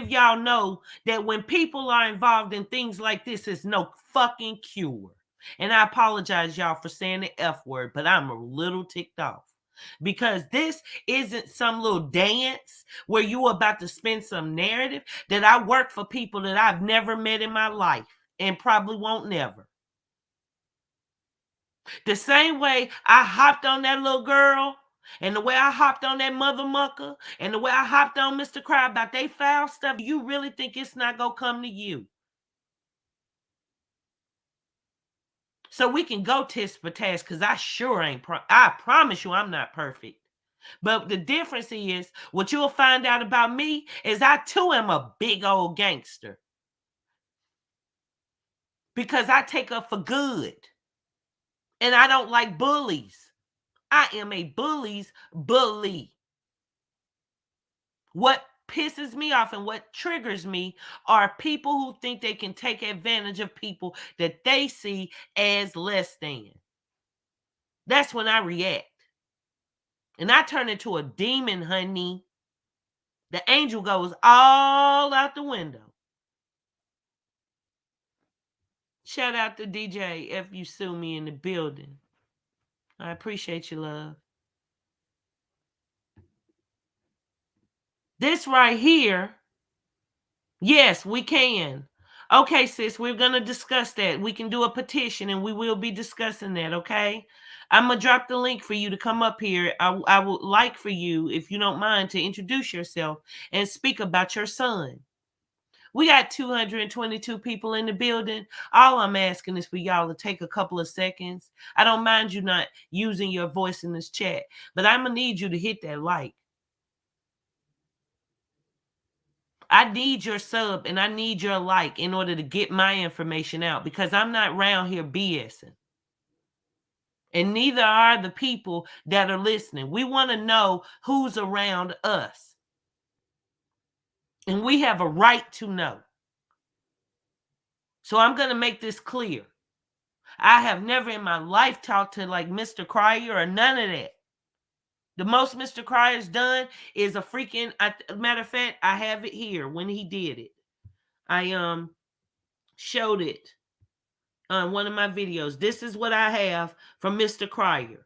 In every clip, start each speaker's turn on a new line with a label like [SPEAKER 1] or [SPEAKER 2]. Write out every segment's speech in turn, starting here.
[SPEAKER 1] y'all know that when people are involved in things like this, it's no fucking cure. And I apologize, y'all, for saying the F word, but I'm a little ticked off. Because this isn't some little dance where you about to spin some narrative that I work for people that I've never met in my life and probably won't never. The same way I hopped on that little girl and the way I hopped on that mother mucker and the way I hopped on Mr. Cry about they foul stuff, you really think it's not going to come to you? So we can go test for task because I sure ain't, I promise you I'm not perfect. But the difference is, what you'll find out about me is I too am a big old gangster. Because I take up for good. And I don't like bullies. I am a bully's bully. What pisses me off and what triggers me are people who think they can take advantage of people that they see as less than. That's when I react. And I turn into a demon, honey. The angel goes all out the window. Shout out to DJ if you sue me in the building. I appreciate you, love. This right here, yes, we can. Okay, sis, we're going to discuss that. We can do a petition and we will be discussing that, okay? I'm going to drop the link for you to come up here. I would like for you, if you don't mind, to introduce yourself and speak about your son. We got 222 people in the building. All I'm asking is for y'all to take a couple of seconds. I don't mind you not using your voice in this chat, but I'm going to need you to hit that like. I need your sub and I need your like in order to get my information out because I'm not around here BSing. And neither are the people that are listening. We want to know who's around us. And we have a right to know. So I'm going to make this clear. I have never in my life talked to like Mr. Cryer or none of that. The most Mr. Cryer's done is a freaking, matter of fact, I have it here when he did it. I showed it on one of my videos. This is what I have from Mr. Cryer.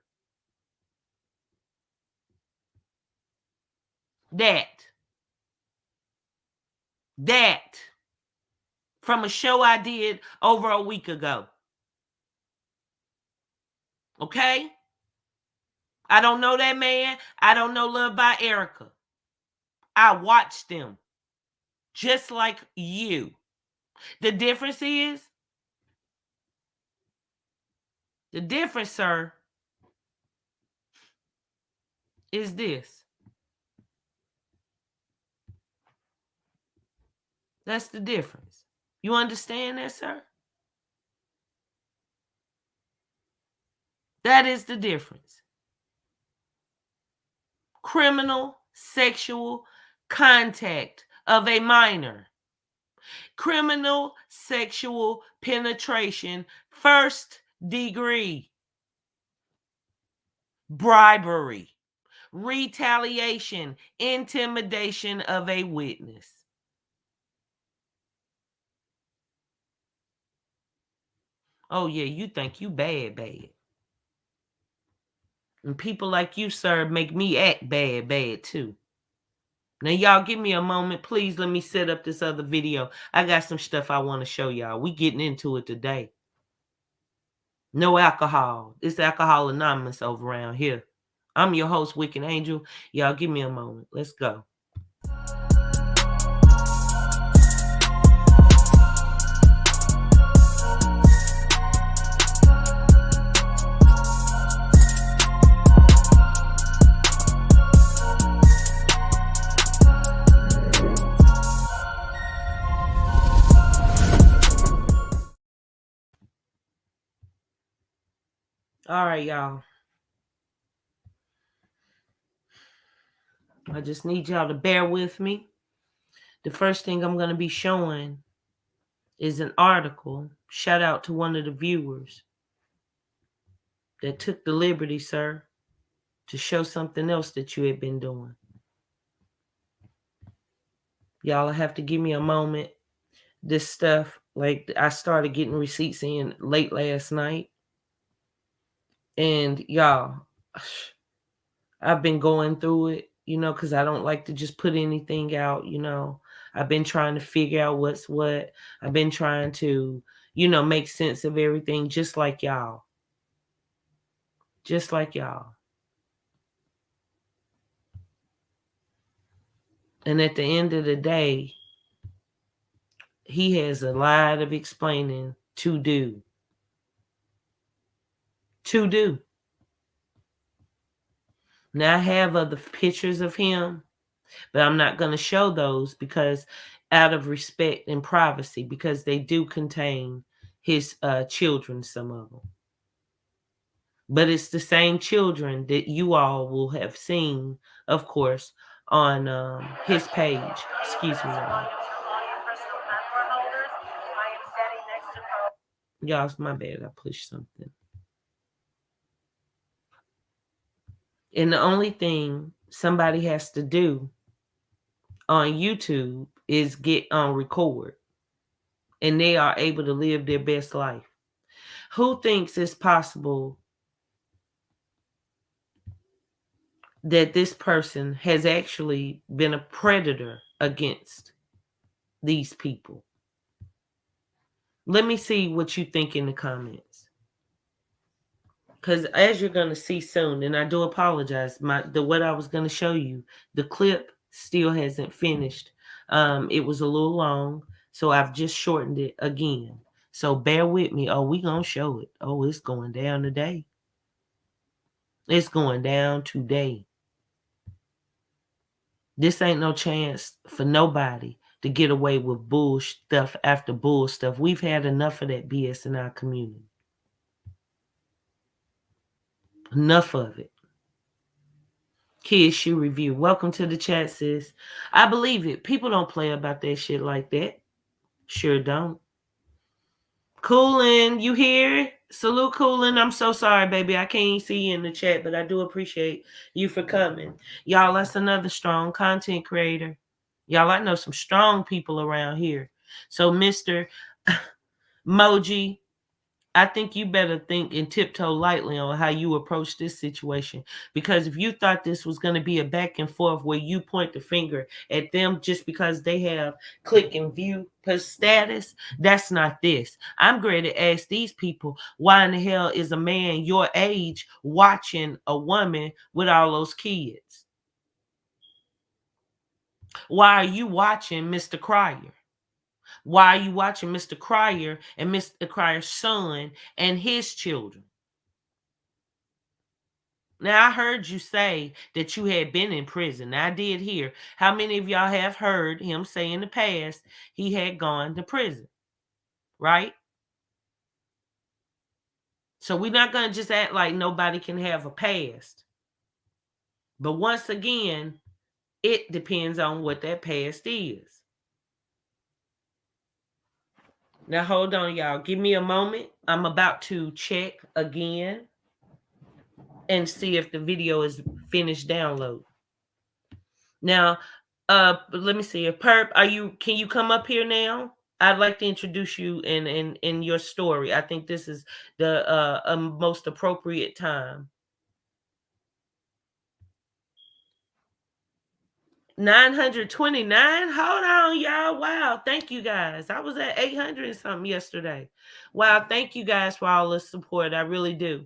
[SPEAKER 1] That from a show I did over a week ago. Okay? I don't know that man. I don't know Love by Erica. I watched them just like you. The difference, sir, is this. That's the difference. You understand that, sir? That is the difference. Criminal sexual contact of a minor. Criminal sexual penetration, first degree. Bribery. Retaliation, intimidation of a witness. Oh, yeah, you think you bad. And people like you, sir, make me act bad, too. Now, y'all, give me a moment. Please let me set up this other video. I got some stuff I want to show y'all. We getting into it today. No alcohol. It's Alcohol Anonymous over around here. I'm your host, Wicked Angel. Y'all, give me a moment. Let's go. All right, y'all. I just need y'all to bear with me. The first thing I'm going to be showing is an article. Shout out to one of the viewers that took the liberty, sir, to show something else that you had been doing. Y'all have to give me a moment. This stuff, like, I started getting receipts in late last night. And y'all, I've been going through it, because I don't like to just put anything out. I've been trying to figure out what's what. I've been trying to, make sense of everything, just like y'all. Just like y'all. And at the end of the day, he has a lot of explaining to do. To do. Now, I have other pictures of him, but I'm not going to show those because out of respect and privacy, because they do contain his children, some of them. But it's the same children that you all will have seen, of course, on his page. Excuse me, y'all. Y'all, it's my bad. I pushed something. And the only thing somebody has to do on YouTube is get on record. And they are able to live their best life. Who thinks it's possible that this person has actually been a predator against these people? Let me see what you think in the comments. Because as you're going to see soon, and I do apologize, what I was going to show you, the clip still hasn't finished. It was a little long, so I've just shortened it again. So bear with me. Oh, we going to show it. Oh, it's going down today. It's going down today. This ain't no chance for nobody to get away with bull stuff after bull stuff. We've had enough of that BS in our community. Enough of it. Kid Shoe Review. Welcome to the chat, sis. I believe it. People don't play about that shit like that. Sure don't. Coolin, you here? Salute, Coolin. I'm so sorry, baby. I can't see you in the chat, but I do appreciate you for coming. Y'all, that's another strong content creator. Y'all, I know some strong people around here. So, Mr. Moji, I think you better think and tiptoe lightly on how you approach this situation. Because if you thought this was going to be a back and forth where you point the finger at them just because they have click and view status, that's not this. I'm going to ask these people, why in the hell is a man your age watching a woman with all those kids? Why are you watching Mr. Cryer? Why are you watching Mr. Cryer and Mr. Cryer's son and his children? Now, I heard you say that you had been in prison. I did hear. How many of y'all have heard him say in the past he had gone to prison? Right? So we're not going to just act like nobody can have a past. But once again, it depends on what that past is. Now, hold on, y'all. Give me a moment. I'm about to check again and see if the video is finished download. Now, let me see. Perp, can you come up here now? I'd like to introduce you in your story. I think this is the most appropriate time. 929. Hold on, y'all. Wow. Thank you guys. I was at 800 and something yesterday. Wow. Thank you guys for all the support. I really do.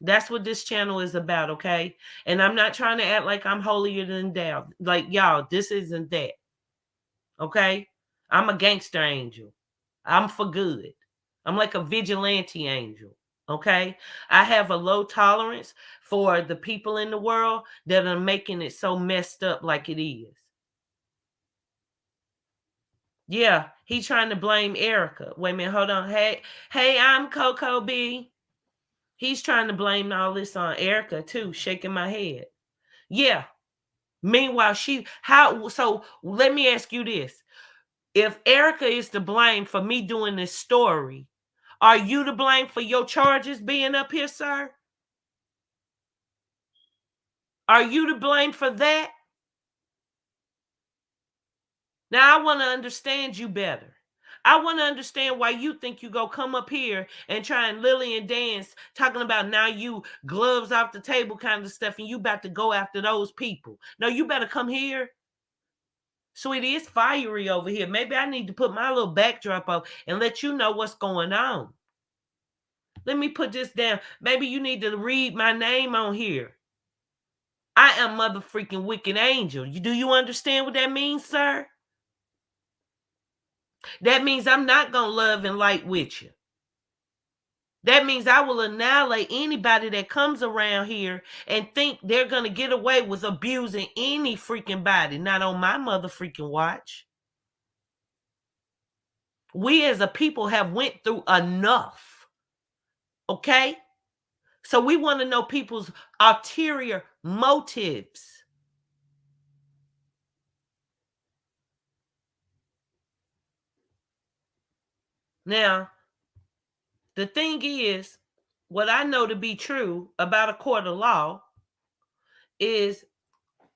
[SPEAKER 1] That's what this channel is about, okay? And I'm not trying to act like I'm holier than thou. Like, y'all, this isn't that. Okay? I'm a gangster angel. I'm for good. I'm like a vigilante angel. Okay? I have a low tolerance for the people in the world that are making it so messed up like it is. Yeah, he's trying to blame Erica. Wait a minute, hold on. Hey, I'm Coco B. He's trying to blame all this on Erica too, shaking my head. Yeah. Meanwhile, so let me ask you this. If Erica is to blame for me doing this story, are you to blame for your charges being up here, sir? Are you to blame for that? Now I want to understand you better. I want to understand why you think you go come up here and try and lily and dance talking about now you gloves off the table kind of stuff and you about to go after those people. No, you better come here. So it is fiery over here. Maybe I need to put my little backdrop up and let you know what's going on. Let me put this down. Maybe you need to read my name on here. I am mother freaking wicked angel. Do you understand what that means, sir? That means I'm not going to love and light with you. That means I will annihilate anybody that comes around here and think they're going to get away with abusing any freaking body. Not on my mother freaking watch. We as a people have went through enough. Okay? So we want to know people's ulterior motives. Now, the thing is, what I know to be true about a court of law is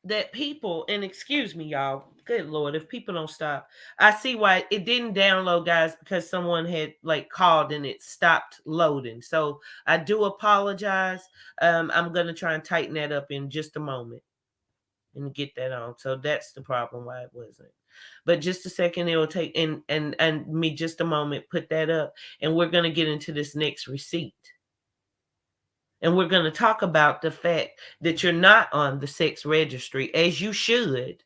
[SPEAKER 1] that people, and excuse me, y'all, good Lord, if people don't stop, I see why it didn't download, guys, because someone had like called and it stopped loading. So I do apologize. I'm going to try and tighten that up in just a moment and get that on. So that's the problem why it wasn't. But just a second, it will take and me just a moment, put that up, and we're going to get into this next receipt. And we're going to talk about the fact that you're not on the sex registry as you should.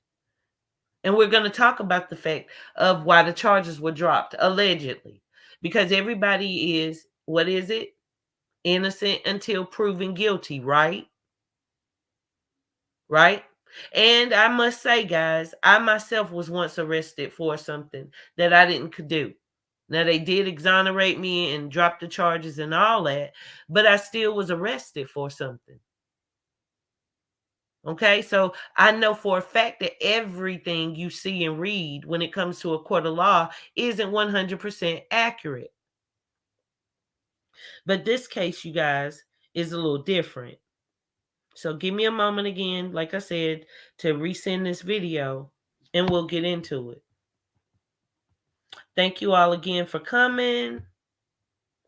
[SPEAKER 1] And we're going to talk about the fact of why the charges were dropped, allegedly. Because everybody is, what is it? Innocent until proven guilty, right? Right? And I must say, guys, I myself was once arrested for something that I didn't do. Now, they did exonerate me and drop the charges and all that, but I still was arrested for something. Okay, so I know for a fact that everything you see and read when it comes to a court of law isn't 100% accurate. But this case, you guys, is a little different. So give me a moment again, like I said, to resend this video and we'll get into it. Thank you all again for coming.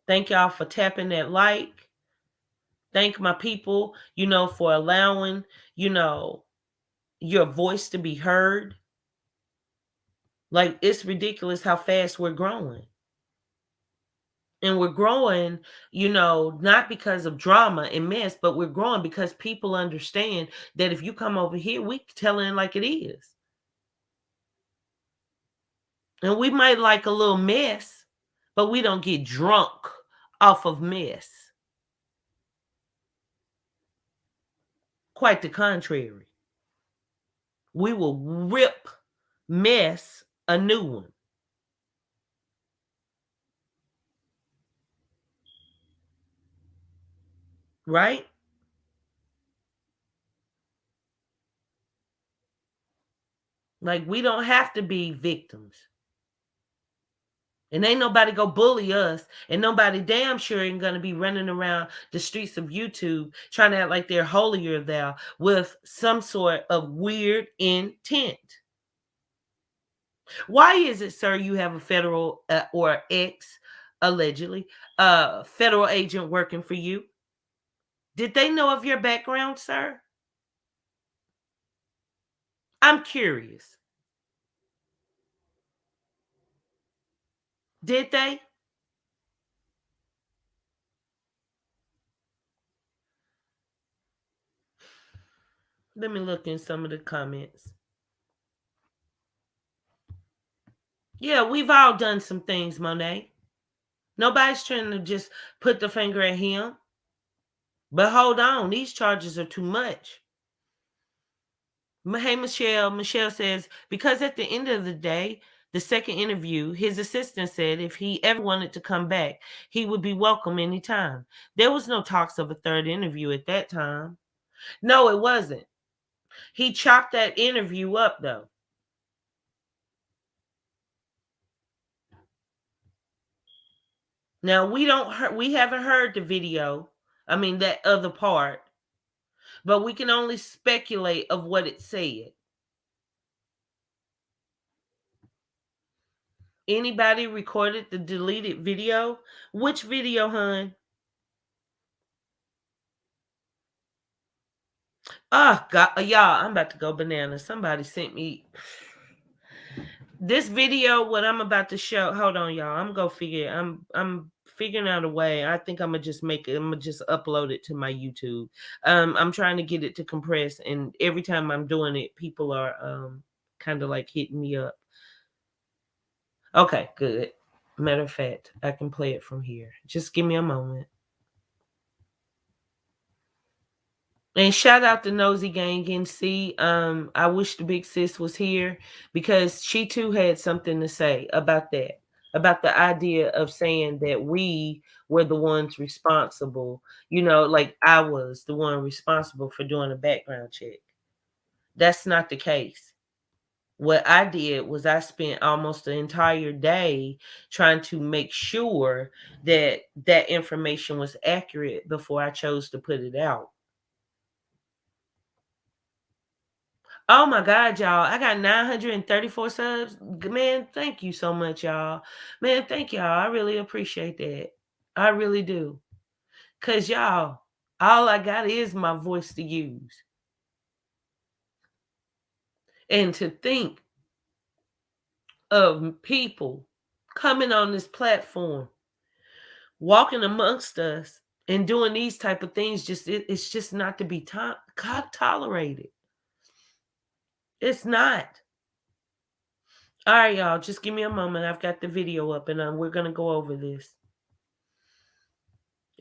[SPEAKER 1] Thank y'all for tapping that like. Thank my people, for allowing, your voice to be heard. Like, it's ridiculous how fast we're growing. And we're growing, not because of drama and mess, but we're growing because people understand that if you come over here, we telling it like it is. And we might like a little mess, but we don't get drunk off of mess. Quite the contrary. We will rip mess a new one. Right? Like, we don't have to be victims. And ain't nobody go bully us. And nobody damn sure ain't going to be running around the streets of YouTube trying to act like they're holier thou with some sort of weird intent. Why is it, sir, you have a federal or ex, allegedly, federal agent working for you? Did they know of your background, sir? I'm curious. Did they? Let me look in some of the comments. Yeah, we've all done some things, Monet. Nobody's trying to just put the finger at him. But hold on, these charges are too much. Hey, Michelle. Michelle says, because at the end of the day, the second interview, his assistant said if he ever wanted to come back, he would be welcome anytime. There was no talks of a third interview at that time. No, it wasn't. He chopped that interview up, though. Now, we haven't heard the video. I mean, that other part. But we can only speculate of what it said. Anybody recorded the deleted video? Which video, hun? Oh God, y'all, I'm about to go bananas. Somebody sent me this video. What I'm about to show. Hold on, y'all. I'm gonna figure. I'm figuring out a way. I think I'm gonna just make it. I'm gonna just upload it to my YouTube. I'm trying to get it to compress, and every time I'm doing it, people are kind of like hitting me up. Okay, good. Matter of fact, I can play it from here. Just give me a moment. And shout out to Nosy Gang NC. I wish the big sis was here because she too had something to say about that, about the idea of saying that we were the ones responsible. Like I was the one responsible for doing a background check. That's not the case. What I did was I spent almost the entire day trying to make sure that that information was accurate before I chose to put it out. Oh my God, y'all. I got 934 subs. Man, thank you so much, y'all. Man, thank y'all. I really appreciate that. I really do. Because, y'all, all I got is my voice to use. And to think of people coming on this platform, walking amongst us, and doing these type of things, it's just not to be tolerated. It's not. All right, y'all, just give me a moment. I've got the video up, and we're going to go over this.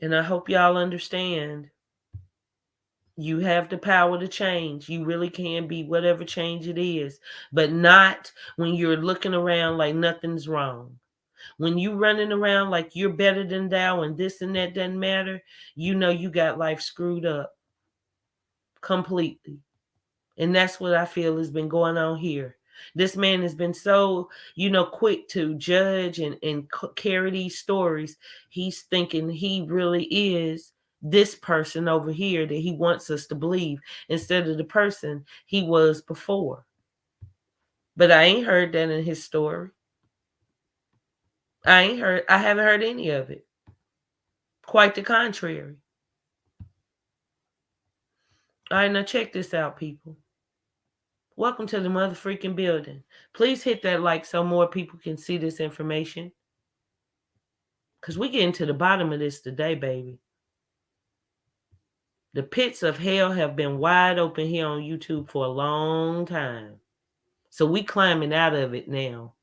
[SPEAKER 1] And I hope y'all understand. You have the power to change. You really can be whatever change it is, but not when you're looking around like nothing's wrong. When you running around like you're better than thou and this and that doesn't matter, you got life screwed up completely. And that's what I feel has been going on here. This man has been so, quick to judge and carry these stories. He's thinking he really is this person over here that he wants us to believe instead of the person he was before. But I ain't heard that in his story. I haven't heard any of it. Quite the contrary. All right, now check this out, people. Welcome to the mother freaking building. Please hit that like so more people can see this information. Because we getting to the bottom of this today, baby. The pits of hell have been wide open here on YouTube for a long time. So we climbing out of it now.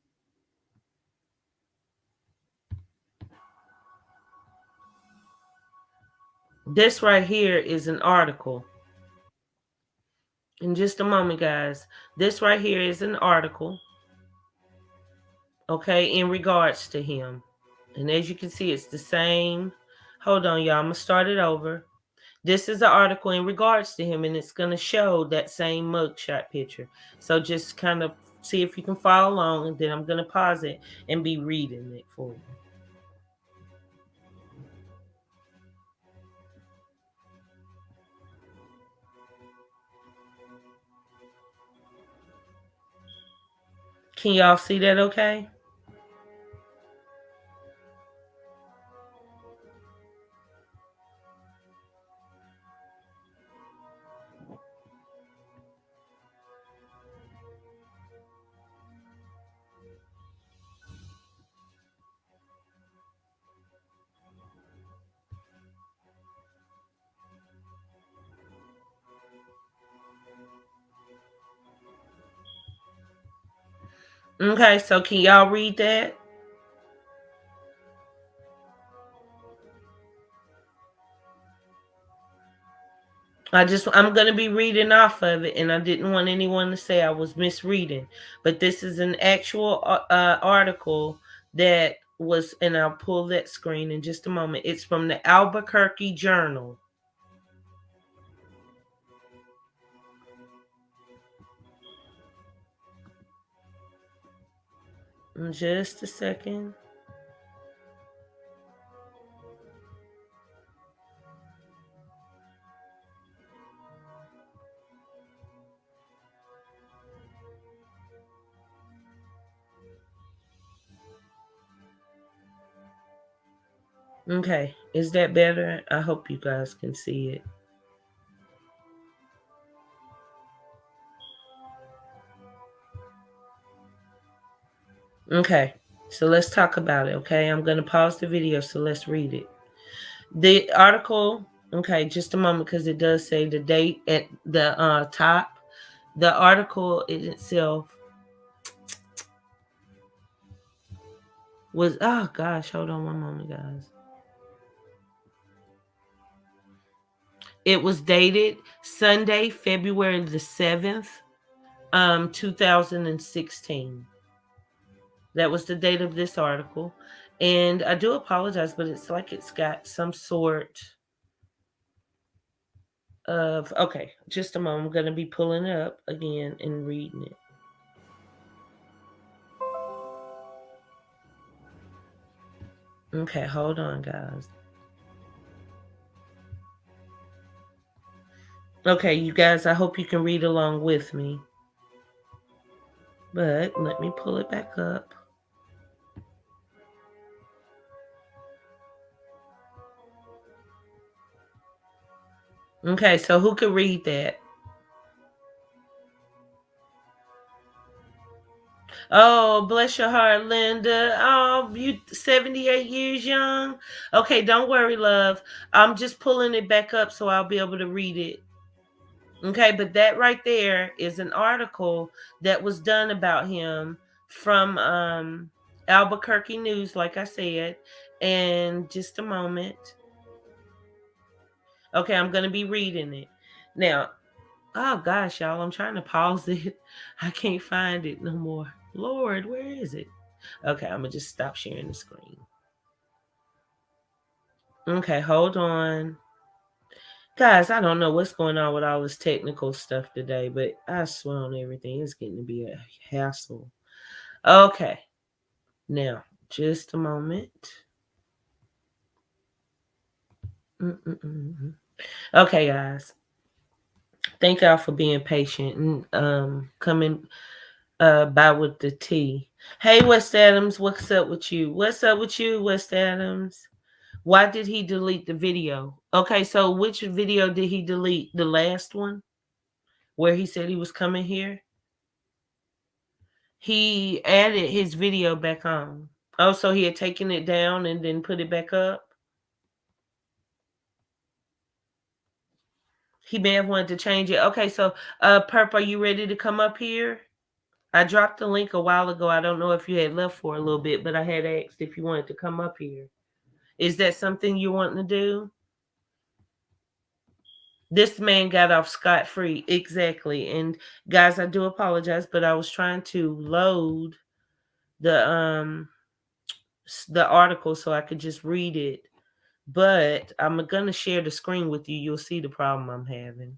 [SPEAKER 1] This right here is an article. In just a moment, guys. This right here is an article. Okay, in regards to him. And as you can see, it's the same. Hold on, y'all. I'm going to start it over. This is an article in regards to him, and it's going to show that same mugshot picture. So just kind of see if you can follow along, and then I'm going to pause it and be reading it for you. Can y'all see that okay? Okay, so can y'all read that? I'm going to be reading off of it, and I didn't want anyone to say I was misreading. But this is an actual article that was, and I'll pull that screen in just a moment. It's from the Albuquerque Journal. In just a second. Okay, is that better? I hope you guys can see it. Okay, so let's talk about it, okay? I'm going to pause the video, so let's read it. The article, okay, just a moment, because it does say the date at the top. The article in itself was, oh gosh, hold on one moment, guys. It was dated Sunday, February the 7th, 2016. That was the date of this article. And I do apologize, but it's like it's got some sort of, okay, just a moment. I'm going to be pulling it up again and reading it. Okay, hold on, guys. Okay, you guys, I hope you can read along with me. But let me pull it back up. Okay, so who could read that? Oh, bless your heart, Linda. Oh, you 78 years young. Okay, don't worry, love. I'm just pulling it back up so I'll be able to read it. Okay, but that right there is an article that was done about him from Albuquerque News, like I said. And just a moment. Okay, I'm going to be reading it. Now, oh gosh, y'all, I'm trying to pause it. I can't find it no more. Lord, where is it? Okay, I'm going to just stop sharing the screen. Okay, hold on. Guys, I don't know what's going on with all this technical stuff today, but I swear on everything, it's getting to be a hassle. Okay, now, just a moment. Mm-mm-mm. Okay, guys. Thank y'all for being patient and coming by with the tea. Hey, West Adams, what's up with you? What's up with you, West Adams? Why did he delete the video? Okay, so which video did he delete? The last one where he said he was coming here? He added his video back on. Oh, so he had taken it down and then put it back up? He may have wanted to change it. Okay, so Perp, are you ready to come up here? I dropped the link a while ago. I don't know if you had left for a little bit, but I had asked if you wanted to come up here. Is that something you're wanting to do? This man got off scot-free. Exactly. And guys, I do apologize, but I was trying to load the article so I could just read it. But I'm going to share the screen with you. You'll see the problem I'm having.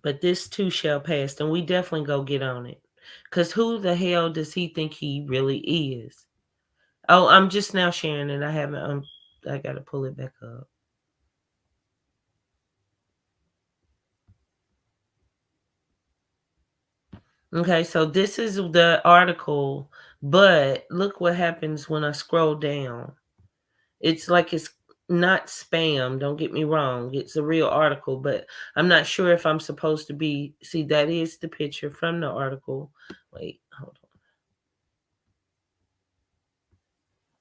[SPEAKER 1] But this too shall pass, and we definitely go get on it. Because who the hell does he think he really is? Oh, I'm just now sharing it. I haven't, I got to pull it back up. Okay, so this is the article, but look what happens when I scroll down. It's like it's not spam, don't get me wrong. It's a real article, but I'm not sure if I'm supposed to be. See, that is the picture from the article. Wait, hold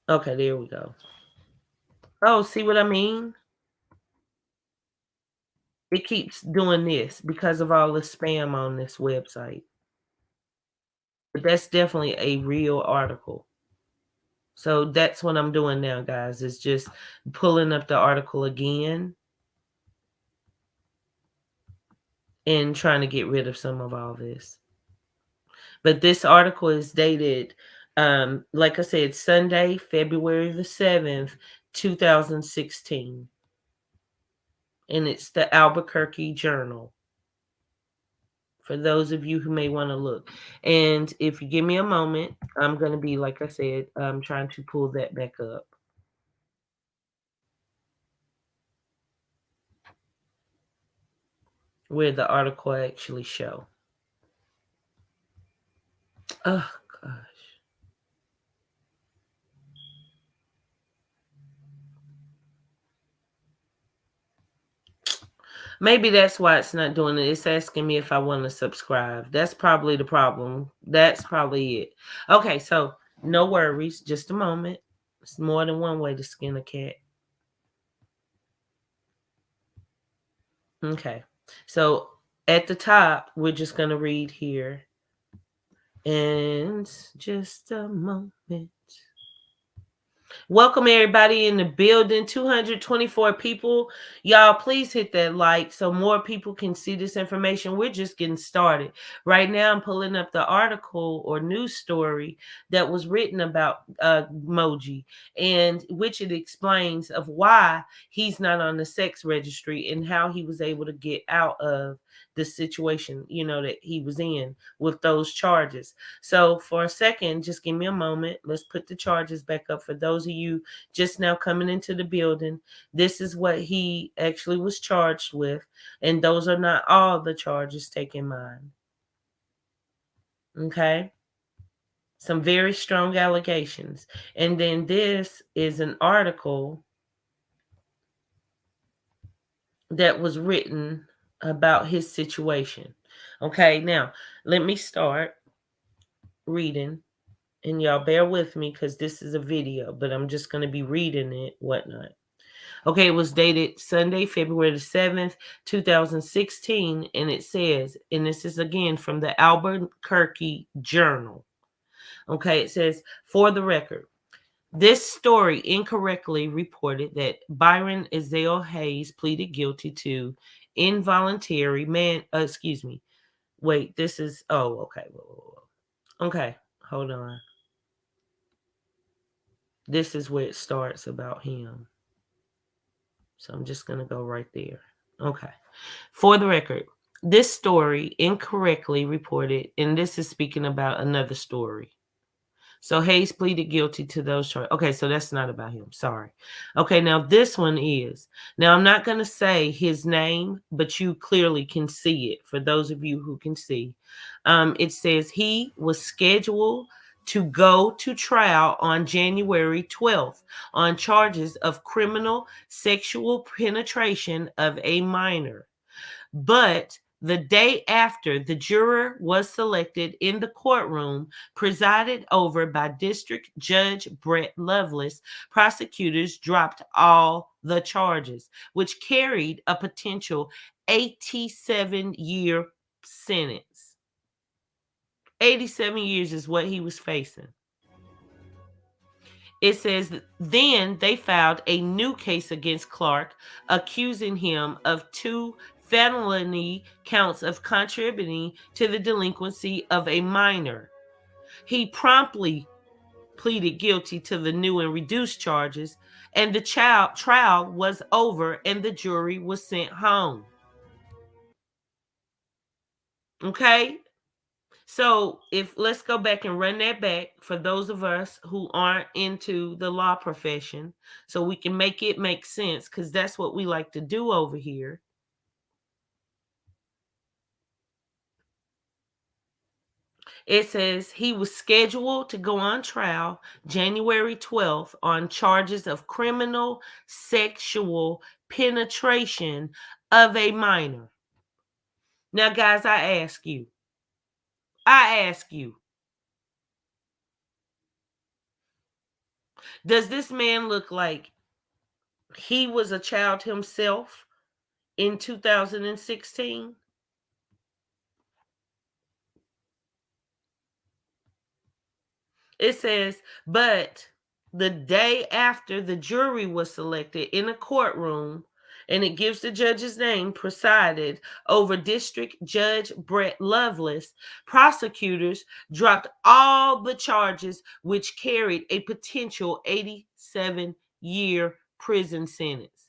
[SPEAKER 1] on. Okay, there we go. Oh, see what I mean? It keeps doing this because of all the spam on this website. But that's definitely a real article. So that's what I'm doing now, guys, is just pulling up the article again and trying to get rid of some of all this. But this article is dated, like I said, Sunday, February the 7th, 2016. And it's the Albuquerque Journal. For those of you who may want to look. And if you give me a moment, I'm going to be, like I said, trying to pull that back up. Where the article actually show. Oh, gosh. Maybe that's why it's not doing it. It's asking me if I want to subscribe. That's probably the problem. That's probably it. Okay, so no worries. Just a moment. It's more than one way to skin a cat. Okay. So at the top, we're just going to read here. And just a moment. Welcome everybody in the building. 224 people. Y'all, please hit that like so more people can see this information. We're just getting started. Right now, I'm pulling up the article or news story that was written about Moji, and which it explains of why he's not on the sex registry and how he was able to get out of the situation, that he was in with those charges. So for a second, just give me a moment. Let's put the charges back up for those of you just now coming into the building. This is what he actually was charged with, and those are not all the charges, take in mind. Okay? Some very strong allegations. And then this is an article that was written about his situation. Okay, now let me start reading, and y'all bear with me because this is a video, but I'm just going to be reading it, whatnot. Okay, it was dated Sunday, February the 7th, 2016, and it says, and this is again from the Albuquerque Journal. Okay, it says, for the record, this story incorrectly reported that Byron Ezell Hayes pleaded guilty to involuntary Wait, this is, okay. Whoa. Okay, hold on. This is where it starts about him. So I'm just going to go right there. Okay. For the record, this story incorrectly reported, and this is speaking about another story. So Hayes pleaded guilty to those charges. Okay, so that's not about him. Sorry. Okay, now this one is. Now I'm not going to say his name, but you clearly can see it for those of you who can see. It says he was scheduled to go to trial on January 12th on charges of criminal sexual penetration of a minor. But the day after, the juror was selected in the courtroom presided over by District Judge Brett Lovelace. Prosecutors dropped all the charges, which carried a potential 87-year sentence. 87 years is what he was facing. It says then they filed a new case against Clark, accusing him of 2 felony counts of contributing to the delinquency of a minor. He promptly pleaded guilty to the new and reduced charges, and the trial was over and the jury was sent home. Okay? So let's go back and run that back for those of us who aren't into the law profession, so we can make it make sense, because that's what we like to do over here. It says he was scheduled to go on trial January 12th on charges of criminal sexual penetration of a minor. Now, guys, I ask you, does this man look like he was a child himself in 2016? It says, but the day after the jury was selected in a courtroom, and it gives the judge's name, presided over District Judge Brett Lovelace, prosecutors dropped all the charges, which carried a potential 87-year prison sentence.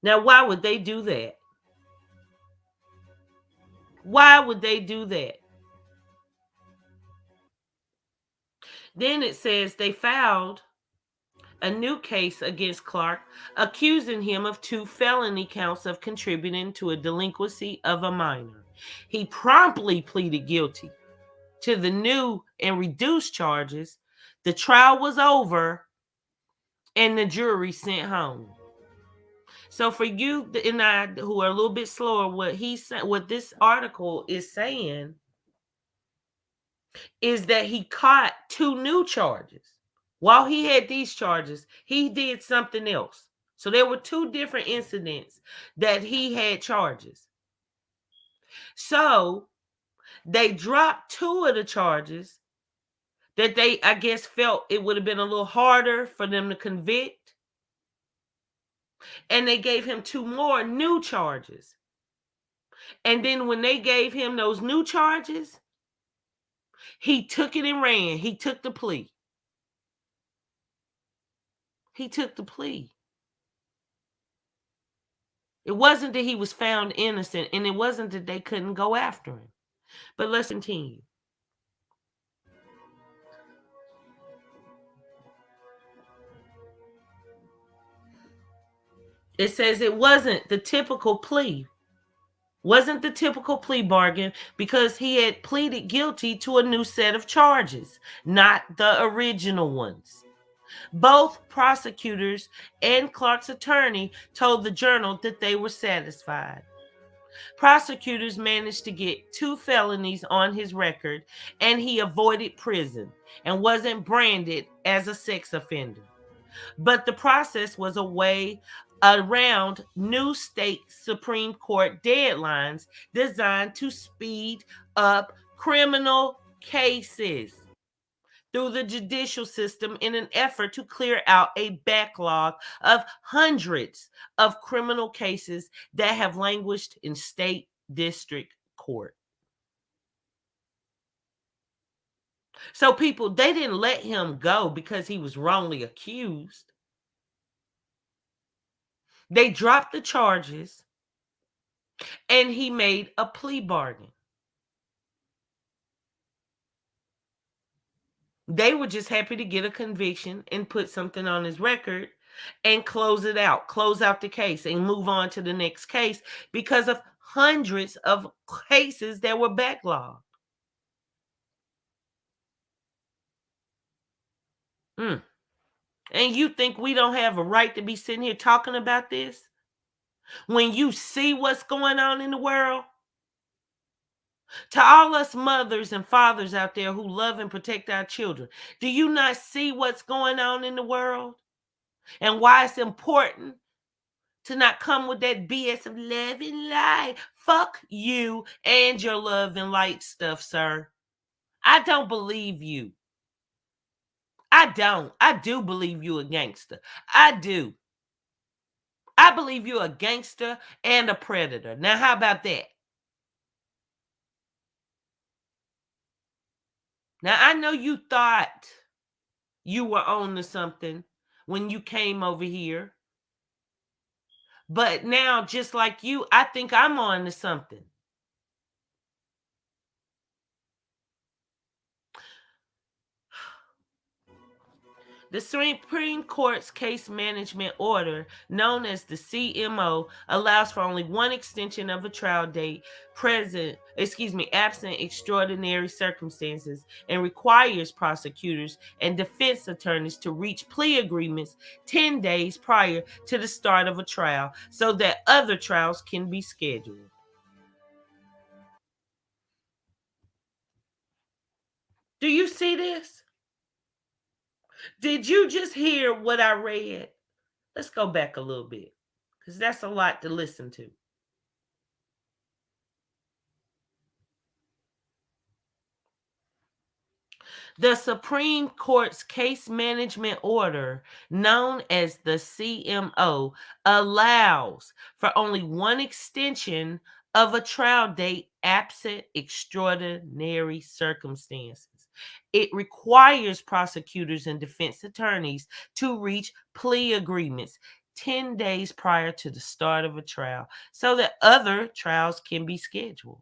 [SPEAKER 1] Now, why would they do that? Why would they do that? Then it says they filed a new case against Clark, accusing him of 2 felony counts of contributing to a delinquency of a minor. He promptly pleaded guilty to the new and reduced charges. The trial was over and the jury sent home. So for you and I who are a little bit slower, what this article is saying is that he caught two new charges. While he had these charges, he did something else. So there were two different incidents that he had charges. So they dropped two of the charges that they, I guess, felt it would have been a little harder for them to convict. And they gave him two more new charges. And then when they gave him those new charges, he took it and ran. He took the plea. He took the plea. It wasn't that he was found innocent, and it wasn't that they couldn't go after him. But let's continue. It says it wasn't the typical plea. Wasn't the typical plea bargain because he had pleaded guilty to a new set of charges, not the original ones. Both prosecutors and Clark's attorney told the Journal that they were satisfied. Prosecutors managed to get two felonies on his record, and he avoided prison and wasn't branded as a sex offender. But the process was a way around new state Supreme Court deadlines designed to speed up criminal cases through the judicial system in an effort to clear out a backlog of hundreds of criminal cases that have languished in state district court. So people, they didn't let him go because he was wrongly accused. They dropped the charges and he made a plea bargain. They were just happy to get a conviction and put something on his record and close it out, close out the case and move on to the next case because of hundreds of cases that were backlogged. Mm. And you think we don't have a right to be sitting here talking about this? When you see what's going on in the world? To all us mothers and fathers out there who love and protect our children, do you not see what's going on in the world? And why it's important to not come with that BS of love and light. Fuck you and your love and light stuff, sir. I don't believe you. I don't. I do believe you a gangster. I do. I believe you're a gangster and a predator. Now, how about that? Now, I know you thought you were on to something when you came over here. But now, just like you, I think I'm on to something. The Supreme Court's case management order, known as the CMO, allows for only one extension of a trial date absent extraordinary circumstances and requires prosecutors and defense attorneys to reach plea agreements 10 days prior to the start of a trial so that other trials can be scheduled. Do you see this? Did you just hear what I read? Let's go back a little bit because that's a lot to listen to. The Supreme Court's case management order, known as the CMO, allows for only one extension of a trial date absent extraordinary circumstances. It requires prosecutors and defense attorneys to reach plea agreements 10 days prior to the start of a trial so that other trials can be scheduled.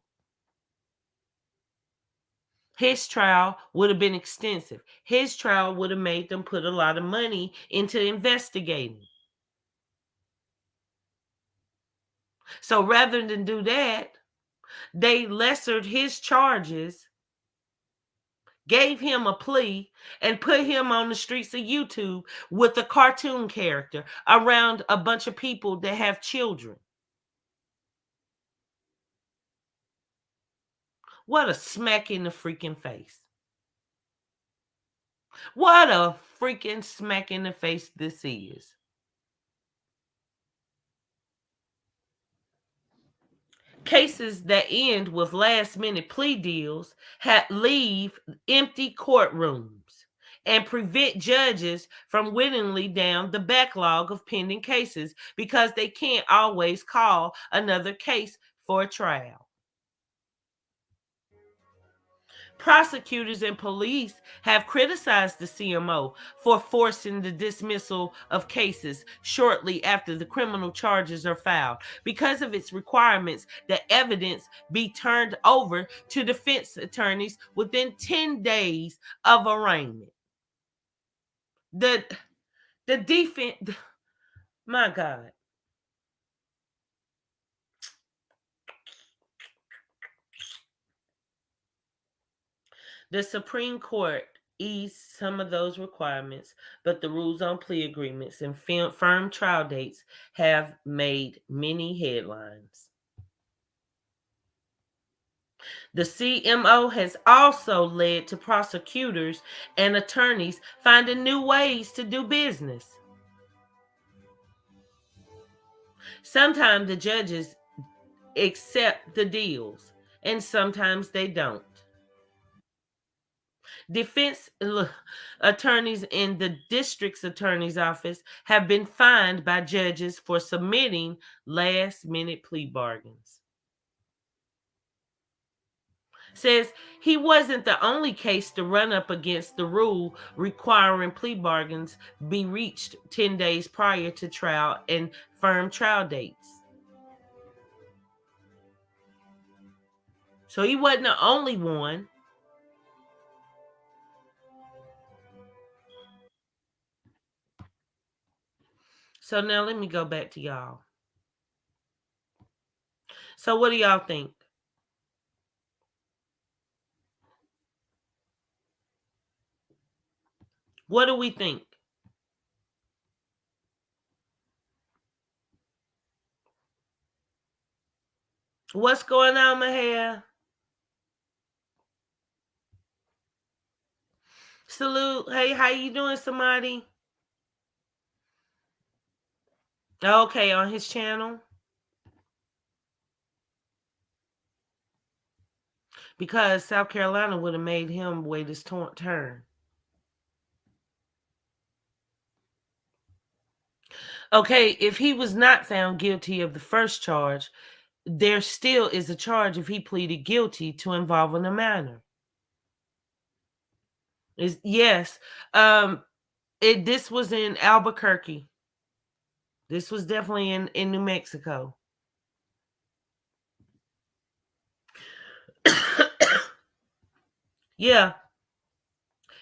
[SPEAKER 1] His trial would have been extensive. His trial would have made them put a lot of money into investigating. So rather than do that, they lessered his charges, gave him a plea, and put him on the streets of YouTube with a cartoon character around a bunch of people that have children. What a smack in the freaking face. What a freaking smack in the face this is. Cases that end with last minute plea deals leave empty courtrooms and prevent judges from whittling down the backlog of pending cases because they can't always call another case for a trial. Prosecutors and police have criticized the CMO for forcing the dismissal of cases shortly after the criminal charges are filed because of its requirements that evidence be turned over to defense attorneys within 10 days of arraignment. The defense, my God. The Supreme Court eased some of those requirements, but the rules on plea agreements and firm trial dates have made many headlines. The CMO has also led to prosecutors and attorneys finding new ways to do business. Sometimes the judges accept the deals, and sometimes they don't. Defense attorneys in the district's attorney's office have been fined by judges for submitting last minute plea bargains. Says he wasn't the only case to run up against the rule requiring plea bargains be reached 10 days prior to trial and firm trial dates. So he wasn't the only one. So now let me go back to y'all. So what do y'all think? What do we think? What's going on, my hair? Salute. Hey, how you doing, somebody? Okay, on his channel. Because South Carolina would have made him wait his turn. Okay, if he was not found guilty of the first charge, there still is a charge if he pleaded guilty to involving a minor. Yes. This was in Albuquerque. This was definitely in New Mexico. Yeah.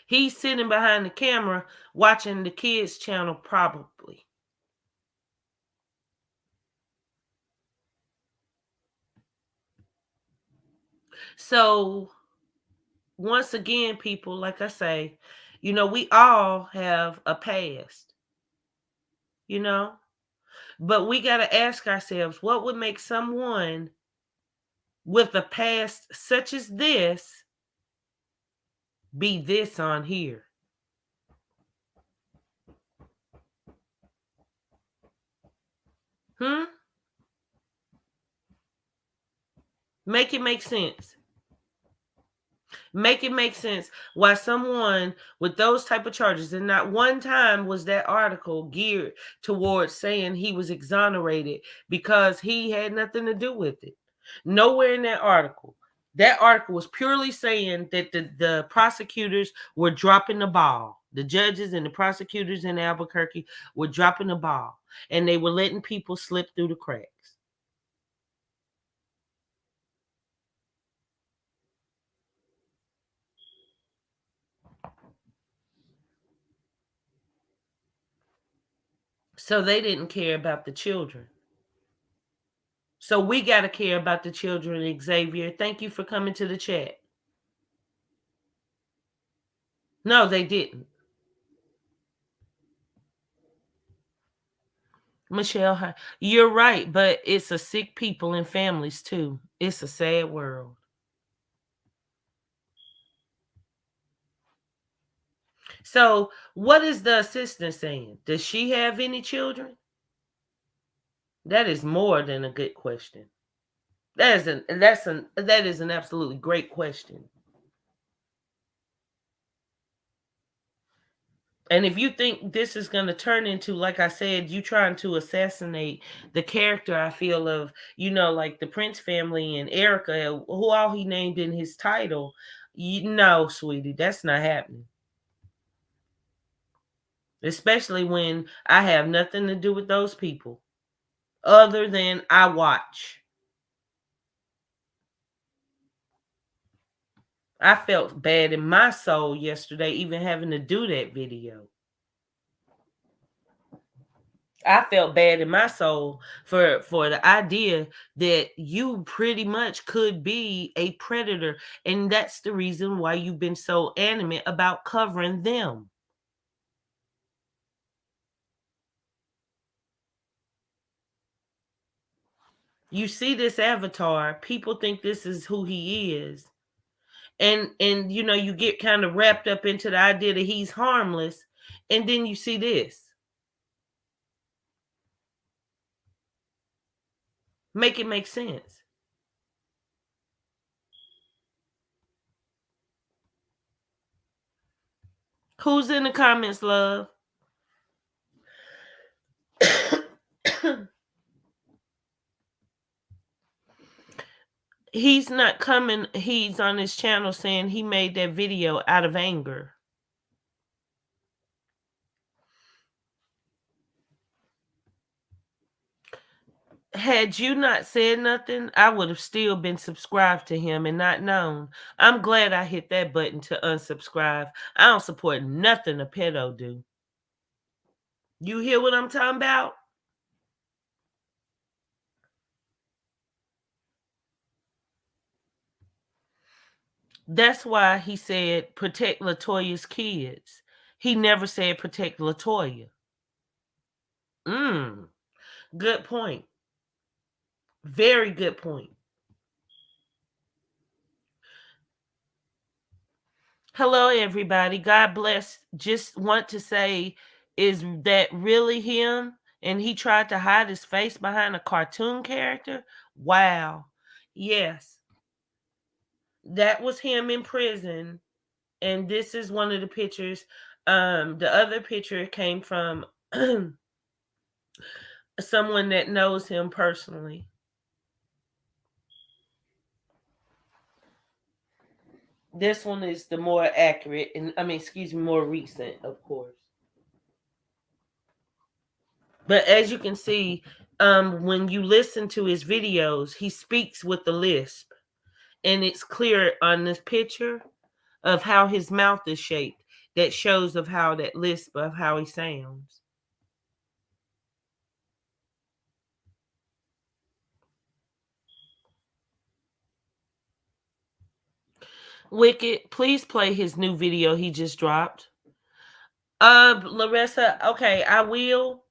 [SPEAKER 1] He's sitting behind the camera watching the kids' channel, probably. So, once again, people, like I say, we all have a past, you know? But we got to ask ourselves, what would make someone with a past such as this be this on here? Make it make sense. Make it make sense why someone with those type of charges, and not one time was that article geared towards saying he was exonerated because he had nothing to do with it. Nowhere in that article. That article was purely saying that the prosecutors were dropping the ball. The judges and the prosecutors in Albuquerque were dropping the ball, and they were letting people slip through the cracks. So they didn't care about the children. So we got to care about the children, Xavier. Thank you for coming to the chat. No, they didn't. Michelle, you're right, but it's a sick people and families too. It's a sad world. So, what is the assistant saying? Does she have any children? That is more than a good question. That is an absolutely great question. And if you think this is going to turn into, like I said, you trying to assassinate the character, I feel of, like the Prince family and Erica, who all he named in his title, no, sweetie, that's not happening. Especially when I have nothing to do with those people other than I watch. I felt bad in my soul yesterday, even having to do that video. I felt bad in my soul for the idea that you pretty much could be a predator, and that's the reason why you've been so animate about covering them. You see this avatar, people think this is who he is. And you get kind of wrapped up into the idea that he's harmless, and then you see this. Make it make sense. Who's in the comments, love? He's not coming. He's on his channel saying he made that video out of anger. Had you not said nothing, I would have still been subscribed to him and not known. I'm glad I hit that button to unsubscribe. I don't support nothing a pedo do. You hear what I'm talking about? That's why he said protect Latoya's kids. He never said protect Latoya. Good point. Very good point. Hello, everybody. God bless. Just want to say, is that really him? And he tried to hide his face behind a cartoon character? Wow. Yes, that was him in prison. And this is one of the pictures. The other picture came from someone that knows him personally. This one is the more accurate, and more recent, of course. But as you can see, when you listen to his videos, he speaks with the lisp, and it's clear on this picture of how his mouth is shaped. That shows of how that lisp of how he sounds. Wicked, please play his new video he just dropped. Larissa, okay, I will.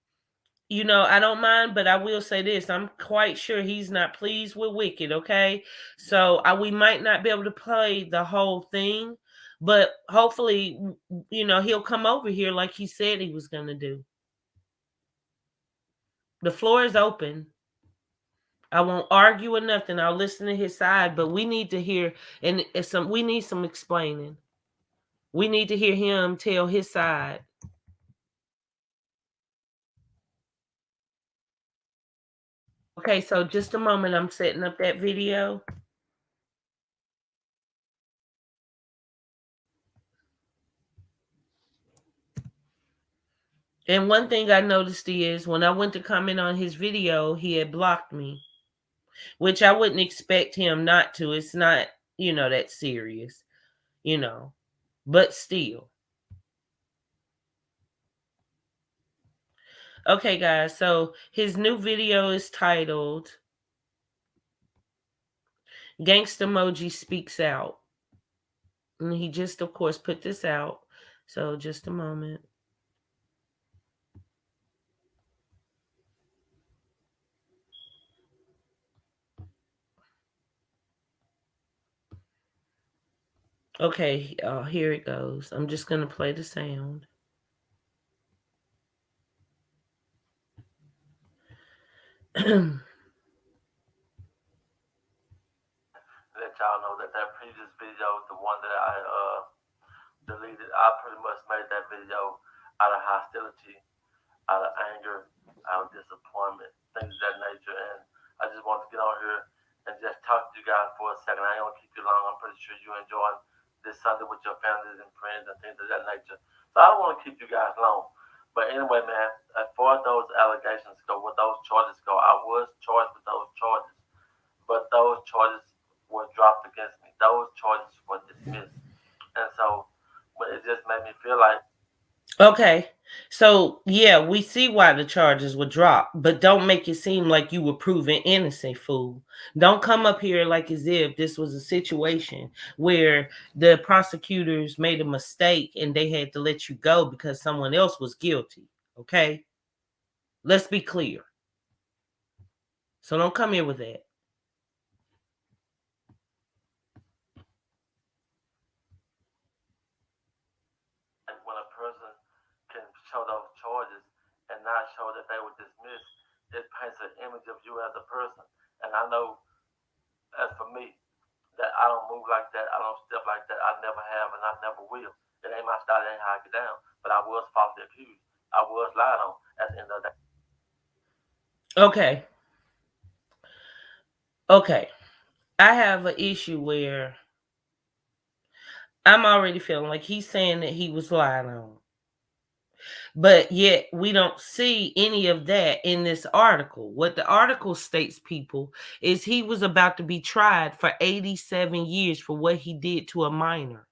[SPEAKER 1] I don't mind, but I will say this. I'm quite sure he's not pleased with Wicked, okay? So we might not be able to play the whole thing, but hopefully, he'll come over here like he said he was going to do. The floor is open. I won't argue or nothing. I'll listen to his side, but we need to hear, and we need some explaining. We need to hear him tell his side. Okay, so just a moment. I'm setting up that video. And one thing I noticed is when I went to comment on his video, he had blocked me, which I wouldn't expect him not to. It's not, that serious, but still. Okay, guys, so his new video is titled Gangsta Moji Speaks Out. And he just, of course, put this out. So just a moment. Okay, here it goes. I'm just going to play the sound. Let y'all know that that previous video, the one that I deleted, I pretty much made that video out of hostility, out of anger, out of disappointment, things of that nature. And I just want to get on here and just talk to you guys for a second. I ain't gonna keep you long. I'm pretty sure you're enjoying this Sunday with your families and friends and things of that nature. So I don't want to keep you guys long. But anyway, man, as far as those allegations go, what those charges go, I was charged with those charges, but those charges were dropped against me. Those charges were dismissed. And so it just made me feel like, okay. So, yeah, we see why the charges were dropped, but don't make it seem like you were proven innocent, fool. Don't come up here like as if this was a situation where the prosecutors made a mistake and they had to let you go because someone else was guilty. Okay? Let's be clear. So don't come here with that. When a person can show those charges and not show that they were dismissed, it paints an image of you as a person. And I know, as for me, that I don't move like that. I don't step like that. I never have, and I never will. It ain't my style. It ain't how I get down. But I was falsely accused. I was lied on at the end of the day. Okay. Okay. I have an issue where I'm already feeling like he's saying that he was lied on. But yet we don't see any of that in this article. What the article states, people, is he was about to be tried for 87 years for what he did to a minor.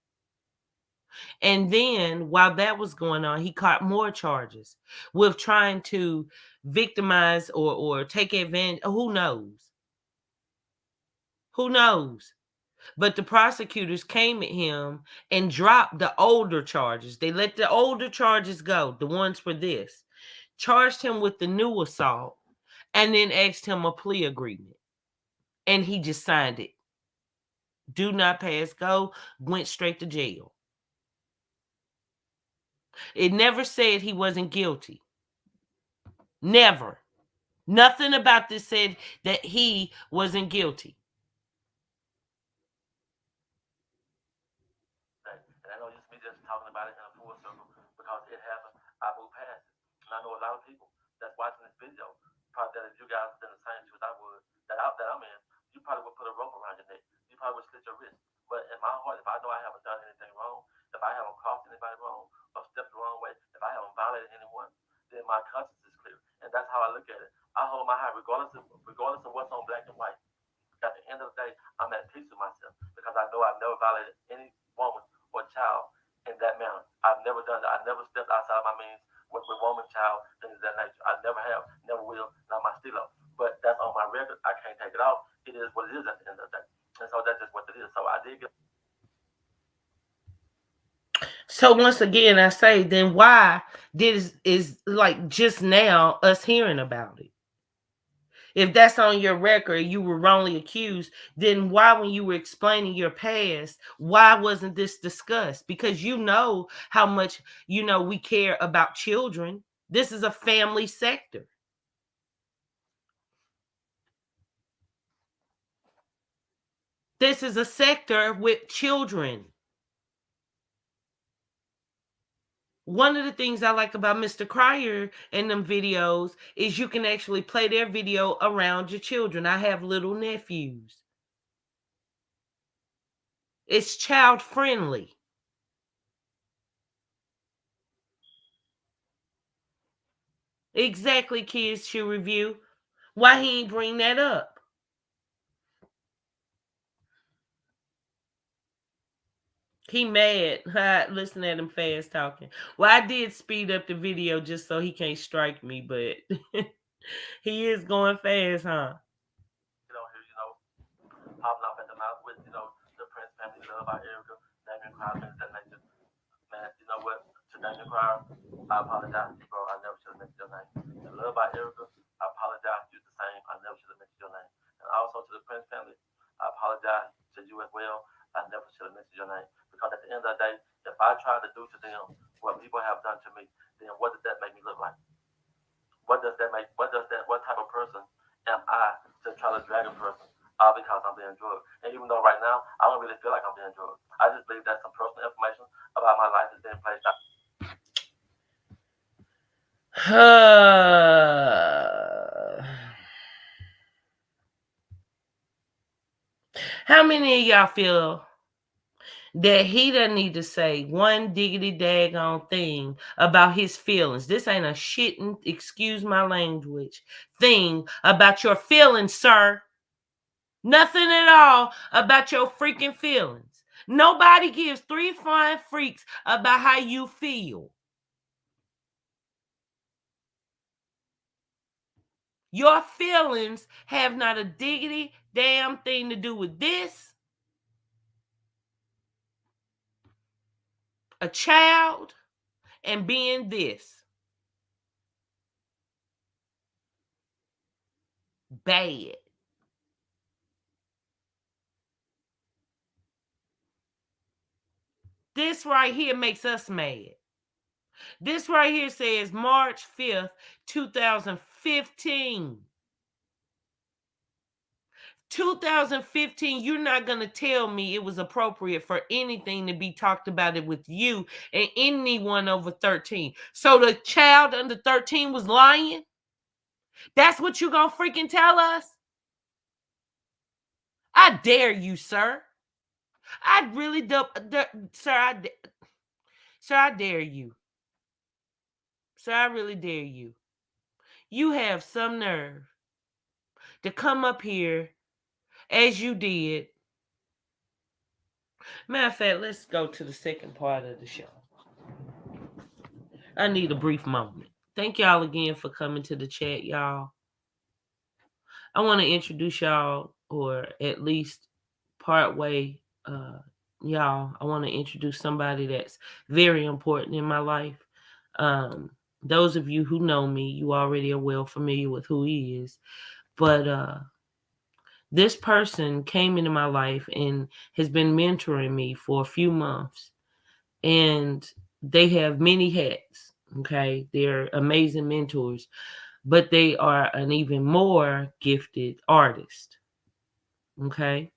[SPEAKER 1] And then while that was going on, he caught more charges with trying to victimize or take advantage. Who knows? Who knows? But the prosecutors came at him and dropped the older charges. They let the older charges go, the ones for this, charged him with the new assault, and then asked him a plea agreement. And he just signed it. Do not pass go, went straight to jail. It never said he wasn't guilty. Never. Nothing about this said that he wasn't guilty. And I know it's me just talking about it in a full circle because it happened. I moved past it. And I know a lot of people that's watching this video, probably that if you guys did the same shoes I would, that I'm in, you probably would put a rope around your neck. You probably would slit your wrist. But in my heart, if I know I haven't done anything wrong, if I haven't crossed anybody wrong or stepped the wrong way, if I haven't violated anyone, then my conscience is clear. And that's how I look at it. I hold my heart regardless of what's on black and white. At the end of the day, I'm at peace with myself because I know I've never violated any woman or child in that manner. I've never done that. I never stepped outside my means with woman, child, things of that nature. I never have, never will, not my stilo. But that's on my record. I can't take it off. It is what it is at the end of the day. And so that's just what it is. So I did get. So once again, I say, then why did is like just now us hearing about it? If that's on your record, you were wrongly accused, then why, when you were explaining your past, why wasn't this discussed? Because you know how much, we care about children. This is a family sector. This is a sector with children. One of the things I like about Mr. Cryer and them videos is you can actually play their video around your children. I have little nephews. It's child friendly. Exactly, Kids Should Review. Why he ain't bring that up? He mad. Listen at him fast talking. Well, I did speed up the video just so he can't strike me, but he is going fast, huh? Popping off at the mouth with, the Prince family love our Erica, naming
[SPEAKER 2] crowd, things of that nature. Man, you know what? To Daniel Crowd, I apologize to you, bro. I never should have mentioned your name. To Love by Erica, I apologize to you the same. I never should have mentioned your name. And also to the Prince family, I apologize to you as well. I never should have mentioned your name. Because at the end of the day, if I try to do to them what people have done to me, then what does that make me look like? What does that make? What does that? What type of person am I to try to drag a person? All because I'm being drugged. And even though right now I don't really feel like I'm being drugged, I just believe that some personal information about my life is being placed out.
[SPEAKER 1] How many of y'all feel that he doesn't need to say one diggity daggone thing about his feelings? This ain't a shitting, excuse my language, thing about your feelings, sir. Nothing at all about your freaking feelings. Nobody gives three flying freaks about how you feel. Your feelings have not a diggity damn thing to do with this, a child, and being this. Bad. This right here makes us mad. This right here says March 5th, 2015. 2015, you're not going to tell me it was appropriate for anything to be talked about it with you and anyone over 13. So the child under 13 was lying? That's what you going to freaking tell us? I dare you, sir. I really do, sir, sir, I dare you. Sir, I really dare you. You have some nerve to come up here as you did. Matter of fact, let's go to the second part of the show. I need a brief moment. Thank y'all again for coming to the chat, y'all. I want to introduce y'all, or at least part way, y'all. I want to introduce somebody that's very important in my life. Those of you who know me, you already are well familiar with who he is. But this person came into my life and has been mentoring me for a few months. And they have many hats. Okay. They're amazing mentors, but they are an even more gifted artist. Okay.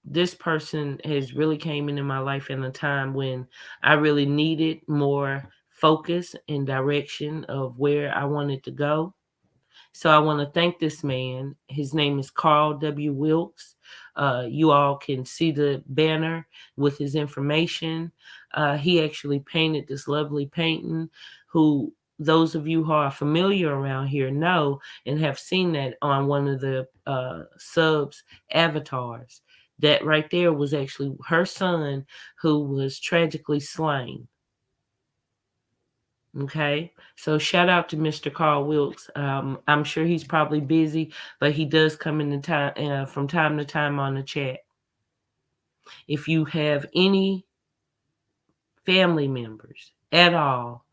[SPEAKER 1] This person has really came into my life in a time when I really needed more focus and direction of where I wanted to go. So I want to thank this man. His name is Carl W. Wilkes. You all can see the banner with his information. He actually painted this lovely painting, who those of you who are familiar around here know and have seen that on one of the subs avatars. That right there was actually her son, who was tragically slain. Okay, so shout out to Mr. Carl Wilkes. I'm sure he's probably busy, but he does come in the time from time to time on the chat. If you have any family members at all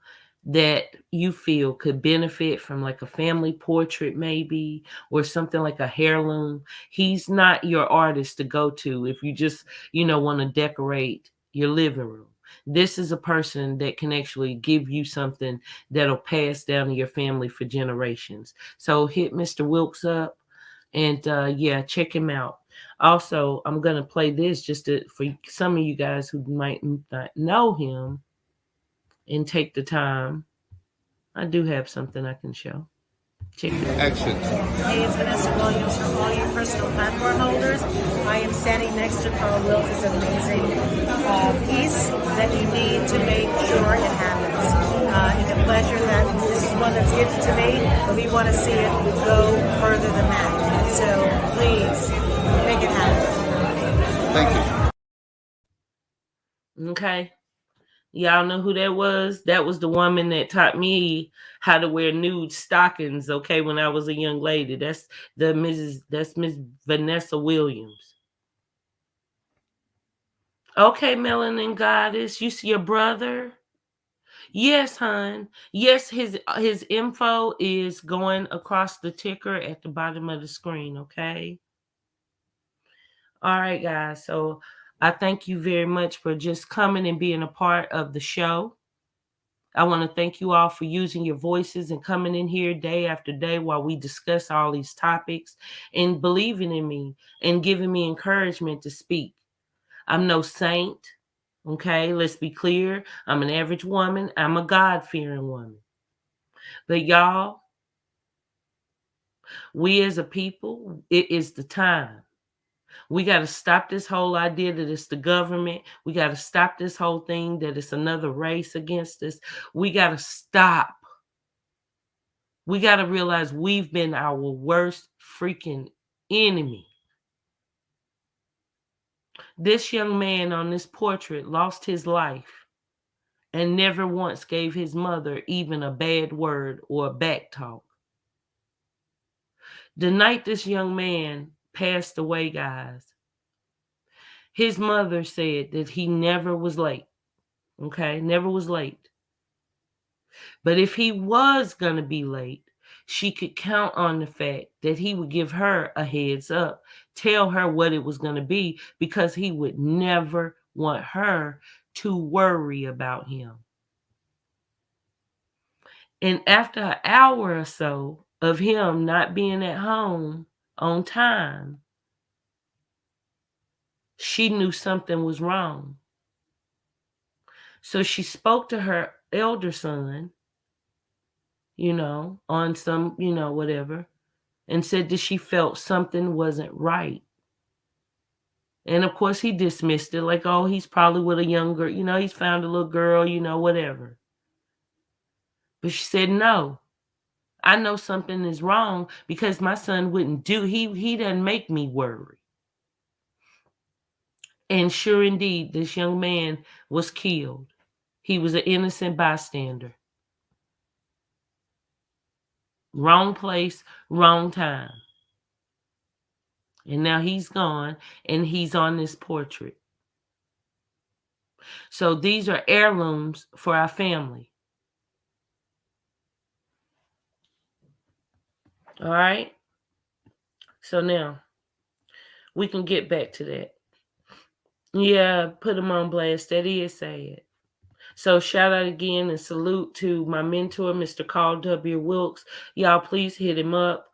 [SPEAKER 1] that you feel could benefit from, like a family portrait maybe, or something like a heirloom, he's not your artist to go to if you just want to decorate your living room. This is a person that can actually give you something that'll pass down to your family for generations. So hit Mr. Wilkes up, and yeah, check him out. Also, I'm gonna play this for some of you guys who might not know him, and take the time. I do have something I can show. Check it out.
[SPEAKER 3] Action. Hey, it's Vanessa Williams from all your personal platform holders. I am standing next to Carl Wilkes' amazing piece that you need to make sure it happens. It's a pleasure that this is one that's gifted to me, but we want to see it go further than that. So please, make it happen.
[SPEAKER 2] Thank
[SPEAKER 1] you. Okay. Y'all know who that was? That was the woman that taught me how to wear nude stockings, okay, when I was a young lady. That's Miss Vanessa Williams. Okay, Melanin Goddess, you see your brother? Yes, hon. Yes, his info is going across the ticker at the bottom of the screen, okay? All right, guys. So I thank you very much for just coming and being a part of the show. I want to thank you all for using your voices and coming in here day after day while we discuss all these topics and believing in me and giving me encouragement to speak. I'm no saint, okay? Let's be clear. I'm an average woman. I'm a God fearing woman. But y'all, we as a people, it is the time. We got to stop this whole idea that it's the government. We got to stop this whole thing that it's another race against us. We got to stop. We got to realize we've been our worst freaking enemy. This young man on this portrait lost his life and never once gave his mother even a bad word or a back talk. The night this young man passed away, guys, his mother said that he never was late. Okay, never was late. But if he was going to be late, she could count on the fact that he would give her a heads up, tell her what it was going to be, because he would never want her to worry about him. And after an hour or so of him not being at home on time, she knew something was wrong. So she spoke to her elder son, on some, whatever, and said that she felt something wasn't right. And of course, he dismissed it like, oh, he's probably with a young girl, he's found a little girl, whatever. But she said, no, I know something is wrong because my son wouldn't he doesn't make me worry. And sure indeed, this young man was killed. He was an innocent bystander. Wrong place, wrong time. And now he's gone and he's on this portrait. So these are heirlooms for our family. All right. So now we can get back to that. Yeah, put him on blast. That is sad. So shout out again and salute to my mentor, Mr. Carl W. Wilkes. Y'all please hit him up.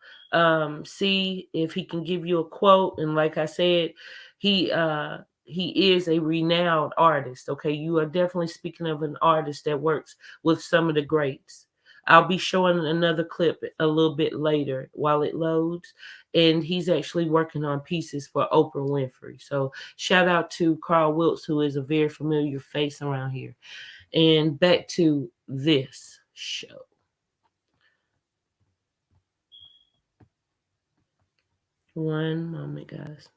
[SPEAKER 1] See if he can give you a quote. And like I said, he is a renowned artist. Okay, you are definitely speaking of an artist that works with some of the greats. I'll be showing another clip a little bit later while it loads. And he's actually working on pieces for Oprah Winfrey. So shout out to Carl Wilkes, who is a very familiar face around here. And back to this show. One moment, guys.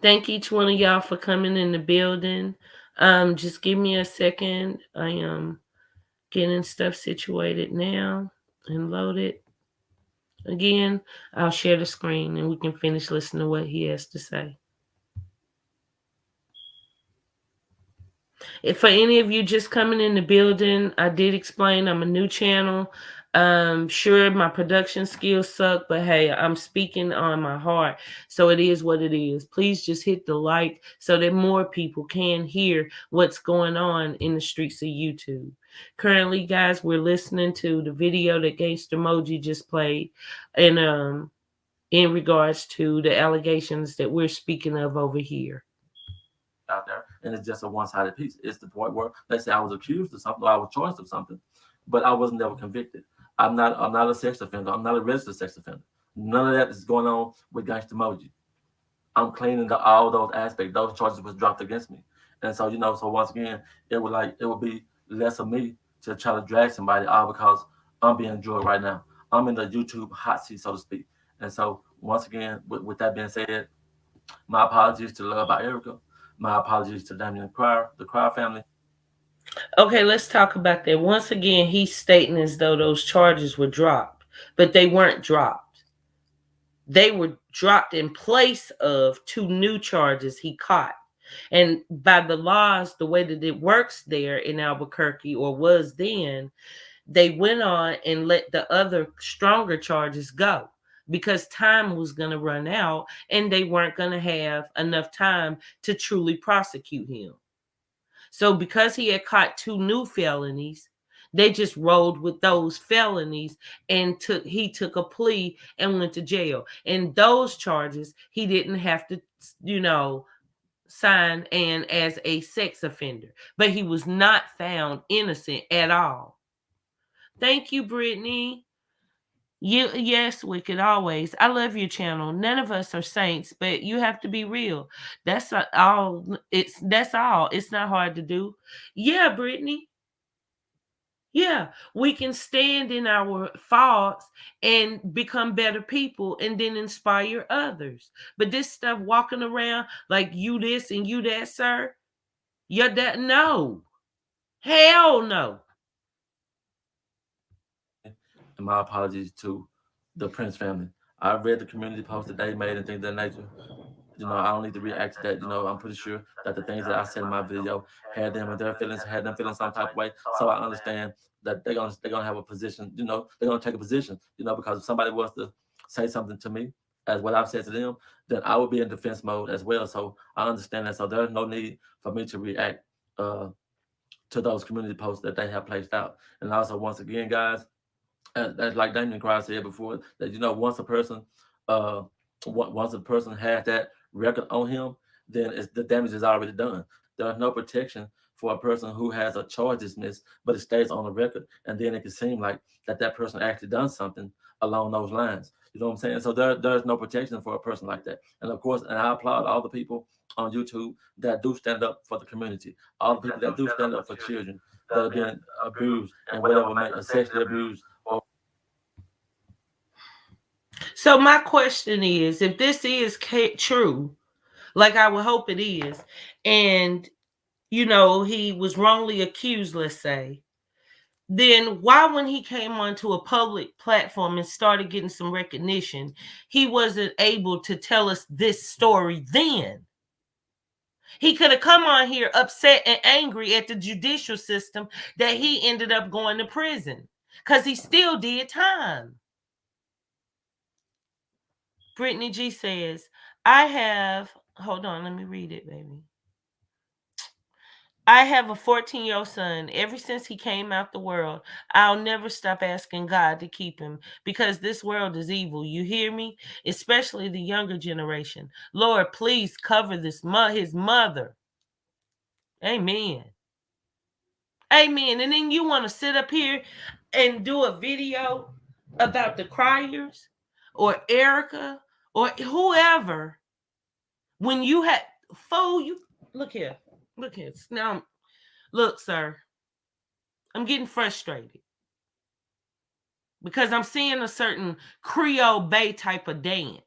[SPEAKER 1] Thank each one of y'all for coming in the building. Just give me a second. I am getting stuff situated now and loaded. Again, I'll share the screen and we can finish listening to what he has to say. If for any of you just coming in the building, I did explain I'm a new channel. Sure, my production skills suck, but hey, I'm speaking on my heart. So it is what it is. Please just hit the like so that more people can hear what's going on in the streets of YouTube. Currently, guys, we're listening to the video that Gangsta Moji just played. And in regards to the allegations that we're speaking of over here.
[SPEAKER 2] Out there, and it's just a one-sided piece. It's the point where, let's say I was accused of something or I was charged of something, but I was never convicted. I'm not a sex offender. I'm not a registered sex offender. None of that is going on with Gangsta Moji. I'm cleaning all those aspects. Those charges was dropped against me, and so so once again, it would be less of me to try to drag somebody out because I'm being drugged right now. I'm in the YouTube hot seat, so to speak. And so once again, with that being said, my apologies to Love by Erica. My apologies to Damien Cryer, the Cryer family.
[SPEAKER 1] Okay, let's talk about that. Once again, he's stating as though those charges were dropped. but they weren't dropped. They were dropped in place of two new charges he caught. And by the laws, the way that it works there in Albuquerque, or was then, they went on and let the other stronger charges go because time was going to run out and they weren't going to have enough time to truly prosecute him. So because he had caught two new felonies, they just rolled with those felonies and he took a plea and went to jail. And those charges he didn't have to, you know, sign and as a sex offender, but he was not found innocent at all. Thank you, Brittany. You yes, Wicked always. I love your channel. None of us are saints, but you have to be real. That's all. That's all. It's not hard to do. Yeah, Brittany. Yeah, we can stand in our faults and become better people and then inspire others. But this stuff walking around like you this and you that, sir, you're that, no. Hell no.
[SPEAKER 2] And my apologies to the Prince family. I read the community post that they made and things of that nature. I don't need to react to that. I'm pretty sure that the things that I said in my video had them and their feelings, had them feeling some type of way. So I understand that they're gonna have a position. They're gonna take a position. Because if somebody wants to say something to me as what I've said to them, then I will be in defense mode as well. So I understand that. So there's no need for me to react uh, to those community posts that they have placed out. And also, once again, guys, as like Damien Cross said before, that once a person, uh, once a person has that record on him, then the damage is already done. There's no protection for a person who has a charge dismissed, but it stays on the record, and then it can seem like that person actually done something along those lines. You know what I'm saying? So there's no protection for a person like that. And of course, and I applaud all the people on YouTube that do stand up for the community, all the people that do stand up for children that are being abused and whatever may sexually abused.
[SPEAKER 1] So my question is, if this is true, like I would hope it is, and he was wrongly accused, let's say, then why, when he came onto a public platform and started getting some recognition, he wasn't able to tell us this story then? He could have come on here upset and angry at the judicial system that he ended up going to prison because he still did time. Brittany G says, hold on, let me read it, baby. I have a 14-year-old son. Ever since he came out the world, I'll never stop asking God to keep him because this world is evil. You hear me? Especially the younger generation. Lord, please cover his mother. Amen. Amen. And then you want to sit up here and do a video about the criers or Erica or whoever when you had you look here. Look here. Now, look, sir. I'm getting frustrated because I'm seeing a certain Creole Bay type of dance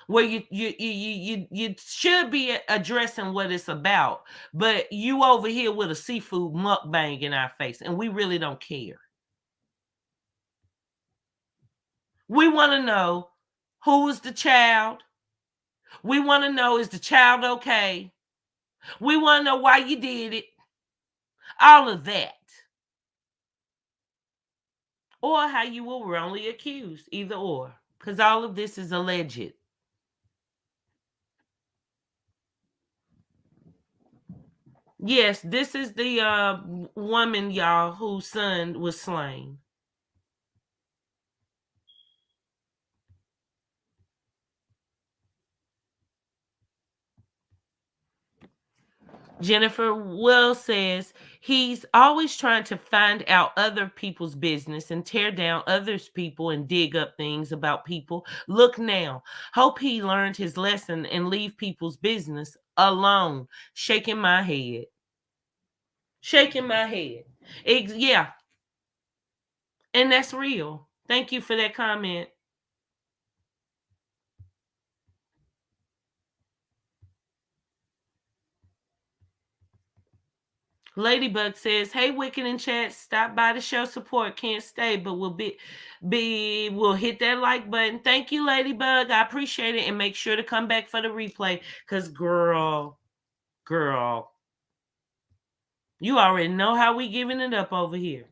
[SPEAKER 1] where you should be addressing what it's about, but you over here with a seafood mukbang in our face, and we really don't care. We want to know who is the child. We want to know, is the child okay? We want to know why you did it. All of that. Or how you were wrongly accused, either or, because all of this is alleged. Yes, this is the woman, y'all, whose son was slain. Jennifer Wells says he's always trying to find out other people's business and tear down others' people and dig up things about people. Look now. Hope he learned his lesson and leave people's business alone. Shaking my head. Shaking my head. Yeah. And that's real. Thank you for that comment. Ladybug says, "Hey, Wicked in chat, stop by to show support. Can't stay, but we'll hit that like button. Thank you, Ladybug. I appreciate it, and make sure to come back for the replay. Cause girl, you already know how we giving it up over here."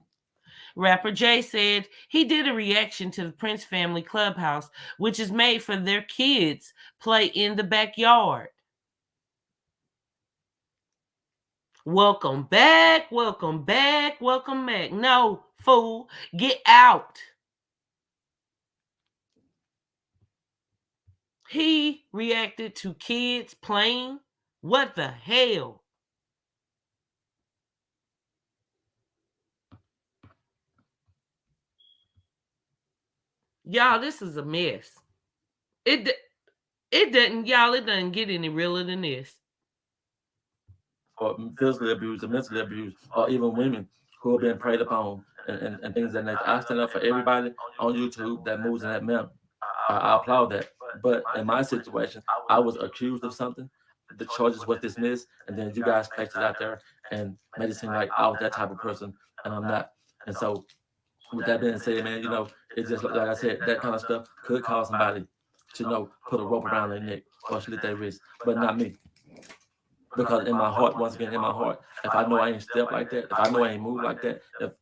[SPEAKER 1] Rapper Jay said he did a reaction to the Prince Family Clubhouse, which is made for their kids play in the backyard. Welcome back, welcome back, welcome back. No, fool, get out. He reacted to kids playing. What the hell? Y'all, this is a mess. It doesn't get any realer than this.
[SPEAKER 2] Or physically abused or mentally abused, or even women who have been preyed upon and things of that nature. I stand up for everybody on YouTube that moves in that manner. I applaud that. But in my situation, I was accused of something. The charges was dismissed, and then you guys placed it out there and made it seem like I was that type of person, and I'm not. And so, with that being said, man, it's just like I said, that kind of stuff could cause somebody to put a rope around their neck or slit their wrist, but not me. Because in my heart, once again, in my heart, if I know I ain't step like that, if I know I ain't move like that, if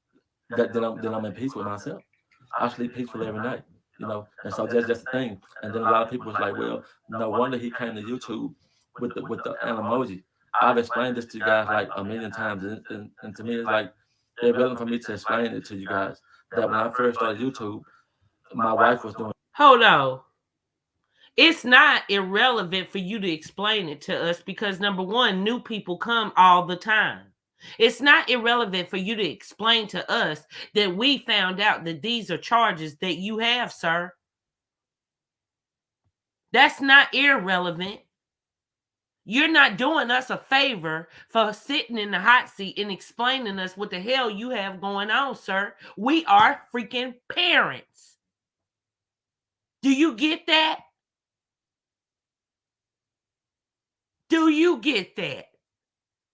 [SPEAKER 2] that then I'm in peace with myself. I sleep peacefully every night. And so that's just the thing. And then a lot of people was like, well, no wonder he came to YouTube with the emoji. I've explained this to you guys like a million times, and to me it's like irrelevant for me to explain it to you guys that when I first started YouTube, my wife was doing.
[SPEAKER 1] Hold on. It's not irrelevant for you to explain it to us because number one, new people come all the time. It's not irrelevant for you to explain to us that we found out that these are charges that you have, sir. That's not irrelevant. You're not doing us a favor for sitting in the hot seat and explaining us what the hell you have going on, sir. We are freaking parents. Do you get that? Do you get that?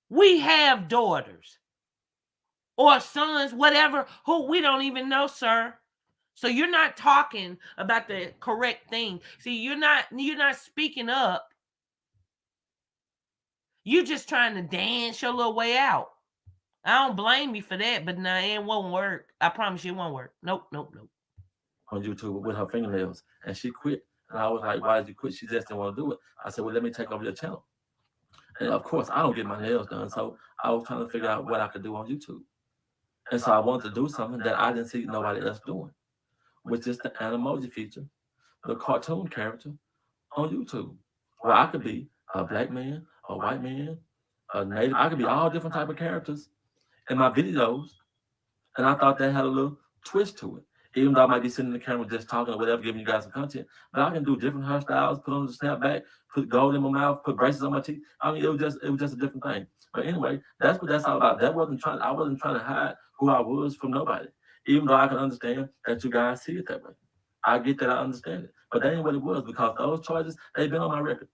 [SPEAKER 1] We have daughters or sons, whatever, who we don't even know, sir. So you're not talking about the correct thing. See, you're not speaking up. You're just trying to dance your little way out. I don't blame you for that, but nah, it won't work. I promise you it won't work. Nope.
[SPEAKER 2] On YouTube with her fingernails, and she quit. And I was like, "Why did you quit?" She just didn't want to do it. I said, "Well, let me take over your channel." And of course, I don't get my nails done, so I was trying to figure out what I could do on YouTube. And so I wanted to do something that I didn't see nobody else doing, which is the Animoji feature, the cartoon character on YouTube, where I could be a black man, a white man, a native. I could be all different type of characters in my videos, and I thought that had a little twist to it. Even though I might be sitting in the camera just talking or whatever, giving you guys some content, but I can do different hairstyles, put on the snapback, put gold in my mouth, put braces on my teeth. I mean, it was just a different thing. But anyway, that's what that's all about. I wasn't trying to hide who I was from nobody. Even though I can understand that you guys see it that way. I get that, I understand it. But that ain't what it was, because those charges, they've been on my record.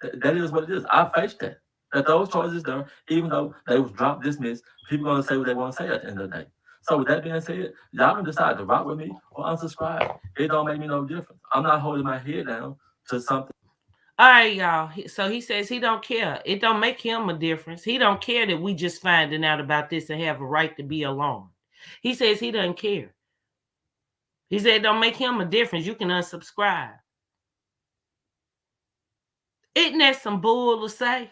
[SPEAKER 2] That is what it is. I faced that. That those charges there, even though they was dropped, dismissed, people gonna say what they want to say at the end of the day. So with that being said, y'all can decide to rock with me or unsubscribe. It don't make me no difference. I'm not holding my head down to something.
[SPEAKER 1] All right, y'all. So he says he don't care. It don't make him a difference. He don't care that we just finding out about this and have a right to be alarmed. He says he doesn't care. He said it don't make him a difference. You can unsubscribe. Isn't that some bull to say?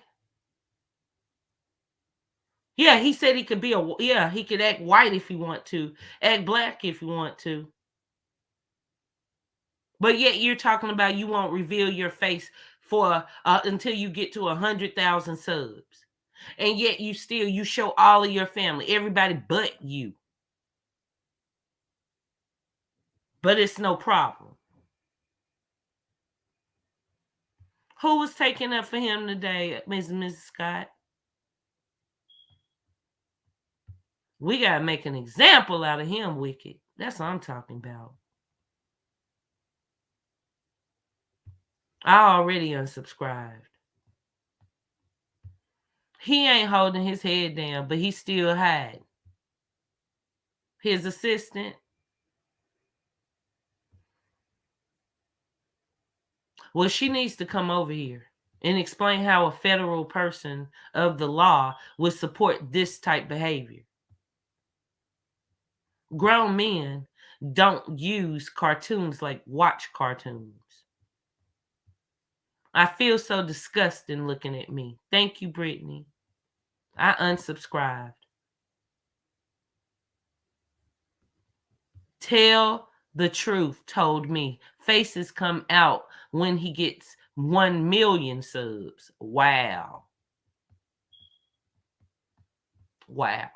[SPEAKER 1] Yeah, he said he could he could act white if he want to, act black if you want to. But yet you're talking about you won't reveal your face for until you get to 100,000 subs. And yet you show all of your family, everybody but you. But it's no problem. Who was taking up for him today, Mrs. Scott? We got to make an example out of him, Wicked. That's what I'm talking about. I already unsubscribed. He ain't holding his head down, but he's still hiding. His assistant. Well, she needs to come over here and explain how a federal person of the law would support this type behavior. Grown men don't use cartoons like watch cartoons. I feel so disgusting looking at me. Thank you, Brittany. I unsubscribed. Tell the truth, told me. Faces come out when he gets 1 million subs. Wow. Wow.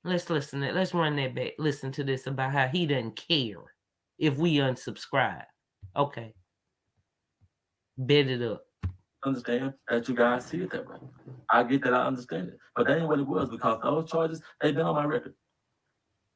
[SPEAKER 1] Let's listen to it. Let's run that back. Listen to this about how he doesn't care if we unsubscribe. Okay. Bet it up.
[SPEAKER 2] Understand that you guys see it that way. I get that, I understand it. But that ain't what it was, because those charges, they've been on my record.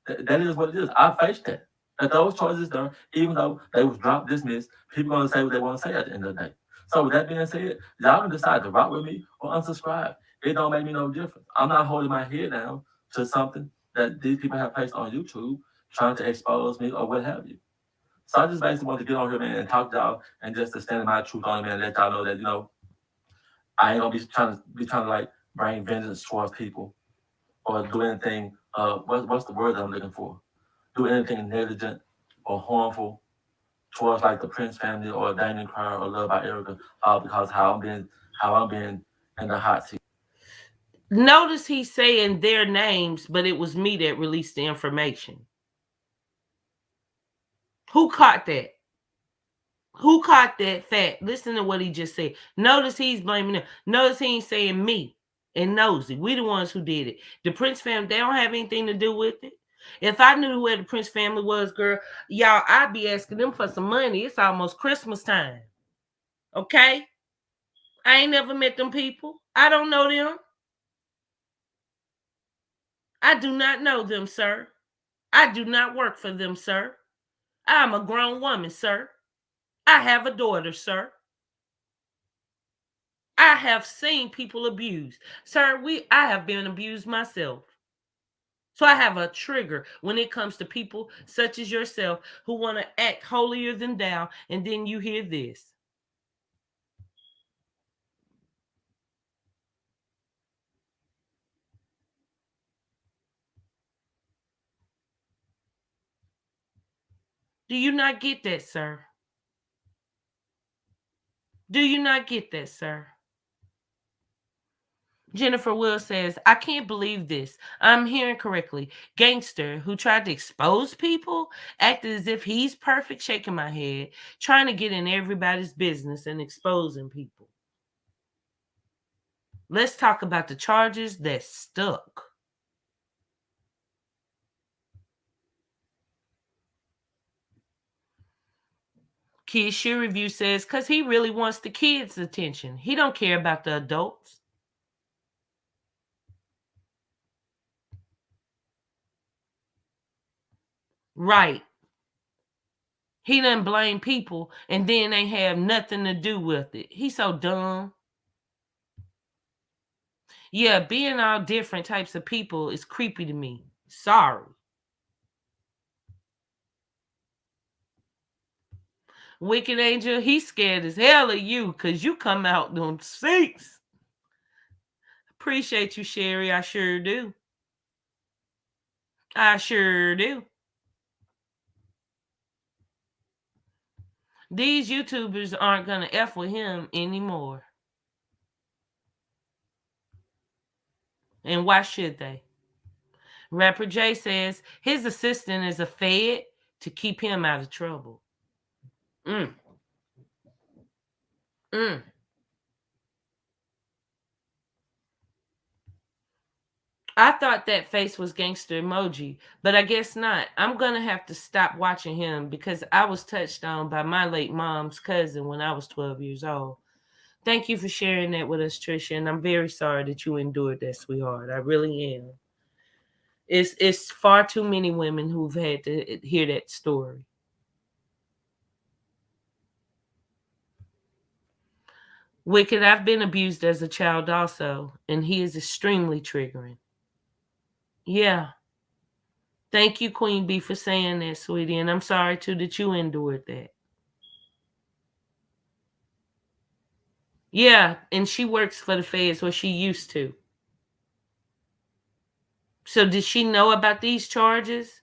[SPEAKER 2] That is what it is. I faced that. That those charges done, even though they was dropped, dismissed, people gonna say what they want to say at the end of the day. So with that being said, y'all can decide to rock with me or unsubscribe. It don't make me no difference. I'm not holding my head down to something that these people have placed on YouTube trying to expose me or what have you. So I just basically want to get on here, man, and talk to y'all and just to stand in my truth on it, man, and let y'all know that, I ain't gonna be trying to like bring vengeance towards people or do anything. What's the word that I'm looking for? Do anything negligent or harmful towards like the Prince family or Damien Cryer or Love by Erica, because how I'm being in the hot seat.
[SPEAKER 1] Notice he's saying their names, but it was me that released the information. Who caught that? Who caught that fact? Listen to what he just said. Notice he's blaming them. Notice he ain't saying me and Nosy. We the ones who did it. The Prince family, they don't have anything to do with it. If I knew where the Prince family was, girl, y'all, I'd be asking them for some money. It's almost Christmas time. Okay? I ain't never met them people. I don't know them. I do not know them, sir. I do not work for them, sir. I'm a grown woman, sir. I have a daughter, sir. I have seen people abused. Sir, I have been abused myself. So I have a trigger when it comes to people such as yourself who want to act holier than thou, and then you hear this. Do you not get that, sir? Do you not get that, sir? Jennifer Will says, I can't believe this. I'm hearing correctly. Gangster who tried to expose people acted as if he's perfect, shaking my head, trying to get in everybody's business and exposing people. Let's talk about the charges that stuck. Kid Shoe Review says, because he really wants the kids' attention. He don't care about the adults. Right. He doesn't blame people and then they have nothing to do with it. He's so dumb. Yeah, being all different types of people is creepy to me. Sorry. Wicked Angel, he's scared as hell of you because you come out them seats. Appreciate you, Sherry. I sure do. I sure do. These YouTubers aren't going to F with him anymore. And why should they? Rapper J says his assistant is a fed to keep him out of trouble. Mm. Mm. I thought that face was Gangsta Moji, but I guess not. I'm going to have to stop watching him because I was touched on by my late mom's cousin when I was 12 years old. Thank you for sharing that with us, Trisha, and I'm very sorry that you endured that, sweetheart. I really am. It's far too many women who've had to hear that story. Wicked, I've been abused as a child also, and he is extremely triggering. Yeah. Thank you, Queen Bee, for saying that, sweetie, and I'm sorry too that you endured that. Yeah, and she works for the feds, or she used to. So did she know about these charges?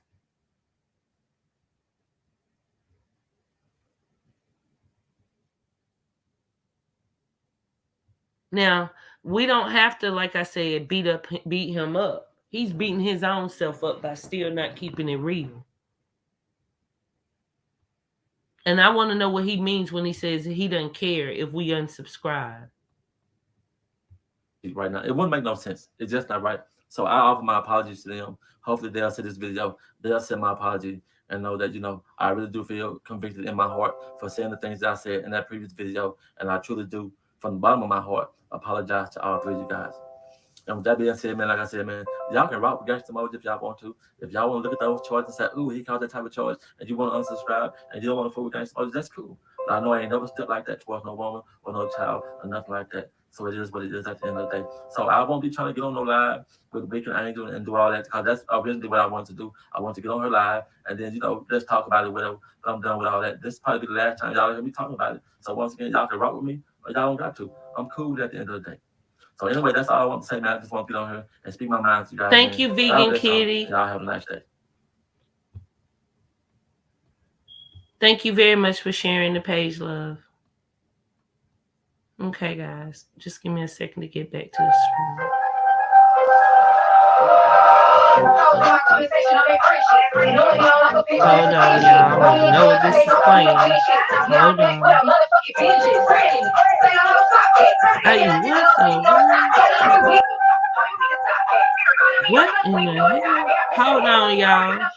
[SPEAKER 1] Now, we don't have to, like I said, beat him up. He's beating his own self up by still not keeping it real. And I want to know what he means when he says he doesn't care if we unsubscribe.
[SPEAKER 2] Right now, it wouldn't make no sense. It's just not right. So I offer my apologies to them. Hopefully they'll see this video, they'll send my apology and know that, I really do feel convicted in my heart for saying the things that I said in that previous video. And I truly do, from the bottom of my heart, apologize to all three of you guys. And with that being said, man, like I said, man, y'all can rock with Gangsta Moji if y'all want to. If y'all want to look at those charts and say, ooh, he called that type of charge, and you want to unsubscribe, and you don't want to fool with Gangsta Moji, that's cool. But I know I ain't never stepped like that towards no woman or no child or nothing like that. So it is what it is at the end of the day. So I won't be trying to get on no live with a Beacon Angel and do all that, because that's originally what I wanted to do. I want to get on her live and then, let's talk about it, whatever. But I'm done with all that. This is probably the last time y'all hear me talking about it. So once again, y'all can rock with me, or y'all don't got to. I'm cool at the end of the day. So anyway, that's all I want to say, man. I just want to get on here and speak my mind to you guys.
[SPEAKER 1] Thank you, Vegan Kitty.
[SPEAKER 2] Y'all have a nice day.
[SPEAKER 1] Thank you very much for sharing the page, love. Okay, guys. Just give me a second to get back to the stream. Hold on, y'all. I know this is playing. Hold on. Hey, what in the hell? Hold on, y'all.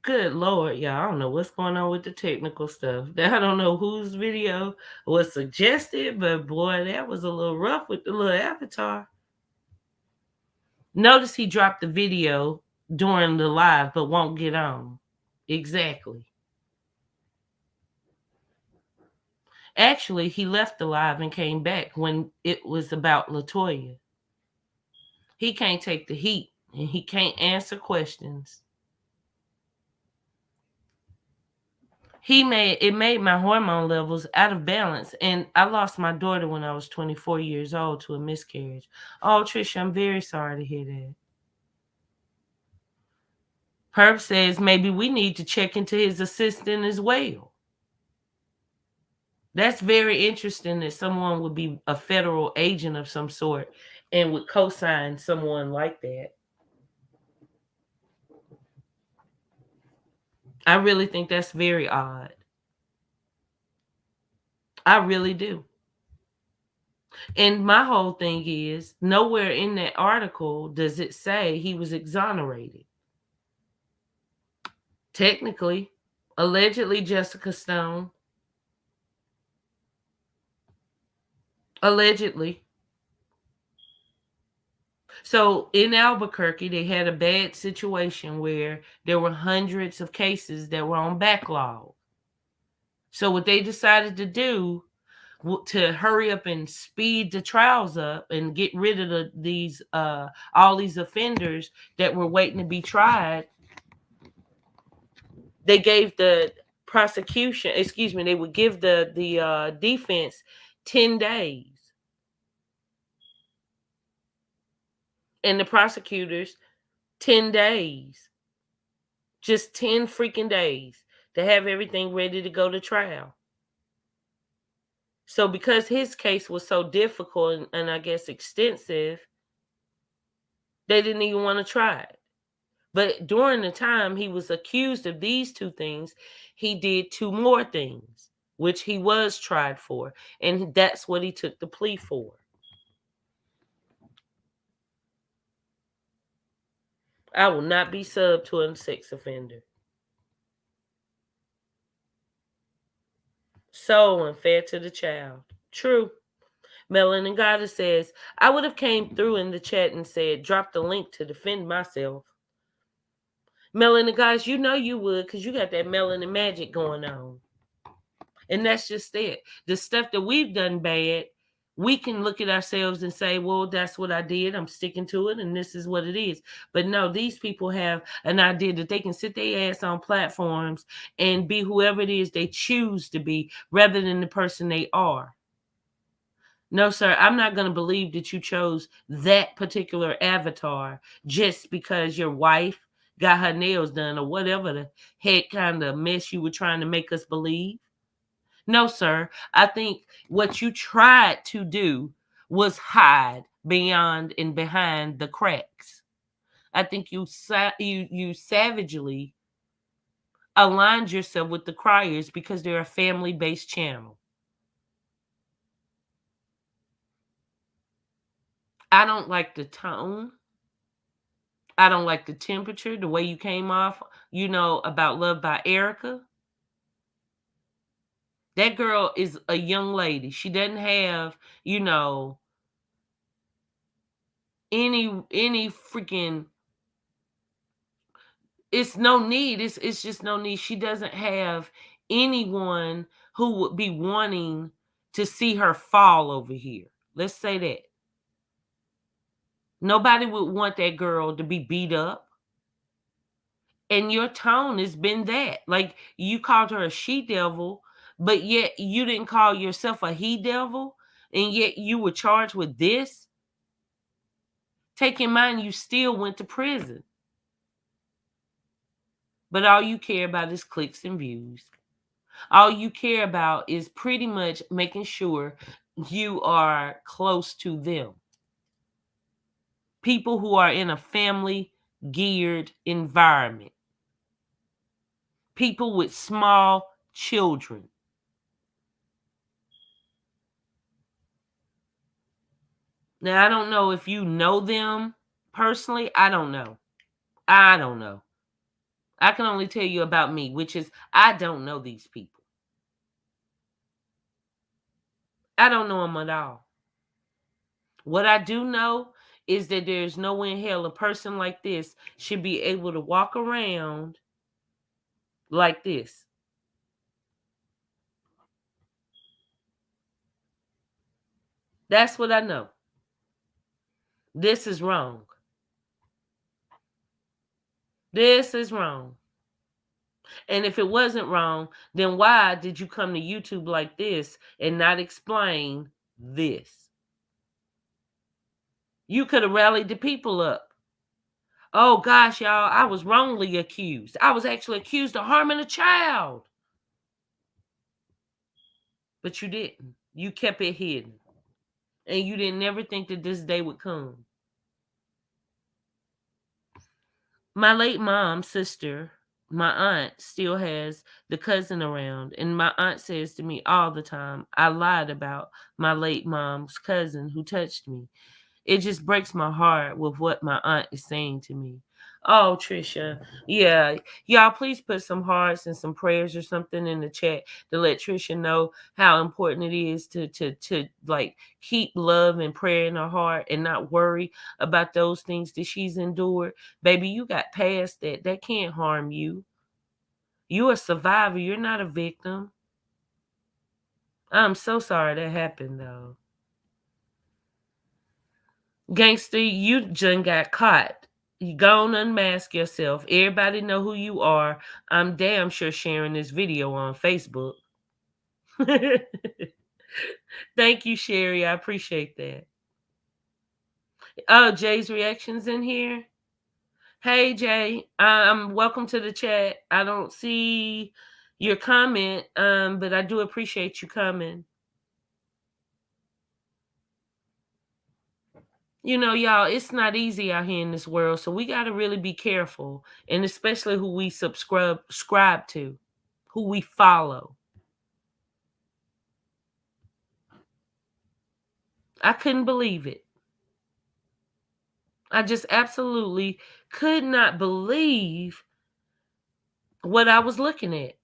[SPEAKER 1] Good Lord, y'all. I don't know what's going on with the technical stuff. I don't know whose video was suggested, but boy, that was a little rough with the little avatar. Notice he dropped the video during the live, but won't get on. Exactly. Actually, he left the live and came back when it was about LaToya. He can't take the heat, and he can't answer questions. It made my hormone levels out of balance, and I lost my daughter when I was 24 years old to a miscarriage. Oh, Trisha, I'm very sorry to hear that. Herb says maybe we need to check into his assistant as well. That's very interesting that someone would be a federal agent of some sort and would co-sign someone like that. I really think that's very odd. I really do. And my whole thing is, nowhere in that article does it say he was exonerated. Technically, allegedly Jessica Stone. Allegedly. So in Albuquerque, they had a bad situation where there were hundreds of cases that were on backlog. So what they decided to do to hurry up and speed the trials up and get rid of these all these offenders that were waiting to be tried, they gave the prosecution, they would give the defense 10 days. And the prosecutors 10 days. Just 10 freaking days to have everything ready to go to trial. So because his case was so difficult and I guess extensive, they didn't even want to try it. But during the time he was accused of these two things, he did two more things, which he was tried for. And that's what he took the plea for. I will not be subbed to a sex offender. So unfair to the child. True. Melanin Goddess says, I would have came through in the chat and said, drop the link to defend myself. Melanin Goddess, you know you would, because you got that melanin magic going on. And that's just it. The stuff that we've done bad, we can look at ourselves and say, well, that's what I did. I'm sticking to it, and this is what it is. But no, these people have an idea that they can sit their ass on platforms and be whoever it is they choose to be rather than the person they are. No, sir, I'm not going to believe that you chose that particular avatar just because your wife got her nails done or whatever the heck kind of mess you were trying to make us believe. No, sir. I think what you tried to do was hide beyond and behind the cracks. I think you savagely aligned yourself with the criers because they're a family-based channel. I don't like the tone. I don't like the temperature, the way you came off, about Love by Erica. That girl is a young lady. She doesn't have, any freaking, it's no need. It's just no need. She doesn't have anyone who would be wanting to see her fall over here. Let's say that. Nobody would want that girl to be beat up. And your tone has been that. Like, you called her a she devil, but yet you didn't call yourself a he devil, and yet you were charged with this. Take in mind, you still went to prison. But all you care about is clicks and views. All you care about is pretty much making sure you are close to them. People who are in a family geared environment. People with small children. Now, I don't know if you know them personally. I don't know. I don't know. I can only tell you about me, which is I don't know these people. I don't know them at all. What I do know is that there's no way in hell a person like this should be able to walk around like this. That's what I know. This is wrong. This is wrong. And if it wasn't wrong, then why did you come to YouTube like this and not explain this? You could have rallied the people up. Oh gosh, y'all, I was wrongly accused. I was actually accused of harming a child. But you didn't. You kept it hidden. And you didn't ever think that this day would come. My late mom's sister, my aunt, still has the cousin around. And my aunt says to me all the time, I lied about my late mom's cousin who touched me. It just breaks my heart with what my aunt is saying to me. Oh, Trisha. Yeah. Y'all, please put some hearts and some prayers or something in the chat to let Trisha know how important it is to like keep love and prayer in her heart and not worry about those things that she's endured. Baby, you got past that. That can't harm you. You're a survivor. You're not a victim. I'm so sorry that happened, though. Gangster, you just got caught. You go and unmask yourself. Everybody know who you are. I'm damn sure sharing this video on Facebook. Thank you, Sherry. I appreciate that. Oh, Jay's reactions in here. Hey, Jay. Welcome to the chat. I don't see your comment, but I do appreciate you coming. Y'all, it's not easy out here in this world, so we got to really be careful, and especially who we subscribe to, who we follow. I couldn't believe it. I just absolutely could not believe what I was looking at.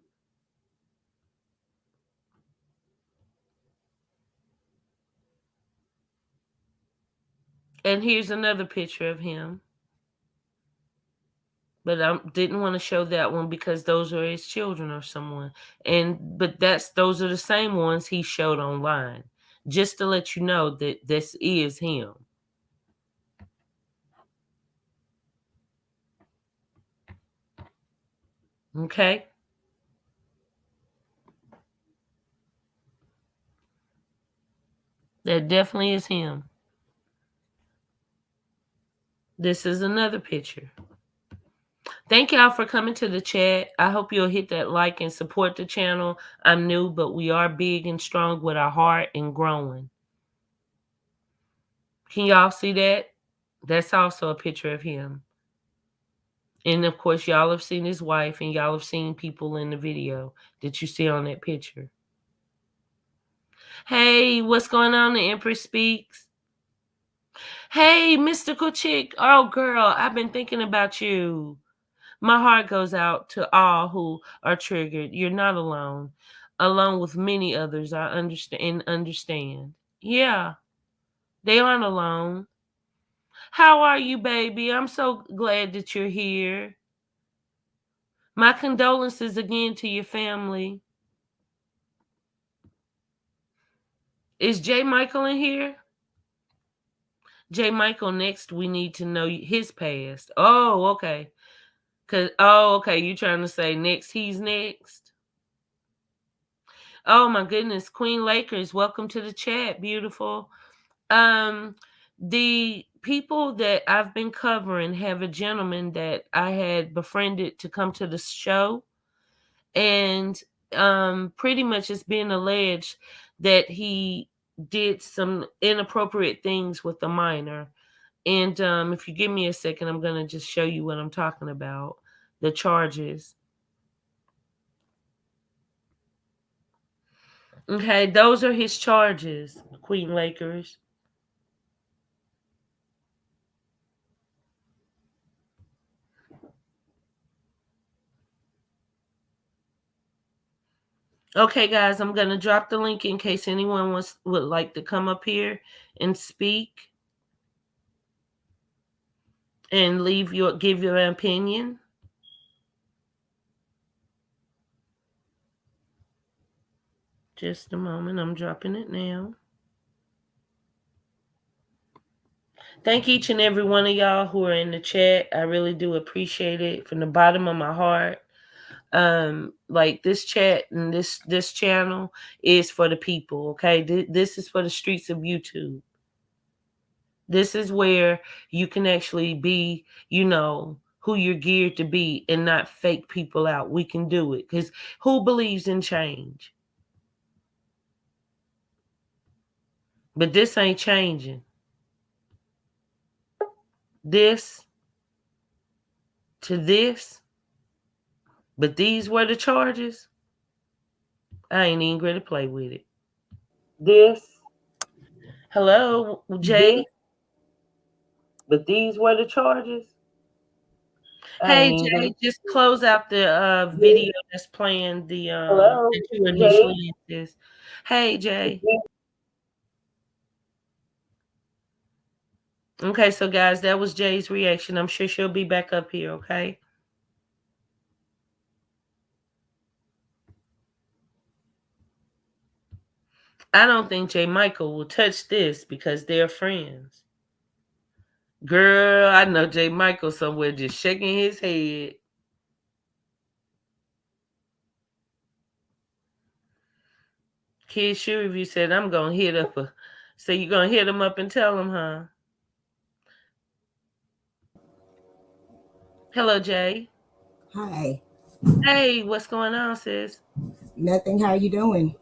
[SPEAKER 1] And here's another picture of him. But I didn't want to show that one because those are his children or someone. But those are the same ones he showed online. Just to let you know that this is him. Okay? That definitely is him. This is another picture. Thank y'all for coming to the chat. I hope you'll hit that like and support the channel. I'm new, but we are big and strong with our heart and growing. Can y'all see that? That's also a picture of him. And of course, y'all have seen his wife and y'all have seen people in the video that you see on that picture. Hey, what's going on? The Empress Speaks. Hey, Mystical Chick. Oh, girl, I've been thinking about you. My heart goes out to all who are triggered. You're not alone. Along with many others, I understand. Yeah, they aren't alone. How are you, baby? I'm so glad that you're here. My condolences again to your family. Is J. Michael in here? J. Michael, next we need to know his past. Oh, okay. Okay, you trying to say next he's next? Oh my goodness, Queen Lakers, welcome to the chat, beautiful. The people that I've been covering have a gentleman that I had befriended to come to the show, and pretty much it's been alleged that he did some inappropriate things with a minor. And if you give me a second, I'm going to just show you what I'm talking about, the charges. Okay, those are his charges, Queen Lakers. Okay, guys, I'm going to drop the link in case anyone would like to come up here and speak and give your opinion. Just a moment, I'm dropping it now. Thank each and every one of y'all who are in the chat. I really do appreciate it from the bottom of my heart. Like this chat and this channel is for the people, okay? This is for the streets of YouTube. This is where you can actually be, who you're geared to be and not fake people out. We can do it because who believes in change? But this ain't changing. This to this. But these were the charges. I ain't even going to play with it. This. Hello, Jay. This. But these were the charges. Hey, Jay, just close out the video that's playing the
[SPEAKER 2] Hello,
[SPEAKER 1] that you initially this. Hey, Jay. Okay, so guys, that was Jay's reaction. I'm sure she'll be back up here, okay? I don't think J. Michael will touch this because they're friends. Girl, I know J. Michael somewhere just shaking his head. Kid Sure Review said, I'm going to hit up so you're going to hit him up and tell him, huh? Hello, Jay.
[SPEAKER 4] Hi.
[SPEAKER 1] Hey, what's going on, sis?
[SPEAKER 4] Nothing. How are you doing?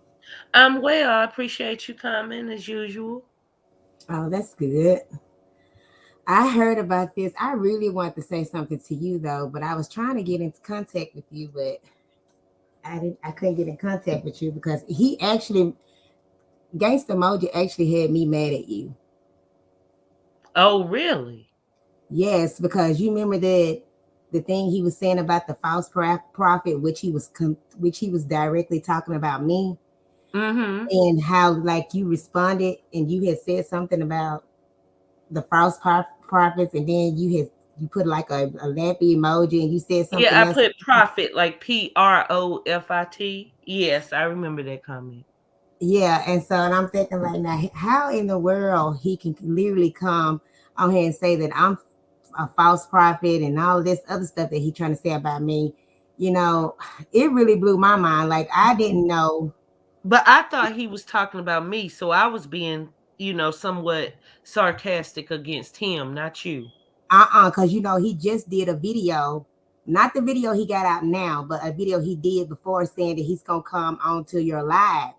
[SPEAKER 1] I'm well. I appreciate you coming as usual.
[SPEAKER 4] Oh, that's good. I heard about this. I really want to say something to you though, but I was trying to get into contact with you, but I couldn't get in contact with you because he actually Gangsta Moji actually had me mad at you.
[SPEAKER 1] Oh, really?
[SPEAKER 4] Yes, because you remember that the thing he was saying about the false prophet, which he was directly talking about me,
[SPEAKER 1] Mm-hmm.
[SPEAKER 4] and how like you responded and you had said something about the false prophets, and then you put like a lampy emoji and you said
[SPEAKER 1] Yeah,
[SPEAKER 4] something
[SPEAKER 1] I
[SPEAKER 4] else.
[SPEAKER 1] put profit like PROFIT. Yes, I remember that comment.
[SPEAKER 4] Yeah, and I'm thinking like, now how in the world he can literally come on here and say that I'm a false prophet and all of this other stuff that he trying to say about me. You know, it really blew my mind. Like I didn't know.
[SPEAKER 1] But I thought he was talking about me, so I was being, somewhat sarcastic against him, not you.
[SPEAKER 4] Because he just did a video, not the video he got out now, but a video he did before saying that he's gonna come onto your live.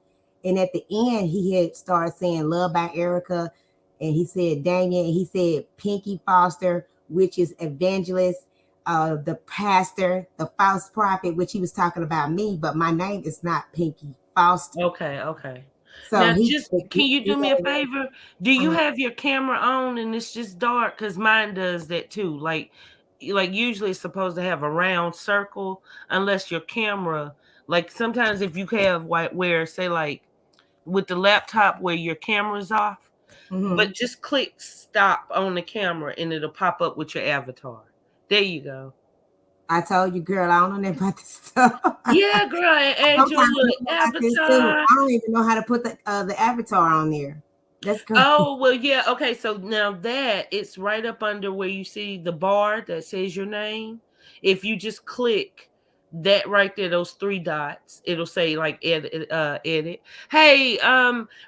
[SPEAKER 4] And at the end, he had started saying "Love by Erica," and he said Damien, and he said Pinky Foster, which is evangelist, the pastor, the false prophet, which he was talking about me, but my name is not Pinky Foster.
[SPEAKER 1] Okay, okay.
[SPEAKER 4] So
[SPEAKER 1] Now,
[SPEAKER 4] he,
[SPEAKER 1] just can you
[SPEAKER 4] he
[SPEAKER 1] do me a favor? Do you
[SPEAKER 4] uh,
[SPEAKER 1] have your camera on and it's just dark? Because mine does that too. Like usually it's supposed to have a round circle, unless your camera, like sometimes if you have where say like with the laptop where your camera's off, but
[SPEAKER 4] mhm.
[SPEAKER 1] just click stop on the camera and it'll pop up with your avatar. There you go.
[SPEAKER 4] I told you, girl, I don't know nothing about this stuff.
[SPEAKER 1] Yeah, girl, and
[SPEAKER 4] I'm
[SPEAKER 1] add your
[SPEAKER 4] trying to
[SPEAKER 1] little
[SPEAKER 4] know about this too.
[SPEAKER 1] avatar.
[SPEAKER 4] I don't even know how to put the avatar on there. That's crazy.
[SPEAKER 1] Oh, well, yeah. Okay. So now that it's right up under where you see the bar that says your name. If you just click that right there, those three dots, it'll say like edit. Hey,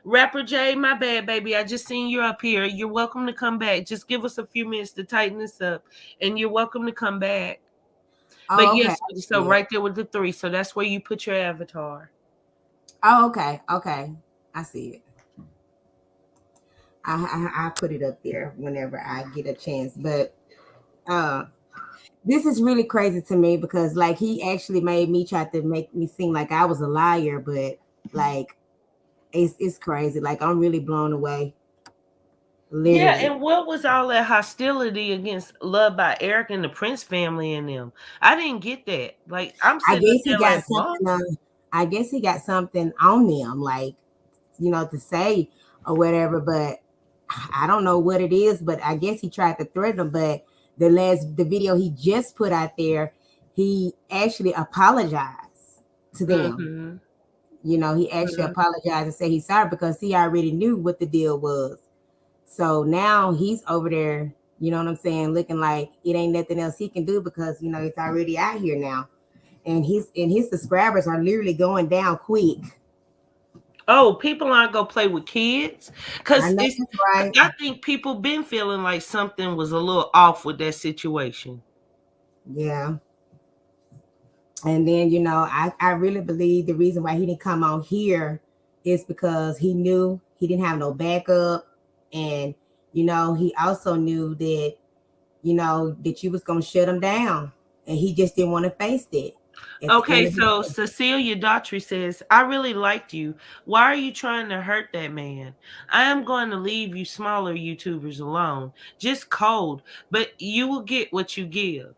[SPEAKER 1] Rapper J, my bad, baby. I just seen you up here. You're welcome to come back. Just give us a few minutes to tighten this up, and you're welcome to come back. But
[SPEAKER 4] Oh, okay.
[SPEAKER 1] yes,
[SPEAKER 4] I
[SPEAKER 1] so
[SPEAKER 4] see it.
[SPEAKER 1] right there with the three. So that's where you put your avatar.
[SPEAKER 4] Oh, okay. Okay. I see it. I put it up there whenever I get a chance. But uh this is really crazy to me because like he actually made me try to make me seem like I was a liar, but like it's crazy. Like I'm really blown away.
[SPEAKER 1] Yeah,
[SPEAKER 4] Literally.
[SPEAKER 1] and what was all that hostility against Love by Eric and the Prince family and them? I didn't get that. Like, I'm
[SPEAKER 4] I
[SPEAKER 1] sitting up
[SPEAKER 4] guess he
[SPEAKER 1] there
[SPEAKER 4] got
[SPEAKER 1] like,
[SPEAKER 4] something
[SPEAKER 1] what?
[SPEAKER 4] on I guess he got something on them, like, to say or whatever, but I don't know what it is, but I guess he tried to threaten them. But the video he just put out there, he actually apologized to them.
[SPEAKER 1] Mm-hmm.
[SPEAKER 4] He actually
[SPEAKER 1] Mm-hmm.
[SPEAKER 4] apologized and said he's sorry because he already knew what the deal was. So now he's over there, you know what I'm saying, looking like it ain't nothing else he can do because it's already out here now. And his subscribers are literally going down quick.
[SPEAKER 1] Oh, people aren't gonna play with kids,
[SPEAKER 4] I
[SPEAKER 1] cause
[SPEAKER 4] know
[SPEAKER 1] it's.
[SPEAKER 4] that's right.
[SPEAKER 1] I think people been feeling like something was a little off with that situation.
[SPEAKER 4] Yeah. And then, I really believe the reason why he didn't come on here is because he knew he didn't have no backup. And, he also knew that you was going to shut him down. And he just didn't want to face it at the end
[SPEAKER 1] Okay,
[SPEAKER 4] of the
[SPEAKER 1] so
[SPEAKER 4] day.
[SPEAKER 1] Cecilia Daughtry says, I really liked you. Why are you trying to hurt that man? I am going to leave you smaller YouTubers alone. Just cold, but you will get what you give.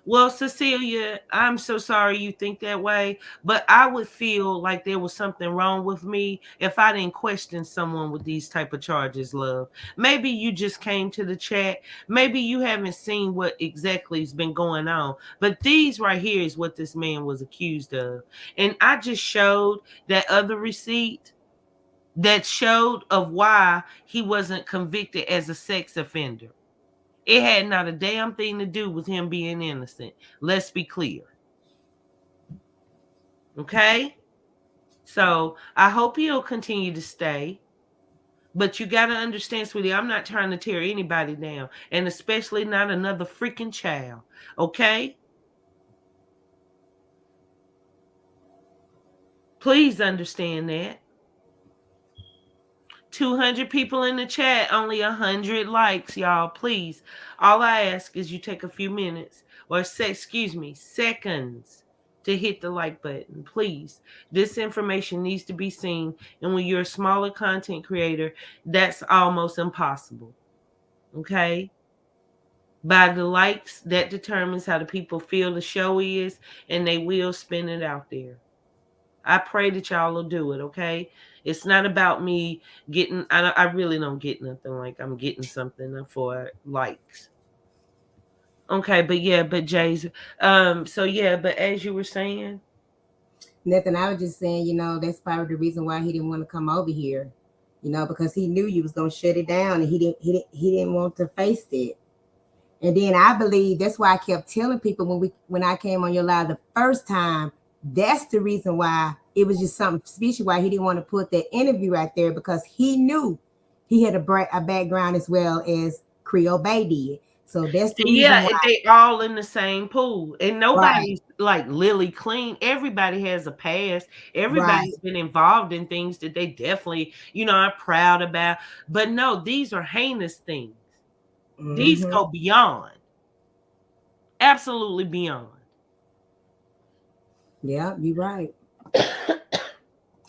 [SPEAKER 1] Well, Cecilia, I'm so sorry you think that way, but I would feel like there was something wrong with me if I didn't question someone with these type of charges, love. Maybe you just came to the chat. Maybe you haven't seen what exactly has been going on. But these right here is what this man was accused of. And I just showed that other receipt that showed of why he wasn't convicted as a sex offender. It had not a damn thing to do with him being innocent. Let's be clear. Okay? So I hope he'll continue to stay. But you got to understand, sweetie, I'm not trying to tear anybody down, and especially not another freaking child. Okay? Please understand that. 200 people in the chat, only 100 likes, y'all. Please. All I ask is you take a few minutes or excuse me, seconds to hit the like button. Please. This information needs to be seen. And when you're a smaller content creator, that's almost impossible. Okay? By the likes, that determines how the people feel the show is, and they will spin it out there. I pray that y'all will do it, okay? It's not about me getting, I really don't get nothing like I'm getting something for likes. Okay, but yeah, but Jay's, so yeah, but as you were saying,
[SPEAKER 4] Nothing. I was just saying, that's probably the reason why he didn't want to come over here, because he knew you was gonna shut it down, and he didn't want to face it. And then I believe that's why I kept telling people when I came on your live the first time, that's the reason why it was just something special why he didn't want to put that interview right there, because he knew he had a background as well as Creole Bay did. So that's the reason
[SPEAKER 1] yeah,
[SPEAKER 4] why.
[SPEAKER 1] they all in the same pool, and
[SPEAKER 4] Right,
[SPEAKER 1] nobody's like lily clean. Everybody has a past.
[SPEAKER 4] right.
[SPEAKER 1] Everybody's been involved in things that they definitely, are proud about. But no, these are heinous things. These
[SPEAKER 4] Mm-hmm.
[SPEAKER 1] go beyond, absolutely beyond.
[SPEAKER 4] Yeah, you're right.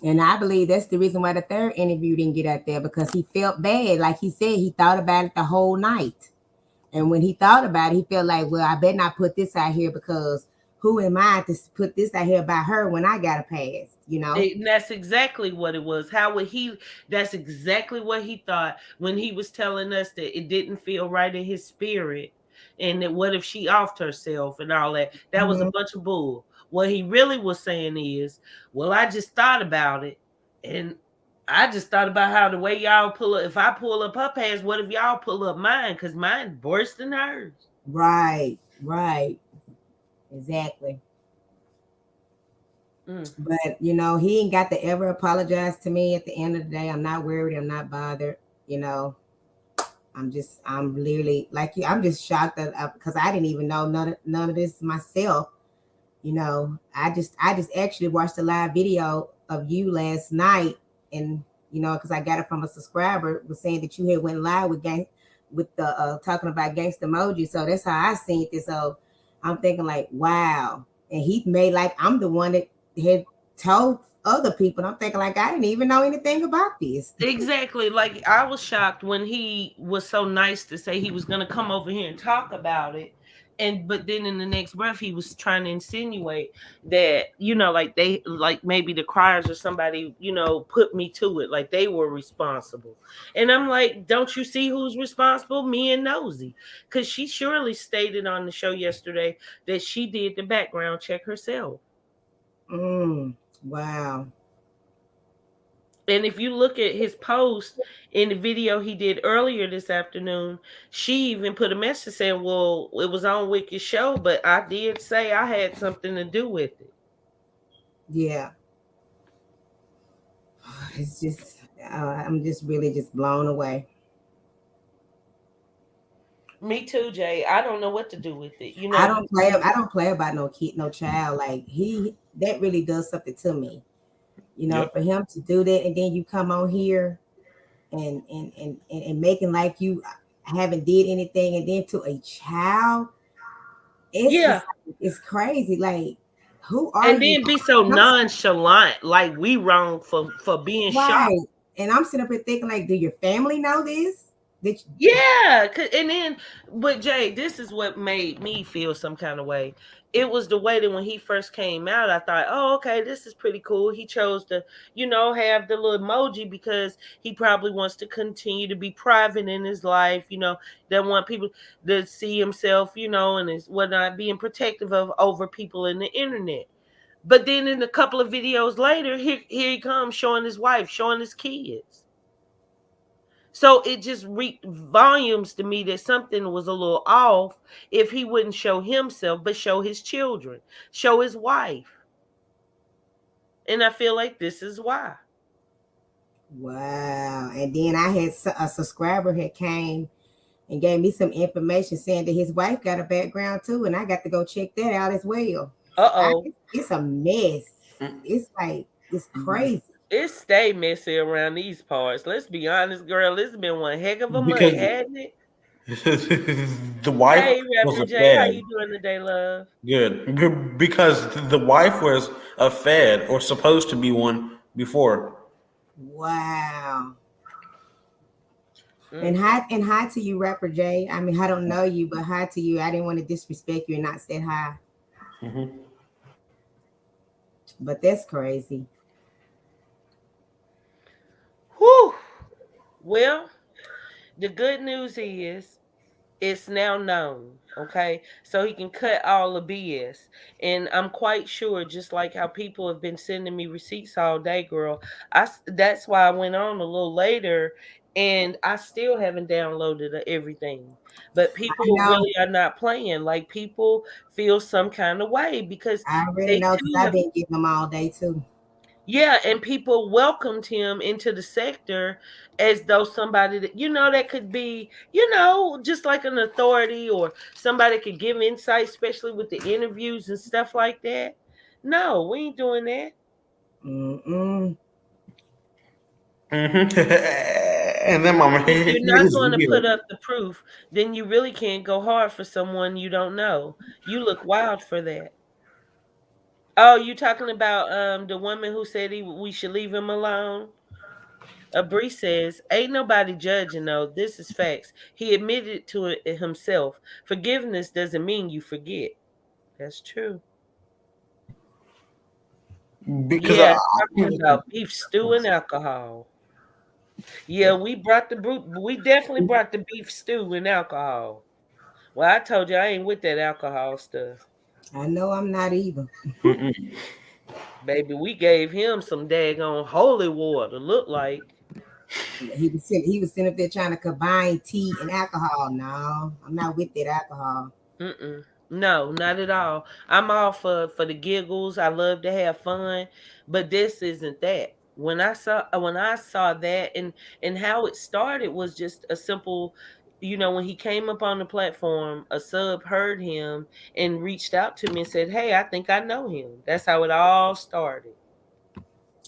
[SPEAKER 4] And I believe that's the reason why the third interview didn't get out there, because he felt bad. Like he said, he thought about it the whole night. And when he thought about it, he felt like, well, I better not put this out here, because who am I to put this out here about her when I got a pass?
[SPEAKER 1] And that's exactly what it was. How would he? That's exactly what he thought when he was telling us that it didn't feel right in his spirit, and that what if she offed herself and all that. That was a
[SPEAKER 4] Mhm.
[SPEAKER 1] bunch of bull. What he really was saying is, well, I just thought about it, and I just thought about how the way y'all pull up. If I pull up her pants, what if y'all pull up mine? Because mine worse than hers.
[SPEAKER 4] Right, right. Exactly.
[SPEAKER 1] Mm.
[SPEAKER 4] But he ain't got to ever apologize to me at the end of the day. I'm not worried, I'm not bothered. you know. I'm literally like you. I'm just shocked that because I didn't even know none of this myself. I just actually watched a live video of you last night, and because I got it from a subscriber was saying that you had went live with the talking about Gangsta Moji. So that's how I seen this. So I'm thinking like, wow. And he made like I'm the one that had told other people. And I'm thinking like I didn't even know anything about this.
[SPEAKER 1] Exactly. Like I was shocked when he was so nice to say he was going to come over here and talk about it. And but then in the next breath he was trying to insinuate that, like they like maybe the criers or somebody, put me to it, like they were responsible. And I'm like, don't you see who's responsible? Me and Nosy. Cuz she surely stated on the show yesterday that she did the background check herself.
[SPEAKER 4] Wow.
[SPEAKER 1] And if you look at his post in the video he did earlier this afternoon, she even put a message saying, well, it was on Wicked Show, but I did say I had something to do with it.
[SPEAKER 4] Yeah. It's just I'm just really just blown away.
[SPEAKER 1] Me too, Jay. I don't know what to do with it.
[SPEAKER 4] I don't play about no kid, no child. Like that really does something to me.
[SPEAKER 1] Yep.
[SPEAKER 4] For him to do that, and then you come on here and making like you haven't did anything, and then to a child, it's
[SPEAKER 1] Yeah.
[SPEAKER 4] just it's crazy. Like, who are
[SPEAKER 1] And
[SPEAKER 4] you?
[SPEAKER 1] then be so
[SPEAKER 4] And I'm
[SPEAKER 1] nonchalant, like we wrong for being shocked.
[SPEAKER 4] right, and I'm sitting up here thinking like, do your family know this? Did
[SPEAKER 1] Yeah, and then, but Jay, this is what made me feel some kind of way. It was the way that when he first came out, I thought, oh, okay, this is pretty cool. He chose to, have the little emoji because he probably wants to continue to be private in his life, that want people to see himself, and is whatnot, being protective of over people in the internet. But then in a couple of videos later, here he comes showing his wife, showing his kids. So it just reeked volumes to me that something was a little off if he wouldn't show himself, but show his children, show his wife. And I feel like this is why.
[SPEAKER 4] wow. And then I had a subscriber had came and gave me some information saying that his wife got a background too, and I got to go check that out as well. So
[SPEAKER 1] Uh oh.
[SPEAKER 4] it's a mess. It's like it's crazy.
[SPEAKER 1] It stay messy around these parts. Let's be honest, girl. This has been one heck of a month,
[SPEAKER 5] because
[SPEAKER 1] hasn't it?
[SPEAKER 5] the wife
[SPEAKER 1] Hey,
[SPEAKER 5] was
[SPEAKER 1] Rapper
[SPEAKER 5] a
[SPEAKER 1] J, how
[SPEAKER 5] fad.
[SPEAKER 1] you doing today, love?
[SPEAKER 5] Good. Because the wife was a fad or supposed to be one before.
[SPEAKER 4] Wow.
[SPEAKER 1] Mm-mm.
[SPEAKER 4] And hi to you, Rapper J. I mean, I don't know you, but hi to you. I didn't want to disrespect you and not say hi.
[SPEAKER 5] Hmm.
[SPEAKER 4] But that's crazy.
[SPEAKER 1] Whew. Well, the good news is it's now known, okay? So he can cut all the BS. And I'm quite sure, just like how people have been sending me receipts all day, girl. That's why I went on a little later, and I still haven't downloaded everything. But
[SPEAKER 4] I
[SPEAKER 1] people
[SPEAKER 4] know.
[SPEAKER 1] really are not playing. Like people feel some kind of way because
[SPEAKER 4] I already
[SPEAKER 1] they
[SPEAKER 4] know because
[SPEAKER 1] too
[SPEAKER 4] I've
[SPEAKER 1] have.
[SPEAKER 4] been getting them all day too.
[SPEAKER 1] Yeah, and people welcomed him into the sector as though somebody that that could be, just like an authority or somebody could give insight, especially with the interviews and stuff like that. No, we ain't doing that.
[SPEAKER 4] Mm-mm.
[SPEAKER 5] Hmm. And then mama,
[SPEAKER 1] If you're
[SPEAKER 5] he
[SPEAKER 1] not
[SPEAKER 5] was
[SPEAKER 1] going to put
[SPEAKER 5] weird.
[SPEAKER 1] up the proof, then you really can't go hard for someone you don't know. You look wild for that. Oh, you talking about the woman who said we should leave him alone? Bree says, "Ain't nobody judging though. This is facts. He admitted to it himself. Forgiveness doesn't mean you forget. That's true.
[SPEAKER 5] Because
[SPEAKER 1] Yeah, talking about beef stew and alcohol. Yeah, we definitely brought the beef stew and alcohol. Well, I told you I ain't with that alcohol stuff.
[SPEAKER 4] I know I'm not either.
[SPEAKER 5] mm-mm.
[SPEAKER 1] Baby, we gave him some daggone holy water, look like.
[SPEAKER 4] He was sitting up there trying to combine tea and alcohol. No, I'm not with that alcohol.
[SPEAKER 1] Mm-mm. No, not at all. I'm all for the giggles. I love to have fun, but this isn't that. When I saw that and how it started was just a simple, when he came up on the platform, a sub heard him and reached out to me and said, "Hey, I think I know him." That's how it all started.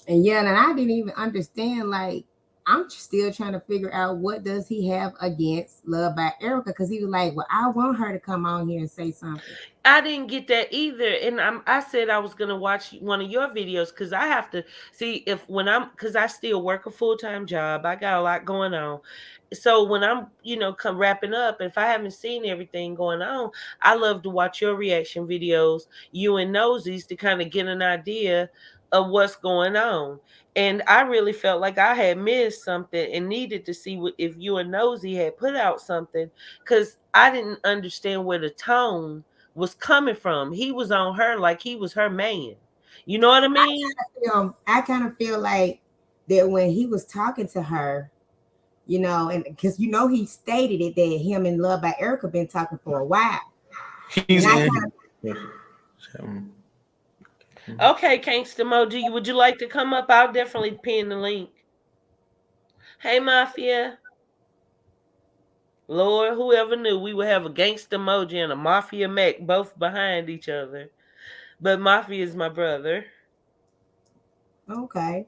[SPEAKER 4] And yeah, and I didn't even understand. Like, I'm still trying to figure out what does he have against Love by Erica because he was like, "Well, I want her to come on here and say something."
[SPEAKER 1] I didn't get that either, and I said I was gonna watch one of your videos because I have to see if when I'm because I still work a full-time job. I got a lot going on, so when I'm come wrapping up, if I haven't seen everything going on, I love to watch your reaction videos, you and Nosies, to kind of get an idea of what's going on. And I really felt like I had missed something and needed to see if you and Nosy had put out something because I didn't understand where the tone was coming from. He was on her like he was her man. You know what I mean?
[SPEAKER 4] I kind of feel like that when he was talking to her, and because he stated it that him and Love by Erica been talking for a while,
[SPEAKER 5] He's
[SPEAKER 4] and I
[SPEAKER 5] in.
[SPEAKER 4] kind of
[SPEAKER 5] Um,
[SPEAKER 1] Okay, Gangsta Moji, would you like to come up? I'll definitely pin the link. Hey, Mafia. Lord, whoever knew we would have a Gangsta Moji and a Mafia Mac both behind each other. But Mafia is my brother.
[SPEAKER 4] okay.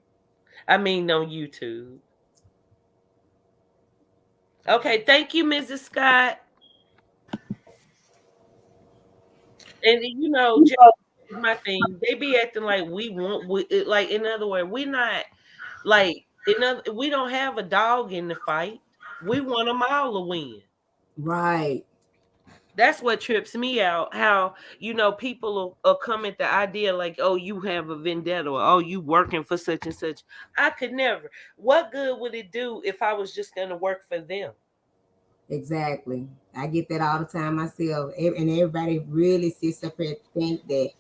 [SPEAKER 1] I mean, on YouTube. Okay, thank you, Mrs. Scott. And just my thing. They be acting like we want, like in other words, we not like we don't have a dog in the fight. We want them all to win.
[SPEAKER 4] Right.
[SPEAKER 1] That's what trips me out. How people will come at the idea like, oh, you have a vendetta, or oh, you working for such and such. I could never. What good would it do if I was just gonna work for them?
[SPEAKER 4] Exactly. I get that all the time myself. And everybody really sits up here and think that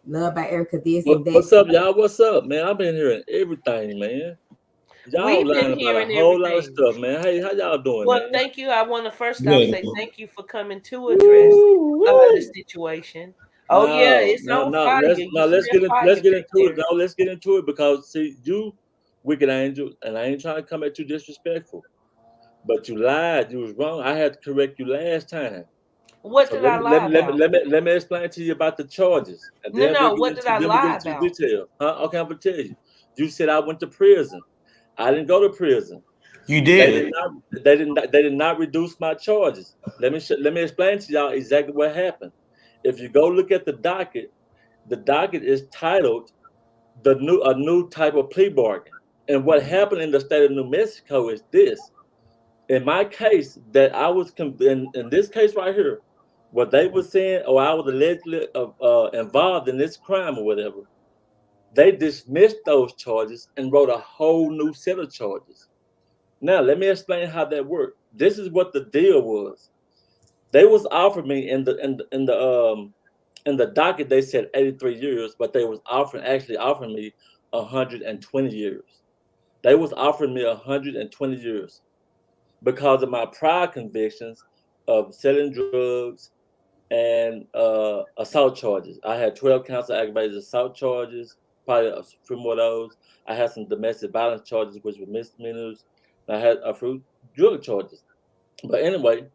[SPEAKER 4] Love by Erica this and that.
[SPEAKER 2] What's up, y'all? What's up, man? I've been hearing everything, man. Y'all
[SPEAKER 1] We've
[SPEAKER 2] lying
[SPEAKER 1] been
[SPEAKER 2] about a
[SPEAKER 1] hearing
[SPEAKER 2] whole lot of
[SPEAKER 1] everything.
[SPEAKER 2] stuff, man. Hey, how y'all doing,
[SPEAKER 1] Well,
[SPEAKER 2] man?
[SPEAKER 1] thank you. I want to first off
[SPEAKER 5] good.
[SPEAKER 1] say thank you for coming to address the
[SPEAKER 2] Woo-wee.
[SPEAKER 1] situation. Oh yeah,
[SPEAKER 2] Now,
[SPEAKER 1] it's
[SPEAKER 2] now,
[SPEAKER 1] on
[SPEAKER 2] now,
[SPEAKER 1] fire.
[SPEAKER 2] let's
[SPEAKER 1] You
[SPEAKER 2] now
[SPEAKER 1] see
[SPEAKER 2] let's
[SPEAKER 1] that
[SPEAKER 2] get in,
[SPEAKER 1] fire
[SPEAKER 2] let's get
[SPEAKER 1] back
[SPEAKER 2] into it.
[SPEAKER 1] there.
[SPEAKER 2] Now, let's get into it because see, you wicked angel, and I ain't trying to come at you disrespectful, but you lied. You was wrong. I had to correct you last time.
[SPEAKER 1] What
[SPEAKER 2] So
[SPEAKER 1] did I lie about?
[SPEAKER 2] let me explain to you about the charges, and
[SPEAKER 1] No,
[SPEAKER 2] then
[SPEAKER 1] no. What did I
[SPEAKER 2] we'll get
[SPEAKER 1] lie
[SPEAKER 2] into
[SPEAKER 1] about?
[SPEAKER 2] detail. Huh? Okay, I'm gonna tell you. You said I went to prison. I didn't go to prison.
[SPEAKER 5] You
[SPEAKER 2] They did
[SPEAKER 5] did.
[SPEAKER 2] not. They did not reduce my charges. Let me explain to y'all exactly what happened. If you go look at the docket is titled the new a new type of plea bargain. And what happened in the state of New Mexico is this. In my case, that I was in this case right here, what they were saying, or I was allegedly involved in this crime or whatever, they dismissed those charges and wrote a whole new set of charges. Now, let me explain how that worked. This is what the deal was. They was offering me in the docket. They said 83 years, but they was actually offering me 120 years. They was offering me 120 years because of my prior convictions of selling drugs and assault charges. I had 12 counts of aggravated assault charges, probably a few more of those. I had some domestic violence charges, which were misdemeanors. And I had a few drug charges. But anyway,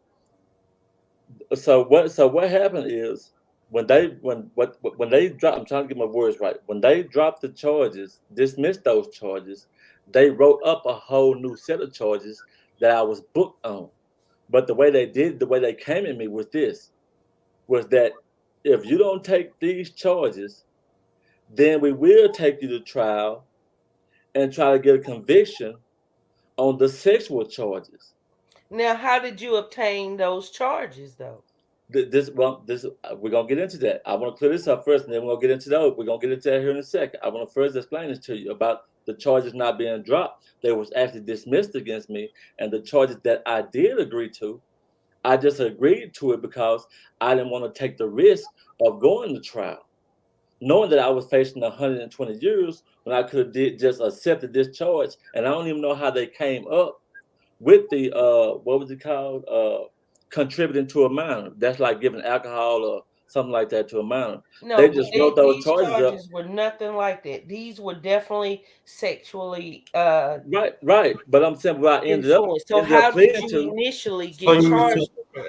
[SPEAKER 2] so what happened is when they dropped, I'm trying to get my words right. When they dropped the charges, dismissed those charges, they wrote up a whole new set of charges that I was booked on. But the way they came at me was that if you don't take these charges, then we will take you to trial and try to get a conviction on the sexual charges.
[SPEAKER 1] Now, how did you obtain those charges, though?
[SPEAKER 2] This we're gonna get into that. I want to clear this up first, and then we're gonna get into those. We're gonna get into that here in a second. I want to first explain this to you about the charges not being dropped. They was actually dismissed against me, and the charges that I did agree to, I just agreed to it because I didn't want to take the risk of going to trial, knowing that I was facing 120 years when I could have did just accepted this charge. And I don't even know how they came up with the what was it called? Contributing to a minor. That's like giving alcohol or something like that to a minor.
[SPEAKER 1] No,
[SPEAKER 2] They
[SPEAKER 1] but
[SPEAKER 2] just wrote those
[SPEAKER 1] these
[SPEAKER 2] charges up.
[SPEAKER 1] charges were nothing like that. These were definitely sexually
[SPEAKER 2] Right, right. But I'm saying what I
[SPEAKER 1] influenced. So,
[SPEAKER 2] ended up
[SPEAKER 1] how did
[SPEAKER 2] pleading
[SPEAKER 1] you
[SPEAKER 2] to,
[SPEAKER 1] initially
[SPEAKER 5] So
[SPEAKER 1] get
[SPEAKER 5] you
[SPEAKER 1] charged with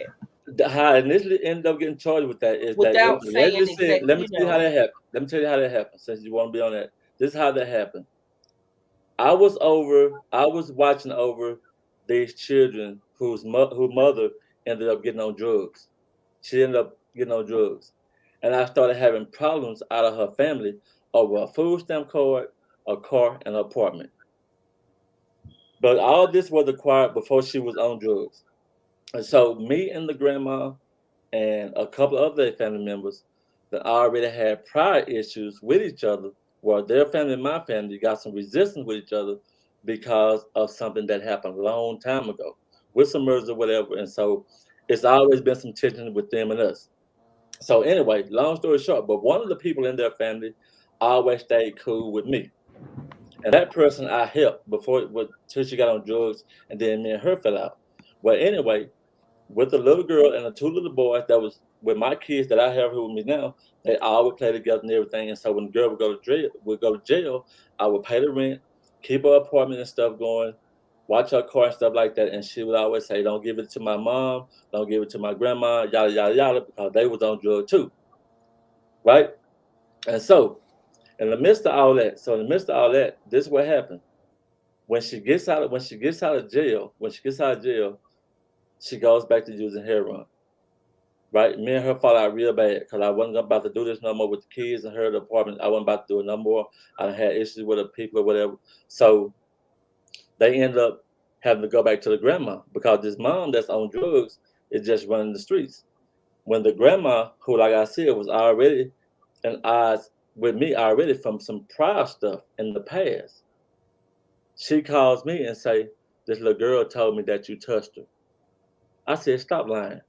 [SPEAKER 1] that
[SPEAKER 2] how I initially ended up getting charged with that is that it
[SPEAKER 1] without
[SPEAKER 2] was
[SPEAKER 1] saying
[SPEAKER 2] allegedly said,
[SPEAKER 1] exactly,
[SPEAKER 2] let me tell you how that happened. Let me tell you how that happened, since you want to be on that. This is how that happened. I was watching over these children whose mother ended up getting on drugs. She ended up getting on drugs. And I started having problems out of her family over a food stamp card, a car, and an apartment. But all this was acquired before she was on drugs. And so me and the grandma and a couple of other family members that already had prior issues with each other, where their family and my family got some resistance with each other because of something that happened a long time ago with some murders or whatever. And so it's always been some tension with them and us. So anyway, long story short, but one of the people in their family always stayed cool with me. And that person I helped till she got on drugs, and then me and her fell out. Well, anyway, with the little girl and the two little boys that was with my kids that I have here with me now, they all would play together and everything. And so when the girl would go to jail, I would pay the rent, keep her apartment and stuff going, watch her car and stuff like that. And she would always say, "Don't give it to my mom, don't give it to my grandma, yada yada yada," because they was on drugs too, right? And so in the midst of all that, this is what happened. When she gets out of jail, she goes back to using heroin. Right, me and her fought out real bad because I wasn't about to do this no more with the kids and her the apartment. I wasn't about to do it no more. I done had issues with the people or whatever. So they end up having to go back to the grandma because this mom that's on drugs is just running the streets. When the grandma, who like I said was already in odds with me already from some prior stuff in the past, she calls me and say, "This little girl told me that you touched her." I said, "Stop lying."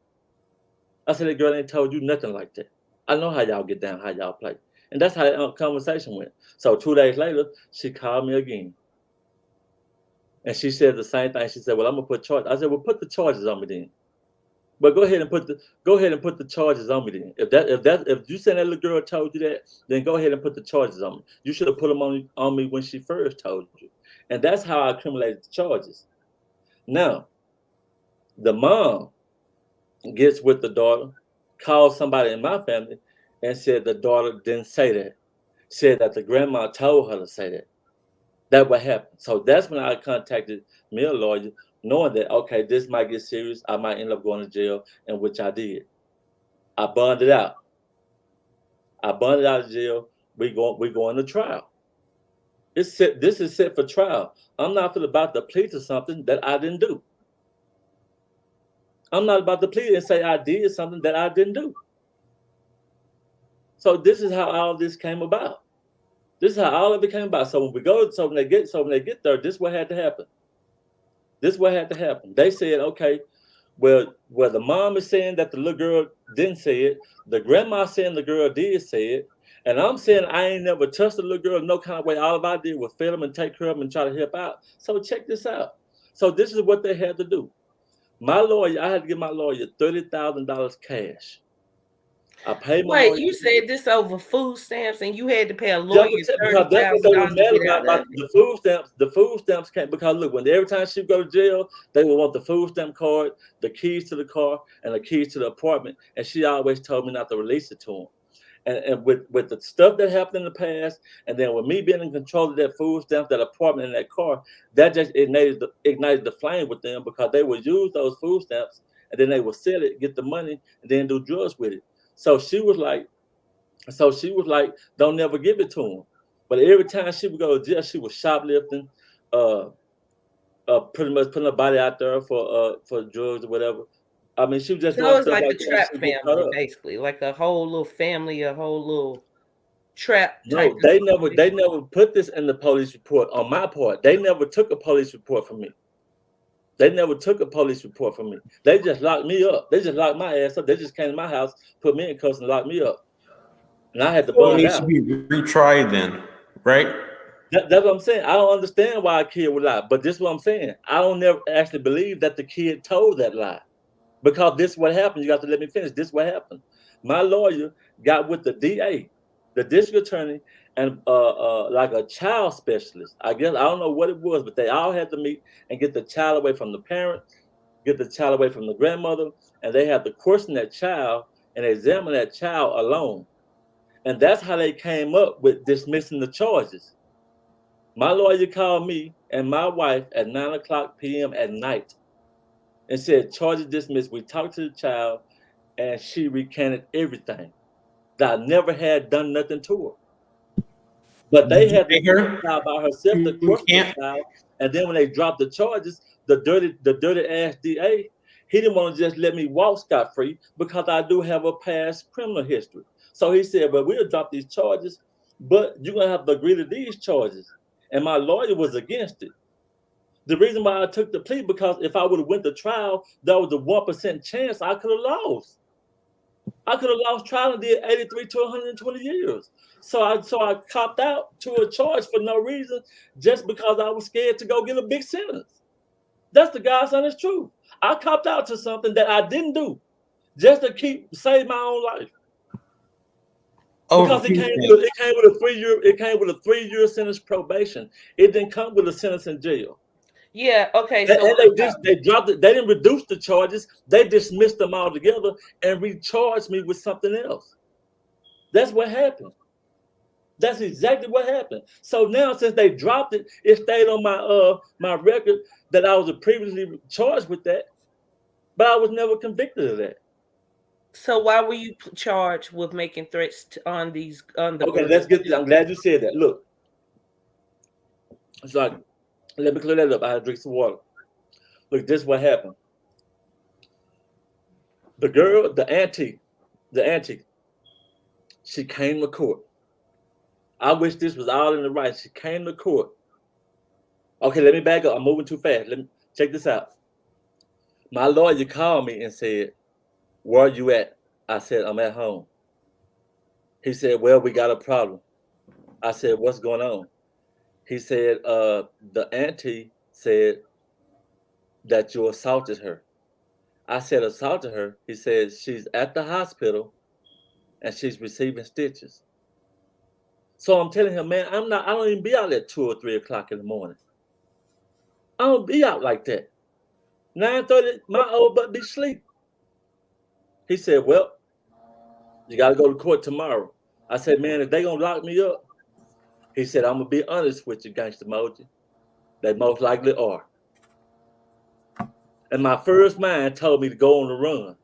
[SPEAKER 2] I said, "The girl ain't told you nothing like that. I know how y'all get down, how y'all play." And that's how that conversation went. So 2 days later, she called me again. And she said the same thing. She said, "Well, I'm gonna put charges." I said, "Well, put the charges on me then. But go ahead and put the charges on me then. If you said that little girl told you that, then go ahead and put the charges on me. You should have put them on me when she first told you." And that's how I accumulated the charges. Now, the mom gets with the daughter, calls somebody in my family, and said the daughter didn't say that. Said that the grandma told her to say that. That what happened. So that's when I contacted me a lawyer, knowing that okay, this might get serious. I might end up going to jail, and which I did. I bonded out. I bonded out of jail. We going to trial. It's set. This is set for trial. I'm not about to plead to something that I didn't do. I'm not about to plead and say I did something that I didn't do. So this is how all this came about. This is how all of it came about. So when we go, so when they get there, this is what had to happen. This is what had to happen. They said, okay, well, the mom is saying that the little girl didn't say it. The grandma saying the girl did say it. And I'm saying I ain't never touched the little girl no kind of way. All I did was feed them and take care of them and try to help out. So check this out. So this is what they had to do. My lawyer, I had to give my lawyer $30,000 cash. I paid my
[SPEAKER 1] Wait,
[SPEAKER 2] lawyer.
[SPEAKER 1] you said this over food stamps, and you had to pay a
[SPEAKER 2] That
[SPEAKER 1] lawyer
[SPEAKER 2] was it, because that's what they were
[SPEAKER 1] $30,000 to
[SPEAKER 2] mad
[SPEAKER 1] get
[SPEAKER 2] about,
[SPEAKER 1] out of it?
[SPEAKER 2] the food stamps. The food stamps came because look, when every time she would go to jail, they would want the food stamp card, the keys to the car, and the keys to the apartment. And she always told me not to release it to them. And with the stuff that happened in the past, and then with me being in control of that food stamp, that apartment, and that car, that just ignited the flame with them, because they would use those food stamps and then they would sell it, get the money, and then do drugs with it. So she was like, don't never give it to him. But every time she would go to jail, she was shoplifting, uh, pretty much putting her body out there for drugs or whatever. I mean, she was just
[SPEAKER 1] So
[SPEAKER 2] doing
[SPEAKER 1] it's
[SPEAKER 2] stuff
[SPEAKER 1] like a
[SPEAKER 2] like that, and
[SPEAKER 1] trap
[SPEAKER 2] she was caught
[SPEAKER 1] family,
[SPEAKER 2] up.
[SPEAKER 1] basically, like a whole little family, a whole little trap type
[SPEAKER 2] No,
[SPEAKER 1] of
[SPEAKER 2] they
[SPEAKER 1] situation.
[SPEAKER 2] never put this in the police report on my part. They never took a police report from me. They never took a police report from me. They just locked me up. They just locked my ass up. They just came to my house, put me in cuffs, and locked me up. And I had to
[SPEAKER 5] So it
[SPEAKER 2] bond
[SPEAKER 5] needs to
[SPEAKER 2] out.
[SPEAKER 5] be retried then, right?
[SPEAKER 2] That's what I'm saying. I don't understand why a kid would lie, but this is what I'm saying. I don't never actually believe that the kid told that lie, because this is what happened. You got to let me finish. This is what happened. My lawyer got with the DA, the district attorney, and like a child specialist. I guess I don't know what it was, but they all had to meet and get the child away from the parent, get the child away from the grandmother, and they had to question that child and examine that child alone. And that's how they came up with dismissing the charges. My lawyer called me and my wife at 9 o'clock p.m. at night and said, charges dismissed. We talked to the child and she recanted everything. That I never had done nothing to her. But they
[SPEAKER 5] Did you
[SPEAKER 2] had to
[SPEAKER 5] pay
[SPEAKER 2] see the
[SPEAKER 5] her
[SPEAKER 2] child by herself to
[SPEAKER 5] to
[SPEAKER 2] question the
[SPEAKER 5] recant?
[SPEAKER 2] child. And then when they dropped the charges, the dirty ass DA, he didn't want to just let me walk scot free because I do have a past criminal history. So he said, well, we'll drop these charges, but you're gonna have to agree to these charges. And my lawyer was against it. The reason why I took the plea, because if I would have went to trial, there was a 1% chance I could have lost. I could have lost trial and did 83 to 120 years. So I copped out to a charge for no reason, just because I was scared to go get a big sentence. That's the God's honest truth. I copped out to something that I didn't do just to save my own life.
[SPEAKER 5] Over
[SPEAKER 2] Because
[SPEAKER 5] food stamps.
[SPEAKER 2] it came with a 3-year sentence probation. It didn't come with a sentence in jail.
[SPEAKER 1] Yeah, okay,
[SPEAKER 2] And,
[SPEAKER 1] so
[SPEAKER 2] and they dropped it. They didn't reduce the charges. They dismissed them altogether and recharged me with something else. That's what happened. That's exactly what happened. So now, since they dropped it, it stayed on my record that I was previously charged with that, but I was never convicted of that.
[SPEAKER 1] so why were you charged with making threats on the
[SPEAKER 2] Okay,
[SPEAKER 1] girl?
[SPEAKER 2] let's get this. I'm glad you said that. Look, it's like, let me clear that up. I had to drink some water. Look, this is what happened. The girl, the auntie, she came to court. I wish this was all in the right. She came to court. Okay, let me back up. I'm moving too fast. Let me check this out. My lawyer called me and said, "Where are you at?" I said, "I'm at home." He said, "Well, we got a problem." I said, "What's going on?" He said, the auntie said that you assaulted her. I said, assaulted her? He said, she's at the hospital and she's receiving stitches. So I'm telling him, man, I don't even be out at 2 or 3 o'clock in the morning. I don't be out like that. 9:30, my old butt be asleep. He said, well, you got to go to court tomorrow. I said, man, if they going to lock me up, He said, I'm gonna be honest with you, Gangsta Moji. They most likely are. And my first mind told me to go on the run.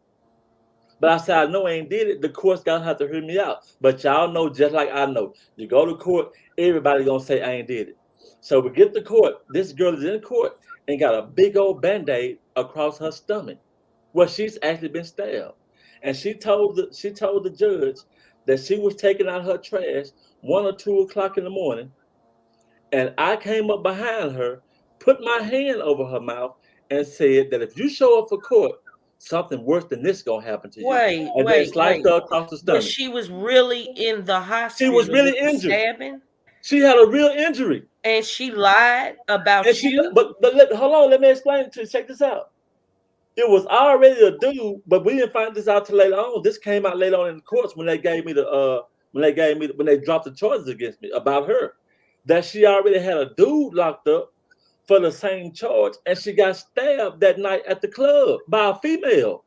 [SPEAKER 2] But I said, I know I ain't did it. The court's gonna have to hear me out. But y'all know, just like I know, you go to court, everybody gonna say I ain't did it. So we get to court. This girl is in court and got a big old band-aid across her stomach. Well, she's actually been stabbed. And she told the judge that she was taking out her trash 1 or 2 o'clock in the morning, and I came up behind her, put my hand over her mouth, and said that if you show up for court, something worse than this gonna happen to you.
[SPEAKER 1] Wait,
[SPEAKER 2] And then
[SPEAKER 1] wait,
[SPEAKER 2] sliced
[SPEAKER 1] wait.
[SPEAKER 2] her across the
[SPEAKER 1] But
[SPEAKER 2] stomach.
[SPEAKER 1] she was really in the
[SPEAKER 2] She was
[SPEAKER 1] hospital with
[SPEAKER 2] really
[SPEAKER 1] the
[SPEAKER 2] injured.
[SPEAKER 1] stabbing,
[SPEAKER 2] She had a real injury.
[SPEAKER 1] and she lied
[SPEAKER 2] And
[SPEAKER 1] about
[SPEAKER 2] she,
[SPEAKER 1] you.
[SPEAKER 2] hold on, let me explain it to you. Check this out. It was already a dude, but we didn't find this out till later on. This came out later on in the courts when they gave me when they dropped the charges against me about her. That she already had a dude locked up for the same charge, and she got stabbed that night at the club by a female.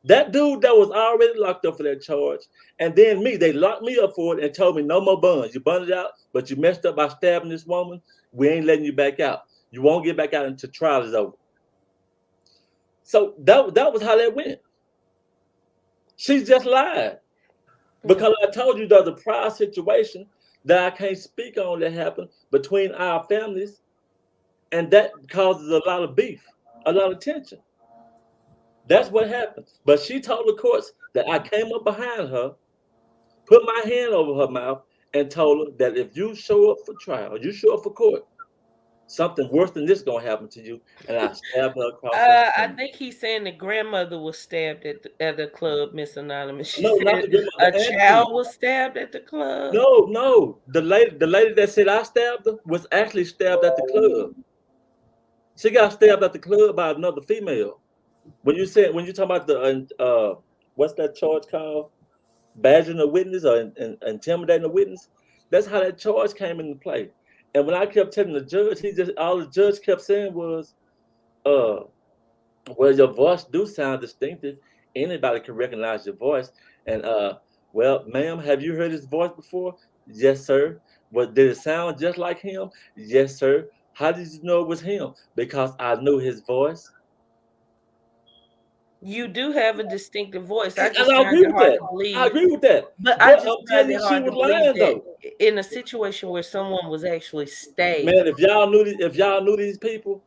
[SPEAKER 2] That dude that was already locked up for that charge, and then me, they locked me up for it and told me no more buns. You bundled out, but you messed up by stabbing this woman. We ain't letting you back out. You won't get back out until trial is over. So that was how that went. She just lied because I told you there's a prior situation that I can't speak on that happened between our families, and that causes a lot of beef, a lot of tension. That's what happened. But she told the courts that I came up behind her, put my hand over her mouth, and told her that if you show up for trial, you show up for court, something worse than this gonna happen to you. And I stabbed her across her
[SPEAKER 1] I
[SPEAKER 2] stomach.
[SPEAKER 1] think he's saying the grandmother was stabbed at the club, Miss Anonymous. She
[SPEAKER 2] No, not
[SPEAKER 1] said
[SPEAKER 2] the grandma,
[SPEAKER 1] a
[SPEAKER 2] the auntie.
[SPEAKER 1] child was stabbed at the club.
[SPEAKER 2] No, no. The lady that said I stabbed her was actually stabbed at the club. She got stabbed at the club by another female. When you talk about the what's that charge called? Badgering a witness or intimidating a witness. That's how that charge came into play. And when I kept telling the judge, all the judge kept saying was, uh, well, your voice do sound distinctive. Anybody can recognize your voice. And well, ma'am, have you heard his voice before? Yes, sir. But did it sound just like him? Yes, sir. How did you know it was him? Because I knew his voice.
[SPEAKER 1] You do have a distinctive voice. I
[SPEAKER 2] And
[SPEAKER 1] just
[SPEAKER 2] I
[SPEAKER 1] find
[SPEAKER 2] agree
[SPEAKER 1] it
[SPEAKER 2] with
[SPEAKER 1] hard
[SPEAKER 2] that.
[SPEAKER 1] to
[SPEAKER 2] I
[SPEAKER 1] believe.
[SPEAKER 2] agree with that.
[SPEAKER 1] But I
[SPEAKER 2] But
[SPEAKER 1] just
[SPEAKER 2] I'm
[SPEAKER 1] find
[SPEAKER 2] telling
[SPEAKER 1] it
[SPEAKER 2] you, she
[SPEAKER 1] hard to
[SPEAKER 2] was
[SPEAKER 1] believe
[SPEAKER 2] lying
[SPEAKER 1] that
[SPEAKER 2] though.
[SPEAKER 1] in a situation where someone was actually
[SPEAKER 2] Man,
[SPEAKER 1] stabbed.
[SPEAKER 2] if y'all knew these people,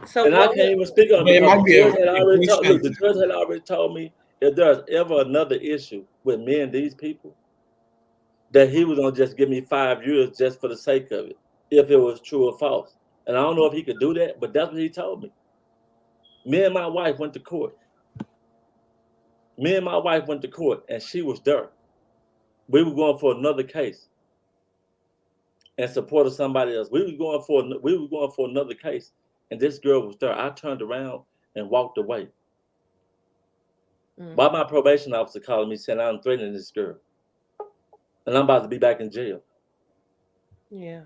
[SPEAKER 1] So
[SPEAKER 2] and I
[SPEAKER 1] what
[SPEAKER 2] can't
[SPEAKER 1] would
[SPEAKER 2] even speak on it
[SPEAKER 5] But it
[SPEAKER 2] because the
[SPEAKER 5] might be
[SPEAKER 2] judge had
[SPEAKER 5] a
[SPEAKER 2] already
[SPEAKER 5] police
[SPEAKER 2] told. Look, the
[SPEAKER 5] family.
[SPEAKER 2] judge had already told me if there's ever another issue with me and these people, that he was gonna just give me 5 years just for the sake of it, if it was true or false. And I don't know if he could do that, but that's what he told me. Me and my wife went to court. Me and my wife went to court, and she was there. We were going for another case in support of somebody else. We were going for another case, and this girl was there. I turned around and walked away.
[SPEAKER 1] mm,
[SPEAKER 2] Why my probation officer calling me saying I'm threatening this girl, and I'm about to be back in jail.
[SPEAKER 1] yeah.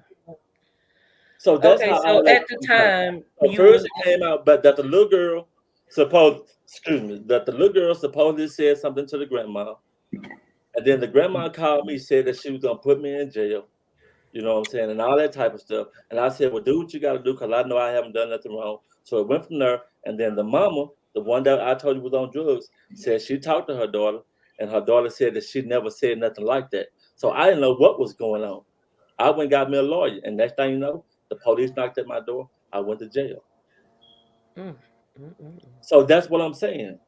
[SPEAKER 2] So that's
[SPEAKER 1] Okay,
[SPEAKER 2] how
[SPEAKER 1] so
[SPEAKER 2] all that
[SPEAKER 1] at the
[SPEAKER 2] came about.
[SPEAKER 1] time
[SPEAKER 2] So first it came out, but that the little girl that the little girl supposedly said something to the grandma, and then the grandma called me, said that she was gonna put me in jail. You know what I'm saying, and all that type of stuff. And I said, well, do what you got to do because I know I haven't done nothing wrong. So it went from there. And then the mama, the one that I told you was on drugs, said she talked to her daughter, and her daughter said that she never said nothing like that. So I didn't know what was going on. I went and got me a lawyer, and next thing you know, the police knocked at my door. I went to jail.
[SPEAKER 1] mm, mm, mm,
[SPEAKER 2] So that's what I'm saying.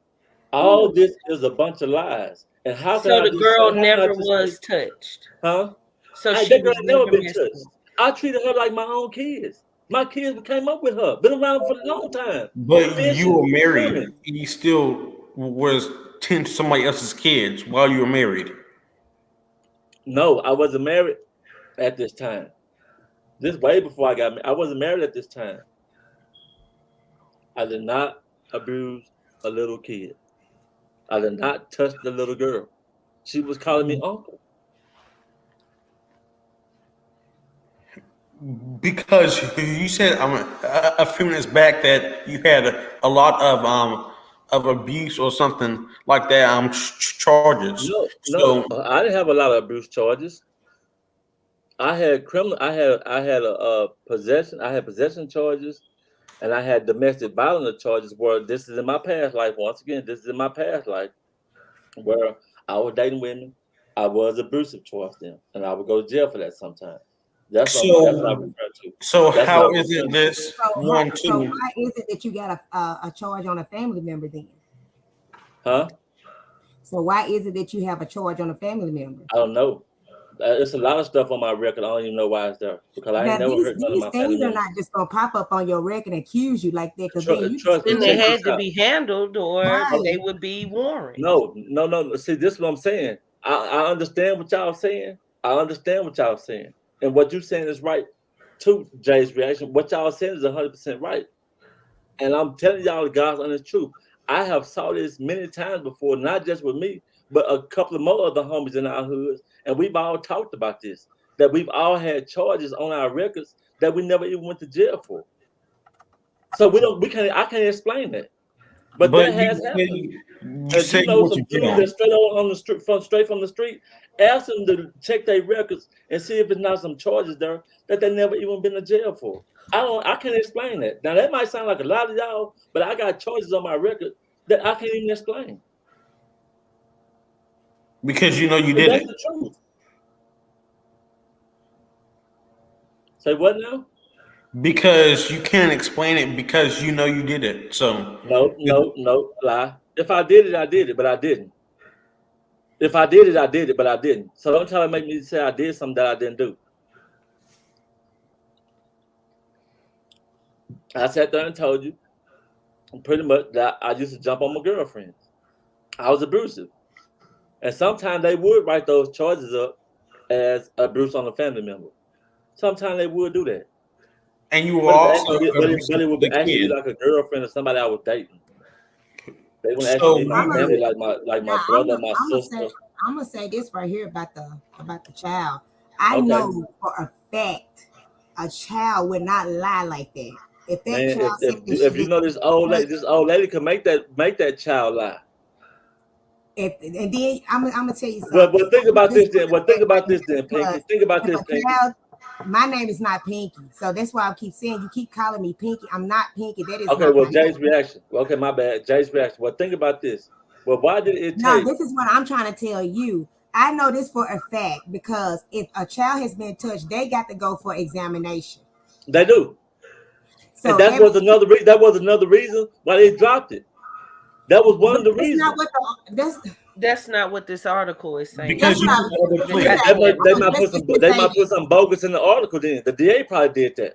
[SPEAKER 1] mm.
[SPEAKER 2] All this is a bunch of lies. And how can
[SPEAKER 1] So
[SPEAKER 2] I
[SPEAKER 1] the
[SPEAKER 2] just say?
[SPEAKER 1] girl
[SPEAKER 2] How can I
[SPEAKER 1] never
[SPEAKER 2] just say?
[SPEAKER 1] was touched.
[SPEAKER 2] Huh?
[SPEAKER 1] So
[SPEAKER 2] I,
[SPEAKER 1] she
[SPEAKER 2] that girl
[SPEAKER 1] was
[SPEAKER 2] had never
[SPEAKER 1] never
[SPEAKER 2] been
[SPEAKER 1] messed
[SPEAKER 2] touched.
[SPEAKER 1] with.
[SPEAKER 2] I treated her like my own kids. My kids came up with her. Been around for a long time.
[SPEAKER 5] But you
[SPEAKER 2] Fishing,
[SPEAKER 5] were married.
[SPEAKER 2] swimming.
[SPEAKER 5] You still was tend to somebody else's kids while you were married.
[SPEAKER 2] No, I wasn't married at this time. This way before I got married. I wasn't married at this time. I did not abuse a little kid. I did not touch the little girl. She was calling me uncle.
[SPEAKER 5] Because you said a few minutes back that you had a lot of abuse or something like that charges.
[SPEAKER 2] No,
[SPEAKER 5] So
[SPEAKER 2] no, I didn't have a lot of abuse charges. I had criminal. I had a possession. I had possession charges, and I had domestic violence charges. Where this is in my past life. Once again, this is in my past life where I was dating women. I was abusive towards them, and I would go to jail for that sometimes. That's what I
[SPEAKER 5] So,
[SPEAKER 2] refer to.
[SPEAKER 5] so
[SPEAKER 2] That's what
[SPEAKER 5] how
[SPEAKER 2] I
[SPEAKER 5] is
[SPEAKER 2] refer
[SPEAKER 5] it
[SPEAKER 2] to.
[SPEAKER 5] this
[SPEAKER 4] So,
[SPEAKER 5] one
[SPEAKER 4] so
[SPEAKER 5] too?
[SPEAKER 4] why is it that you got a charge on a family member then?
[SPEAKER 2] Huh?
[SPEAKER 4] So why is it that you have a charge on a family member?
[SPEAKER 2] I don't know. There's a lot of stuff on my record. I don't even know why it's there because I
[SPEAKER 4] Now
[SPEAKER 2] ain't never hurt none of
[SPEAKER 4] these
[SPEAKER 2] my family
[SPEAKER 4] things are
[SPEAKER 2] members.
[SPEAKER 4] not just gonna pop up on your record and accuse you like that, because then you can
[SPEAKER 2] Trust me.
[SPEAKER 1] Then
[SPEAKER 4] screw
[SPEAKER 1] they
[SPEAKER 2] Check
[SPEAKER 4] up.
[SPEAKER 2] this
[SPEAKER 1] had to
[SPEAKER 2] out.
[SPEAKER 1] be handled, or
[SPEAKER 4] Right.
[SPEAKER 1] they would be warrants.
[SPEAKER 2] No. See, this is what I'm saying. I understand what y'all saying. I understand what y'all saying, and what you saying is right. To Jay's reaction, what y'all saying is 100% right. And I'm telling y'all the God's honest truth. I have saw this many times before, not just with me, but a couple of more other homies in our hoods, and we've all talked about this. That we've all had charges on our records that we never even went to jail for. So we can't. I can't explain that, but
[SPEAKER 5] But
[SPEAKER 2] that has happened.
[SPEAKER 5] you
[SPEAKER 2] If
[SPEAKER 5] say
[SPEAKER 2] you
[SPEAKER 5] you
[SPEAKER 2] know
[SPEAKER 5] went
[SPEAKER 2] some
[SPEAKER 5] to
[SPEAKER 2] dudes
[SPEAKER 5] jail.
[SPEAKER 2] that on the street, straight from the street, ask them to check their records and see if it's not some charges there that they never even been to jail for. I can't explain that. Now that might sound like a lot of y'all, but I got charges on my record that I can't even explain.
[SPEAKER 5] Because you know you
[SPEAKER 2] But
[SPEAKER 5] did
[SPEAKER 2] that's
[SPEAKER 5] it.
[SPEAKER 2] the truth. Say what now?
[SPEAKER 5] Because you can't explain it because you know you did it. So,
[SPEAKER 2] No, lie. If I did it, I did it, but I didn't. If I did it, I did it, but I didn't. So don't try to make me say I did something that I didn't do. I sat there and told you pretty much that I used to jump on my girlfriends. I was abusive. And sometimes they would write those charges up as abuse on a family member. Sometimes they would do that.
[SPEAKER 5] and you will
[SPEAKER 2] But
[SPEAKER 5] also
[SPEAKER 2] but
[SPEAKER 5] abusive
[SPEAKER 2] it
[SPEAKER 5] to
[SPEAKER 2] would
[SPEAKER 5] the
[SPEAKER 2] actually be
[SPEAKER 5] kid.
[SPEAKER 2] like a girlfriend or somebody I was dating. They wouldn't actually
[SPEAKER 5] So
[SPEAKER 2] be my
[SPEAKER 4] I'm
[SPEAKER 5] you
[SPEAKER 4] a
[SPEAKER 2] family,
[SPEAKER 5] did it.
[SPEAKER 2] like my
[SPEAKER 4] now
[SPEAKER 2] brother, my
[SPEAKER 4] say
[SPEAKER 2] sister.
[SPEAKER 4] I'm gonna say this right here about the child. I
[SPEAKER 2] Okay.
[SPEAKER 4] know for a fact a child would not lie like that. If that
[SPEAKER 2] Man,
[SPEAKER 4] child said that she
[SPEAKER 2] if you
[SPEAKER 4] just
[SPEAKER 2] know this old lady can make that child lie.
[SPEAKER 4] if and then I'm gonna tell you
[SPEAKER 2] But
[SPEAKER 4] something.
[SPEAKER 2] think
[SPEAKER 4] I'm gonna
[SPEAKER 2] about
[SPEAKER 4] just
[SPEAKER 2] this
[SPEAKER 4] put
[SPEAKER 2] then.
[SPEAKER 4] it
[SPEAKER 2] Well,
[SPEAKER 4] that
[SPEAKER 2] think
[SPEAKER 4] right
[SPEAKER 2] about this
[SPEAKER 4] there
[SPEAKER 2] then, Pinky.
[SPEAKER 4] because
[SPEAKER 2] Think about
[SPEAKER 4] if
[SPEAKER 2] this,
[SPEAKER 4] a
[SPEAKER 2] Pinky.
[SPEAKER 4] child, my name is not Pinky, so that's why I keep saying you keep calling me Pinky. I'm not Pinky. That is
[SPEAKER 2] Okay,
[SPEAKER 4] not
[SPEAKER 2] well,
[SPEAKER 4] my
[SPEAKER 2] Jay's
[SPEAKER 4] name.
[SPEAKER 2] reaction. Okay, my bad. Jay's reaction. Well, think about this. Well, why did it
[SPEAKER 4] No,
[SPEAKER 2] take?
[SPEAKER 4] this is what I'm trying to tell you. I know this for a fact because if a child has been touched, they got to go for examination.
[SPEAKER 2] They do. And
[SPEAKER 4] So every
[SPEAKER 2] that was another reason why they dropped it. That was one
[SPEAKER 4] but
[SPEAKER 2] of the
[SPEAKER 4] that's not
[SPEAKER 2] reasons.
[SPEAKER 4] what
[SPEAKER 1] That's not what this article is saying.
[SPEAKER 4] that's
[SPEAKER 5] Because
[SPEAKER 4] what
[SPEAKER 5] you
[SPEAKER 4] I
[SPEAKER 5] took the other
[SPEAKER 4] let
[SPEAKER 1] You
[SPEAKER 4] me
[SPEAKER 5] plea.
[SPEAKER 1] got
[SPEAKER 4] say this.
[SPEAKER 1] that
[SPEAKER 2] They
[SPEAKER 1] wrong.
[SPEAKER 2] might
[SPEAKER 4] Let's
[SPEAKER 2] put
[SPEAKER 4] just
[SPEAKER 2] some
[SPEAKER 4] say
[SPEAKER 2] they might put
[SPEAKER 4] this.
[SPEAKER 2] some bogus in the article. Then the DA probably did that.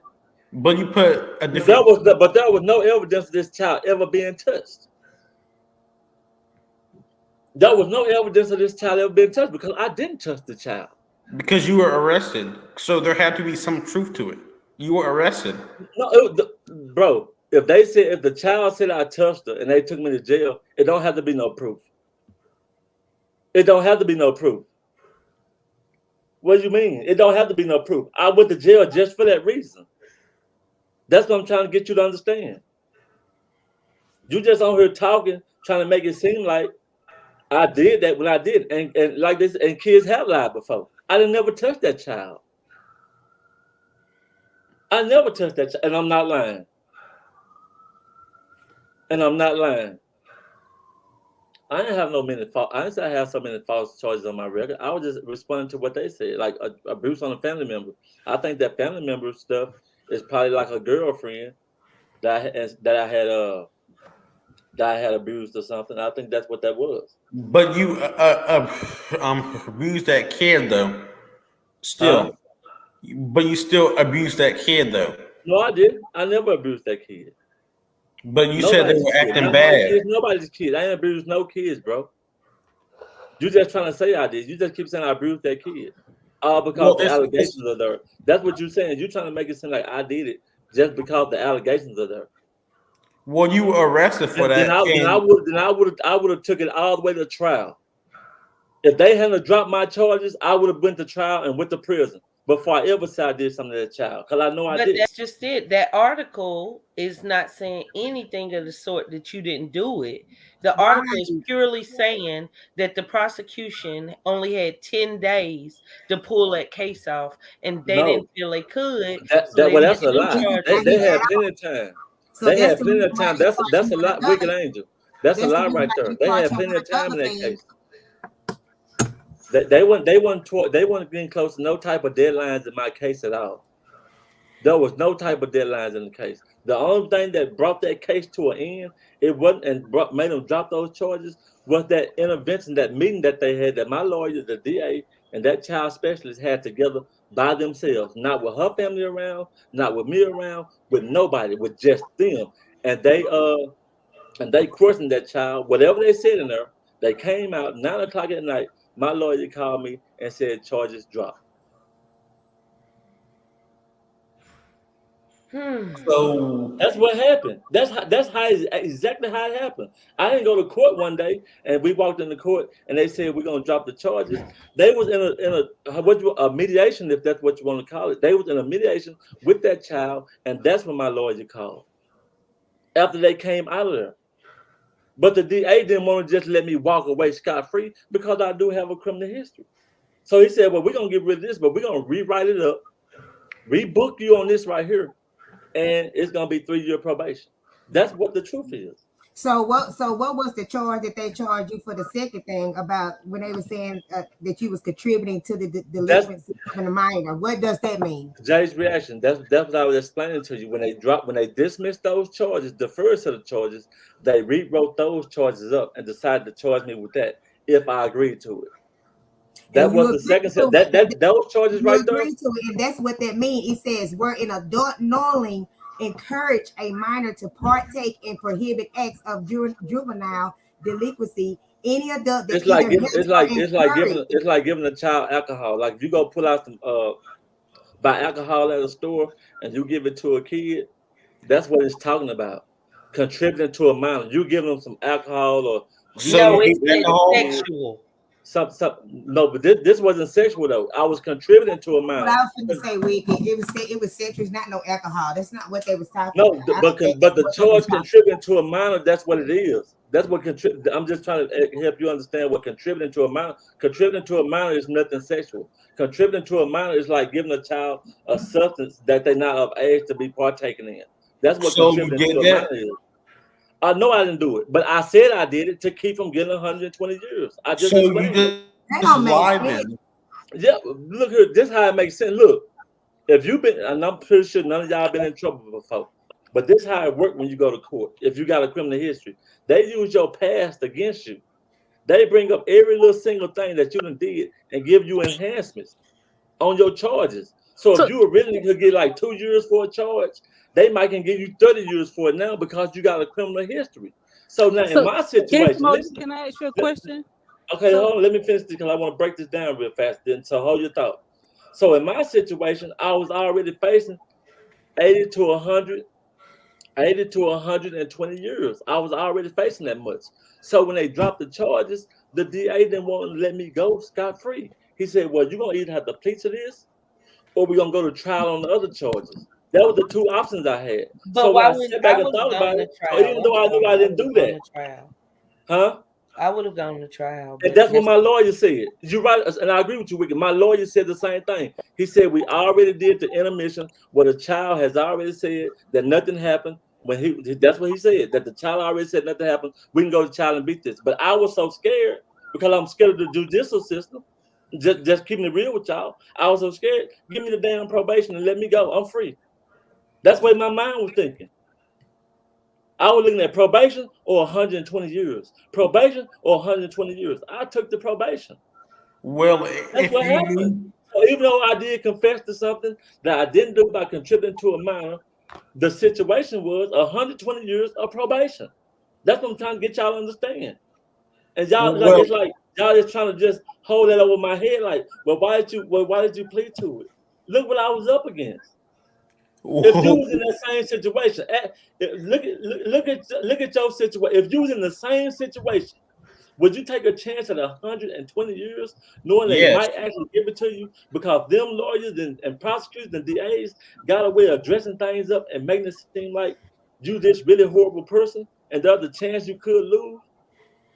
[SPEAKER 5] But you put a
[SPEAKER 2] But there
[SPEAKER 5] different
[SPEAKER 2] was but there was no evidence of this child ever being touched. There was no evidence of this child ever being touched because I didn't touch the child.
[SPEAKER 5] because you were arrested. So there had to be some truth to it. You were arrested.
[SPEAKER 2] No, bro. If the child said I touched her and they took me to jail, it don't have to be no proof. It don't have to be no proof. What do you mean? It don't have to be no proof. I went to jail just for that reason. That's what I'm trying to get you to understand. You just on here talking, trying to make it seem like I did that when I did, and like this, and kids have lied before. I didn't never touch that child. I never touched that child, and I'm not lying. And I'm not lying. I didn't have no many false. I didn't say I have so many false charges on my record. I was just responding to what they said, like abuse on a family member. I think that family member stuff is probably like a girlfriend that I had abused or something. I think that's what that was.
[SPEAKER 5] But you abused that kid though.
[SPEAKER 2] Huh?
[SPEAKER 5] Still. But you still abused that kid though.
[SPEAKER 2] No, I didn't. I never abused that kid.
[SPEAKER 5] But you said they
[SPEAKER 2] Nobody's
[SPEAKER 5] were
[SPEAKER 2] kid.
[SPEAKER 5] acting
[SPEAKER 2] Not my
[SPEAKER 5] bad.
[SPEAKER 2] kids. Nobody's kid. I ain't abused no kids, bro. You just trying to say I did. You just keep saying I abused that kid. All
[SPEAKER 5] Well,
[SPEAKER 2] because the allegations are there. That's what you're saying. You're trying to make it seem like I did it just because the allegations are there.
[SPEAKER 5] well, you were arrested for
[SPEAKER 2] And
[SPEAKER 5] that, and
[SPEAKER 2] I would have took it all the way to trial. If they hadn't dropped my charges, I would have went to trial and went to prison before I ever said I did something to that child, because I know I
[SPEAKER 1] But
[SPEAKER 2] did.
[SPEAKER 1] that's just it. That article is not saying anything of the sort that you didn't do it. The article is
[SPEAKER 4] Right.
[SPEAKER 1] purely saying that the prosecution only had 10 days to pull that case off, and they
[SPEAKER 2] No,
[SPEAKER 1] didn't feel they could,
[SPEAKER 2] that
[SPEAKER 1] so
[SPEAKER 2] that
[SPEAKER 1] they
[SPEAKER 2] well,
[SPEAKER 1] let
[SPEAKER 2] that's a
[SPEAKER 1] them
[SPEAKER 2] lie.
[SPEAKER 4] This is
[SPEAKER 1] charge
[SPEAKER 4] why
[SPEAKER 1] it.
[SPEAKER 2] They
[SPEAKER 4] he
[SPEAKER 2] had
[SPEAKER 4] got
[SPEAKER 2] plenty
[SPEAKER 4] off.
[SPEAKER 2] of time.
[SPEAKER 4] So
[SPEAKER 2] They
[SPEAKER 4] that's
[SPEAKER 2] had
[SPEAKER 4] the
[SPEAKER 2] plenty
[SPEAKER 4] reason
[SPEAKER 2] of
[SPEAKER 4] why
[SPEAKER 2] time.
[SPEAKER 4] you
[SPEAKER 2] That's a
[SPEAKER 4] partner with
[SPEAKER 2] lot,
[SPEAKER 4] another.
[SPEAKER 2] wicked angel. That's a
[SPEAKER 4] That's the
[SPEAKER 2] lie
[SPEAKER 4] reason
[SPEAKER 2] right
[SPEAKER 4] why
[SPEAKER 2] there.
[SPEAKER 4] you
[SPEAKER 2] They had
[SPEAKER 4] partner
[SPEAKER 2] plenty
[SPEAKER 4] with
[SPEAKER 2] of time
[SPEAKER 4] another
[SPEAKER 2] in that
[SPEAKER 4] thing.
[SPEAKER 2] case. They weren't getting close to no type of deadlines in my case at all. There was no type of deadlines in the case. The only thing that brought that case to an end, it wasn't and made them drop those charges, was that intervention, that meeting that they had, that my lawyer, the DA, and that child specialist had together by themselves, not with her family around, not with me around, with nobody, with just them. And they questioned that child. Whatever they said in there, they came out 9 o'clock at night. My lawyer called me and said charges dropped.
[SPEAKER 1] Hmm.
[SPEAKER 5] So
[SPEAKER 2] That's what happened. That's how exactly how it happened. I didn't go to court one day, and we walked in the court, and they said we're gonna drop the charges. They was in a mediation, if that's what you want to call it. They was in a mediation with that child, and that's when my lawyer called after they came out of there. But the DA didn't want to just let me walk away scot free because I do have a criminal history. So he said, "Well, we're gonna get rid of this, but we're gonna rewrite it up, rebook you on this right here, and it's gonna be 3 year probation." That's what the truth is.
[SPEAKER 4] So what? So what was the charge that they charged you for the second thing about when they were saying that you was contributing to the
[SPEAKER 2] That's
[SPEAKER 4] delinquency of a minor? What does that mean?
[SPEAKER 2] Jay's reaction. That's what I was explaining to you. When they dismissed those charges, the first set of charges, they rewrote those charges up and decided to charge me with that if I agreed to it.
[SPEAKER 4] And
[SPEAKER 2] That
[SPEAKER 4] you
[SPEAKER 2] was the
[SPEAKER 4] agree
[SPEAKER 2] second
[SPEAKER 4] to
[SPEAKER 2] set.
[SPEAKER 4] it.
[SPEAKER 2] That those charges
[SPEAKER 4] You
[SPEAKER 2] right there.
[SPEAKER 4] agree to it, and that's what that means. It says where an adult knowingly encourage a minor to partake in prohibit acts of juvenile delinquency. Any adult that
[SPEAKER 2] It's like
[SPEAKER 4] either
[SPEAKER 2] giving.
[SPEAKER 4] helps or encourage.
[SPEAKER 2] It's like giving a child alcohol. Like if you go pull out some buy alcohol at a store and you give it to a kid. That's what it's talking about. Contributing to a minor. You giving them some alcohol, or you
[SPEAKER 5] so
[SPEAKER 1] No,
[SPEAKER 5] you
[SPEAKER 2] giving
[SPEAKER 1] it
[SPEAKER 5] do
[SPEAKER 1] says
[SPEAKER 2] the
[SPEAKER 5] alcohol?
[SPEAKER 2] kid
[SPEAKER 1] sexual.
[SPEAKER 2] some no, but this wasn't sexual though. I was contributing to a
[SPEAKER 4] What
[SPEAKER 2] minor.
[SPEAKER 4] I was going to say, Wicked, it was citrus, not no alcohol. That's not what they was talking
[SPEAKER 2] No,
[SPEAKER 4] about. I don't think
[SPEAKER 2] but
[SPEAKER 4] that's
[SPEAKER 2] the
[SPEAKER 4] what they was
[SPEAKER 2] charge
[SPEAKER 4] talking.
[SPEAKER 2] contributing to a minor, that's what it is. That's what I'm just trying to help you understand what contributing to a minor. Contributing to a minor is nothing sexual. Contributing to a minor is like giving a child a substance that they're not of age to be partaking in. That's what
[SPEAKER 5] So you
[SPEAKER 2] contributing to
[SPEAKER 5] did
[SPEAKER 2] a minor
[SPEAKER 5] that?
[SPEAKER 2] is. I know I didn't do it, but I said I did it to keep from getting 120 years. I just
[SPEAKER 5] So you
[SPEAKER 2] explained it.
[SPEAKER 5] just
[SPEAKER 4] That
[SPEAKER 5] lied
[SPEAKER 4] don't make
[SPEAKER 5] then?
[SPEAKER 4] sense.
[SPEAKER 2] Yeah, look here. This how it makes sense. Look, if you've been, and I'm pretty sure none of y'all been in trouble before, but this how it works when you go to court. If you got a criminal history, they use your past against you. They bring up every little single thing that you done did and give you enhancements on your charges. So if
[SPEAKER 1] So,
[SPEAKER 2] you originally could get like 2 years for a charge, they might can give you 30 years for it now because you got a criminal history. So now in
[SPEAKER 6] So,
[SPEAKER 2] my
[SPEAKER 6] Gangsta
[SPEAKER 2] situation,
[SPEAKER 6] Moji,
[SPEAKER 2] listen.
[SPEAKER 6] can I ask you a
[SPEAKER 2] let-
[SPEAKER 6] question?
[SPEAKER 2] Okay,
[SPEAKER 6] So,
[SPEAKER 2] hold on. Let me finish this because I want to break this down real fast. Then, so hold your thought. So in my situation, I was already facing 80 to 100, 80 to 120 years. I was already facing that much. So when they dropped the charges, the DA didn't want to let me go scot free. He said, "Well, you're gonna either have to plead to this, or we're gonna go to trial on the other charges." That was the two options I had.
[SPEAKER 1] but
[SPEAKER 2] So when
[SPEAKER 1] why
[SPEAKER 2] I
[SPEAKER 1] wouldn't
[SPEAKER 2] sat
[SPEAKER 1] I
[SPEAKER 2] back and
[SPEAKER 1] would have
[SPEAKER 2] thought
[SPEAKER 1] gone
[SPEAKER 2] about
[SPEAKER 1] to
[SPEAKER 2] it, so
[SPEAKER 1] trial?
[SPEAKER 2] even
[SPEAKER 1] I'm
[SPEAKER 2] though I knew
[SPEAKER 1] sorry,
[SPEAKER 2] I
[SPEAKER 1] I
[SPEAKER 2] didn't
[SPEAKER 1] would have
[SPEAKER 2] do
[SPEAKER 1] gone
[SPEAKER 2] that,
[SPEAKER 1] to trial.
[SPEAKER 2] huh?
[SPEAKER 1] I would have gone to trial,
[SPEAKER 2] And
[SPEAKER 1] but
[SPEAKER 2] that's what
[SPEAKER 1] that's
[SPEAKER 2] my lawyer said. You're right, and I agree with you, Wicked. My lawyer said the same thing. He said we already did the intermission where the child has already said that nothing happened. When that's what he said, that the child already said nothing happened. We can go to trial and beat this. But I was so scared because I'm scared of the judicial system. Just keeping it real with y'all. I was so scared. Give me the damn probation and let me go. I'm free. That's what my mind was thinking. I was looking at probation or 120 years. Probation or 120 years. I took the probation.
[SPEAKER 5] Well,
[SPEAKER 2] That's
[SPEAKER 5] if
[SPEAKER 2] what
[SPEAKER 5] you
[SPEAKER 2] happened.
[SPEAKER 5] knew,
[SPEAKER 2] So even though I did confess to something that I didn't do by contributing to a minor, the situation was 120 years of probation. That's what I'm trying to get y'all to understand. And y'all like
[SPEAKER 5] well,
[SPEAKER 2] it's like y'all just trying to just hold that over my head. Like, why did you plead to it? Look what I was up against. If you was in that same situation, look at your situation. If you was in the same situation Would you take a chance at 120 years knowing they
[SPEAKER 5] Yes.
[SPEAKER 2] might actually give it to you because them lawyers and prosecutors and DAs got a way of dressing things up and making it seem like you this really horrible person and there's a chance you could lose?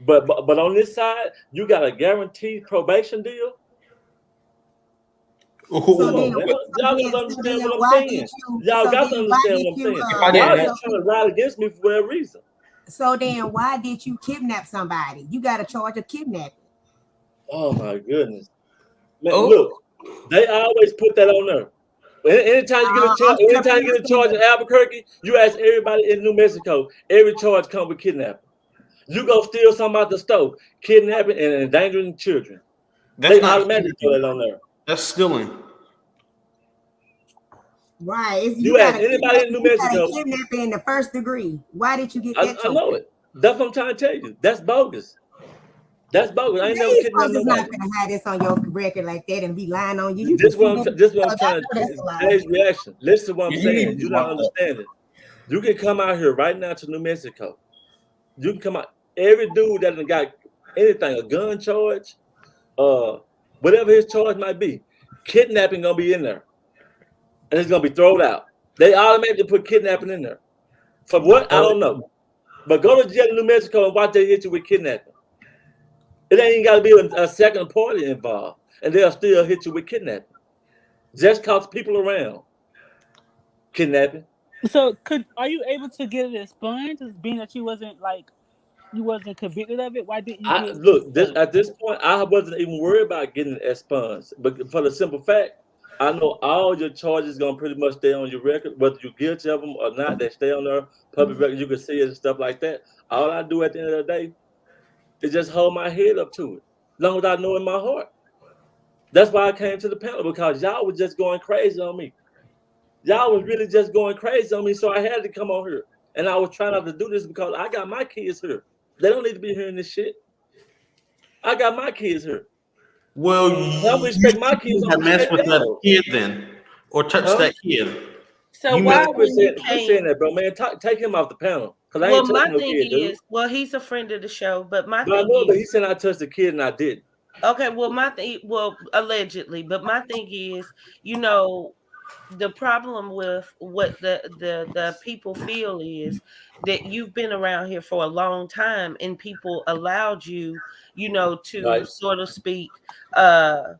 [SPEAKER 2] But on this side, you got a guaranteed probation deal.
[SPEAKER 4] So
[SPEAKER 2] Come
[SPEAKER 4] then,
[SPEAKER 2] on,
[SPEAKER 5] Ooh,
[SPEAKER 2] man. Y'all got to understand what I'm
[SPEAKER 4] why did
[SPEAKER 2] saying.
[SPEAKER 4] you?
[SPEAKER 2] Y'all
[SPEAKER 4] So
[SPEAKER 2] got to
[SPEAKER 4] then, why
[SPEAKER 2] understand
[SPEAKER 4] did
[SPEAKER 2] what I'm
[SPEAKER 4] you?
[SPEAKER 2] saying.
[SPEAKER 5] if I
[SPEAKER 2] Y'all
[SPEAKER 5] didn't,
[SPEAKER 2] just trying to ride against me for whatever reason.
[SPEAKER 4] So then, why did you kidnap somebody? You got a charge of kidnapping.
[SPEAKER 2] Oh my goodness. Man,
[SPEAKER 5] oh,
[SPEAKER 2] look, they always put that on there. Anytime you get a charge,
[SPEAKER 4] I'm sitting up
[SPEAKER 2] anytime
[SPEAKER 4] here
[SPEAKER 2] you get a
[SPEAKER 4] looking
[SPEAKER 2] charge
[SPEAKER 4] at
[SPEAKER 2] in
[SPEAKER 4] it.
[SPEAKER 2] Albuquerque, you ask everybody in New Mexico, every charge come with kidnapping. You go steal something out the store, kidnapping and endangering children.
[SPEAKER 5] that's
[SPEAKER 2] They
[SPEAKER 5] not
[SPEAKER 2] automatically throw
[SPEAKER 5] stealing.
[SPEAKER 2] that on there.
[SPEAKER 5] That's stealing.
[SPEAKER 4] Right.
[SPEAKER 2] You ask anybody in New
[SPEAKER 4] You got a
[SPEAKER 2] Mexico,
[SPEAKER 4] kidnapping in the first degree. Why did you get that
[SPEAKER 2] I
[SPEAKER 4] charge?
[SPEAKER 2] know it. That's what I'm trying to tell you. That's bogus. That's bogus. I ain't never
[SPEAKER 4] These
[SPEAKER 2] kidnapped
[SPEAKER 4] folks is not
[SPEAKER 2] nobody.
[SPEAKER 4] gonna have this on your record like that and be lying on you. You can
[SPEAKER 2] This
[SPEAKER 4] see
[SPEAKER 2] one,
[SPEAKER 4] that.
[SPEAKER 2] this one I'm
[SPEAKER 4] I know
[SPEAKER 2] trying
[SPEAKER 4] that's
[SPEAKER 2] to
[SPEAKER 4] a lie.
[SPEAKER 2] Jay's reaction. Listen to what I'm
[SPEAKER 5] Yeah, you
[SPEAKER 2] saying.
[SPEAKER 5] need to
[SPEAKER 2] You're not
[SPEAKER 5] watch that.
[SPEAKER 2] understanding. You can come out here right now to New Mexico. You can come out. Every dude that done got anything, a gun charge, uh, whatever his charge might be, kidnapping gonna be in there, and it's gonna be thrown out. They automatically put kidnapping in there. For what? I
[SPEAKER 5] Oh,
[SPEAKER 2] don't know. But go to jail in New Mexico and watch they hit you with kidnapping. It ain't got to be a second party involved, and they'll still hit you with kidnapping. Just cause people around kidnapping.
[SPEAKER 6] So are you able to get it expunged? Being that you wasn't convicted of it, why didn't you
[SPEAKER 2] I
[SPEAKER 6] get it
[SPEAKER 2] look this
[SPEAKER 6] expunged?
[SPEAKER 2] at this point. I wasn't even worried about getting it expunged, but for the simple fact, I know all your charges gonna pretty much stay on your record, whether you're guilty of them or not. They stay on their public record. You can see it and stuff like that. All I do at the end of the day is just hold my head up to it, as long as I know in my heart. That's why I came to the panel because y'all was just going crazy on me. Y'all was really just going crazy on me, so I had to come on here. And I was trying not to do this because I got my kids here. They don't need to be hearing this shit. I got my kids here.
[SPEAKER 5] well,
[SPEAKER 2] And I
[SPEAKER 5] you
[SPEAKER 2] respect my kids
[SPEAKER 5] shouldn't
[SPEAKER 2] on
[SPEAKER 5] have
[SPEAKER 2] the
[SPEAKER 5] messed
[SPEAKER 2] same
[SPEAKER 5] with that
[SPEAKER 2] level.
[SPEAKER 5] kid then, or touched
[SPEAKER 2] Huh?
[SPEAKER 5] that kid.
[SPEAKER 1] So
[SPEAKER 5] You
[SPEAKER 1] why
[SPEAKER 5] messed.
[SPEAKER 2] Quit
[SPEAKER 1] when you
[SPEAKER 2] saying
[SPEAKER 1] came?
[SPEAKER 2] that, bro, man. Take him off the panel. Because I
[SPEAKER 1] Well,
[SPEAKER 2] ain't
[SPEAKER 1] my
[SPEAKER 2] touching no
[SPEAKER 1] thing
[SPEAKER 2] kid, dude.
[SPEAKER 1] is, well, he's a friend of the show, but my
[SPEAKER 2] But I
[SPEAKER 1] thing
[SPEAKER 2] know, but he
[SPEAKER 1] is,
[SPEAKER 2] said I touched the kid and I didn't.
[SPEAKER 1] okay, well, my thing, well, allegedly, but my thing is, you know, the problem with what the people feel is that you've been around here for a long time and people allowed you, you know, to
[SPEAKER 2] Right?
[SPEAKER 1] sort of speak, uh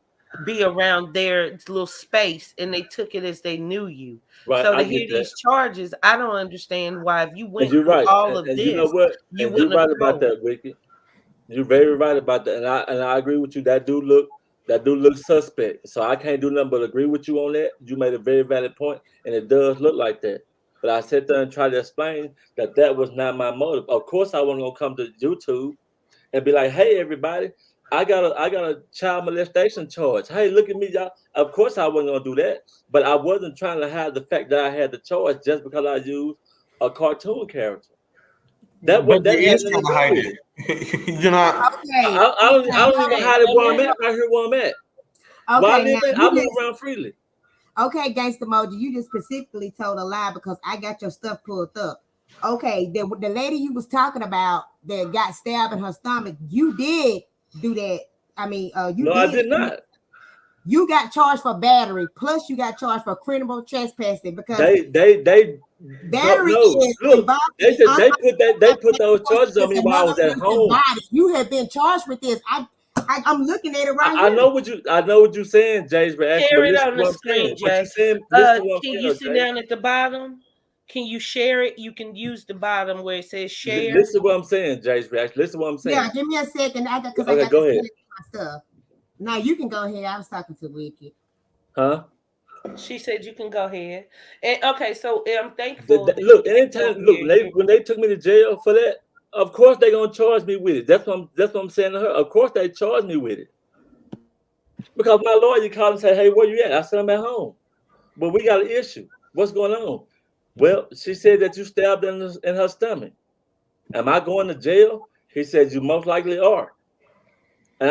[SPEAKER 1] be around their little space, and they took it as they knew you.
[SPEAKER 2] Right.
[SPEAKER 1] So
[SPEAKER 2] I
[SPEAKER 1] to hear
[SPEAKER 2] get that.
[SPEAKER 1] these charges, I don't understand why, if you
[SPEAKER 2] And
[SPEAKER 1] went
[SPEAKER 2] you're
[SPEAKER 1] through
[SPEAKER 2] right.
[SPEAKER 1] all of
[SPEAKER 2] And you know
[SPEAKER 1] this,
[SPEAKER 2] what?
[SPEAKER 1] you
[SPEAKER 2] And you're
[SPEAKER 1] wouldn't have
[SPEAKER 2] right about
[SPEAKER 1] told.
[SPEAKER 2] that, Ricky. You're very right about that, and I agree with you. That do look suspect. So I can't do nothing but agree with you on that. You made a very valid point, and it does look like that. But I sat there and tried to explain that that was not my motive. Of course, I wasn't gonna come to YouTube and be like, "Hey, everybody, I got a child molestation charge. Hey, look at me, y'all." Of course, I wasn't gonna do that, but I wasn't trying to hide the fact that I had the charge just because I used a cartoon character.
[SPEAKER 5] But
[SPEAKER 2] That
[SPEAKER 5] you
[SPEAKER 2] had
[SPEAKER 5] is
[SPEAKER 2] nothing
[SPEAKER 5] trying
[SPEAKER 2] to
[SPEAKER 5] to
[SPEAKER 2] do
[SPEAKER 5] hide
[SPEAKER 2] with it.
[SPEAKER 5] it. You're not.
[SPEAKER 4] Okay.
[SPEAKER 2] I don't even
[SPEAKER 1] Okay,
[SPEAKER 2] hide it
[SPEAKER 1] so
[SPEAKER 2] where I'm at.
[SPEAKER 1] now,
[SPEAKER 2] I'm right here where I'm at. Where I
[SPEAKER 4] Okay.
[SPEAKER 2] live
[SPEAKER 4] Now
[SPEAKER 2] at, I
[SPEAKER 4] you
[SPEAKER 2] move
[SPEAKER 4] just
[SPEAKER 2] around freely.
[SPEAKER 4] okay, Gangsta Moji. You just specifically told a lie because I got your stuff pulled up. Okay, the lady you was talking about that got stabbed in her stomach, you did do that. I mean, you
[SPEAKER 2] No, I
[SPEAKER 4] did.
[SPEAKER 2] did not.
[SPEAKER 4] You got charged for battery, plus you got charged for criminal trespassing because
[SPEAKER 2] They don't
[SPEAKER 4] battery
[SPEAKER 2] know.
[SPEAKER 4] is
[SPEAKER 2] Look,
[SPEAKER 4] involving
[SPEAKER 2] they said they put those charges on
[SPEAKER 4] against
[SPEAKER 2] me while I
[SPEAKER 4] another
[SPEAKER 2] was at
[SPEAKER 4] person's
[SPEAKER 2] home.
[SPEAKER 4] body. You have been charged with this. I'm looking at it right
[SPEAKER 2] I
[SPEAKER 4] here.
[SPEAKER 2] know what you're saying, Jay's reaction,
[SPEAKER 1] share
[SPEAKER 2] but
[SPEAKER 1] it
[SPEAKER 2] listen
[SPEAKER 1] on
[SPEAKER 2] to
[SPEAKER 1] the
[SPEAKER 2] what I'm
[SPEAKER 1] screen,
[SPEAKER 2] saying. What you
[SPEAKER 1] Jay.
[SPEAKER 2] saying, listen to what I'm
[SPEAKER 1] Can
[SPEAKER 2] saying,
[SPEAKER 1] you
[SPEAKER 2] though,
[SPEAKER 1] sit
[SPEAKER 2] Jay.
[SPEAKER 1] down at the bottom? Can you share it? You can use the bottom where it says share.
[SPEAKER 2] Listen to what I'm saying, Jay's reaction. Listen to what I'm
[SPEAKER 4] Yeah,
[SPEAKER 2] saying.
[SPEAKER 4] give me a second. I
[SPEAKER 2] Okay,
[SPEAKER 4] got to
[SPEAKER 2] go ahead.
[SPEAKER 4] send my stuff. Now you can go ahead. I was talking to Wicked.
[SPEAKER 2] Huh?
[SPEAKER 1] She said you can go ahead. And okay, so I'm thankful that
[SPEAKER 2] Look,
[SPEAKER 1] you came
[SPEAKER 2] anytime,
[SPEAKER 1] over
[SPEAKER 2] look,
[SPEAKER 1] here.
[SPEAKER 2] when they took me to jail for that, of course they gonna charge me with it. That's what I'm saying to her. Of course they charge me with it because my lawyer called and said, "Hey, where you at?" I said, "I'm at home." But we got an issue. What's going on? Well, she said that you stabbed in her stomach. Am I going to jail? He said you most likely are. And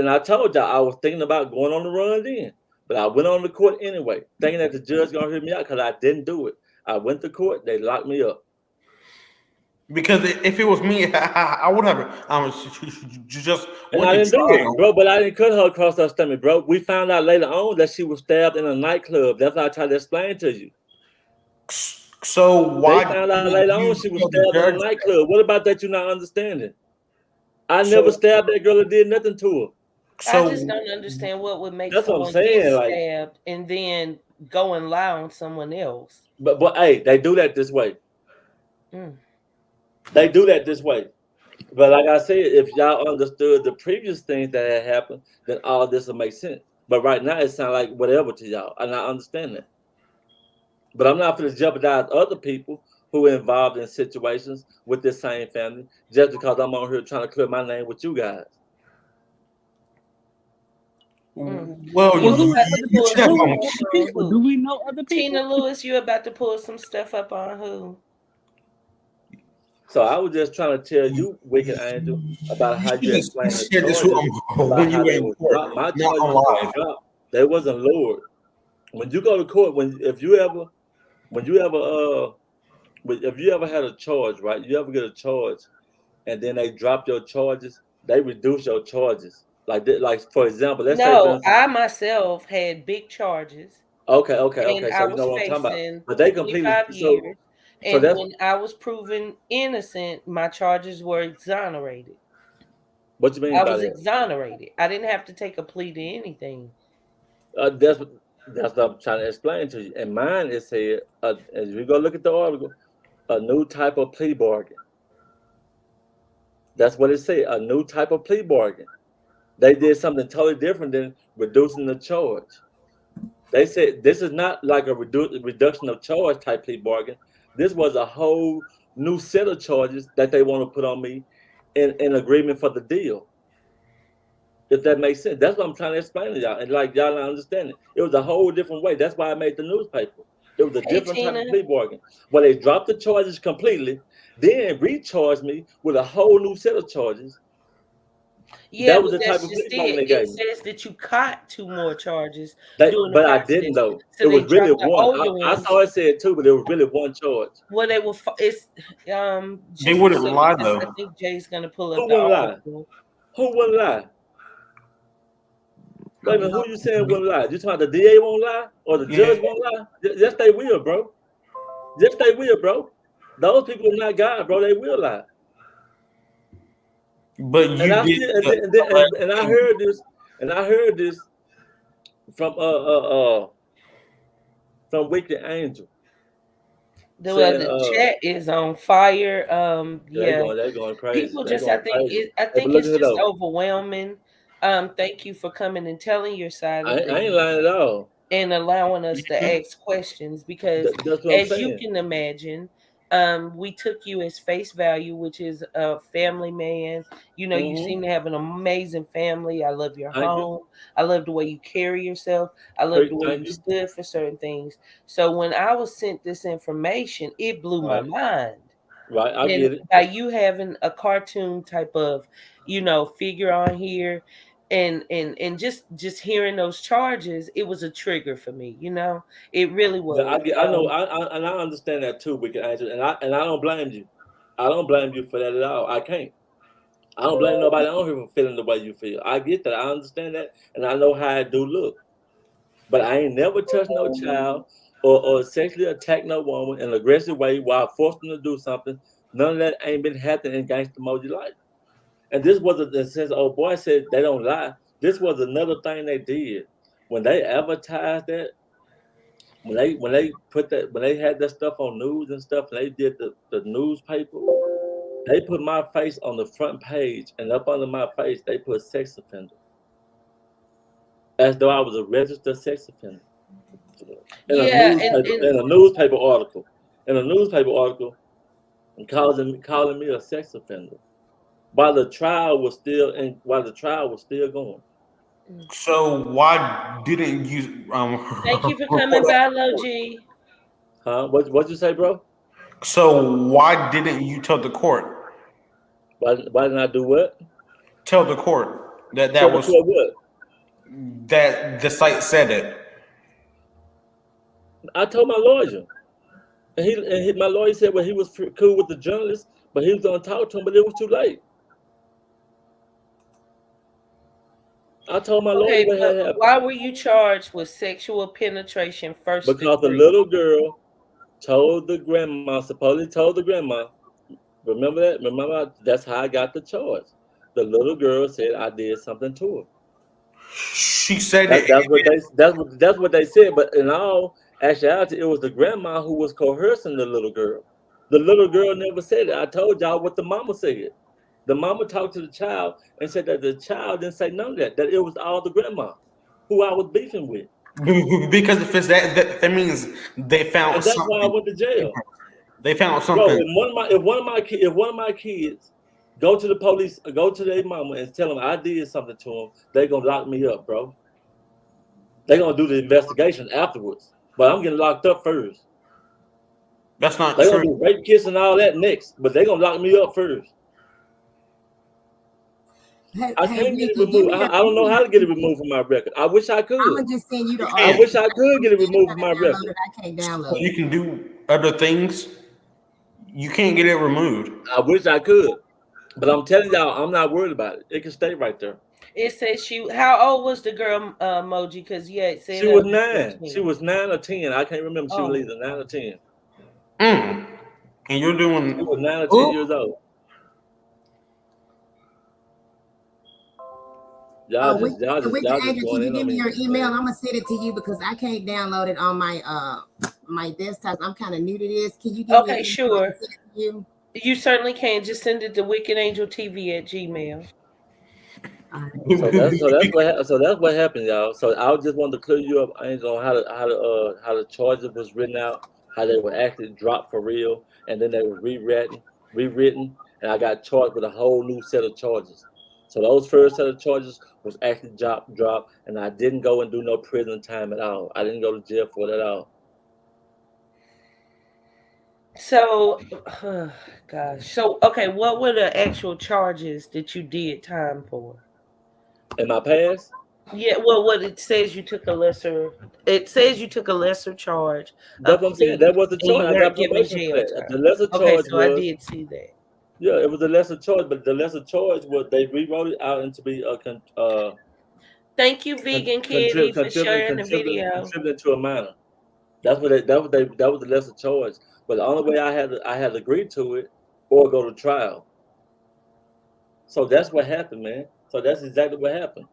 [SPEAKER 2] I told y'all I was thinking about going on the run then. But I went on the court anyway, thinking that the judge gonna hear me out because I didn't do it. I went to court, they locked me up.
[SPEAKER 5] Because if it was me, I would have just
[SPEAKER 2] And
[SPEAKER 5] went
[SPEAKER 2] I
[SPEAKER 5] to
[SPEAKER 2] didn't do it,
[SPEAKER 5] trial.
[SPEAKER 2] bro. But I didn't cut her across her stomach, bro. We found out later on that she was stabbed in a nightclub. That's what I tried to explain to you.
[SPEAKER 5] So
[SPEAKER 2] They
[SPEAKER 5] why
[SPEAKER 2] found out
[SPEAKER 5] didn't
[SPEAKER 2] later on
[SPEAKER 5] you
[SPEAKER 2] she was
[SPEAKER 5] tell the
[SPEAKER 2] stabbed in a
[SPEAKER 5] judge?
[SPEAKER 2] nightclub. What about that? You not understanding? I never
[SPEAKER 5] So
[SPEAKER 2] stabbed that girl or did nothing to her.
[SPEAKER 1] I just
[SPEAKER 5] so
[SPEAKER 1] don't understand what would make
[SPEAKER 2] That's what I'm
[SPEAKER 1] someone get
[SPEAKER 2] saying. Like,
[SPEAKER 1] stabbed and then go and lie on someone else.
[SPEAKER 2] but hey, they do that this way.
[SPEAKER 1] Mm.
[SPEAKER 2] They do that this way. But like I said, if y'all understood the previous things that had happened, then all this will make sense. But right now, it sounds like whatever to y'all, and I understand that. But I'm not going to jeopardize other people who are involved in situations with this same family just because I'm on here trying to clear my name with you guys.
[SPEAKER 1] Mm.
[SPEAKER 5] well,
[SPEAKER 1] You
[SPEAKER 6] Well,
[SPEAKER 1] was
[SPEAKER 6] who
[SPEAKER 1] about
[SPEAKER 5] you,
[SPEAKER 1] to
[SPEAKER 5] you
[SPEAKER 1] pull
[SPEAKER 5] should
[SPEAKER 1] some
[SPEAKER 5] have
[SPEAKER 6] who
[SPEAKER 5] gone.
[SPEAKER 1] stuff
[SPEAKER 6] other
[SPEAKER 1] on
[SPEAKER 6] people? Do
[SPEAKER 1] who?
[SPEAKER 6] we know other
[SPEAKER 1] Tina
[SPEAKER 6] people?
[SPEAKER 1] Lewis, you about to pull some stuff up on who?
[SPEAKER 2] So I was just trying to tell you, Wicked Angel, about
[SPEAKER 5] You
[SPEAKER 2] how
[SPEAKER 5] should
[SPEAKER 2] you
[SPEAKER 5] have
[SPEAKER 2] explained the
[SPEAKER 5] shared this with
[SPEAKER 2] charges, about
[SPEAKER 5] when you
[SPEAKER 2] how
[SPEAKER 5] were
[SPEAKER 2] they
[SPEAKER 5] in
[SPEAKER 2] were
[SPEAKER 5] court,
[SPEAKER 2] dropped. My
[SPEAKER 5] not on
[SPEAKER 2] charges weren't
[SPEAKER 5] live.
[SPEAKER 2] dropped; they wasn't lowered. When you go to court, when you ever, if you ever had a charge, right? You ever get a charge, and then they drop your charges, they reduce your charges. Like for example, let's say for
[SPEAKER 1] No,
[SPEAKER 2] instance,
[SPEAKER 1] I myself had big charges and
[SPEAKER 2] okay.
[SPEAKER 1] I
[SPEAKER 2] So you
[SPEAKER 1] was
[SPEAKER 2] know what I'm talking about.
[SPEAKER 1] facing
[SPEAKER 2] But they completely
[SPEAKER 1] 25 years.
[SPEAKER 2] so
[SPEAKER 1] And
[SPEAKER 2] that's
[SPEAKER 1] when I was proven innocent, my charges were exonerated.
[SPEAKER 2] what you mean
[SPEAKER 1] I
[SPEAKER 2] by
[SPEAKER 1] was
[SPEAKER 2] that.
[SPEAKER 1] exonerated. I didn't have to take a plea to anything.
[SPEAKER 2] Uh, that's that's what I'm trying to explain to you. And mine is said, as we go look at the article, a new type of plea bargain. That's what it said, a new type of plea bargain. They did something totally different than reducing the charge. They said this is not like a reduction of charge type plea bargain. This was a whole new set of charges that they want to put on me in agreement for the deal. If that makes sense, that's what I'm trying to explain to y'all. And like y'all not understand it. It was a whole different way. That's why I made the newspaper. It was a
[SPEAKER 1] Hey,
[SPEAKER 2] different type
[SPEAKER 1] Tina.
[SPEAKER 2] of plea bargain. Where they dropped the charges completely, then recharged me with a whole new set of charges.
[SPEAKER 1] Yeah,
[SPEAKER 2] That
[SPEAKER 1] but
[SPEAKER 2] was the type
[SPEAKER 1] that's
[SPEAKER 2] of
[SPEAKER 1] just
[SPEAKER 2] plea bargain
[SPEAKER 1] it.
[SPEAKER 2] they
[SPEAKER 1] It
[SPEAKER 2] gave me.
[SPEAKER 1] says that you caught two more charges
[SPEAKER 2] They,
[SPEAKER 1] during the
[SPEAKER 2] but I didn't
[SPEAKER 1] process.
[SPEAKER 2] though.
[SPEAKER 1] So
[SPEAKER 2] It
[SPEAKER 1] they
[SPEAKER 2] was really
[SPEAKER 1] dropped the
[SPEAKER 2] one.
[SPEAKER 1] older
[SPEAKER 2] I
[SPEAKER 1] ones.
[SPEAKER 2] saw it said two, but it was really one charge.
[SPEAKER 1] Well, they will. It's
[SPEAKER 5] They
[SPEAKER 1] just a
[SPEAKER 5] wouldn't
[SPEAKER 1] second,
[SPEAKER 5] lie
[SPEAKER 1] because I
[SPEAKER 5] though.
[SPEAKER 1] think Jay's gonna pull up
[SPEAKER 2] Who
[SPEAKER 1] the
[SPEAKER 2] wouldn't lie?
[SPEAKER 1] article.
[SPEAKER 2] Who wouldn't lie? Wait a minute,
[SPEAKER 5] No.
[SPEAKER 2] who you saying wouldn't lie? You talking about the DA won't lie or the
[SPEAKER 5] Yeah,
[SPEAKER 2] judge won't lie? Yes, they will, bro. Yes, they will, bro. Those people are not God, bro. They will lie.
[SPEAKER 5] but
[SPEAKER 2] And
[SPEAKER 5] you
[SPEAKER 2] I
[SPEAKER 5] did
[SPEAKER 2] still
[SPEAKER 5] the
[SPEAKER 2] and I
[SPEAKER 5] correct
[SPEAKER 2] heard this from from Wicked Angel saying
[SPEAKER 1] The chat is on fire. Yeah,
[SPEAKER 2] they're going crazy.
[SPEAKER 1] people
[SPEAKER 2] They're
[SPEAKER 1] just. I
[SPEAKER 2] going
[SPEAKER 1] think
[SPEAKER 2] crazy.
[SPEAKER 1] it. I
[SPEAKER 2] Hey, but
[SPEAKER 1] think
[SPEAKER 2] look at
[SPEAKER 1] it's
[SPEAKER 2] it
[SPEAKER 1] just
[SPEAKER 2] though.
[SPEAKER 1] overwhelming. Thank you for coming and telling your side of
[SPEAKER 2] I ain't
[SPEAKER 1] things
[SPEAKER 2] lying at all.
[SPEAKER 1] and allowing us to ask questions, because
[SPEAKER 2] That's what I'm
[SPEAKER 1] as you
[SPEAKER 2] saying.
[SPEAKER 1] can imagine, we took you as face value, which is a family man. You know, you
[SPEAKER 2] Hmm.
[SPEAKER 1] seem to have an amazing family. I love your
[SPEAKER 2] Thank you.
[SPEAKER 1] home. I love the way you carry yourself. I love the way
[SPEAKER 2] Thank
[SPEAKER 1] you
[SPEAKER 2] you.
[SPEAKER 1] stood for certain things. So when I was sent this information, it blew my
[SPEAKER 2] Right.
[SPEAKER 1] mind.
[SPEAKER 2] Right. I
[SPEAKER 1] And
[SPEAKER 2] get it.
[SPEAKER 1] by you having a cartoon type of, figure on here, and just hearing those charges, it was a trigger for me. It really
[SPEAKER 2] Yeah,
[SPEAKER 1] was.
[SPEAKER 2] I know. And I understand that too, Wicked Angel. And I don't blame you. I don't blame you for that at all. I can't. I don't blame nobody on here for feeling the way you feel. I get that. I understand that, and I know how it do look. But I ain't never touched no child or sexually attacked no woman in an aggressive way while forced them to do something. None of that ain't been happening in Gangsta Moji life. And this was since old boy said they don't lie. This was another thing they did when they advertised that. When they had that stuff on news and stuff, and they did the newspaper, they put my face on the front page, and up under my face they put sex offender, as though I was a registered sex offender.
[SPEAKER 1] Yeah, and
[SPEAKER 2] In a newspaper article, in a newspaper article, and calling me a sex offender while the trial was still going.
[SPEAKER 5] So why didn't you
[SPEAKER 1] thank you for
[SPEAKER 5] report
[SPEAKER 1] coming
[SPEAKER 5] that
[SPEAKER 1] by,
[SPEAKER 5] to the court?
[SPEAKER 1] Logie.
[SPEAKER 2] Huh? What you say, bro?
[SPEAKER 5] So why didn't you tell the court?
[SPEAKER 2] Why didn't I do what?
[SPEAKER 5] Tell the court that
[SPEAKER 2] Tell
[SPEAKER 5] that
[SPEAKER 2] the
[SPEAKER 5] was
[SPEAKER 2] court what?
[SPEAKER 5] that the site said it.
[SPEAKER 2] I told my lawyer, my lawyer said, well, he was cool with the journalist, But he was gonna talk to him, but it was too late. I told my lawyer
[SPEAKER 1] Okay,
[SPEAKER 2] what
[SPEAKER 1] but
[SPEAKER 2] had happened
[SPEAKER 1] why were you charged with sexual penetration first
[SPEAKER 2] because the
[SPEAKER 1] degree?
[SPEAKER 2] little girl told the grandma, supposedly told the grandma. Remember that? Remember that's how I got the charge. The little girl said I did something to her.
[SPEAKER 5] She said
[SPEAKER 2] That,
[SPEAKER 5] it.
[SPEAKER 2] that's what they said. But in all actuality, it was the grandma who was coercing the little girl. The little girl never said it. I told y'all what the mama said. The mama talked to the child and said that the child didn't say none of that. That it was all the grandma who I was beefing with,
[SPEAKER 5] Because if it's that means they found
[SPEAKER 2] and that's why I
[SPEAKER 5] something.
[SPEAKER 2] went to jail,
[SPEAKER 5] They found
[SPEAKER 2] bro.
[SPEAKER 5] something.
[SPEAKER 2] If one of my kids go to the police, go to their mama and tell them I did something to them, they gonna lock me up, bro. They're gonna do the investigation afterwards. But I'm getting locked up first.
[SPEAKER 5] That's not
[SPEAKER 2] They're gonna
[SPEAKER 5] true.
[SPEAKER 2] do rape kiss and all that next, but they're gonna lock me up first. I
[SPEAKER 4] Hey,
[SPEAKER 2] can't get it
[SPEAKER 4] Vicky, give
[SPEAKER 2] removed.
[SPEAKER 4] me your
[SPEAKER 2] I don't know how to get it
[SPEAKER 4] email.
[SPEAKER 2] removed from my record. I wish I
[SPEAKER 4] I'm
[SPEAKER 2] could.
[SPEAKER 4] gonna just send you the
[SPEAKER 5] You
[SPEAKER 2] I
[SPEAKER 5] can't.
[SPEAKER 2] wish
[SPEAKER 4] article.
[SPEAKER 2] I could get it
[SPEAKER 4] You
[SPEAKER 2] removed from
[SPEAKER 4] gotta
[SPEAKER 2] my
[SPEAKER 4] download
[SPEAKER 2] record.
[SPEAKER 4] it. I can't
[SPEAKER 5] So
[SPEAKER 4] download it.
[SPEAKER 5] you can do other things. You can't get it removed.
[SPEAKER 2] I wish I could. But I'm telling y'all, I'm not worried about it. It can stay right there.
[SPEAKER 1] It says she. How old was the girl, Moji? Because yeah, it
[SPEAKER 2] She
[SPEAKER 1] said
[SPEAKER 2] was
[SPEAKER 1] under
[SPEAKER 2] 9. She
[SPEAKER 1] 14.
[SPEAKER 2] was 9 or 10. I can't remember. She was
[SPEAKER 1] Oh,
[SPEAKER 2] either 9 or 10.
[SPEAKER 5] Mm. And you're
[SPEAKER 2] She was
[SPEAKER 5] doing.
[SPEAKER 2] 9 or 10
[SPEAKER 4] Oh,
[SPEAKER 2] years old.
[SPEAKER 4] Wicked
[SPEAKER 2] Y'all just
[SPEAKER 4] Angel, can
[SPEAKER 2] going
[SPEAKER 4] you
[SPEAKER 2] in
[SPEAKER 4] give
[SPEAKER 2] on
[SPEAKER 4] me
[SPEAKER 2] me,
[SPEAKER 4] your email?
[SPEAKER 2] man.
[SPEAKER 4] I'm gonna send it to you because I can't download it on my desktop. I'm kind of new to this. Can you give me your
[SPEAKER 1] okay,
[SPEAKER 4] email? I can
[SPEAKER 1] sure.
[SPEAKER 4] send it to you.
[SPEAKER 1] You certainly can. Just send it to wickedangeltv@gmail.
[SPEAKER 4] All right.
[SPEAKER 2] So that's what happened, y'all. So I just wanted to clear you up. I ain't know how the charges was written out, how they were actually dropped for real, and then they were rewritten, and I got charged with a whole new set of charges. So those first set of charges was actually dropped, and I didn't go and do no prison time at all. I didn't go to jail for it at all.
[SPEAKER 1] So, gosh. So, okay, what were the actual charges that you did time for?
[SPEAKER 2] In my past,
[SPEAKER 1] Yeah, well, what it says you took a lesser. It says you took a lesser charge, a
[SPEAKER 2] that's what I'm saying.
[SPEAKER 1] plea,
[SPEAKER 2] That was the
[SPEAKER 1] and
[SPEAKER 2] charge.
[SPEAKER 1] you
[SPEAKER 2] I got
[SPEAKER 1] weren't given
[SPEAKER 2] probation for
[SPEAKER 1] jail
[SPEAKER 2] that. The
[SPEAKER 1] time.
[SPEAKER 2] lesser
[SPEAKER 1] Okay,
[SPEAKER 2] charge
[SPEAKER 1] so I
[SPEAKER 2] was
[SPEAKER 1] did see that.
[SPEAKER 2] yeah, it was a lesser charge, but the lesser charge was they rewrote it out into be
[SPEAKER 1] Thank you, Vegan Kitty, for sharing the video.
[SPEAKER 2] contributing to a minor. That was the lesser charge. But the only way I had agreed to it or go to trial. So that's what happened, man. So that's exactly what happened.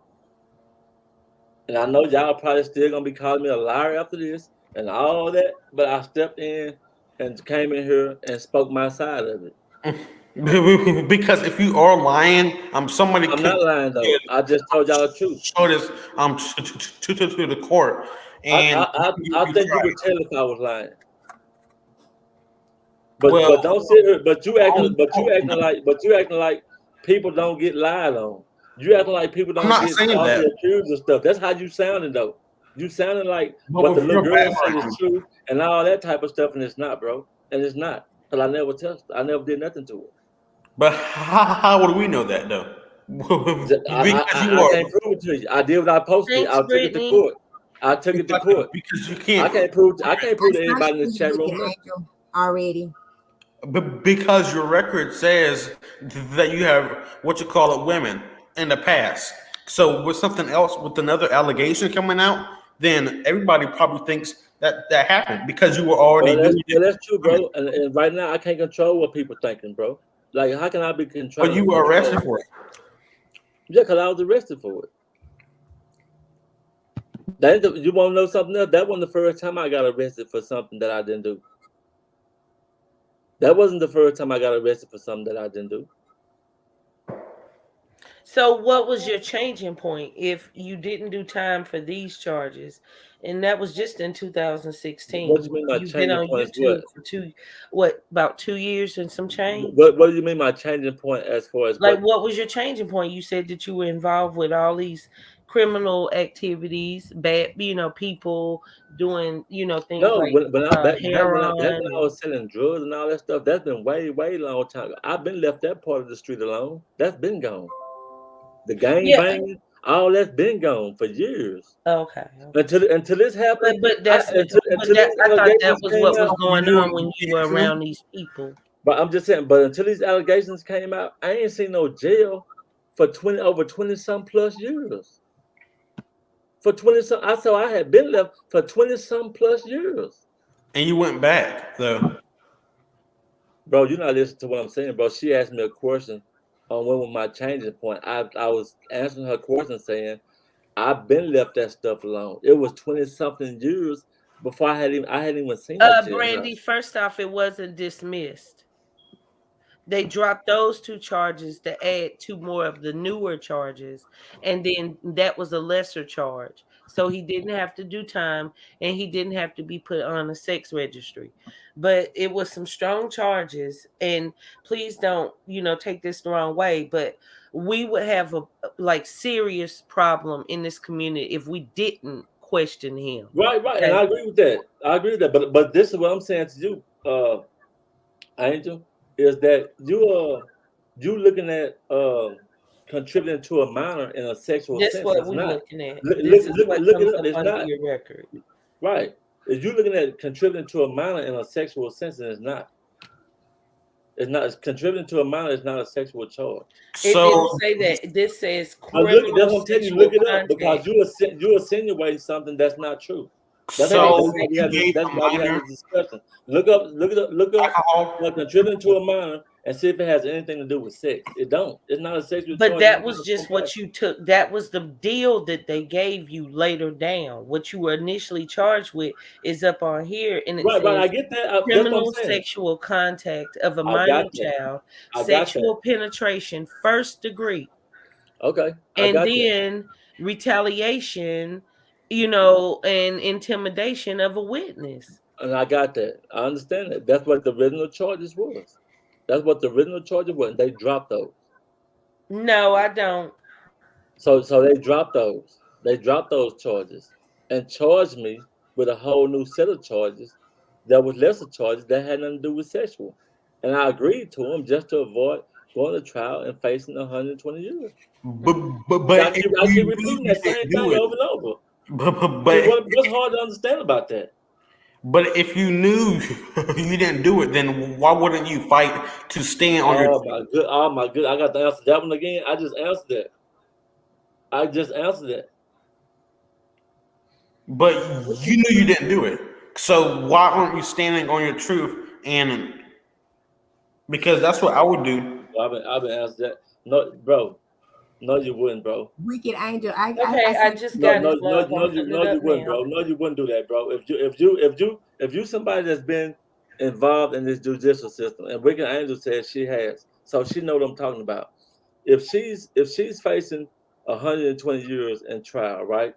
[SPEAKER 2] And I know y'all probably still gonna be calling me a liar after this and all that, but I stepped in and came in here and spoke my side of it.
[SPEAKER 5] Because if you are lying, somebody
[SPEAKER 2] I'm
[SPEAKER 5] could
[SPEAKER 2] not lying though. I just told y'all the truth.
[SPEAKER 5] show this to the court, and you
[SPEAKER 2] I
[SPEAKER 5] be
[SPEAKER 2] think you
[SPEAKER 5] tried.
[SPEAKER 2] would tell if I was lying.
[SPEAKER 5] Well,
[SPEAKER 2] But don't sit here.
[SPEAKER 5] only
[SPEAKER 2] But you acting like people don't get lied on. You acting like people
[SPEAKER 5] I'm
[SPEAKER 2] don't
[SPEAKER 5] not
[SPEAKER 2] get
[SPEAKER 5] saying
[SPEAKER 2] falsely
[SPEAKER 5] that,
[SPEAKER 2] accused of stuff. That's how you sounding though. You sounding like
[SPEAKER 5] but
[SPEAKER 2] what the
[SPEAKER 5] with
[SPEAKER 2] little
[SPEAKER 5] your
[SPEAKER 2] girl said is
[SPEAKER 5] background,
[SPEAKER 2] true and all that type of stuff, and it's not, bro. And it's not. Because I never did nothing to it.
[SPEAKER 5] but how would we know that though? Because you
[SPEAKER 2] I
[SPEAKER 5] are
[SPEAKER 2] can't prove it to you. I did what I posted.
[SPEAKER 1] Thanks,
[SPEAKER 2] I took it to
[SPEAKER 1] Brittany.
[SPEAKER 2] court. I took it to court.
[SPEAKER 5] because you can't.
[SPEAKER 2] I can't prove
[SPEAKER 4] I
[SPEAKER 2] to
[SPEAKER 4] sent
[SPEAKER 2] anybody
[SPEAKER 4] it
[SPEAKER 2] in
[SPEAKER 4] to
[SPEAKER 2] this
[SPEAKER 4] you,
[SPEAKER 2] chat
[SPEAKER 4] Wicked
[SPEAKER 2] room nothing.
[SPEAKER 4] Angel, already.
[SPEAKER 5] But because your record says that you have what you call it women in the past. So with something else, with another allegation coming out, then everybody probably thinks that that happened because you were already doing it
[SPEAKER 2] Well, that's true,
[SPEAKER 5] with women.
[SPEAKER 2] bro. And right now, I can't control what people thinking, bro. Like, how can I be
[SPEAKER 5] But
[SPEAKER 2] trying
[SPEAKER 5] you
[SPEAKER 2] to
[SPEAKER 5] were
[SPEAKER 2] control?
[SPEAKER 5] arrested for it.
[SPEAKER 2] Yeah, because I was arrested for it. You want to know something else? That wasn't the first time I got arrested for something that I didn't do. That wasn't the first time I got arrested for something that I didn't do.
[SPEAKER 1] So, what was your changing point if you didn't do time for these charges? And that was just in
[SPEAKER 2] What
[SPEAKER 1] 2016.
[SPEAKER 2] you mean by
[SPEAKER 1] You've been
[SPEAKER 2] changing
[SPEAKER 1] on
[SPEAKER 2] point is what?
[SPEAKER 1] YouTube for what, about 2 years and some change?
[SPEAKER 2] What do you mean by changing point as far as
[SPEAKER 1] Like,
[SPEAKER 2] what?
[SPEAKER 1] what was your changing point? You said that you were involved with all these criminal activities, bad, people doing, things
[SPEAKER 2] No,
[SPEAKER 1] like
[SPEAKER 2] back
[SPEAKER 1] heroin
[SPEAKER 2] when I
[SPEAKER 1] and
[SPEAKER 2] was selling drugs and all that stuff, that's been way long time. I've been left that part of the street alone. That's been gone. The gang
[SPEAKER 1] yeah.
[SPEAKER 2] banging, all that's been gone for years.
[SPEAKER 1] Okay.
[SPEAKER 2] Until this happened,
[SPEAKER 1] But that's but
[SPEAKER 2] until
[SPEAKER 1] that
[SPEAKER 2] these
[SPEAKER 1] I thought that
[SPEAKER 2] allegations
[SPEAKER 1] was
[SPEAKER 2] came
[SPEAKER 1] what was
[SPEAKER 2] out.
[SPEAKER 5] So were
[SPEAKER 1] going
[SPEAKER 5] you
[SPEAKER 1] on
[SPEAKER 5] on
[SPEAKER 1] when you were
[SPEAKER 5] cocaine too?
[SPEAKER 1] around these people.
[SPEAKER 2] But I'm just saying. But until these allegations came out, I ain't seen no jail for 20 some plus years. For 20 some, I had been left for 20 some plus years.
[SPEAKER 5] And you went back though.
[SPEAKER 2] Bro, you're not listening to what I'm saying, bro. She asked me a question on when was my changing point. I was answering her question saying I've been left that stuff alone. It was 20 something years before I hadn't even seen a jail
[SPEAKER 1] Brandy,
[SPEAKER 2] time.
[SPEAKER 1] first off, it wasn't dismissed. They dropped those two charges to add two more of the newer charges, and then that was a lesser charge. So he didn't have to do time, and he didn't have to be put on a sex registry. But it was some strong charges, and please don't, take this the wrong way, but we would have a like serious problem in this community if we didn't question him.
[SPEAKER 2] Right, right, and
[SPEAKER 1] Okay.
[SPEAKER 2] I agree with that. I agree with that. But this is what I'm saying to you, Angel, is that you looking at contributing to a minor in a sexual
[SPEAKER 1] This
[SPEAKER 2] sense.
[SPEAKER 1] what
[SPEAKER 2] It's
[SPEAKER 1] we
[SPEAKER 2] not.
[SPEAKER 1] looking at.
[SPEAKER 2] Look,
[SPEAKER 1] This
[SPEAKER 2] look,
[SPEAKER 1] is
[SPEAKER 2] look,
[SPEAKER 1] what
[SPEAKER 2] look it
[SPEAKER 1] comes
[SPEAKER 2] up.
[SPEAKER 1] up
[SPEAKER 2] It's
[SPEAKER 1] under
[SPEAKER 2] not
[SPEAKER 1] your record.
[SPEAKER 2] right. If you're looking at contributing to a minor in a sexual sense, and it's not. It's not. It's contributing to a minor is not a sexual charge.
[SPEAKER 1] It didn't
[SPEAKER 5] So
[SPEAKER 1] say that. This says
[SPEAKER 2] Look,
[SPEAKER 1] criminal
[SPEAKER 2] that's what I'm telling you. Look
[SPEAKER 1] sexual
[SPEAKER 2] it up
[SPEAKER 1] contact.
[SPEAKER 2] because you insinuating something that's not true.
[SPEAKER 1] But it
[SPEAKER 5] so
[SPEAKER 1] say
[SPEAKER 5] you gave
[SPEAKER 2] That's
[SPEAKER 5] a
[SPEAKER 2] why we have
[SPEAKER 5] minor
[SPEAKER 2] this discussion. Look up
[SPEAKER 5] alcohol.
[SPEAKER 2] contributing to a minor and see if it has anything to do with sex. It don't. It's not a sexual
[SPEAKER 1] but
[SPEAKER 2] charge. It's
[SPEAKER 1] that
[SPEAKER 2] not
[SPEAKER 1] was
[SPEAKER 2] a
[SPEAKER 1] just
[SPEAKER 2] complaint.
[SPEAKER 1] what you took. That was the deal that they gave you later down. What you were initially charged with is up on here, and it
[SPEAKER 2] Right, right. I
[SPEAKER 1] says
[SPEAKER 2] get that. That's what I'm
[SPEAKER 1] criminal
[SPEAKER 2] saying.
[SPEAKER 1] sexual contact of a
[SPEAKER 2] I got
[SPEAKER 1] minor
[SPEAKER 2] that.
[SPEAKER 1] child,
[SPEAKER 2] I got that.
[SPEAKER 1] sexual penetration, first degree,
[SPEAKER 2] Okay, I
[SPEAKER 1] and
[SPEAKER 2] got that.
[SPEAKER 1] then retaliation, and intimidation of a witness.
[SPEAKER 2] And I got that. I understand that. That's what the original charges was. That's what the original charges were. And they dropped those.
[SPEAKER 1] No, I don't.
[SPEAKER 2] So they dropped those. They dropped those charges and charged me with a whole new set of charges that was lesser charges that had nothing to do with sexual. And I agreed to them just to avoid going to trial and facing 120 years.
[SPEAKER 5] But
[SPEAKER 2] See,
[SPEAKER 5] if
[SPEAKER 2] I keep
[SPEAKER 5] you knew
[SPEAKER 2] repeating
[SPEAKER 5] you
[SPEAKER 2] that same
[SPEAKER 5] didn't do
[SPEAKER 2] thing
[SPEAKER 5] it,
[SPEAKER 2] over and over. See,
[SPEAKER 5] but
[SPEAKER 2] what's hard to understand about that?
[SPEAKER 5] but if you knew you didn't do it, then why wouldn't you fight to stand on your truth?
[SPEAKER 2] Oh my good. I got to answer that one again. I just answered that. I just answered that.
[SPEAKER 5] But you knew you didn't do it. So why aren't you standing on your truth? And because that's what I would do.
[SPEAKER 2] I've been asked that. No, bro. No, you wouldn't, bro.
[SPEAKER 4] Wicked Angel, I
[SPEAKER 1] Okay, I
[SPEAKER 4] see.
[SPEAKER 1] just got it, love. I'm putting
[SPEAKER 2] No,
[SPEAKER 1] it up
[SPEAKER 2] you wouldn't,
[SPEAKER 1] now.
[SPEAKER 2] bro. No, you wouldn't do that, bro. If you somebody that's been involved in this judicial system, and Wicked Angel says she has, so she know what I'm talking about. If she's facing 120 years in trial, right?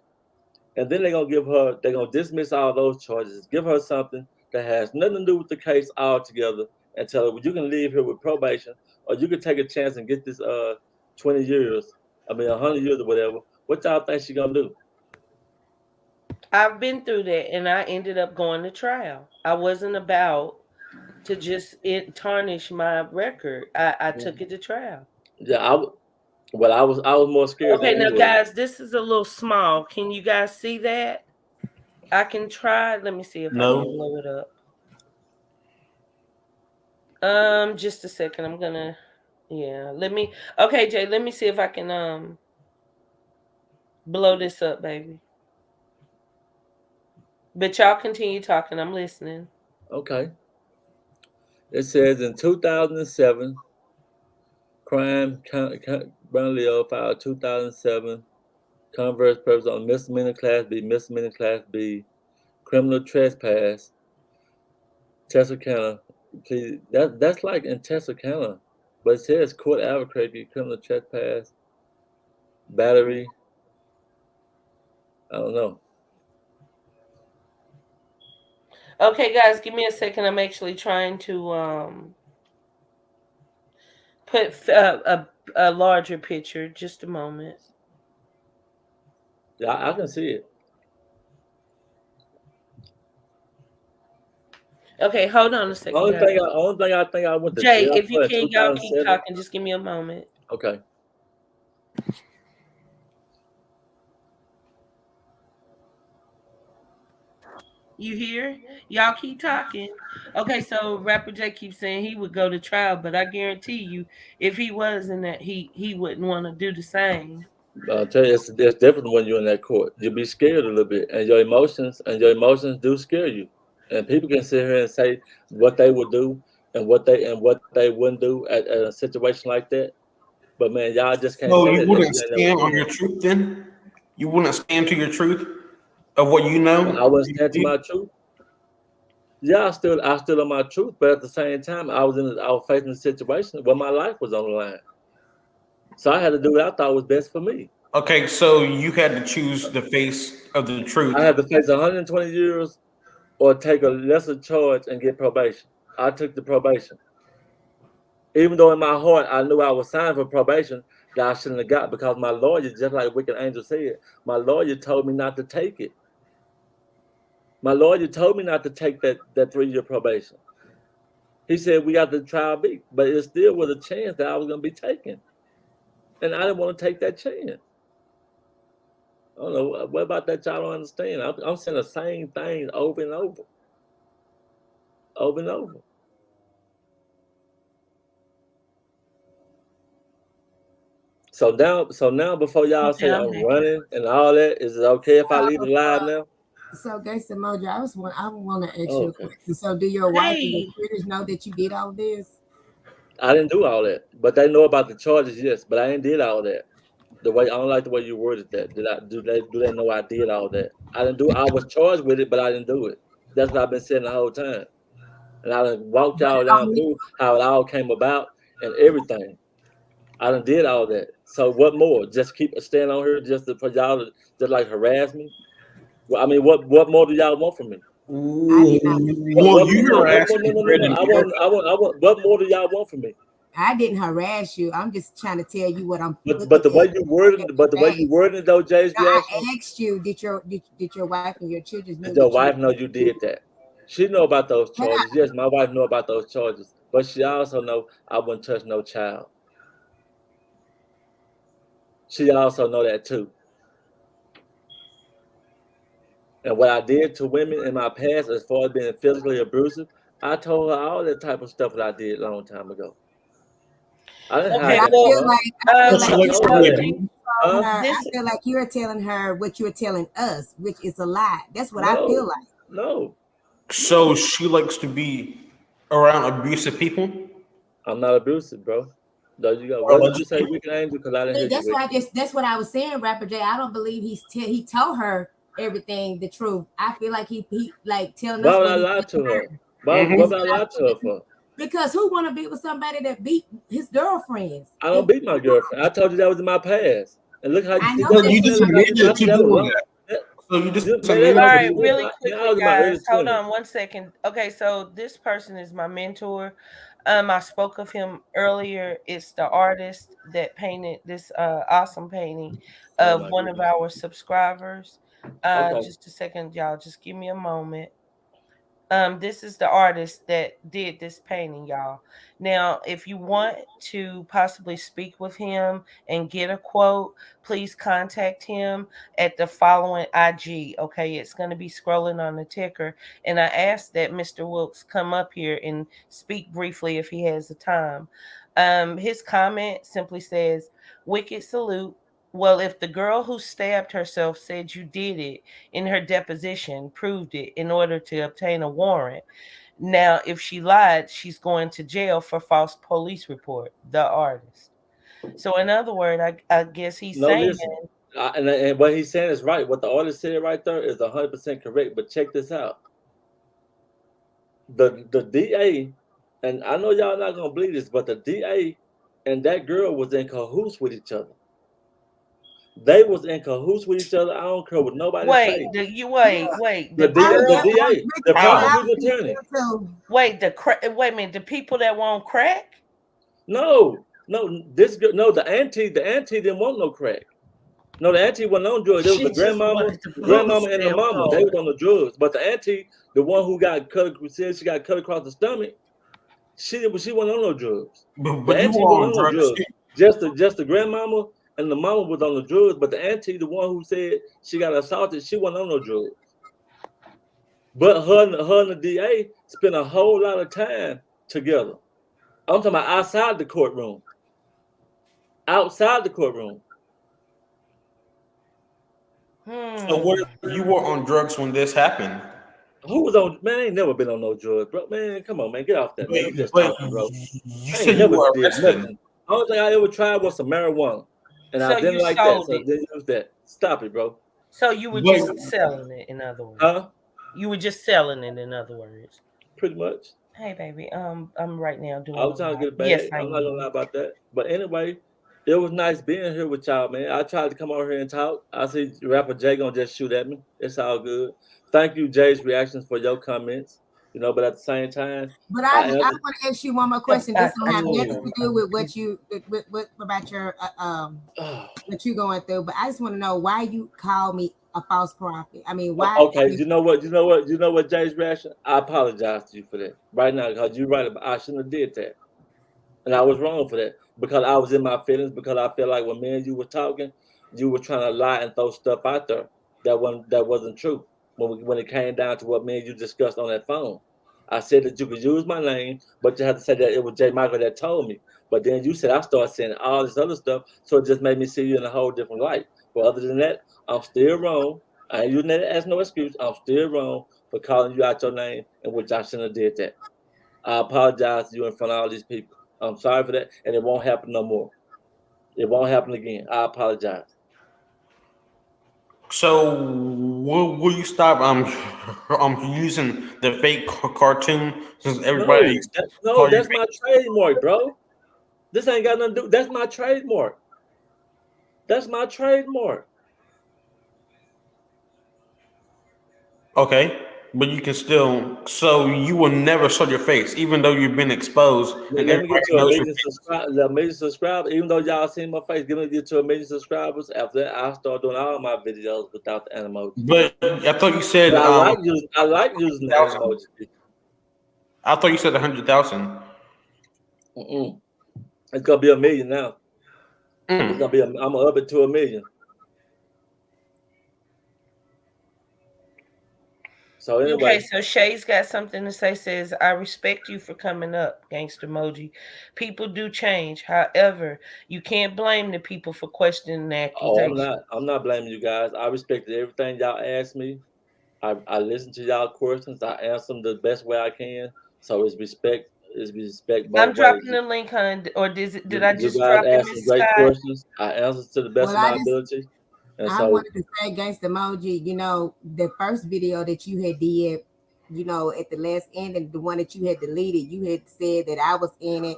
[SPEAKER 2] And then they're gonna dismiss all those charges, give her something that has nothing to do with the case altogether, and tell her, well, you can leave here with probation, or you can take a chance and get this 20 years, I mean 100 years or whatever. What y'all think she gonna do?
[SPEAKER 1] I've been through that, and I ended up going to trial. I wasn't about to just tarnish my record. I took it to trial.
[SPEAKER 2] Yeah, well, I was more scared
[SPEAKER 1] Okay,
[SPEAKER 2] than
[SPEAKER 1] now
[SPEAKER 2] you were.
[SPEAKER 1] guys, this is a little small. Can you guys see that? I can try. Let me see if I can
[SPEAKER 5] No.
[SPEAKER 1] blow it up. Just a second. I'm gonna. Yeah. Let me. Okay, Jay. Let me see if I can blow this up, baby. But y'all continue talking. I'm listening.
[SPEAKER 2] Okay. It says in 2007, Brown Leo filed 2007 converse purpose on misdemeanor class B, criminal trespass, Texarkana. Please, that's like in Texarkana, but it says Court Albuquerque, criminal trespass, battery. I don't know.
[SPEAKER 1] Okay, guys, give me a second. I'm actually trying to put a larger picture. Just a moment.
[SPEAKER 2] Yeah, I can see it.
[SPEAKER 1] Okay, hold on a second, guys.
[SPEAKER 2] Only thing I think I went to
[SPEAKER 1] Jay,
[SPEAKER 2] jail
[SPEAKER 1] if you
[SPEAKER 2] for in
[SPEAKER 1] can, y'all keep
[SPEAKER 2] 2007.
[SPEAKER 1] talking. Just give me a moment.
[SPEAKER 2] Okay.
[SPEAKER 1] You hear? Y'all keep talking. Okay, so Rapper J keeps saying he would go to trial, but I guarantee you, if he was in that, he wouldn't want to do the same.
[SPEAKER 2] I'll tell you, it's different when you're in that court. You'll be scared a little bit, and your emotions do scare you. And people can sit here and say what they would do and what they wouldn't do at a situation like that. But man, y'all just can't say
[SPEAKER 5] So
[SPEAKER 2] that
[SPEAKER 5] you
[SPEAKER 2] unless
[SPEAKER 5] wouldn't
[SPEAKER 2] you ain't never
[SPEAKER 5] stand
[SPEAKER 2] seen
[SPEAKER 5] on
[SPEAKER 2] it.
[SPEAKER 5] your truth then? You wouldn't stand to your truth of what you
[SPEAKER 2] But
[SPEAKER 5] know?
[SPEAKER 2] I wouldn't stand to my truth. Yeah, I stood on my truth, but at the same time, I was facing a situation where my life was on the line. So I had to do what I thought was best for me.
[SPEAKER 5] Okay, so you had to choose the face of the
[SPEAKER 2] I
[SPEAKER 5] truth.
[SPEAKER 2] had to face 120 years or take a lesser charge and get probation. I took the probation. Even though in my heart I knew I was signed for probation that I shouldn't have got because my lawyer, just like Wicked Angel said, my lawyer told me not to take it. My lawyer told me not to take that 3 year probation. He said we got the trial beat, but it still was a chance that I was gonna be taken. And I didn't want to take that chance. I don't know what about that y'all don't understand. I'm saying the same thing over and over, over and over. So now, before y'all say
[SPEAKER 1] Okay, I'm
[SPEAKER 2] I'm
[SPEAKER 1] back.
[SPEAKER 2] running and all that, is it okay if I leave it live now?
[SPEAKER 4] So Gangsta Moji, I want to ask
[SPEAKER 2] Oh,
[SPEAKER 4] you a
[SPEAKER 2] okay.
[SPEAKER 4] question. So do your wife and your
[SPEAKER 1] Hey,
[SPEAKER 4] children know that you did all this?
[SPEAKER 2] I didn't do all that, but they know about the charges, yes. But I ain't did all that. The way I don't like the way you worded that. Did I do they know I did all that? I didn't do. I was charged with it, but I didn't do it. That's what I've been saying the whole time. And I done walked
[SPEAKER 4] But
[SPEAKER 2] y'all down
[SPEAKER 4] only
[SPEAKER 2] through how it all came about and everything. I done did all that. So what more? Just keep staying on here just for y'all to just like harass me? Well, I mean, what more do y'all want from me?
[SPEAKER 4] I did not
[SPEAKER 5] Well, you
[SPEAKER 2] What
[SPEAKER 5] harassed
[SPEAKER 2] more? No,
[SPEAKER 5] me,
[SPEAKER 2] no, no,
[SPEAKER 5] Fred,
[SPEAKER 2] no.
[SPEAKER 5] and your
[SPEAKER 2] I want. What more do y'all want from me?
[SPEAKER 4] I didn't harass you. I'm just trying to tell you what I'm
[SPEAKER 2] But
[SPEAKER 4] looking
[SPEAKER 2] the way
[SPEAKER 4] at.
[SPEAKER 2] you worded, but the way you worded it though, Jay's
[SPEAKER 4] Now, I
[SPEAKER 2] reaction.
[SPEAKER 4] asked you, did your wife and your children know
[SPEAKER 2] Did your
[SPEAKER 4] that you
[SPEAKER 2] wife know you did that? She know about those
[SPEAKER 4] can
[SPEAKER 2] charges. Yes, my wife know about those charges, but she also know I wouldn't touch no child. She also know that too. And what I did to women in my past, as far as being physically abusive, I told her all that type of stuff that I did a long time ago. I didn't
[SPEAKER 4] but
[SPEAKER 2] hide
[SPEAKER 1] okay.
[SPEAKER 2] that from her.
[SPEAKER 4] I feel
[SPEAKER 5] so
[SPEAKER 1] Um,
[SPEAKER 4] like
[SPEAKER 5] she
[SPEAKER 2] I
[SPEAKER 5] likes
[SPEAKER 4] you're
[SPEAKER 5] to
[SPEAKER 2] told her
[SPEAKER 5] be
[SPEAKER 2] that.
[SPEAKER 1] Auntie,
[SPEAKER 5] abused.
[SPEAKER 4] telling
[SPEAKER 2] Huh?
[SPEAKER 4] her, I
[SPEAKER 1] this
[SPEAKER 4] feel like you're telling her what you're telling us, which is a lie. That's what I feel
[SPEAKER 2] No,
[SPEAKER 4] like.
[SPEAKER 2] no,
[SPEAKER 5] So
[SPEAKER 2] no.
[SPEAKER 5] she likes to be around abusive people.
[SPEAKER 2] I'm not abusive, bro. There you go.
[SPEAKER 5] Or
[SPEAKER 2] What did you say,
[SPEAKER 5] allegedly.
[SPEAKER 2] Wicked Angel? Because I didn't hear
[SPEAKER 4] See,
[SPEAKER 2] you, Wicked.
[SPEAKER 4] that's what I was saying, Rapper J. I don't believe he told her everything the truth. I feel like he like telling
[SPEAKER 2] Why
[SPEAKER 4] us
[SPEAKER 2] would
[SPEAKER 4] what
[SPEAKER 2] I
[SPEAKER 4] he
[SPEAKER 2] lie to her? What
[SPEAKER 4] that's
[SPEAKER 5] Mm-hmm.
[SPEAKER 2] would I
[SPEAKER 4] what I
[SPEAKER 2] lie to her
[SPEAKER 4] feel.
[SPEAKER 2] for?
[SPEAKER 4] Because who want to be with somebody that beat his girlfriends?
[SPEAKER 2] I don't beat my girlfriend. I told you that was in my past. And look how you
[SPEAKER 4] I
[SPEAKER 2] see.
[SPEAKER 4] know
[SPEAKER 5] But
[SPEAKER 2] I'm
[SPEAKER 5] you
[SPEAKER 4] that
[SPEAKER 2] saying,
[SPEAKER 5] just
[SPEAKER 2] look how you. I
[SPEAKER 5] admitted
[SPEAKER 2] said
[SPEAKER 5] to
[SPEAKER 2] that was
[SPEAKER 5] doing
[SPEAKER 2] long.
[SPEAKER 5] that.
[SPEAKER 2] That,
[SPEAKER 5] So you just
[SPEAKER 2] man, that
[SPEAKER 5] admitted
[SPEAKER 1] All
[SPEAKER 2] was
[SPEAKER 5] to
[SPEAKER 1] right,
[SPEAKER 5] doing
[SPEAKER 1] really
[SPEAKER 2] man, I
[SPEAKER 1] quickly,
[SPEAKER 2] was in my early
[SPEAKER 1] guys. Hold
[SPEAKER 2] 20s.
[SPEAKER 1] on one second. Okay, so this person is my mentor. I spoke of him earlier. It's the artist that painted this awesome painting
[SPEAKER 2] Oh
[SPEAKER 1] of
[SPEAKER 2] my
[SPEAKER 1] one of
[SPEAKER 2] goodness.
[SPEAKER 1] our subscribers.
[SPEAKER 2] Okay.
[SPEAKER 1] Just a second, y'all. Just give me a moment. This is the artist that did this painting, y'all. Now, if you want to possibly speak with him and get a quote, please contact him at the following IG. Okay, it's going to be scrolling on the ticker. And I asked that Mr. Wilkes come up here and speak briefly if he has the time. His comment simply says, "Wicked salute. Well, if the girl who stabbed herself said you did it in her deposition, proved it in order to obtain a warrant. Now, if she lied, she's going to jail for false police report." The artist. So, in other words, I guess he's
[SPEAKER 2] No,
[SPEAKER 1] saying,
[SPEAKER 2] listen. And what he's saying is right. What the artist said right there is 100% correct. But check this out. The DA, and I know y'all not gonna believe this, but the DA and that girl was in cahoots with each other. They was in cahoots with each other. I don't care what nobody say.
[SPEAKER 1] wait,
[SPEAKER 2] The
[SPEAKER 1] the
[SPEAKER 2] DA,
[SPEAKER 4] I'm
[SPEAKER 2] the
[SPEAKER 1] girl,
[SPEAKER 4] just I'm
[SPEAKER 2] DA, the
[SPEAKER 4] with you, but
[SPEAKER 5] how?
[SPEAKER 4] I
[SPEAKER 2] prosecuting
[SPEAKER 4] really
[SPEAKER 2] attorney.
[SPEAKER 4] feel too.
[SPEAKER 1] wait a minute, the people that won't crack?
[SPEAKER 2] No, no, this girl, no, the auntie didn't want no crack. No, the auntie wasn't on drugs. There was
[SPEAKER 1] She just wanted the
[SPEAKER 2] the
[SPEAKER 1] food
[SPEAKER 2] grandmama and the
[SPEAKER 1] stamp
[SPEAKER 2] mama. They
[SPEAKER 1] card.
[SPEAKER 2] was on the drugs. But the auntie, the one who got cut, said she got cut across the stomach, she wasn't on no drugs. The
[SPEAKER 5] But you
[SPEAKER 2] auntie
[SPEAKER 5] were
[SPEAKER 2] wasn't
[SPEAKER 5] on
[SPEAKER 2] on no
[SPEAKER 5] drugs
[SPEAKER 2] drugs.
[SPEAKER 5] too.
[SPEAKER 2] Just the grandmama and the mama was on the drugs. But the auntie, the one who said she got assaulted, she wasn't on no drugs. But her and the DA spent a whole lot of time together. I'm talking about outside the courtroom. Outside the courtroom.
[SPEAKER 5] So
[SPEAKER 1] Hmm.
[SPEAKER 5] what if you were on drugs when this happened?
[SPEAKER 2] Who was on? Man, I ain't never been on no drugs, bro. Man, come on, man, get off that, man. You just
[SPEAKER 5] But
[SPEAKER 2] talking, bro.
[SPEAKER 5] you
[SPEAKER 2] I ain't
[SPEAKER 5] said you
[SPEAKER 2] never
[SPEAKER 5] were
[SPEAKER 2] did
[SPEAKER 5] arrested.
[SPEAKER 2] nothing. Only thing I ever tried was some marijuana, and I
[SPEAKER 1] So you
[SPEAKER 2] didn't like that,
[SPEAKER 1] sold
[SPEAKER 2] so I
[SPEAKER 1] it.
[SPEAKER 2] didn't use that. Stop it, bro.
[SPEAKER 1] So you were
[SPEAKER 5] But
[SPEAKER 1] just selling it, in other words.
[SPEAKER 2] Huh?
[SPEAKER 1] You were just selling it, in other words.
[SPEAKER 2] Pretty much.
[SPEAKER 1] Hey, baby. I'm right now
[SPEAKER 2] I
[SPEAKER 1] doing a
[SPEAKER 2] was trying to
[SPEAKER 1] lot.
[SPEAKER 2] get a
[SPEAKER 1] Yes,
[SPEAKER 2] bag.
[SPEAKER 1] I
[SPEAKER 2] I'm not gonna
[SPEAKER 1] am.
[SPEAKER 2] lie about that. But anyway, it was nice being here with y'all, man. I tried to come over here and talk. I see rapper Jay gonna just shoot at me. It's all good. Thank you, Jay's reactions for your comments. But at the same time,
[SPEAKER 4] But
[SPEAKER 2] I
[SPEAKER 4] I
[SPEAKER 2] answered.
[SPEAKER 4] want to ask you one more question. This don't
[SPEAKER 1] I
[SPEAKER 4] have
[SPEAKER 1] told
[SPEAKER 4] nothing
[SPEAKER 1] you
[SPEAKER 2] Mm.
[SPEAKER 4] to
[SPEAKER 1] I'm
[SPEAKER 4] do
[SPEAKER 1] coming.
[SPEAKER 4] with what you with about your
[SPEAKER 2] Oh,
[SPEAKER 4] what you going through. But I just want to know why you call me a false prophet. I mean, why? I
[SPEAKER 2] okay,
[SPEAKER 4] mean,
[SPEAKER 2] you know what, Jay's reaction. I apologize to you for that right now because you're right. I shouldn't have did that. And I was wrong for that because I was in my feelings because I feel like when me and you were talking, you were trying to lie and throw stuff out there that wasn't true. When it came down to what me and you discussed on that phone, I said that you could use my name, but you had to say that it was J. Michael that told me. But then you said I started saying all this other stuff, so it just made me see you in a whole different light. But other than that, I'm still wrong. I ain't using that as no excuse. I'm still wrong for calling you out your name, in which I shouldn't have did that. I apologize to you in front of all these people. I'm sorry for that, and it won't happen no more. It won't happen again. I apologize.
[SPEAKER 5] so will you stop using the fake cartoon since everybody
[SPEAKER 2] No,
[SPEAKER 5] used to
[SPEAKER 2] no,
[SPEAKER 5] call you
[SPEAKER 2] that's my trademark, bro. This ain't got nothing to do. That's my trademark. That's my trademark.
[SPEAKER 5] okay, but you can still so you will never show your face even though you've been exposed and
[SPEAKER 2] Let me
[SPEAKER 5] everybody
[SPEAKER 2] get to a
[SPEAKER 5] knows your
[SPEAKER 2] million
[SPEAKER 5] face.
[SPEAKER 2] subscribers. A million subscribers. Even though y'all seen my face, give me get to a million subscribers. After that, I'll start doing all my videos without the animojis.
[SPEAKER 5] But I thought you said
[SPEAKER 2] But I like using the
[SPEAKER 5] 100,000.
[SPEAKER 2] animojis.
[SPEAKER 5] I thought you said 100,000.
[SPEAKER 2] Mm-mm. It's gonna be a million now. It's
[SPEAKER 5] Mm.
[SPEAKER 2] gonna be. I'm gonna up it to a million. So
[SPEAKER 1] Okay,
[SPEAKER 2] anyway,
[SPEAKER 1] so Shay's got something to say. Says, I respect you for coming up, Gangster Moji. People do change. However, you can't blame the people for questioning the
[SPEAKER 2] oh, I'm
[SPEAKER 1] accusation.
[SPEAKER 2] not. I'm not blaming you guys. I respected everything y'all asked me. I listened to y'all questions. I answered them the best way I can. So it's respect. It's respect
[SPEAKER 1] I'm
[SPEAKER 2] both ways.
[SPEAKER 1] dropping the link, hun. Or did I
[SPEAKER 2] You
[SPEAKER 1] just
[SPEAKER 2] guys
[SPEAKER 1] drop it,
[SPEAKER 2] asked some
[SPEAKER 1] Mrs.
[SPEAKER 2] great
[SPEAKER 1] Scott?
[SPEAKER 2] questions. I answered to the best
[SPEAKER 4] well,
[SPEAKER 2] of my ability. And
[SPEAKER 4] I
[SPEAKER 2] so
[SPEAKER 4] wanted to say, Gangsta Moji, the first video that you had did, at the last end, and the one that you had deleted, you had said that I was in it.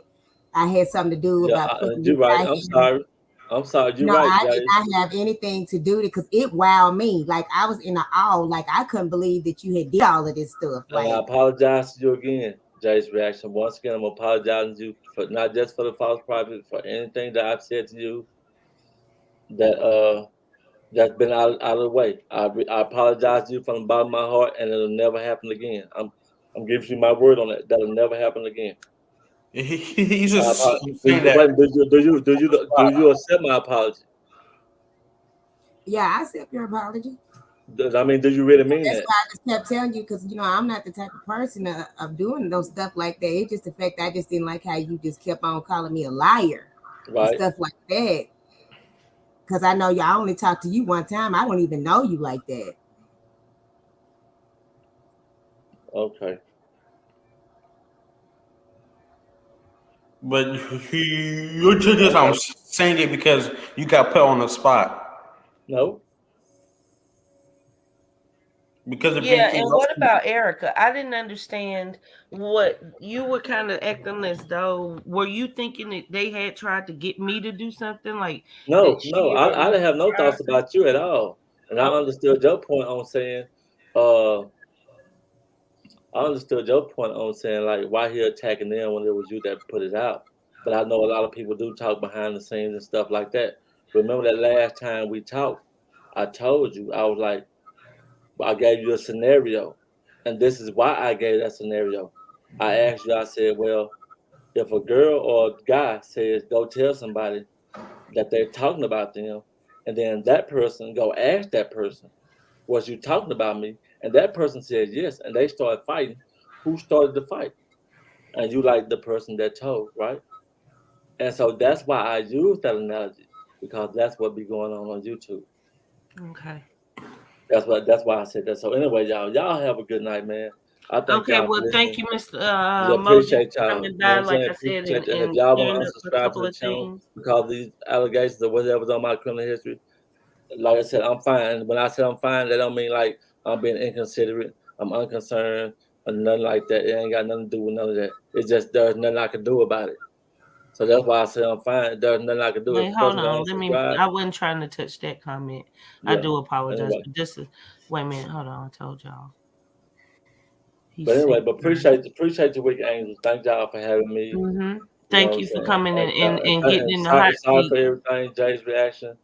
[SPEAKER 4] I had something to do
[SPEAKER 2] yeah,
[SPEAKER 4] about putting
[SPEAKER 2] you're
[SPEAKER 4] you
[SPEAKER 2] right.
[SPEAKER 4] out
[SPEAKER 2] I'm
[SPEAKER 4] here.
[SPEAKER 2] sorry. I'm sorry. You're right,
[SPEAKER 4] I did
[SPEAKER 2] Jay.
[SPEAKER 4] not have anything to do with it because it wowed me. Like I was in awe. Like I couldn't believe that you had did all of this stuff.
[SPEAKER 2] And I
[SPEAKER 4] Like
[SPEAKER 2] apologize to you again, Jay's reaction. Once again, I'm apologizing to you for not just for the false prophet, for anything that I've said to you that that's been out of the way. I apologize to you from the bottom of my heart, and it'll never happen again. I'm giving you my word on that. That'll never happen again.
[SPEAKER 5] He's just saying that
[SPEAKER 2] Wait, do
[SPEAKER 5] spot.
[SPEAKER 2] you accept my apology?
[SPEAKER 4] yeah, I accept your apology.
[SPEAKER 2] I mean, do you really mean
[SPEAKER 4] That's
[SPEAKER 2] that?
[SPEAKER 4] why I just kept telling you because I'm not the type of person of doing those stuff like that. It's just the fact I just didn't like how you just kept on calling me a liar and
[SPEAKER 2] Right?
[SPEAKER 4] stuff like that. Because I know y'all only talked to you one time. I don't even know you like that.
[SPEAKER 2] Okay.
[SPEAKER 5] But you're just
[SPEAKER 2] Okay.
[SPEAKER 5] saying it because you got put on the spot.
[SPEAKER 2] No.
[SPEAKER 5] Because if
[SPEAKER 1] Yeah,
[SPEAKER 5] anything
[SPEAKER 1] and
[SPEAKER 5] else,
[SPEAKER 1] what about Erica? I didn't understand what you were kind of acting as though. Were you thinking that they had tried to get me to do something like
[SPEAKER 2] No,
[SPEAKER 1] that?
[SPEAKER 2] no.
[SPEAKER 1] She or
[SPEAKER 2] I didn't
[SPEAKER 1] Mr.
[SPEAKER 2] have no thoughts
[SPEAKER 1] Robinson?
[SPEAKER 2] about you at all, and I
[SPEAKER 1] Okay.
[SPEAKER 2] understood your point on saying, uh, I understood your point on saying like why he attacking them when it was you that put it out. But I know a lot of people do talk behind the scenes and stuff like that. Remember that last time we talked, I told you I was like I gave you a scenario, and this is why I gave that scenario. I asked you. I said, well, if a girl or a guy says go tell somebody that they're talking about them, and then that person go ask that person. Was you talking about me? And that person said yes, and they started fighting. Who started the fight? And you like the person that told, right? And so that's why I use that analogy because that's what be going on YouTube.
[SPEAKER 1] Okay.
[SPEAKER 2] That's why I said that. So anyway, y'all have a good night, man. I thank
[SPEAKER 1] Okay,
[SPEAKER 2] y'all for
[SPEAKER 1] well, thank
[SPEAKER 2] listening.
[SPEAKER 1] you, Mr.
[SPEAKER 2] Yeah,
[SPEAKER 1] Moji,
[SPEAKER 2] appreciate
[SPEAKER 1] for
[SPEAKER 2] y'all.
[SPEAKER 1] coming
[SPEAKER 2] You know what
[SPEAKER 1] by,
[SPEAKER 2] I'm
[SPEAKER 1] like
[SPEAKER 2] saying?
[SPEAKER 1] I said,
[SPEAKER 2] Appreciate that. And if
[SPEAKER 1] and
[SPEAKER 2] y'all want
[SPEAKER 1] clearing
[SPEAKER 2] to
[SPEAKER 1] up a
[SPEAKER 2] unsubscribe to
[SPEAKER 1] couple
[SPEAKER 2] the
[SPEAKER 1] of
[SPEAKER 2] channel
[SPEAKER 1] things.
[SPEAKER 2] because of these allegations or whatever's on my criminal history, like I said, I'm fine. When I say I'm fine, that don't mean like I'm being inconsiderate. I'm unconcerned or nothing like that. It ain't got nothing to do with none of that. It's just there's nothing I can do about it. So that's why I say I'm fine. There's nothing I can do. If
[SPEAKER 1] Wait,
[SPEAKER 2] a
[SPEAKER 1] hold
[SPEAKER 2] person
[SPEAKER 1] on.
[SPEAKER 2] don't
[SPEAKER 1] Let me.
[SPEAKER 2] unsubscribe,
[SPEAKER 1] I wasn't trying to touch that comment. I
[SPEAKER 2] yeah.
[SPEAKER 1] do apologize,
[SPEAKER 2] Anyway.
[SPEAKER 1] but this is. Wait a minute. Hold on. I told y'all. He
[SPEAKER 2] But
[SPEAKER 1] said.
[SPEAKER 2] anyway, but appreciate the Wicked Angels. Thank y'all for having me.
[SPEAKER 1] Mm-hmm.
[SPEAKER 2] You know
[SPEAKER 1] Thank
[SPEAKER 2] what I'm
[SPEAKER 1] you for
[SPEAKER 2] saying?
[SPEAKER 1] coming in
[SPEAKER 2] Thank y'all.
[SPEAKER 1] and getting
[SPEAKER 2] And
[SPEAKER 1] in the hot
[SPEAKER 2] sorry
[SPEAKER 1] seat.
[SPEAKER 2] for everything, Jay's reaction.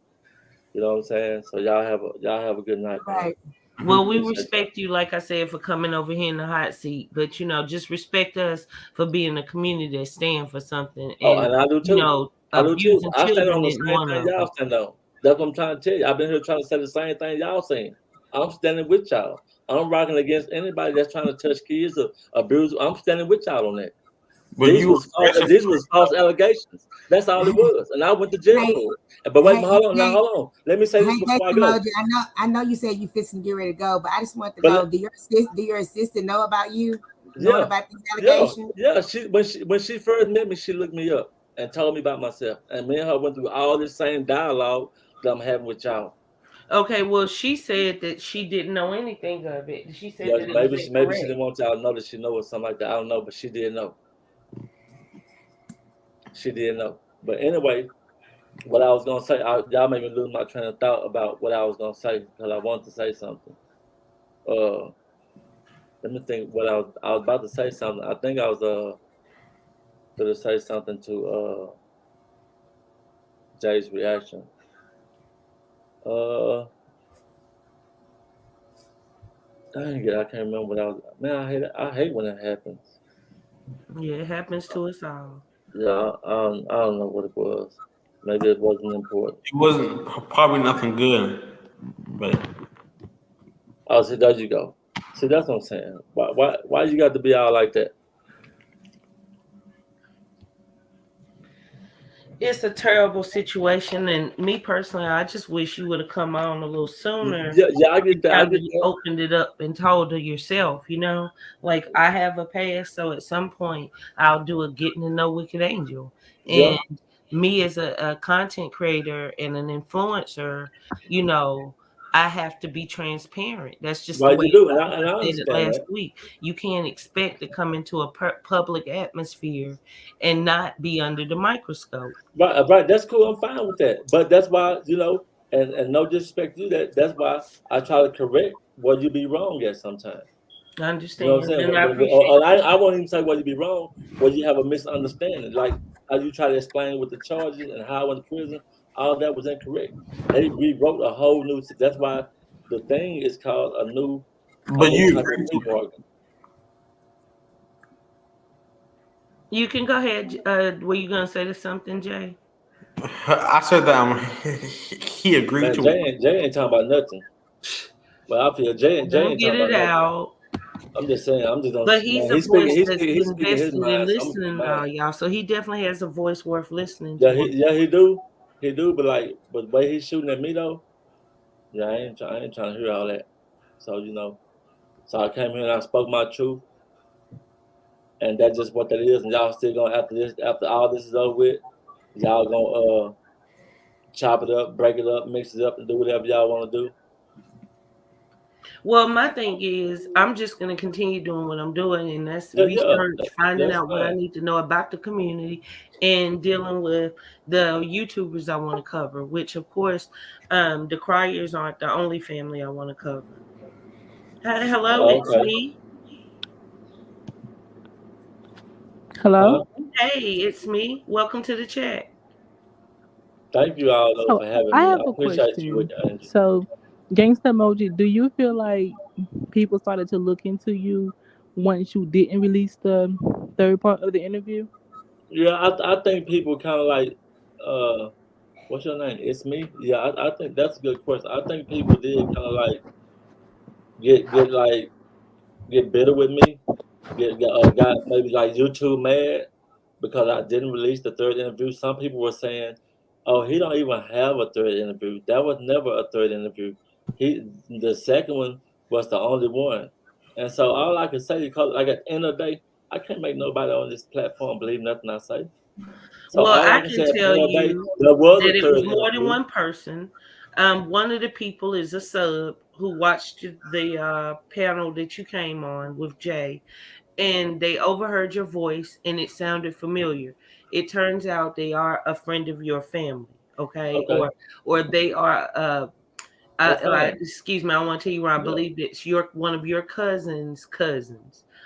[SPEAKER 2] You know what I'm saying? So y'all have a good night, man.
[SPEAKER 4] Right.
[SPEAKER 1] Well, we
[SPEAKER 2] Appreciate y'all.
[SPEAKER 1] respect you, like I said, for coming over here in the hot seat. But just respect us for being a community that stand for something.
[SPEAKER 2] Oh,
[SPEAKER 1] And
[SPEAKER 2] and I do too. I do too.
[SPEAKER 1] abusing
[SPEAKER 2] I stand on
[SPEAKER 1] children
[SPEAKER 2] the
[SPEAKER 1] isn't
[SPEAKER 2] same
[SPEAKER 1] one
[SPEAKER 2] thing
[SPEAKER 1] of
[SPEAKER 2] y'all
[SPEAKER 1] them.
[SPEAKER 2] stand on. That's what I'm trying to tell you. I've been here trying to say the same thing y'all saying. I'm standing with y'all. I'm rocking against anybody that's trying to touch kids or abuse. I'm standing with y'all on that.
[SPEAKER 5] But you expressing
[SPEAKER 2] These was false allegations. That's all it was, and I went to jail
[SPEAKER 4] Hey,
[SPEAKER 2] for it. But wait,
[SPEAKER 4] hey,
[SPEAKER 2] hold on, now
[SPEAKER 4] hey,
[SPEAKER 2] hold on. Let me say this
[SPEAKER 4] hey,
[SPEAKER 2] before I
[SPEAKER 4] Gangsta
[SPEAKER 2] go.
[SPEAKER 4] Moji. I know you said you fixing to get ready to go, but I just want to
[SPEAKER 2] But
[SPEAKER 4] know: do your assistant know about you knowing
[SPEAKER 2] yeah,
[SPEAKER 4] about these
[SPEAKER 2] yeah,
[SPEAKER 4] allegations?
[SPEAKER 2] yeah. When she first met me, she looked me up and told me about myself. And me and her went through all this same dialogue that I'm having with y'all.
[SPEAKER 1] Okay, well, she said that she didn't know anything of it. She said
[SPEAKER 2] Yeah,
[SPEAKER 1] that it was
[SPEAKER 2] maybe she
[SPEAKER 1] incorrect.
[SPEAKER 2] didn't want y'all to know that she know or something like that. I don't know, but she did know. She did know. But anyway, what I was gonna say, y'all made me lose my train of thought about what I was gonna say because I wanted to say something. Uh, Let me think. What I was about to say something. I think I was gonna say something to Jay's reaction. Uh, Dang it, I can't remember what I was. Man, I hate when it happens.
[SPEAKER 1] Yeah, it happens to us all.
[SPEAKER 2] Yeah, I don't know what it was. Maybe it wasn't important.
[SPEAKER 5] it wasn't probably nothing good, but
[SPEAKER 2] Oh, see, there you go. See, that's what I'm saying. Why you got to be all like that?
[SPEAKER 1] It's a terrible situation, and me personally, I just wish you would have come on a little sooner
[SPEAKER 2] Yeah, yeah, I get that. I
[SPEAKER 1] kind of
[SPEAKER 2] get that.
[SPEAKER 1] opened it up and told her yourself. Like I have a past, so at some point I'll do a getting to know Wicked Angel.
[SPEAKER 2] Yeah,
[SPEAKER 1] And me as a content creator and an influencer, you know, I have to be transparent. That's just the
[SPEAKER 2] well,
[SPEAKER 1] way
[SPEAKER 2] you
[SPEAKER 1] it
[SPEAKER 2] do, and
[SPEAKER 1] goes.
[SPEAKER 2] I
[SPEAKER 1] I
[SPEAKER 2] and I
[SPEAKER 1] said it
[SPEAKER 2] understand
[SPEAKER 1] last
[SPEAKER 2] that.
[SPEAKER 1] week. You can't expect to come into a public atmosphere and not be under the microscope.
[SPEAKER 2] Right. That's cool. I'm fine with that. But that's why and no disrespect to that. That's why I try to correct where you be wrong at sometimes.
[SPEAKER 1] I
[SPEAKER 2] You know what I'm
[SPEAKER 1] understand,
[SPEAKER 2] saying?
[SPEAKER 1] and I appreciate
[SPEAKER 2] I won't even say whether you be wrong, whether you have a misunderstanding. Like how you try to explain with the charges and how I went to prison, all that was incorrect. They rewrote a whole new. That's why the thing is called a
[SPEAKER 5] but
[SPEAKER 2] new
[SPEAKER 5] you
[SPEAKER 2] type of
[SPEAKER 5] agree
[SPEAKER 2] plea
[SPEAKER 5] to
[SPEAKER 2] bargain.
[SPEAKER 1] you can go ahead. Were you gonna say something, Jay?
[SPEAKER 5] it. I said that he agreed
[SPEAKER 2] Man,
[SPEAKER 5] to it.
[SPEAKER 2] Jay ain't talking about nothing. But I feel Jay
[SPEAKER 1] Don't
[SPEAKER 2] ain't
[SPEAKER 1] get
[SPEAKER 2] talking
[SPEAKER 1] it
[SPEAKER 2] about nothing.
[SPEAKER 1] out.
[SPEAKER 2] I'm just saying. I'm just gonna
[SPEAKER 1] But he's
[SPEAKER 2] man.
[SPEAKER 1] a voice that's
[SPEAKER 2] He's speaking his
[SPEAKER 1] invested in
[SPEAKER 2] mind. So I'm
[SPEAKER 1] listening
[SPEAKER 2] speaking
[SPEAKER 1] to all
[SPEAKER 2] mine.
[SPEAKER 1] y'all. So he definitely has a voice worth listening
[SPEAKER 2] Yeah,
[SPEAKER 1] to.
[SPEAKER 2] he do. But like, but the way he's shooting at me though, yeah, I ain't trying to hear all that. So so I came here and I spoke my truth, and that's just what that is. And y'all still gonna after all this is over with, y'all gonna chop it up, break it up, mix it up, and do whatever y'all want to do.
[SPEAKER 1] Well, my thing is, I'm just going to continue doing what I'm doing, and that's
[SPEAKER 2] Yeah, yeah,
[SPEAKER 1] research, finding
[SPEAKER 2] that's
[SPEAKER 1] out what I
[SPEAKER 2] fine.
[SPEAKER 1] need to know about the community, and dealing with the YouTubers I want to cover. Which, of course, the Criers aren't the only family I want to cover. Hello, it's
[SPEAKER 2] Okay,
[SPEAKER 1] me.
[SPEAKER 6] Hello.
[SPEAKER 2] huh?
[SPEAKER 1] Hey, it's me. Welcome to the chat.
[SPEAKER 2] Thank you all though
[SPEAKER 6] So
[SPEAKER 2] for having
[SPEAKER 6] I
[SPEAKER 2] me.
[SPEAKER 6] have
[SPEAKER 2] I
[SPEAKER 6] a
[SPEAKER 2] appreciate you with
[SPEAKER 6] question.
[SPEAKER 2] the angel.
[SPEAKER 6] So, Gangsta Moji, do you feel like people started to look into you once you didn't release the third part of the interview?
[SPEAKER 2] Yeah, I think people kind of like what's your name? It's me. Yeah, I think that's a good question. I think people did kind of like like get bitter with me, got maybe like YouTube mad because I didn't release the third interview. Some people were saying, "Oh, he don't even have a third interview. That was never a third interview. The second one was the only one." And so all I can say, because like at the end of the day, I can't make nobody on this platform believe nothing I say. So
[SPEAKER 1] Well,
[SPEAKER 2] all I
[SPEAKER 1] I
[SPEAKER 2] can
[SPEAKER 1] can
[SPEAKER 2] say at the
[SPEAKER 1] tell
[SPEAKER 2] end of the day,
[SPEAKER 1] you
[SPEAKER 2] there was
[SPEAKER 1] that
[SPEAKER 2] a
[SPEAKER 1] it
[SPEAKER 2] third
[SPEAKER 1] was more than
[SPEAKER 2] interview.
[SPEAKER 1] one person. One of the people is a sub who watched the panel that you came on with Jay, and they overheard your voice and it sounded familiar. It turns out they are a friend of your family, okay,
[SPEAKER 2] Okay,
[SPEAKER 1] or they are
[SPEAKER 2] that's fine.
[SPEAKER 1] excuse me, I want to tell you where I
[SPEAKER 2] Yeah.
[SPEAKER 1] believe it's your one of your cousins or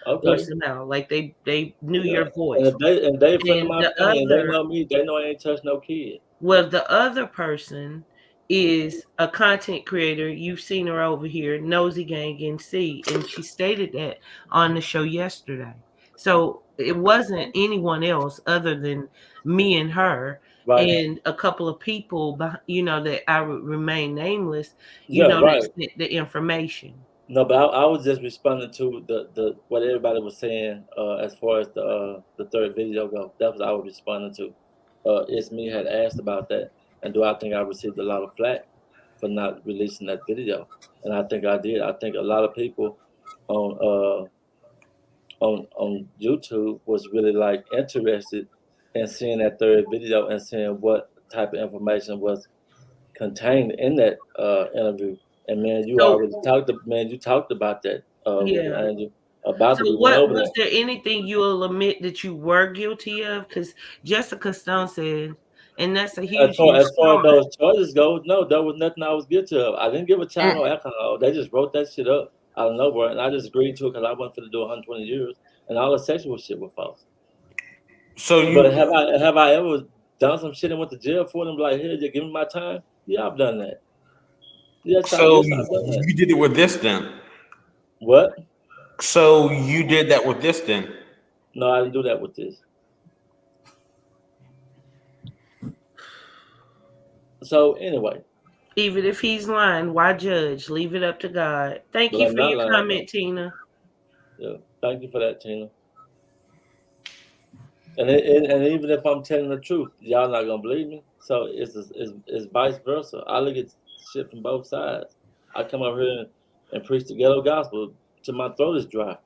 [SPEAKER 2] Okay.
[SPEAKER 1] somehow like they knew
[SPEAKER 2] Yeah.
[SPEAKER 1] your
[SPEAKER 2] And
[SPEAKER 1] voice.
[SPEAKER 2] if they a friend of
[SPEAKER 1] And
[SPEAKER 2] my
[SPEAKER 1] the
[SPEAKER 2] family and they
[SPEAKER 1] other
[SPEAKER 2] know me, they know I ain't touched no kid.
[SPEAKER 1] Well, the other person is a content creator. You've seen her over here, Nosy Gang NC, and she stated that on the show yesterday. So it wasn't anyone else other than me and her
[SPEAKER 2] Right.
[SPEAKER 1] and a couple of people, that I would remain nameless,
[SPEAKER 2] Yeah,
[SPEAKER 1] that
[SPEAKER 2] right.
[SPEAKER 1] sent the information.
[SPEAKER 2] No, but I was just responding to the what everybody was saying as far as the third video go. That was I was responding to. It's me had asked about that, and do I think I received a lot of flack for not releasing that video? And I think I did. I think a lot of people on on YouTube was really like interested in seeing that third video and seeing what type of information was contained in that interview. And man, you
[SPEAKER 1] So
[SPEAKER 2] already talked. Man, you talked about that with
[SPEAKER 1] yeah.
[SPEAKER 2] Angel about
[SPEAKER 1] So
[SPEAKER 2] it. We went
[SPEAKER 1] what
[SPEAKER 2] over
[SPEAKER 1] was
[SPEAKER 2] that.
[SPEAKER 1] there anything you'll admit that you were guilty of? Because Jessica Stone said, and that's a huge, huge
[SPEAKER 2] As far as
[SPEAKER 1] start.
[SPEAKER 2] those charges go, no, there was nothing I was guilty of. I didn't give a child no
[SPEAKER 5] Mm.
[SPEAKER 2] alcohol. They just wrote that shit up out of nowhere, and I just agreed to it because I wasn't going to do 120 years, and all the sexual shit was false.
[SPEAKER 5] So
[SPEAKER 2] But
[SPEAKER 5] you
[SPEAKER 2] have I ever done some shit and went to jail for them? Like, here, just give me my time. Yeah, I've done that.
[SPEAKER 5] so
[SPEAKER 2] Yes, I've done that.
[SPEAKER 5] you did it with this then.
[SPEAKER 2] What?
[SPEAKER 5] So you did that with this then.
[SPEAKER 2] No, I didn't do that with this. So anyway,
[SPEAKER 1] Even if he's lying, why judge? Leave it up to God. Thank
[SPEAKER 2] but
[SPEAKER 1] you
[SPEAKER 2] I'm
[SPEAKER 1] for
[SPEAKER 2] not
[SPEAKER 1] your
[SPEAKER 2] lying though.
[SPEAKER 1] comment, Tina.
[SPEAKER 2] Yeah, thank you for that, Tina. And even if I'm telling the truth, y'all not gonna believe me. So it's vice versa. I look at shit from both sides. I come over here and preach the ghetto gospel till my throat is dry,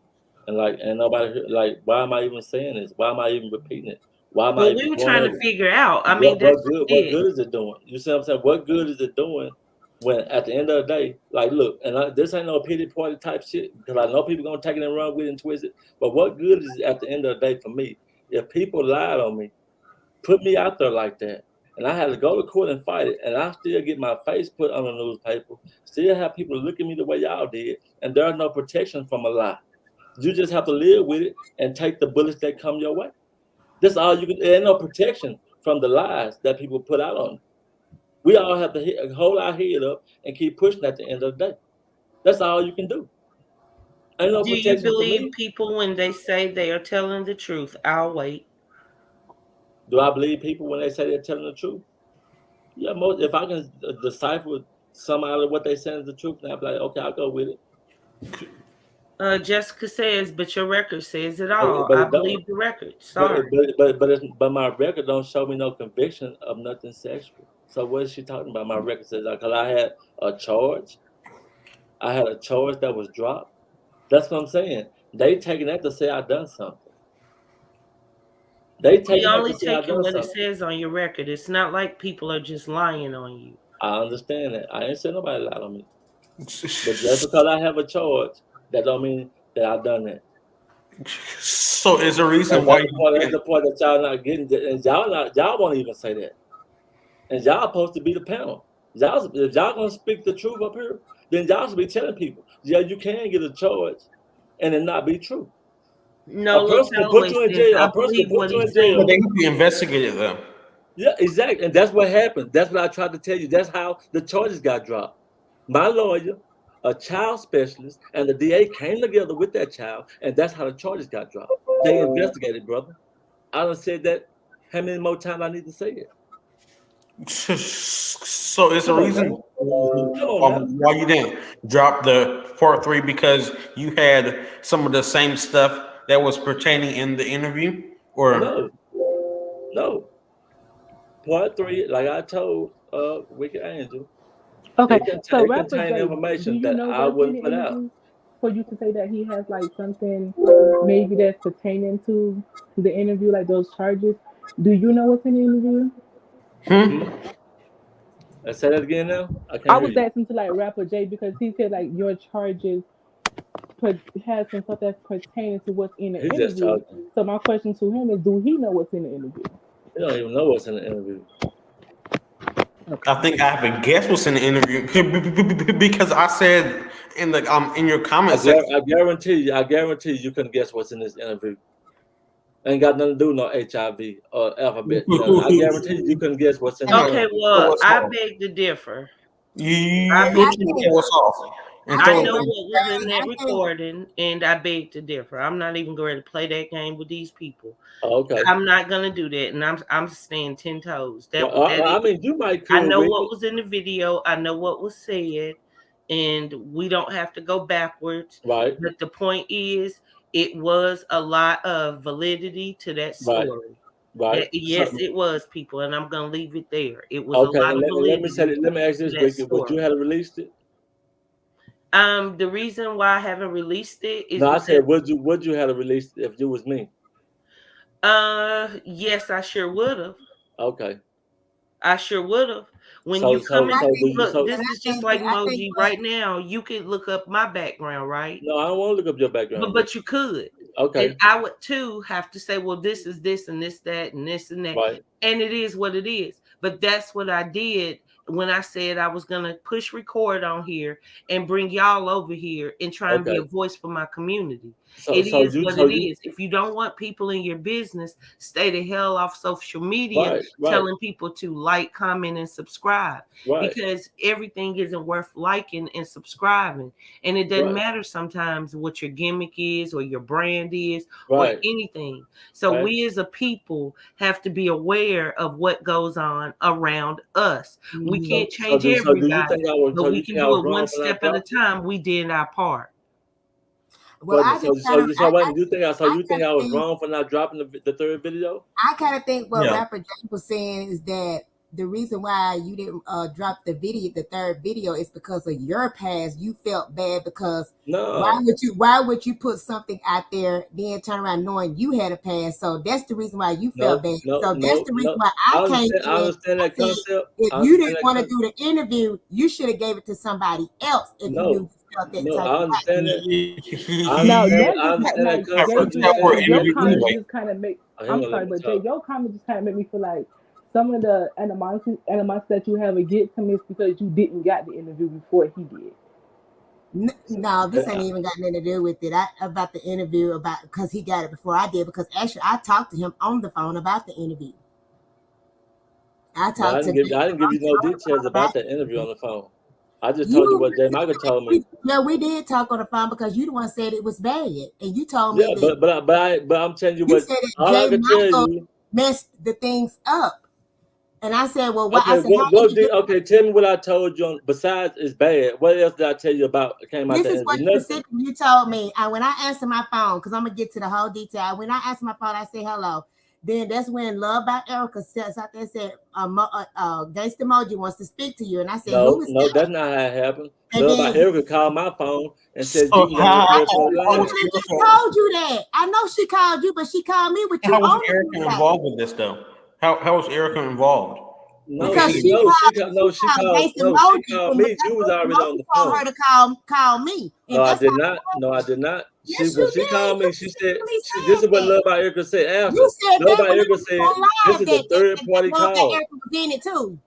[SPEAKER 2] and nobody like. Why am I even saying this? Why am I even repeating it? Why am I
[SPEAKER 1] Well,
[SPEAKER 2] even
[SPEAKER 1] we were
[SPEAKER 2] going
[SPEAKER 1] trying to
[SPEAKER 2] over?
[SPEAKER 1] figure out. I mean, that's just
[SPEAKER 2] What
[SPEAKER 1] it.
[SPEAKER 2] good is it doing? You see what I'm saying? What good is it doing when at the end of the day, like, look, this ain't no pity party type shit because I know people gonna take it and run with it and twist it. But what good is it at the end of the day for me if people lied on me, put me out there like that, and I had to go to court and fight it, and I still get my face put on the newspaper, still have people look at me the way y'all did, and there's no protection from a lie. You just have to live with it and take the bullets that come your way. That's all you can. There ain't no protection from the lies that people put out on you. We all have to hold our head up and keep pushing at the end of the day. That's all you can do. Ain't no
[SPEAKER 1] Do you
[SPEAKER 2] protection for
[SPEAKER 1] believe
[SPEAKER 2] me.
[SPEAKER 1] people when they say they are telling the truth? I'll wait.
[SPEAKER 2] Do I believe people when they say they're telling the truth? Yeah, most if I can decipher some out of what they saying is the truth, then I'll be like, okay, I'll go with it.
[SPEAKER 1] Jessica says, but your record says it
[SPEAKER 2] But
[SPEAKER 1] all.
[SPEAKER 2] but
[SPEAKER 1] I
[SPEAKER 2] it don't.
[SPEAKER 1] believe the record.
[SPEAKER 2] But
[SPEAKER 1] Sorry.
[SPEAKER 2] but my record don't show me no conviction of nothing sexual. So what is she talking about? My record says because I had a charge. I had a charge that was dropped. That's what I'm saying. They taking that to say I done something. They
[SPEAKER 1] We
[SPEAKER 2] taking that
[SPEAKER 1] only
[SPEAKER 2] to say I
[SPEAKER 1] taking
[SPEAKER 2] done
[SPEAKER 1] what it
[SPEAKER 2] something.
[SPEAKER 1] says on your record. It's not like people are just lying on you.
[SPEAKER 2] I understand that. I ain't saying nobody lied on me. But just because I have a charge, that don't mean that I've done that.
[SPEAKER 5] So is the reason
[SPEAKER 2] And
[SPEAKER 5] why you
[SPEAKER 2] that's
[SPEAKER 5] didn't.
[SPEAKER 2] the part that y'all not getting, and y'all won't even say that. And y'all supposed to be the panel. Y'all, if y'all gonna speak the truth up here, then y'all should be telling people, yeah, you can get a charge, and it not be true. A
[SPEAKER 1] Nolo
[SPEAKER 2] person can put
[SPEAKER 1] Calloway
[SPEAKER 2] you in
[SPEAKER 1] says,
[SPEAKER 2] jail.
[SPEAKER 1] I
[SPEAKER 2] A person can
[SPEAKER 1] believe
[SPEAKER 2] put
[SPEAKER 1] what
[SPEAKER 2] you in
[SPEAKER 1] he's
[SPEAKER 5] But
[SPEAKER 2] jail.
[SPEAKER 5] they
[SPEAKER 1] saying.
[SPEAKER 5] need to investigate it though.
[SPEAKER 2] Yeah, exactly. And that's what happened. That's what I tried to tell you. That's how the charges got dropped. My lawyer, a child specialist, and the DA came together with that child, and that's how the charges got dropped. They investigated, brother. I done said that how many more times I need to say it.
[SPEAKER 5] So it's a
[SPEAKER 2] Come on
[SPEAKER 5] reason
[SPEAKER 2] now. Come on now.
[SPEAKER 5] why you didn't drop the part three because you had some of the same stuff that was pertaining in the interview, or
[SPEAKER 2] No, no. Part three, like I told Wicked Angel,
[SPEAKER 6] Okay, so
[SPEAKER 2] it
[SPEAKER 6] rapper
[SPEAKER 2] contained
[SPEAKER 6] Jay, do
[SPEAKER 2] information
[SPEAKER 6] you
[SPEAKER 2] that
[SPEAKER 6] know
[SPEAKER 2] I
[SPEAKER 6] what's in
[SPEAKER 2] wouldn't
[SPEAKER 6] the
[SPEAKER 2] put out.
[SPEAKER 6] interview for you to say that he has like something maybe that's pertaining to the interview, like those charges? Do you know what's in the interview?
[SPEAKER 2] Hmm? I say that again now. I
[SPEAKER 6] I
[SPEAKER 2] can't hear
[SPEAKER 6] was
[SPEAKER 2] you.
[SPEAKER 6] asking to like rapper Jay because he said like your charges has some stuff that's pertaining to what's in the
[SPEAKER 2] He just
[SPEAKER 6] interview.
[SPEAKER 2] talking.
[SPEAKER 6] So my question to him is, do he know what's in the interview?
[SPEAKER 2] He don't even know what's in the interview.
[SPEAKER 6] Okay.
[SPEAKER 5] I think I have a guess what's in the interview because I said in your comment section.
[SPEAKER 2] I guarantee you couldn't guess what's in this interview. Ain't got nothing to do with no HIV or alphabet. Nothing. I guarantee you couldn't guess what's in the
[SPEAKER 1] Okay,
[SPEAKER 2] interview.
[SPEAKER 5] So
[SPEAKER 1] well,
[SPEAKER 5] what's
[SPEAKER 1] I
[SPEAKER 5] off?
[SPEAKER 1] beg to differ. I
[SPEAKER 5] You
[SPEAKER 1] beg
[SPEAKER 4] I
[SPEAKER 1] to
[SPEAKER 5] can
[SPEAKER 4] think
[SPEAKER 5] tell
[SPEAKER 1] differ.
[SPEAKER 5] what's off and
[SPEAKER 4] I
[SPEAKER 1] I
[SPEAKER 5] throw
[SPEAKER 4] think
[SPEAKER 1] know
[SPEAKER 5] it.
[SPEAKER 1] what was in that
[SPEAKER 4] I think
[SPEAKER 1] recording, and I beg to differ. I'm not even going to play that game with these people.
[SPEAKER 2] Oh, okay.
[SPEAKER 1] I'm not gonna do that, and I'm staying 10 toes. That
[SPEAKER 2] I
[SPEAKER 1] is,
[SPEAKER 2] mean, you might
[SPEAKER 1] I
[SPEAKER 2] could,
[SPEAKER 1] know what
[SPEAKER 2] Wicked.
[SPEAKER 1] was in the video. I know what was said, and we don't have to go backwards.
[SPEAKER 2] Right,
[SPEAKER 1] But the point is, it was a lot of validity to that
[SPEAKER 2] right,
[SPEAKER 1] story.
[SPEAKER 2] right.
[SPEAKER 1] That yes,
[SPEAKER 2] So,
[SPEAKER 1] it was people, and I'm gonna leave it there. It was a
[SPEAKER 2] okay,
[SPEAKER 1] lot of
[SPEAKER 2] and let me say,
[SPEAKER 1] validity
[SPEAKER 2] let me ask
[SPEAKER 1] to
[SPEAKER 2] this,
[SPEAKER 1] that
[SPEAKER 2] Wicked. Would you
[SPEAKER 1] story.
[SPEAKER 2] have released it?
[SPEAKER 1] The reason why I haven't released it is
[SPEAKER 2] No, I
[SPEAKER 1] because
[SPEAKER 2] said, would you have released it if you was me?
[SPEAKER 1] yes, I sure would have.
[SPEAKER 2] Okay.
[SPEAKER 1] I sure would have. When
[SPEAKER 2] So,
[SPEAKER 1] you come
[SPEAKER 2] so,
[SPEAKER 1] in,
[SPEAKER 4] I
[SPEAKER 2] so do
[SPEAKER 4] think
[SPEAKER 2] you?
[SPEAKER 1] look,
[SPEAKER 2] So,
[SPEAKER 4] and
[SPEAKER 1] this
[SPEAKER 4] I
[SPEAKER 1] is just
[SPEAKER 4] think
[SPEAKER 1] like
[SPEAKER 4] I think
[SPEAKER 1] Moji. Right now, you could look up my background, right?
[SPEAKER 2] no, I don't want to look up your
[SPEAKER 1] But
[SPEAKER 2] background, Wicked.
[SPEAKER 1] but you could. And
[SPEAKER 2] Okay,
[SPEAKER 1] I would too have to say, well, this is this and this, that, and this and that.
[SPEAKER 2] right,
[SPEAKER 1] And it is what it is. But that's what I did when I said I was gonna push record on here and bring y'all over here and try and be a
[SPEAKER 2] okay.
[SPEAKER 1] voice for my community.
[SPEAKER 2] So,
[SPEAKER 1] It
[SPEAKER 2] so
[SPEAKER 1] is
[SPEAKER 2] you,
[SPEAKER 1] what
[SPEAKER 2] so
[SPEAKER 1] it
[SPEAKER 2] you,
[SPEAKER 1] is. If you don't want people in your business, stay the hell off social media
[SPEAKER 2] right, right,
[SPEAKER 1] telling people to like, comment, and subscribe
[SPEAKER 2] right,
[SPEAKER 1] because everything isn't worth liking and subscribing. And it doesn't
[SPEAKER 2] right,
[SPEAKER 1] matter sometimes what your gimmick is or your brand is or
[SPEAKER 2] right,
[SPEAKER 1] anything. So
[SPEAKER 2] right.
[SPEAKER 1] we as a people have to be aware of what goes on around us. We
[SPEAKER 2] So,
[SPEAKER 1] can't change
[SPEAKER 2] so do you
[SPEAKER 1] everybody,
[SPEAKER 2] think I was?
[SPEAKER 1] but
[SPEAKER 2] So
[SPEAKER 1] we
[SPEAKER 2] you
[SPEAKER 1] can
[SPEAKER 2] think I
[SPEAKER 1] do
[SPEAKER 2] was
[SPEAKER 1] it one
[SPEAKER 2] wrong for not
[SPEAKER 1] step at a
[SPEAKER 2] dropping it?
[SPEAKER 1] time. We did our part.
[SPEAKER 4] well I just kind of
[SPEAKER 2] So wait, you think
[SPEAKER 4] I kind
[SPEAKER 2] I
[SPEAKER 4] of
[SPEAKER 2] was
[SPEAKER 4] think
[SPEAKER 2] wrong for not dropping the third video?
[SPEAKER 4] I kind of think what
[SPEAKER 5] Yeah.
[SPEAKER 4] rapper Jay was saying is that the reason why you didn't drop the third video, is because of your past. You felt bad because
[SPEAKER 2] No,
[SPEAKER 4] why would you put something out there then turn around knowing you had a past? So that's the reason why you felt
[SPEAKER 2] no,
[SPEAKER 4] bad.
[SPEAKER 2] no,
[SPEAKER 4] So that's
[SPEAKER 2] no,
[SPEAKER 4] the reason
[SPEAKER 2] no.
[SPEAKER 4] why I came
[SPEAKER 2] I
[SPEAKER 4] in.
[SPEAKER 2] understand
[SPEAKER 4] I
[SPEAKER 2] that
[SPEAKER 4] said,
[SPEAKER 2] concept.
[SPEAKER 4] if
[SPEAKER 2] I
[SPEAKER 4] you
[SPEAKER 2] understand
[SPEAKER 4] didn't
[SPEAKER 2] that
[SPEAKER 4] want to
[SPEAKER 2] concept.
[SPEAKER 4] do the interview, you should have gave it to somebody else if you knew
[SPEAKER 2] No,
[SPEAKER 4] you felt that
[SPEAKER 2] no,
[SPEAKER 4] type
[SPEAKER 2] I
[SPEAKER 4] of way.
[SPEAKER 2] understand that.
[SPEAKER 6] Now that
[SPEAKER 2] I
[SPEAKER 6] just
[SPEAKER 2] understand that
[SPEAKER 6] like
[SPEAKER 2] concept.
[SPEAKER 6] Jay,
[SPEAKER 2] I'm
[SPEAKER 6] you
[SPEAKER 2] just
[SPEAKER 5] Except
[SPEAKER 6] had
[SPEAKER 5] for
[SPEAKER 2] saying,
[SPEAKER 6] to
[SPEAKER 2] I'm
[SPEAKER 6] your
[SPEAKER 5] interview
[SPEAKER 2] just saying.
[SPEAKER 6] comment
[SPEAKER 5] anyway.
[SPEAKER 6] just kind of make.
[SPEAKER 2] Oh, he
[SPEAKER 6] I'm
[SPEAKER 2] won't let
[SPEAKER 6] sorry,
[SPEAKER 2] me
[SPEAKER 6] but Jay,
[SPEAKER 2] talk.
[SPEAKER 6] your comment just kind of made me feel like some of the animosity that you have against him is because you didn't got the interview before he did.
[SPEAKER 4] No, this ain't
[SPEAKER 2] I-
[SPEAKER 4] even got nothing to do with it. About the interview, about because he got it before I did. Because actually, I talked to him on the phone about the interview. I
[SPEAKER 2] But
[SPEAKER 4] talked to
[SPEAKER 2] I didn't give you no
[SPEAKER 4] on the
[SPEAKER 2] details
[SPEAKER 4] phone about
[SPEAKER 2] about that
[SPEAKER 4] the
[SPEAKER 2] interview
[SPEAKER 4] interview.
[SPEAKER 2] on the phone. I just told you
[SPEAKER 4] You,
[SPEAKER 2] what Jay Michael told me.
[SPEAKER 4] yeah, we did talk on the phone because you the one said it was bad, and you told me
[SPEAKER 2] Yeah,
[SPEAKER 4] that
[SPEAKER 2] but I'm telling you
[SPEAKER 4] you
[SPEAKER 2] what.
[SPEAKER 4] said that
[SPEAKER 2] All I
[SPEAKER 4] Jay
[SPEAKER 2] can tell
[SPEAKER 4] Michael
[SPEAKER 2] you.
[SPEAKER 4] messed the things up, and I said, well, what? I
[SPEAKER 2] Okay,
[SPEAKER 4] said, how did
[SPEAKER 2] what
[SPEAKER 4] you do?
[SPEAKER 2] did? Okay, tell me what I told you. Besides, it's bad. What else did I tell you about? Came out
[SPEAKER 4] This
[SPEAKER 2] the
[SPEAKER 4] is what
[SPEAKER 2] interview? Nothing.
[SPEAKER 4] specifically you told me. When I answered my phone, because I'm gonna get to the whole detail. When I answered my phone, I said hello. Then that's when Love by Erica says out there said, Gangsta Moji wants to speak to you, and I said, who
[SPEAKER 2] No,
[SPEAKER 4] is
[SPEAKER 2] no,
[SPEAKER 4] that?
[SPEAKER 2] that's not how it happened.
[SPEAKER 4] And
[SPEAKER 2] Love by
[SPEAKER 4] then
[SPEAKER 2] Erica called my phone and said you
[SPEAKER 5] So
[SPEAKER 2] was on the third party
[SPEAKER 4] I
[SPEAKER 2] line.
[SPEAKER 5] was
[SPEAKER 4] literally just
[SPEAKER 5] Erica?
[SPEAKER 4] told you that. I know she called you, but she called me with you
[SPEAKER 5] How was
[SPEAKER 4] on the
[SPEAKER 5] Erica
[SPEAKER 4] video
[SPEAKER 5] involved with this though? How was Erica involved with
[SPEAKER 2] No,
[SPEAKER 4] because
[SPEAKER 5] any of
[SPEAKER 2] she
[SPEAKER 5] this?
[SPEAKER 2] no, she called no, she called
[SPEAKER 4] Gangsta
[SPEAKER 2] no, she
[SPEAKER 4] Moji,
[SPEAKER 2] called
[SPEAKER 4] and
[SPEAKER 2] me. You was
[SPEAKER 4] Gangsta
[SPEAKER 2] already on
[SPEAKER 4] Moji
[SPEAKER 2] the
[SPEAKER 4] told her
[SPEAKER 2] phone.
[SPEAKER 4] to call me,
[SPEAKER 2] No,
[SPEAKER 4] and
[SPEAKER 2] I
[SPEAKER 4] that's
[SPEAKER 2] did
[SPEAKER 4] how.
[SPEAKER 2] not. No, I did not. She
[SPEAKER 4] Yes,
[SPEAKER 2] when
[SPEAKER 4] you
[SPEAKER 2] she
[SPEAKER 4] did.
[SPEAKER 2] called
[SPEAKER 4] You
[SPEAKER 2] me, she said
[SPEAKER 4] specifically
[SPEAKER 2] this
[SPEAKER 4] said
[SPEAKER 2] is what
[SPEAKER 4] that.
[SPEAKER 2] Love by Erica said
[SPEAKER 4] You
[SPEAKER 2] after.
[SPEAKER 4] said
[SPEAKER 2] Love
[SPEAKER 4] that
[SPEAKER 2] by
[SPEAKER 4] when I
[SPEAKER 2] Erica
[SPEAKER 4] was
[SPEAKER 2] said
[SPEAKER 4] on
[SPEAKER 2] this
[SPEAKER 4] live
[SPEAKER 2] is the third
[SPEAKER 4] that
[SPEAKER 2] party
[SPEAKER 4] Love that
[SPEAKER 2] call.
[SPEAKER 4] Erica was in it too.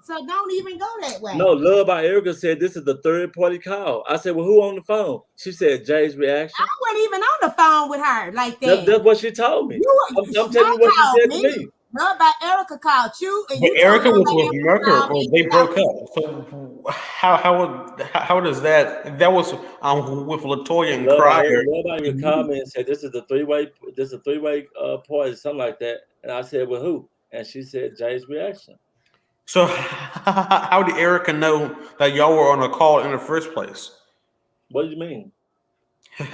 [SPEAKER 4] So don't even go that way.
[SPEAKER 2] No, Love by Erica said this is the third party call. I said, well, who on the phone? She said Jay's
[SPEAKER 4] I
[SPEAKER 2] reaction.
[SPEAKER 4] wasn't even on the phone with her like that.
[SPEAKER 2] That's what she told me.
[SPEAKER 4] You
[SPEAKER 2] I'm telling you
[SPEAKER 4] y'all
[SPEAKER 2] what she
[SPEAKER 4] called
[SPEAKER 2] said to
[SPEAKER 4] me.
[SPEAKER 2] me.
[SPEAKER 4] Love by Erica called you, and
[SPEAKER 5] But
[SPEAKER 4] you told
[SPEAKER 5] Erica
[SPEAKER 4] Love
[SPEAKER 5] was
[SPEAKER 4] by
[SPEAKER 5] with
[SPEAKER 4] Erica to
[SPEAKER 5] Merker,
[SPEAKER 4] call
[SPEAKER 5] or
[SPEAKER 4] me
[SPEAKER 5] they broke
[SPEAKER 4] about
[SPEAKER 5] up. So how does that? That was with Latoya and Crier.
[SPEAKER 2] Love by Erica called me and said this is a three-way party, something like that. And I said, well, who? And she said Jay's reaction.
[SPEAKER 5] So how did Erica know that y'all were on a call in the first place?
[SPEAKER 2] What do you mean?
[SPEAKER 5] In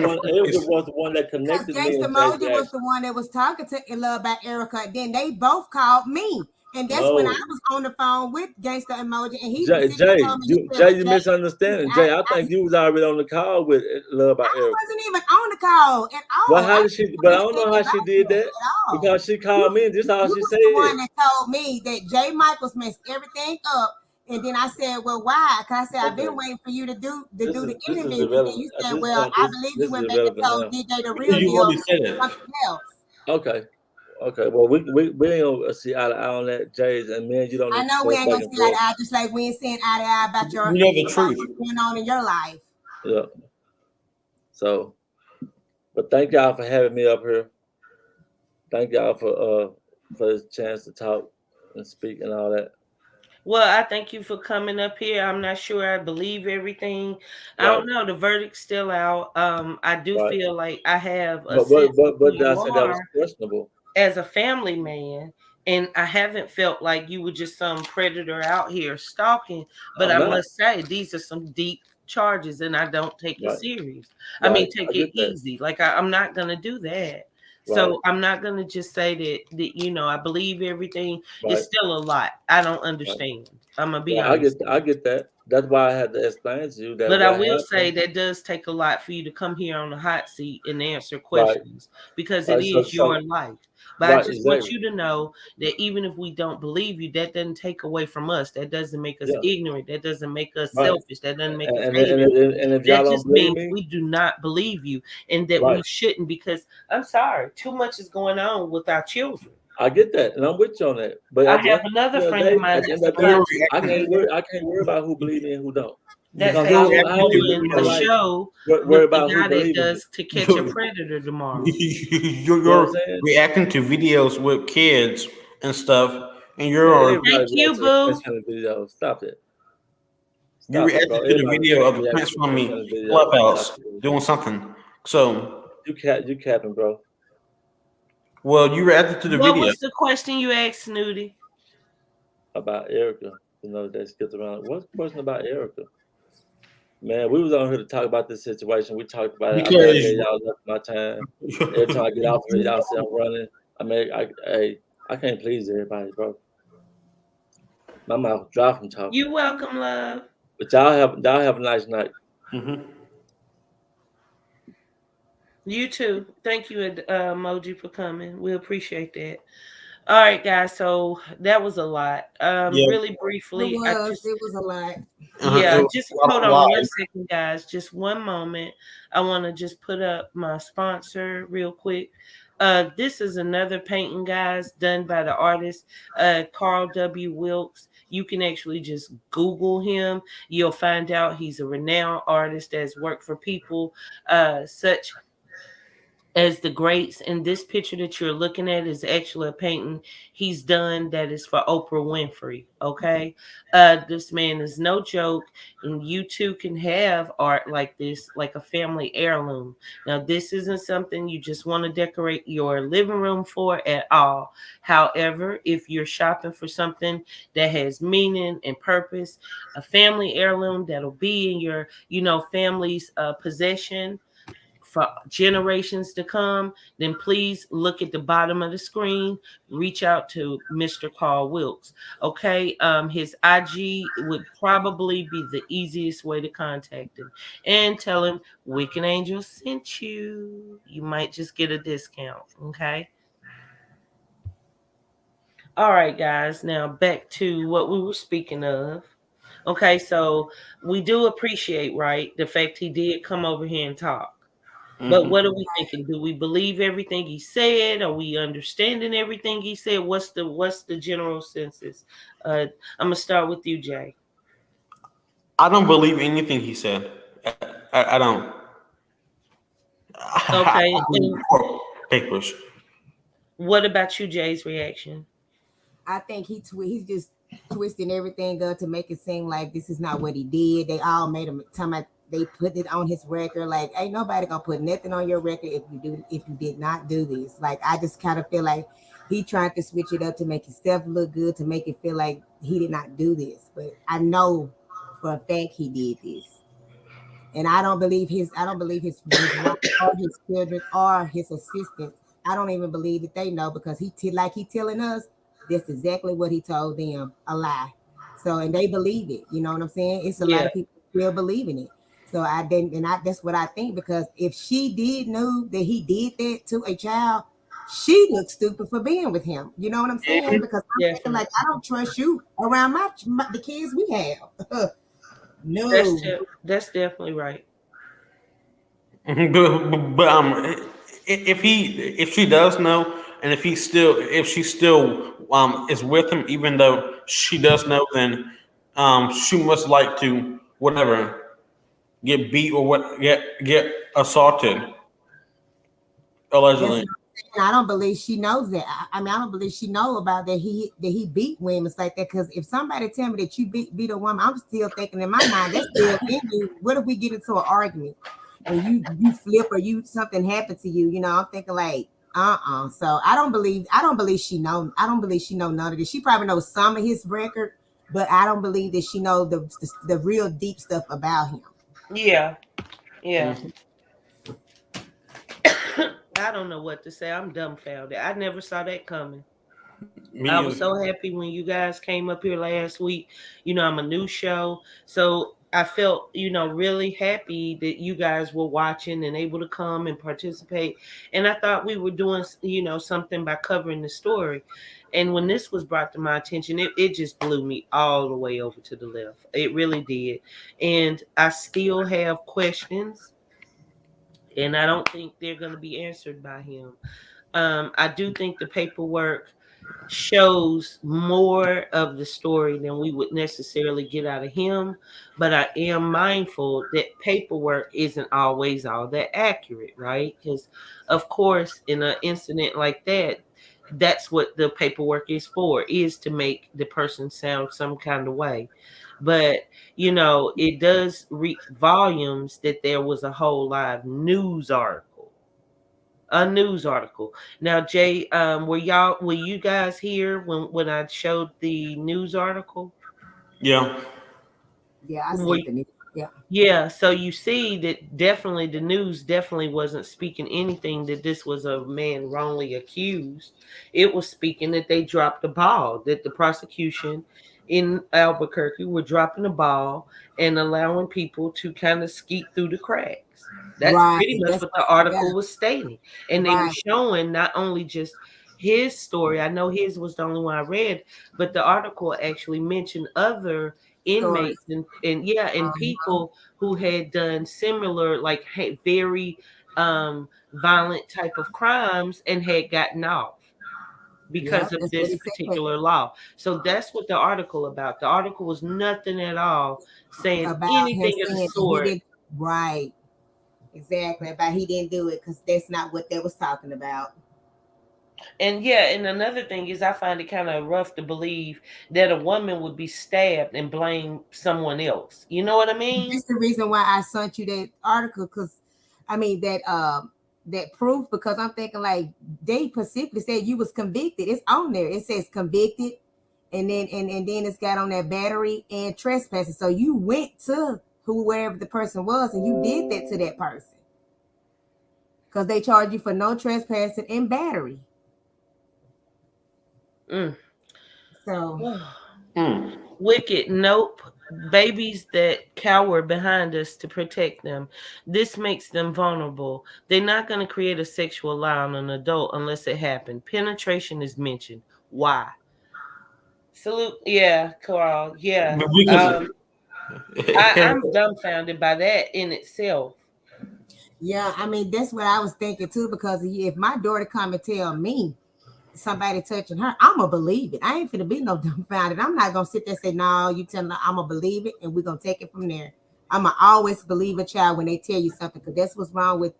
[SPEAKER 5] the first
[SPEAKER 2] Erica
[SPEAKER 5] place.
[SPEAKER 2] was the one that
[SPEAKER 4] Because
[SPEAKER 2] connected me
[SPEAKER 4] Gangsta
[SPEAKER 2] and Jay
[SPEAKER 4] Moji was
[SPEAKER 2] Jackson.
[SPEAKER 4] the one that was talking to in love about Erica. Then they both called me. And that's when I
[SPEAKER 2] No,
[SPEAKER 4] was on the phone with Gangsta Emoji, and he specifically
[SPEAKER 2] Jay,
[SPEAKER 4] told me, he said,
[SPEAKER 2] Jay,
[SPEAKER 4] "Well,
[SPEAKER 2] you
[SPEAKER 4] Jay, he
[SPEAKER 2] misunderstanding.
[SPEAKER 4] said,
[SPEAKER 2] Jay, I think you was already on the call with Love by
[SPEAKER 4] I
[SPEAKER 2] Erica.
[SPEAKER 4] wasn't even on the call at
[SPEAKER 2] Well,
[SPEAKER 4] all.
[SPEAKER 2] how
[SPEAKER 4] I
[SPEAKER 2] did she? But I
[SPEAKER 4] wasn't
[SPEAKER 2] don't know
[SPEAKER 4] thinking
[SPEAKER 2] how
[SPEAKER 4] about
[SPEAKER 2] she did
[SPEAKER 4] that
[SPEAKER 2] that
[SPEAKER 4] at all.
[SPEAKER 2] because she
[SPEAKER 4] You,
[SPEAKER 2] called me and this is all
[SPEAKER 4] you
[SPEAKER 2] she
[SPEAKER 4] was the
[SPEAKER 2] said.
[SPEAKER 4] one that told me that Jay Michaels messed everything up. And then I said, "Well, why?" Because I said, "I've been
[SPEAKER 2] Okay,
[SPEAKER 4] waiting for you to do the
[SPEAKER 2] this is
[SPEAKER 4] interview." And then
[SPEAKER 2] irrelevant.
[SPEAKER 4] you said, "Well, I believe you
[SPEAKER 2] This is
[SPEAKER 4] went back and
[SPEAKER 2] irrelevant
[SPEAKER 4] told
[SPEAKER 2] now.
[SPEAKER 4] DJ the real
[SPEAKER 5] You
[SPEAKER 4] deal
[SPEAKER 5] already said it.
[SPEAKER 4] something else."
[SPEAKER 2] Okay, okay. Well, we ain't gonna see eye to eye on that, Jay's, and me and you don't
[SPEAKER 4] I
[SPEAKER 2] need to
[SPEAKER 4] know we
[SPEAKER 2] go
[SPEAKER 4] ain't
[SPEAKER 2] back
[SPEAKER 4] gonna
[SPEAKER 2] and
[SPEAKER 4] see eye to
[SPEAKER 2] forth.
[SPEAKER 4] eye, just like we ain't saying eye to eye about
[SPEAKER 5] You know the
[SPEAKER 4] about
[SPEAKER 5] truth.
[SPEAKER 4] what's going on in your life.
[SPEAKER 2] Yeah. So, but thank y'all for having me up here. Thank y'all for this chance to talk and speak and all that.
[SPEAKER 1] Well, I thank you for coming up here. I'm not sure I believe everything. I
[SPEAKER 2] Right,
[SPEAKER 1] don't know. The verdict's still out. I do
[SPEAKER 2] right.
[SPEAKER 1] feel like I have a
[SPEAKER 2] But
[SPEAKER 1] sense of who
[SPEAKER 2] did I
[SPEAKER 1] you
[SPEAKER 2] say that was
[SPEAKER 1] are
[SPEAKER 2] questionable?
[SPEAKER 1] as a family man, and I haven't felt like you were just some predator out here stalking. But
[SPEAKER 2] I'm
[SPEAKER 1] I
[SPEAKER 2] not.
[SPEAKER 1] must say, these are some deep charges, and I don't take it
[SPEAKER 2] Right,
[SPEAKER 1] serious. I
[SPEAKER 2] right.
[SPEAKER 1] mean,
[SPEAKER 2] I
[SPEAKER 1] take it
[SPEAKER 2] get that.
[SPEAKER 1] easy. Like I'm not gonna do that.
[SPEAKER 2] Right,
[SPEAKER 1] So I'm not gonna just say that I believe everything.
[SPEAKER 2] right,
[SPEAKER 1] It's still a lot. I don't
[SPEAKER 2] right.
[SPEAKER 1] understand. I'm gonna be
[SPEAKER 2] Right.
[SPEAKER 1] honest.
[SPEAKER 2] I get that. That's why I had to explain to you that
[SPEAKER 1] But I
[SPEAKER 2] what
[SPEAKER 1] will say
[SPEAKER 2] happened.
[SPEAKER 1] that does take a lot for you to come here on the hot seat and answer
[SPEAKER 2] Right,
[SPEAKER 1] questions because it
[SPEAKER 2] right.
[SPEAKER 1] is your life. But I
[SPEAKER 2] Right,
[SPEAKER 1] just want
[SPEAKER 2] exactly.
[SPEAKER 1] you to know that even if we don't believe you, that doesn't take away from us. That doesn't make us
[SPEAKER 2] Yeah,
[SPEAKER 1] ignorant. That doesn't make us
[SPEAKER 2] right.
[SPEAKER 1] selfish. That doesn't make us
[SPEAKER 2] And
[SPEAKER 1] haters.
[SPEAKER 2] if y'all
[SPEAKER 1] That
[SPEAKER 2] don't
[SPEAKER 1] just
[SPEAKER 2] believe
[SPEAKER 1] means
[SPEAKER 2] me,
[SPEAKER 1] we do not believe you and that we
[SPEAKER 2] right.
[SPEAKER 1] shouldn't because I'm sorry, too much is going on with our children.
[SPEAKER 2] I get that, and I'm with you on that. But
[SPEAKER 1] I
[SPEAKER 2] at
[SPEAKER 1] have another friend of mine
[SPEAKER 2] at the end
[SPEAKER 1] that's a
[SPEAKER 2] of the day,
[SPEAKER 1] content creator
[SPEAKER 2] I can't worry about who believe me and who don't.
[SPEAKER 1] that
[SPEAKER 2] Because
[SPEAKER 1] say they're
[SPEAKER 2] how would you
[SPEAKER 1] doing a
[SPEAKER 2] like
[SPEAKER 1] show
[SPEAKER 2] worry
[SPEAKER 1] with the
[SPEAKER 2] about who
[SPEAKER 1] guy that
[SPEAKER 2] believe in me?
[SPEAKER 1] does To Catch a Predator tomorrow.
[SPEAKER 2] You know what
[SPEAKER 5] You're
[SPEAKER 2] I'm saying?
[SPEAKER 5] reacting to videos with kids and stuff, and
[SPEAKER 2] Man,
[SPEAKER 5] you're
[SPEAKER 2] everybody
[SPEAKER 1] Thank you,
[SPEAKER 2] react to the Prince
[SPEAKER 1] boo.
[SPEAKER 2] Family video. Stop it.
[SPEAKER 5] you
[SPEAKER 2] Stop it, bro.
[SPEAKER 5] reacted to the
[SPEAKER 2] Everybody
[SPEAKER 5] video of the
[SPEAKER 2] react
[SPEAKER 5] Prince
[SPEAKER 2] to the
[SPEAKER 5] from
[SPEAKER 2] Prince
[SPEAKER 5] me
[SPEAKER 2] Family video. Stop
[SPEAKER 5] clubhouse
[SPEAKER 2] it.
[SPEAKER 5] doing something. So,
[SPEAKER 2] You capping, bro.
[SPEAKER 5] well, you reacted to the
[SPEAKER 1] What
[SPEAKER 5] video.
[SPEAKER 1] was the question you asked, Snooty?
[SPEAKER 2] About Erica. You know, that skipped around. What's the question about Erica? Man, we was on here to talk about this situation. We talked about it. I mean, I
[SPEAKER 5] Because
[SPEAKER 2] gave y'all enough of my time. Every time I get off of it, y'all say I'm running. I mean, I can't please everybody, bro. My mouth dry from talking.
[SPEAKER 1] You welcome, love.
[SPEAKER 2] But y'all have a nice night.
[SPEAKER 5] Mhm.
[SPEAKER 1] You too. Thank you, Moji, for coming. We appreciate that. All right, guys. So that was a lot.
[SPEAKER 5] Yeah,
[SPEAKER 1] Really briefly, I just
[SPEAKER 4] It was a lot.
[SPEAKER 5] it
[SPEAKER 1] yeah,
[SPEAKER 5] was
[SPEAKER 1] just
[SPEAKER 5] a lot
[SPEAKER 1] hold
[SPEAKER 5] of
[SPEAKER 1] on one
[SPEAKER 5] lies.
[SPEAKER 1] second, guys. Just one moment. I want to just put up my sponsor real quick. This is another painting, guys, done by the artist Carl W. Wilkes. You can actually just Google him. You'll find out he's a renowned artist that's worked for people such as the greats. And this picture that you're looking at is actually a painting he's done that is for Oprah Winfrey. Okay. This man is no joke, and you too can have art like this, like a family heirloom. Now, this isn't something you just want to decorate your living room for at all. However, if you're shopping for something that has meaning and purpose, a family heirloom that'll be in your family's possession for generations to come, then please look at the bottom of the screen. Reach out to Mr. Carl Wilkes. Okay, his IG would probably be the easiest way to contact him, and tell him Wicked Angel sent you. You might just get a discount. Okay. All right, guys. Now back to what we were speaking of. Okay, so we do appreciate, right, the fact he did come over here and talk. But
[SPEAKER 5] Mhm.
[SPEAKER 1] what are we thinking? Do we believe everything he said? Are we understanding everything he said? What's the general census? I'm gonna start with you, Jay.
[SPEAKER 5] I don't believe anything he said. I don't. I
[SPEAKER 1] Okay,
[SPEAKER 5] believe
[SPEAKER 1] and
[SPEAKER 5] court papers.
[SPEAKER 1] what about you, Jay's reaction?
[SPEAKER 4] I think he's just twisting everything up to make it seem like this is not what he did. They all made him time about they put it on his record. Like, ain't nobody gonna put nothing on your record if you did not do this. Like, I just kind of feel like he tried to switch it up to make himself look good, to make it feel like he did not do this, but I know for a fact he did this. And I don't believe his wife or his children or his assistants. I don't even believe that they know because like he telling us that's exactly what he told them, a lie. So and they believe it. You know what I'm saying? It's a lot
[SPEAKER 1] Yeah.
[SPEAKER 4] of people still believing it. So I didn't, and I that's what I think because if she did know that he did that to a child, she looks stupid for being with him. You know what I'm saying? Because I'm thinking
[SPEAKER 1] Definitely.
[SPEAKER 4] like I don't trust you around the kids we have.
[SPEAKER 1] That's
[SPEAKER 4] No.
[SPEAKER 1] that's definitely right.
[SPEAKER 5] But if she does know, and if she still is with him, even though she does know, then she must like to whatever get beat or get assaulted
[SPEAKER 4] That's
[SPEAKER 5] allegedly.
[SPEAKER 4] what I'm saying. I don't believe she knows that. I mean, I don't believe she know about that he beat women like that. Because if somebody tell me that you beat a woman, I'm still thinking in my mind that's still in you. What if we get into an argument and you flip or you something happened to you? You know, I'm thinking like So I don't believe she know. I don't believe she know none of this. She probably knows some of his record, but I don't believe that she know the real deep stuff about him.
[SPEAKER 1] Yeah. Yeah.
[SPEAKER 5] Mm,
[SPEAKER 1] I don't know what to say. I'm dumbfounded. I never saw that coming.
[SPEAKER 5] me
[SPEAKER 1] I was
[SPEAKER 5] either.
[SPEAKER 1] so happy when you guys came up here last week. I'm a new show. So I felt, really happy that you guys were watching and able to come and participate. And I thought we were doing, something by covering the story. And when this was brought to my attention, it just blew me all the way over to the left. It really did. And I still have questions, and I don't think they're going to be answered by him. I do think the paperwork shows more of the story than we would necessarily get out of him. But I am mindful that paperwork isn't always all that accurate, right? Because, of course, in an incident like that, that's what the paperwork is for, is to make the person sound some kind of way. But, it does read volumes that there was a whole live news article. A news article. Now, Jay, were you guys here when I showed the news article?
[SPEAKER 5] Yeah.
[SPEAKER 4] Yeah, I
[SPEAKER 1] Were
[SPEAKER 4] seen the news. Yeah.
[SPEAKER 1] Yeah, so you see that definitely the news definitely wasn't speaking anything that this was a man wrongly accused. It was speaking that they dropped the ball, that the prosecution in Albuquerque were dropping the ball and allowing people to kind of skeet through the cracks. That's
[SPEAKER 4] Right.
[SPEAKER 1] pretty much
[SPEAKER 4] That's
[SPEAKER 1] what the
[SPEAKER 4] what. Yeah.
[SPEAKER 1] article was stating. And they were
[SPEAKER 4] Right.
[SPEAKER 1] showing not only just his story, I know his was the only one I read, but the article actually mentioned other
[SPEAKER 4] Stories.
[SPEAKER 1] inmates and yeah, and
[SPEAKER 4] Uh-huh.
[SPEAKER 1] people who had done similar, like very violent type of crimes and had gotten off because
[SPEAKER 4] Yep.
[SPEAKER 1] of
[SPEAKER 4] That's what
[SPEAKER 1] this
[SPEAKER 4] he said
[SPEAKER 1] particular law. So that's what the article about. The article was nothing at all saying
[SPEAKER 4] about him
[SPEAKER 1] anything of the
[SPEAKER 4] saying that he
[SPEAKER 1] sort.
[SPEAKER 4] didn't. Right. Exactly. About he didn't do it because that's not what they was talking about.
[SPEAKER 1] And yeah, and another thing is I find it kind of rough to believe that a woman would be stabbed and blame someone else. You know what I mean?
[SPEAKER 4] That's the reason why I sent you that article because, I mean that proof because I'm thinking like they specifically said you was convicted. It's on there. It says convicted, and then it's got on that battery and trespassing. So you went to whoever the person was and you did that to that person because they charge you for no trespassing and battery.
[SPEAKER 1] Mm.
[SPEAKER 4] So
[SPEAKER 5] Mm.
[SPEAKER 1] Wicked, nope. Babies that cower behind us to protect them. This makes them vulnerable. They're not going to create a sexual lie on an adult unless it happened. Penetration is mentioned. Why? Salute. Yeah, Carl. Yeah.
[SPEAKER 5] Because
[SPEAKER 1] I'm dumbfounded by that in itself.
[SPEAKER 4] yeah, I mean that's what I was thinking too because if my daughter come and tell me somebody touching her, I'ma believe it. I ain't finna be no dumbfounded. I'm not gonna sit there and say, no, you tell me I'ma believe it and we're gonna take it from there. I'ma always believe a child when they tell you something because that's what's wrong with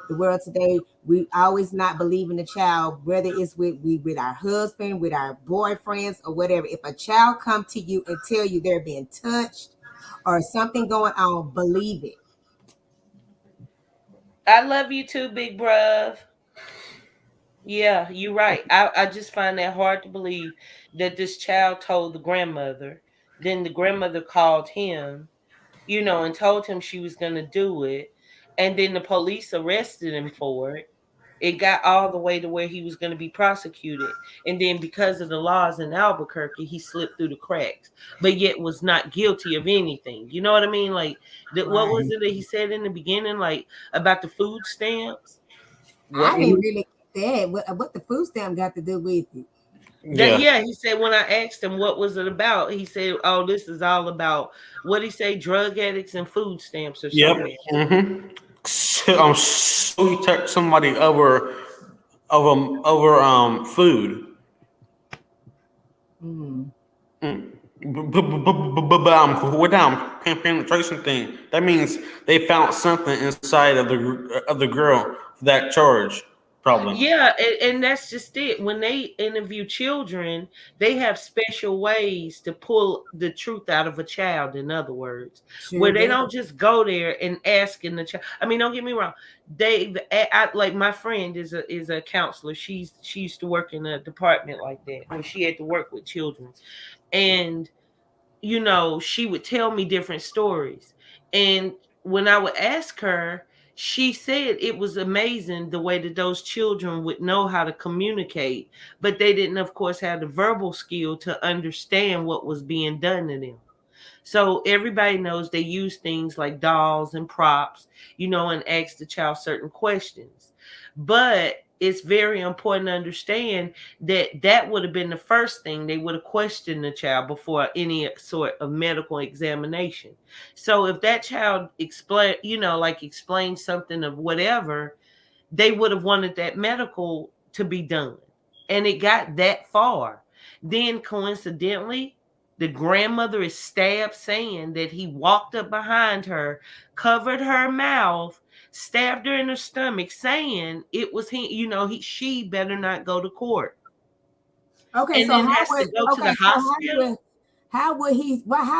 [SPEAKER 4] the world today. We always not believing the child, whether it's with our husband, with our boyfriends, or whatever. If a child come to you and tell you they're being touched or something going on, believe it.
[SPEAKER 1] I love you too, big bruv. Yeah, you're right. I just find that hard to believe that this child told the grandmother. Then the grandmother called him, and told him she was going to do it. And then the police arrested him for it. It got all the way to where he was going to be prosecuted. And then because of the laws in Albuquerque, he slipped through the cracks, but yet was not guilty of anything. You know what I mean? Like, what was
[SPEAKER 4] Right.
[SPEAKER 1] it that he said in the beginning, like about the food stamps?
[SPEAKER 4] I
[SPEAKER 1] What
[SPEAKER 4] didn't really get that. What the food stamp got to do with it?
[SPEAKER 1] That
[SPEAKER 5] Yeah.
[SPEAKER 1] yeah, he said when I asked him what was it about, he said, "Oh, this is all about what he say, drug addicts and food stamps or
[SPEAKER 5] Yep.
[SPEAKER 1] something."
[SPEAKER 5] So he took somebody over food.
[SPEAKER 4] Hmm.
[SPEAKER 5] But without penetration thing, that means they found something inside of the girl for that charge. Probably.
[SPEAKER 1] Yeah, and that's just it. When they interview children, they have special ways to pull the truth out of a child, in other words,
[SPEAKER 4] Sure
[SPEAKER 1] where they
[SPEAKER 4] do.
[SPEAKER 1] don't just go there and asking the child. I mean, don't get me wrong. Like my friend is a counselor. She used to work in a department like that where she had to work with children. And she would tell me different stories. And when I would ask her, she said it was amazing the way that those children would know how to communicate, but they didn't, of course, have the verbal skill to understand what was being done to them. So everybody knows they use things like dolls and props, and ask the child certain questions. But it's very important to understand that that would have been the first thing they would have questioned the child before any sort of medical examination. So if that child explained something of whatever, they would have wanted that medical to be done. And it got that far. Then coincidentally, the grandmother is stabbed, saying that he walked up behind her, covered her mouth, stabbed her in her stomach, saying it was he, she better not go to court.
[SPEAKER 4] Okay,
[SPEAKER 1] And
[SPEAKER 4] so
[SPEAKER 1] then
[SPEAKER 4] how
[SPEAKER 1] has to
[SPEAKER 4] would
[SPEAKER 1] go to
[SPEAKER 4] okay,
[SPEAKER 1] the
[SPEAKER 4] so
[SPEAKER 1] hospital.
[SPEAKER 4] how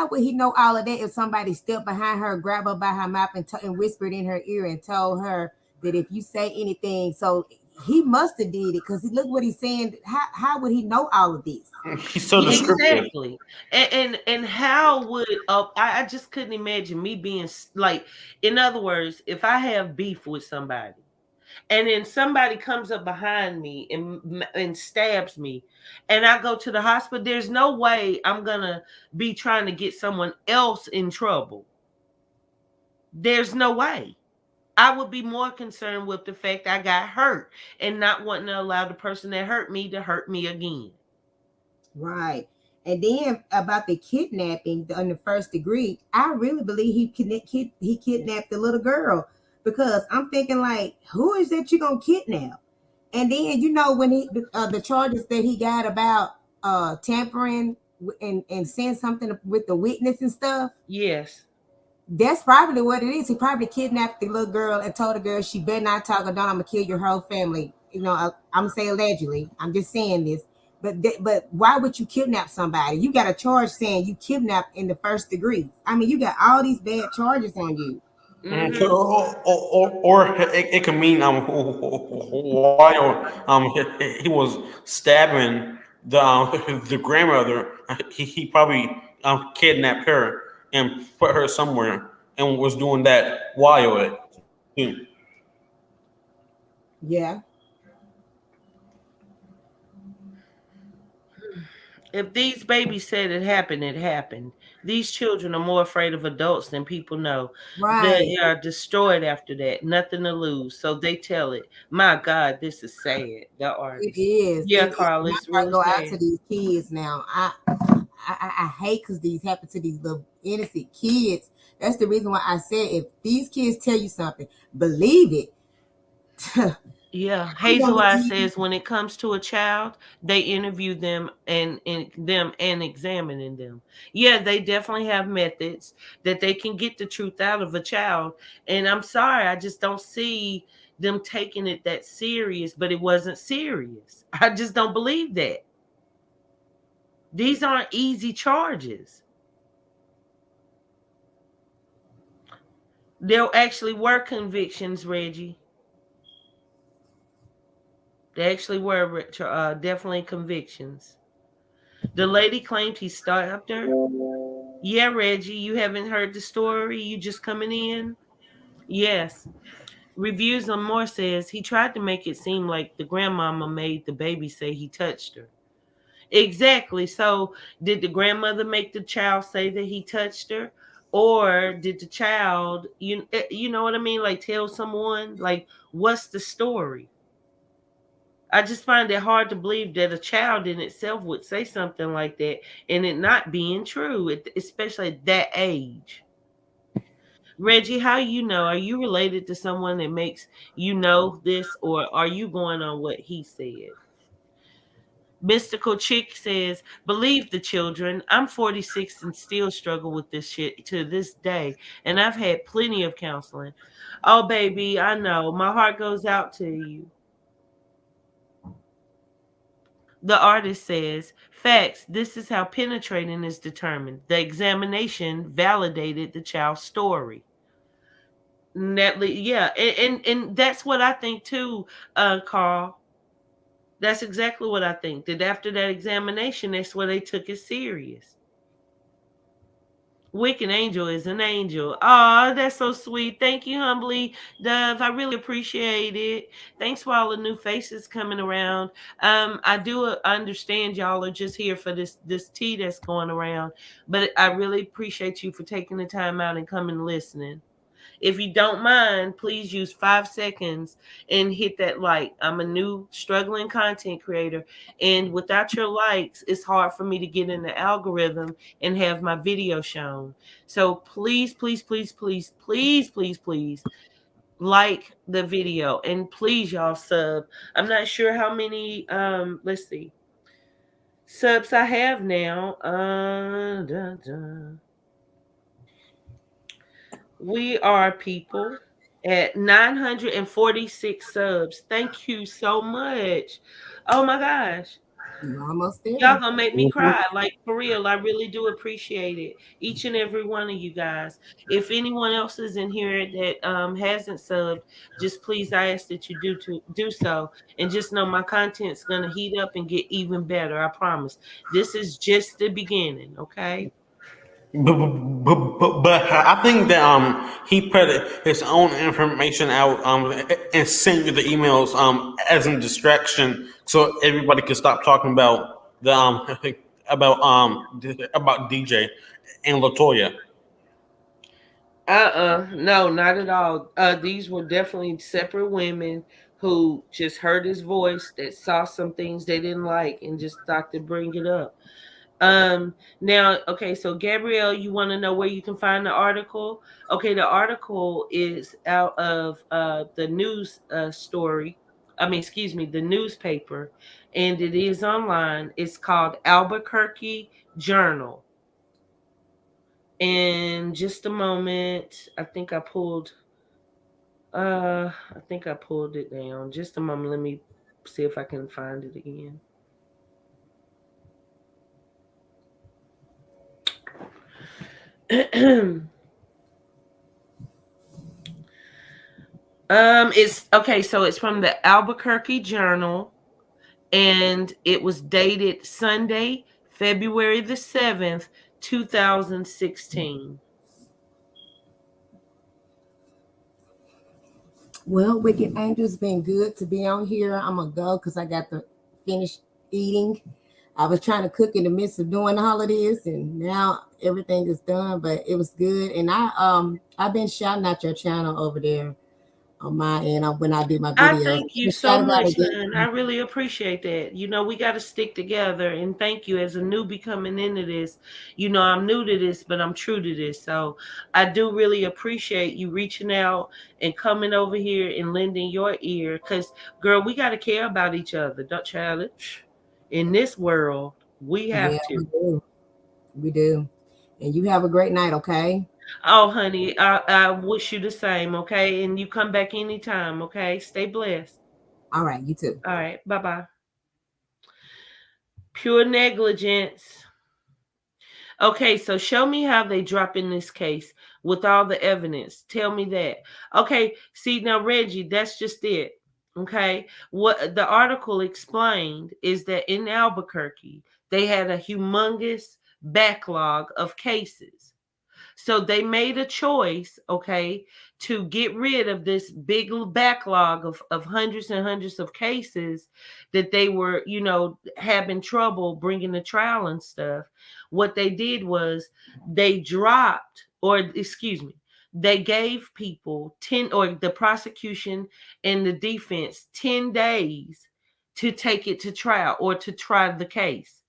[SPEAKER 4] would he know all of that if somebody stepped behind her, grabbed her by her mouth, and whispered in her ear and told her that if you say anything, so he must have did it because look what he's saying. How would he know all of this?
[SPEAKER 5] He's so descriptive.
[SPEAKER 1] Exactly. And how would I just couldn't imagine me being like, in other words, if I have beef with somebody and then somebody comes up behind me and stabs me and I go to the hospital, there's no way I'm going to be trying to get someone else in trouble. There's no way. I would be more concerned with the fact I got hurt and not wanting to allow the person that hurt me to hurt me again.
[SPEAKER 4] Right. And then about the kidnapping on the first degree, I really believe he kidnapped the little girl because I'm thinking like, who is that you gonna kidnap? And then when the charges that he got about tampering and saying something with the witness and stuff,
[SPEAKER 1] Yes.
[SPEAKER 4] that's probably what it is. He probably kidnapped the little girl and told the girl she better not talk or don't. I'm gonna kill your whole family. I'm gonna say allegedly. I'm just saying this. But why would you kidnap somebody? You got a charge saying you kidnapped in the first degree. I mean, you got all these bad charges on you.
[SPEAKER 5] So,
[SPEAKER 1] Mhm.
[SPEAKER 5] or it can mean while he was stabbing the grandmother, he probably kidnapped her and put her somewhere and was doing that while it.
[SPEAKER 4] Yeah.
[SPEAKER 1] If these babies said it happened, it happened. These children are more afraid of adults than people know.
[SPEAKER 4] Right.
[SPEAKER 1] They are destroyed after that, nothing to lose. So they tell it. My God, this is sad. The
[SPEAKER 4] It
[SPEAKER 1] artist.
[SPEAKER 4] is.
[SPEAKER 1] Yeah,
[SPEAKER 4] It
[SPEAKER 1] Carl,
[SPEAKER 4] my
[SPEAKER 1] it's
[SPEAKER 4] heart
[SPEAKER 1] really
[SPEAKER 4] go out to
[SPEAKER 1] sad.
[SPEAKER 4] these kids now. I hate because these happen to these little innocent kids. That's the reason why I said if these kids tell you something, believe it.
[SPEAKER 1] Yeah,
[SPEAKER 4] I'm gonna
[SPEAKER 1] Hazel Eye
[SPEAKER 4] believe
[SPEAKER 1] says when it comes to a child, they interview them and examining them. Yeah, they definitely have methods that they can get the truth out of a child. And I'm sorry, I just don't see them taking it that serious, but it wasn't serious. I just don't believe that. These aren't easy charges. There actually were convictions, Reggie. They actually were definitely convictions. The lady claimed he stabbed her. Yeah, Reggie, you haven't heard the story. You just coming in? Yes. Reviews on More says he tried to make it seem like the grandmama made the baby say he touched her. Exactly. So, did the grandmother make the child say that he touched her, or did the child, you know what I mean, like tell someone like what's the story? I just find it hard to believe that a child in itself would say something like that and it not being true, especially at that age. Reggie, how you know? Are you related to someone that makes you know this, or are you going on what he said? Mystical Chick says, believe the children. I'm 46 and still struggle with this shit to this day. And I've had plenty of counseling. Oh, baby, I know. My heart goes out to you. The artist says, facts, this is how penetrating is determined. The examination validated the child's story. Yeah, and that's what I think too, Carl. That's exactly what I think. That after that examination, that's where they took it serious. Wicked Angel is an angel. Oh, that's so sweet. Thank you, humbly, Dove. I really appreciate it. Thanks for all the new faces coming around. I do understand y'all are just here for this tea that's going around, but I really appreciate you for taking the time out and coming and listening. If you don't mind, please use 5 seconds and hit that like. I'm a new struggling content creator, and without your likes, it's hard for me to get in the algorithm and have my video shown. So please, please, please, please, please, please, please like the video and please y'all sub. I'm not sure how many let's see subs I have now. We are people at 946 subs. Thank you so much. Oh my gosh.
[SPEAKER 4] You're almost
[SPEAKER 1] Y'all
[SPEAKER 4] there.
[SPEAKER 1] gonna make me
[SPEAKER 5] Mhm.
[SPEAKER 1] cry. Like for real. I really do appreciate it. Each and every one of you guys. If anyone else is in here that hasn't subbed, just please I ask that you do so. And just know my content's gonna heat up and get even better. I promise. This is just the beginning, okay?
[SPEAKER 5] But I think that he put his own information out and sent you the emails as a distraction so everybody could stop talking about the about DJ and Latoya.
[SPEAKER 1] No, not at all. These were definitely separate women who just heard his voice, that saw some things they didn't like, and just thought to bring it up. Now, okay, so Gabrielle, you want to know where you can find the article? Okay, the article is out of the news story. I mean, excuse me, the newspaper, and it is online. It's called Albuquerque Journal. And just a moment, I think I pulled it down. Just a moment, let me see if I can find it again. It's okay, so it's from the Albuquerque Journal and it was dated Sunday, February the 7th, 2016.
[SPEAKER 4] Well, Wicked Angel's been good to be on here. I'm gonna go because I got to finish eating. I was trying to cook in the midst of doing all of this, and now everything is done. But it was good, and I've been shouting out your channel over there on my end when I do my
[SPEAKER 1] I
[SPEAKER 4] videos.
[SPEAKER 1] thank you
[SPEAKER 4] I
[SPEAKER 1] so
[SPEAKER 4] shout about
[SPEAKER 1] much,
[SPEAKER 4] it.
[SPEAKER 1] hon. I really appreciate that. We got to stick together. And thank you as a newbie coming into this. I'm new to this, but I'm true to this. So I do really appreciate you reaching out and coming over here and lending your ear. Because, girl, we got to care about each other. Don't challenge. In this world, we
[SPEAKER 4] Yeah,
[SPEAKER 1] have
[SPEAKER 4] we
[SPEAKER 1] to.
[SPEAKER 4] do. We do. And you have a great night, okay?
[SPEAKER 1] Oh, honey, I wish you the same, okay? And you come back anytime, okay? Stay blessed.
[SPEAKER 4] All right, you too.
[SPEAKER 1] All right. Bye bye. Pure negligence. Okay, so show me how they drop in this case with all the evidence. Tell me that. Okay, see now, Reggie, that's just it. Okay. What the article explained is that in Albuquerque, they had a humongous backlog of cases. So they made a choice, okay, to get rid of this big backlog of hundreds and hundreds of cases that they were, having trouble bringing to trial and stuff. What they did was they dropped, or excuse me, they gave people 10, or the prosecution and the defense 10 days to take it to trial or to try the case.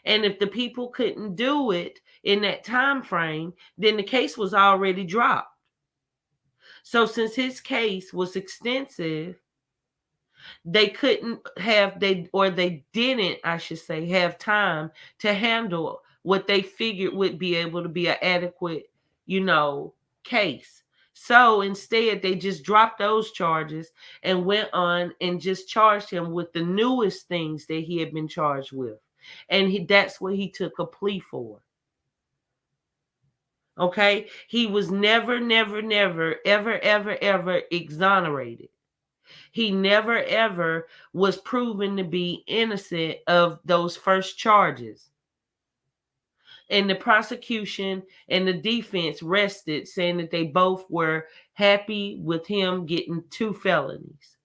[SPEAKER 1] And if the people couldn't do it in that time frame, then the case was already dropped. So since his case was extensive, they couldn't have they didn't, I should say, have time to handle what they figured would be able to be an adequate, case. So instead they just dropped those charges and went on and just charged him with the newest things that he had been charged with. And that's what he took a plea for. Okay? He was never, never, never, ever, ever, ever exonerated. He never, ever was proven to be innocent of those first charges. And the prosecution and the defense rested, saying that they both were happy with him getting 2 felonies.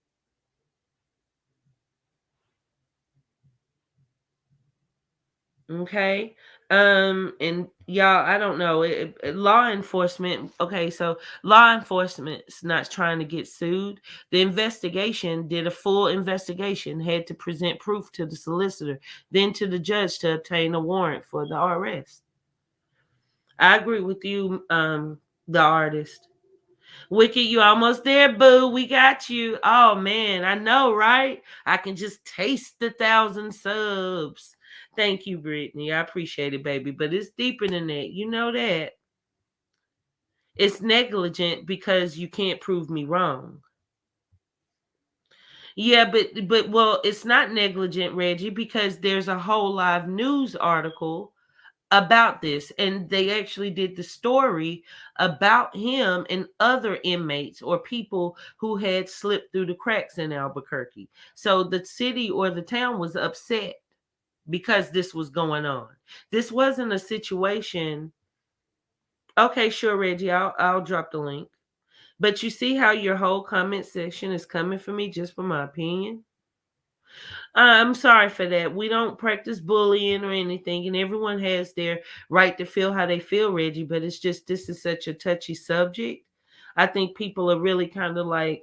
[SPEAKER 1] Okay. And y'all, I don't know, law enforcement. Okay, so law enforcement's not trying to get sued. The investigation did a full investigation, had to present proof to the solicitor, then to the judge to obtain a warrant for the arrest. I agree with you, the artist. Wicked, you almost there, boo. We got you. Oh man, I know, right? I can just taste the 1,000 subs. Thank you, Brittany. I appreciate it, baby. But it's deeper than that. You know that. It's negligent because you can't prove me wrong. Yeah, but well, it's not negligent, Reggie, because there's a whole live news article about this, and they actually did the story about him and other inmates or people who had slipped through the cracks in Albuquerque. So the city or the town was upset because this was going on. This wasn't a situation. Okay, sure, Reggie, I'll drop the link. But you see how your whole comment section is coming for me just for my opinion? I'm sorry for that. We don't practice bullying or anything, and everyone has their right to feel how they feel, Reggie. But it's just this is such a touchy subject. I think people are really kind of like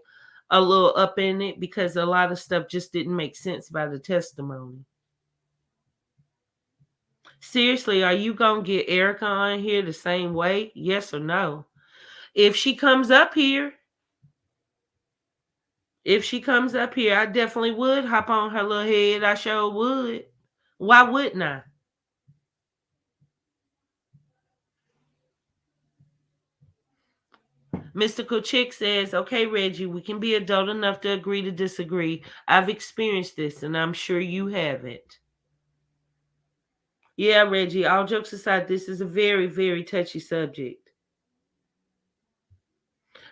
[SPEAKER 1] a little up in it because a lot of stuff just didn't make sense by the testimony. Seriously, are you gonna get Erica on here the same way? Yes or no? If she comes up here, I definitely would hop on her little head. I sure would. Why wouldn't I? Mystical Chick says, okay, Reggie, we can be adult enough to agree to disagree. I've experienced this, and I'm sure you haven't. Yeah, Reggie, all jokes aside, this is a very, very touchy subject.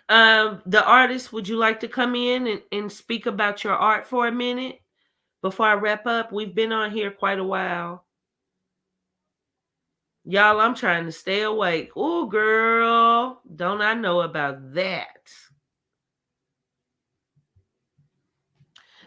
[SPEAKER 1] The artist, would you like to come in and speak about your art for a minute before I wrap up? We've been on here quite a while. Y'all, I'm trying to stay awake. Oh, girl, don't I know about that?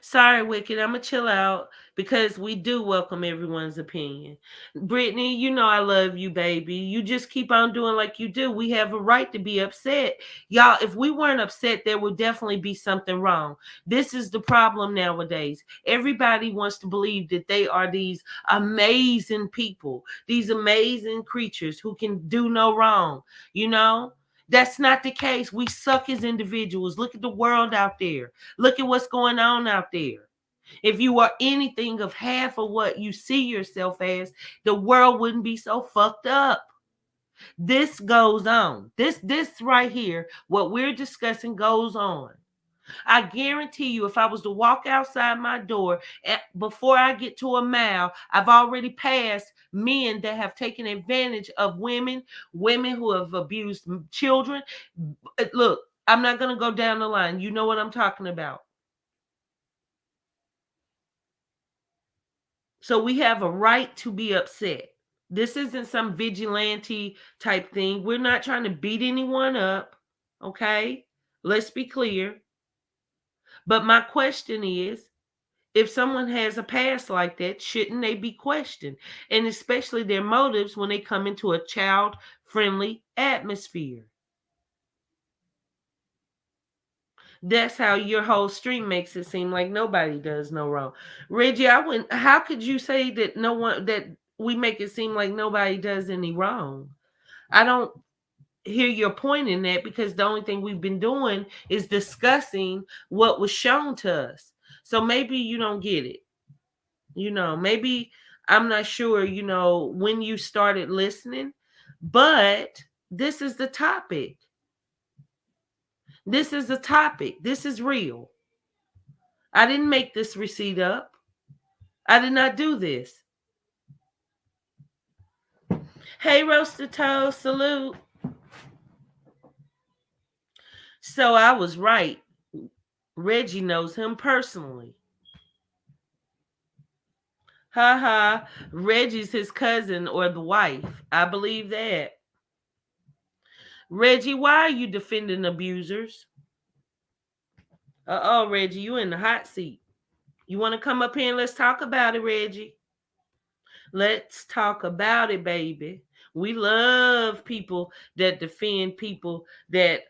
[SPEAKER 1] Sorry, Wicked, I'm going to chill out because we do welcome everyone's opinion. Brittany, you know I love you, baby. You just keep on doing like you do. We have a right to be upset. Y'all, if we weren't upset, there would definitely be something wrong. This is the problem nowadays. Everybody wants to believe that they are these amazing people, these amazing creatures who can do no wrong, you know? That's not the case. We suck as individuals. Look at the world out there. Look at what's going on out there. If you are anything of half of what you see yourself as, the world wouldn't be so fucked up. This goes on. This right here, what we're discussing goes on. I guarantee you, if I was to walk outside my door before I get to a mile, I've already passed men that have taken advantage of women who have abused children. Look, I'm not going to go down the line. You know what I'm talking about. So we have a right to be upset. This isn't some vigilante type thing. We're not trying to beat anyone up, okay? Let's be clear. But my question is, if someone has a past like that, shouldn't they be questioned? And especially their motives when they come into a child friendly atmosphere. That's how your whole stream makes it seem like nobody does no wrong. Reggie, I wouldn't, how could you say that no one, that we make it seem like nobody does any wrong? I don't hear your point in that, because the only thing we've been doing is discussing what was shown to us. So maybe you don't get it. Maybe I'm not sure, when you started listening, but this is the topic. This is the topic. This is real. I didn't make this receipt up. I did not do this. Hey, Roasted Toast, salute. So I was right. Reggie knows him personally. Ha ha. Reggie's his cousin or the wife. I believe that. Reggie, why are you defending abusers? Uh-oh, Reggie, you in the hot seat. You want to come up here and let's talk about it, Reggie? Let's talk about it, baby. We love people that defend people that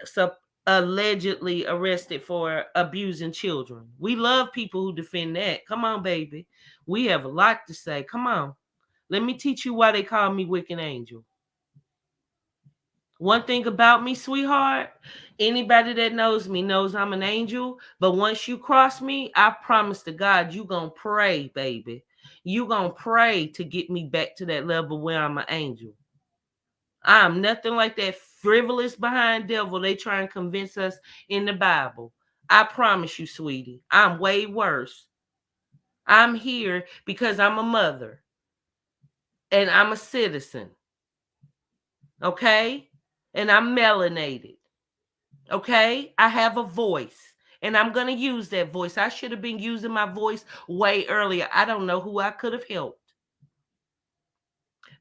[SPEAKER 1] allegedly arrested for abusing children. We love people who defend that. Come on, baby. We have a lot to say. Come on. Let me teach you why they call me Wicked Angel. One thing about me, sweetheart, anybody that knows me knows I'm an angel. But once you cross me, I promise to God, you gonna pray, baby. You gonna pray to get me back to that level where I'm an angel. I'm nothing like that frivolous behind devil they try and convince us in the Bible. I promise you, sweetie, I'm way worse. I'm here because I'm a mother and I'm a citizen. Okay? And I'm melanated. Okay? I have a voice and I'm going to use that voice. I should have been using my voice way earlier. I don't know who I could have helped.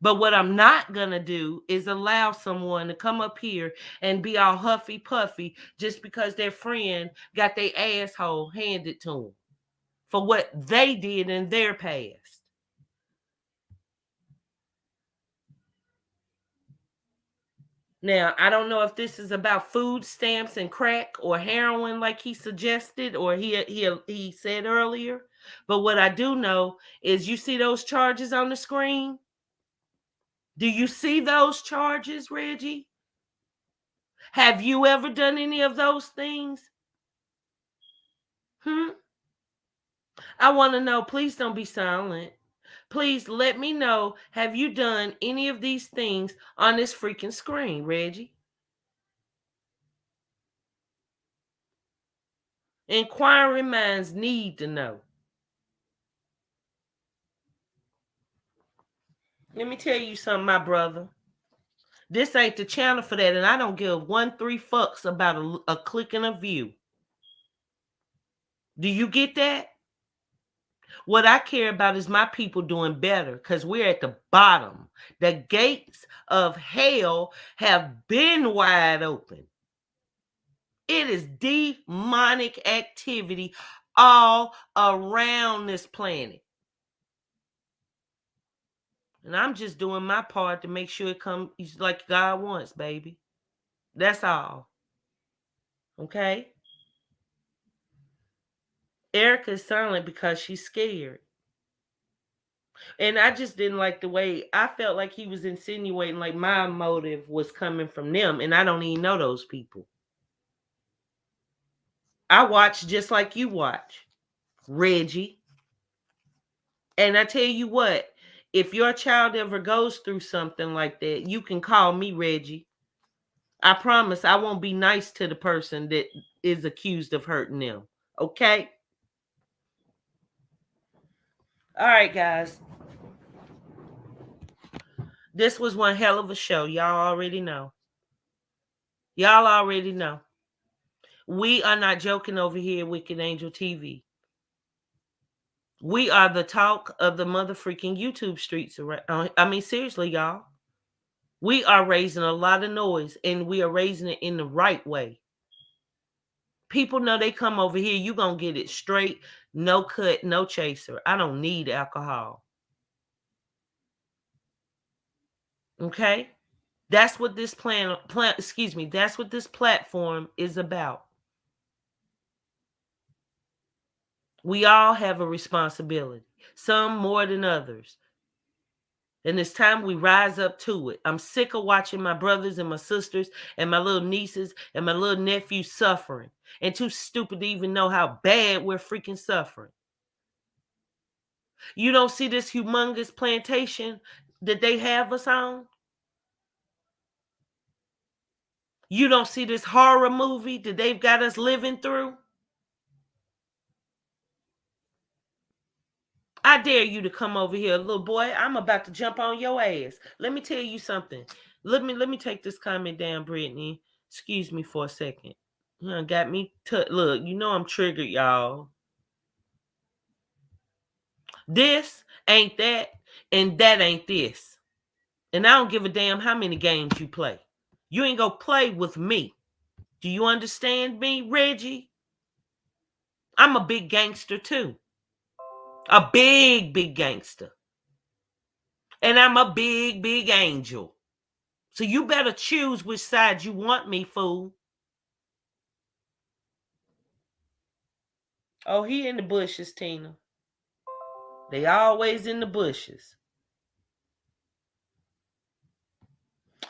[SPEAKER 1] But what I'm not going to do is allow someone to come up here and be all huffy puffy just because their friend got their asshole handed to them for what they did in their past. Now, I don't know if this is about food stamps and crack or heroin like he suggested or he said earlier. But what I do know is, you see those charges on the screen? Do you see those charges, Reggie? Have you ever done any of those things? I want to know. Please don't be silent. Please let me know. Have you done any of these things on this freaking screen, Reggie? Inquiring minds need to know. Let me tell you something, my brother. This ain't the channel for that, and I don't give 1-3 fucks about a click and a view. Do you get that? What I care about is my people doing better, because we're at the bottom. The gates of hell have been wide open. It is demonic activity all around this planet. And I'm just doing my part to make sure it comes like God wants, baby. That's all. Okay? Erica's silent because she's scared. And I just didn't like the way I felt like he was insinuating like my motive was coming from them. And I don't even know those people. I watch just like you watch, Reggie. And I tell you what, if your child ever goes through something like that, you can call me, Reggie. I promise I won't be nice to the person that is accused of hurting them. Okay? All right, guys. This was one hell of a show. Y'all already know. Y'all already know. We are not joking over here at Wicked Angel TV. We are the talk of the motherfucking YouTube streets. I mean, seriously, y'all. We are raising a lot of noise, and we are raising it in the right way. People know they come over here, you going to get it straight, no cut, no chaser. I don't need alcohol. Okay? That's what this that's what this platform is about. We all have a responsibility, some more than others. And it's time we rise up to it. I'm sick of watching my brothers and my sisters and my little nieces and my little nephews suffering, and too stupid to even know how bad we're freaking suffering. You don't see this humongous plantation that they have us on? You don't see this horror movie that they've got us living through? I dare you to come over here, little boy. I'm about to jump on your ass. Let me tell you something. Let me take this comment down, Brittany. Excuse me for a second. You done got me look, you know I'm triggered, y'all. This ain't that, and that ain't this. And I don't give a damn how many games you play. You ain't gonna play with me. Do you understand me, Reggie? I'm a big gangster too. A big, big gangster. And I'm a big, big angel. So you better choose which side you want me, fool. Oh, he in the bushes, Tina. They always in the bushes.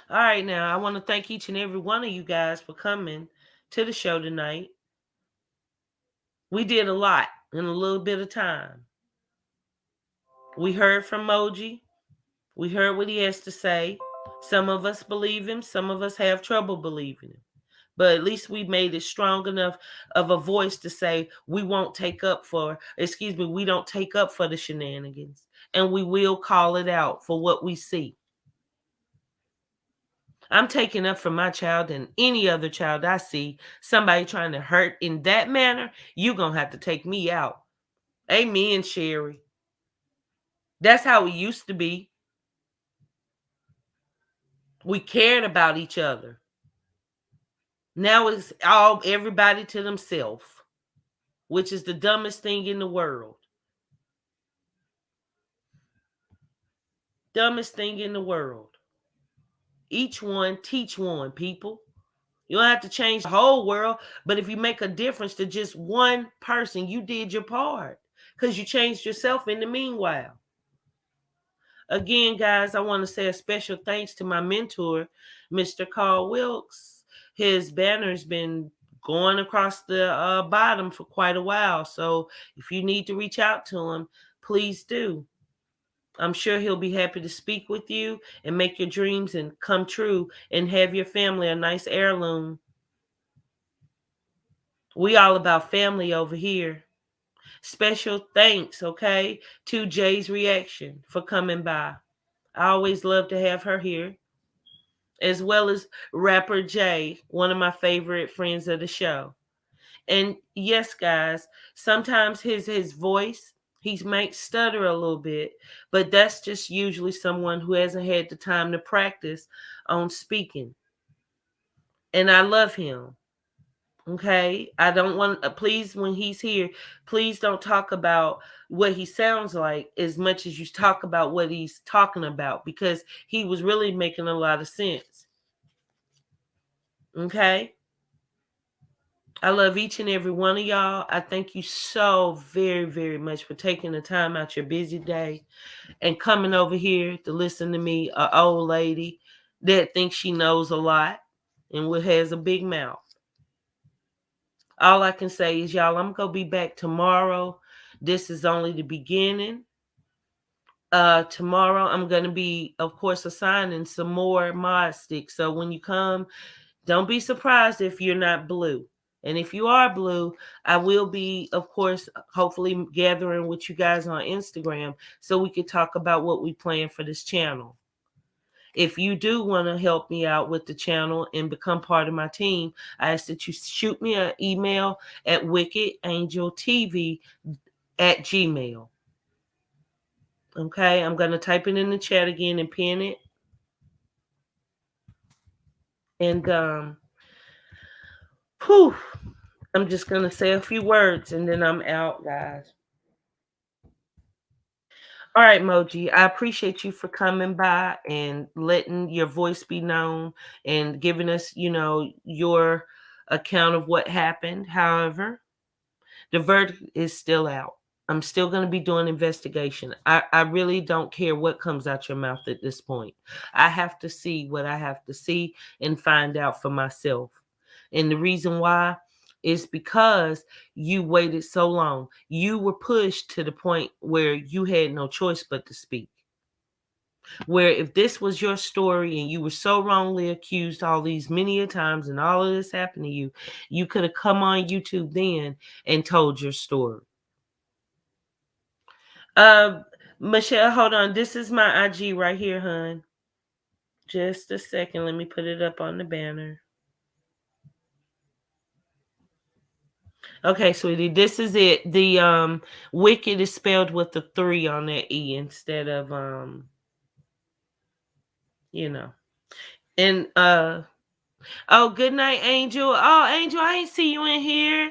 [SPEAKER 1] All right, now, I want to thank each and every one of you guys for coming to the show tonight. We did a lot in a little bit of time. We heard from Moji. We heard what he has to say. Some of us believe him. Some of us have trouble believing him. But at least we made it strong enough of a voice to say we don't take up for the shenanigans. And we will call it out for what we see. I'm taking up for my child and any other child I see somebody trying to hurt in that manner. You're going to have to take me out. Amen, Sherry. That's how it used to be. We cared about each other. Now it's all everybody to themselves, which is the dumbest thing in the world. Dumbest thing in the world. Each one, teach one, people. You don't have to change the whole world, but if you make a difference to just one person, you did your part because you changed yourself in the meanwhile. Again, guys, I want to say a special thanks to my mentor, Mr. Carl Wilkes. His banner's been going across the bottom for quite a while. So if you need to reach out to him, please do. I'm sure he'll be happy to speak with you and make your dreams and come true and have your family a nice heirloom. We all about family over here. Special thanks, okay, to Jay's Reaction for coming by. I always love to have her here, as well as rapper Jay, one of my favorite friends of the show. And yes, guys, sometimes his voice, he might stutter a little bit, but that's just usually someone who hasn't had the time to practice on speaking. And I love him. Okay, I don't want please when he's here, please don't talk about what he sounds like as much as you talk about what he's talking about, because he was really making a lot of sense. Okay, I love each and every one of y'all. I thank you so very, very much for taking the time out your busy day and coming over here to listen to me, an old lady that thinks she knows a lot and has a big mouth. All I can say is, y'all, I'm going to be back tomorrow. This is only the beginning. Tomorrow, I'm going to be, of course, assigning some more mod sticks. So when you come, don't be surprised if you're not blue. And if you are blue, I will be, of course, hopefully gathering with you guys on Instagram so we could talk about what we plan for this channel. If you do want to help me out with the channel and become part of my team, I ask that you shoot me an email at wickedangeltv@gmail.com. Okay, I'm going to type it in the chat again and pin it. And whew, I'm just going to say a few words and then I'm out, guys. All right, Moji, I appreciate you for coming by and letting your voice be known and giving us, your account of what happened. However, the verdict is still out. I'm still going to be doing investigation. I really don't care what comes out your mouth at this point. I have to see what I have to see and find out for myself. And the reason why is because you waited so long. You were pushed to the point where you had no choice but to speak. Where if this was your story and you were so wrongly accused all these many a times and all of this happened to you, you could have come on YouTube then and told your story. Michelle, hold on. This is my IG right here, hun. Just a second. Let me put it up on the banner. Okay, sweetie, this is it. The wicked is spelled with the 3 on that E instead of you know. And oh, good night, Angel. Oh, Angel, I ain't see you in here.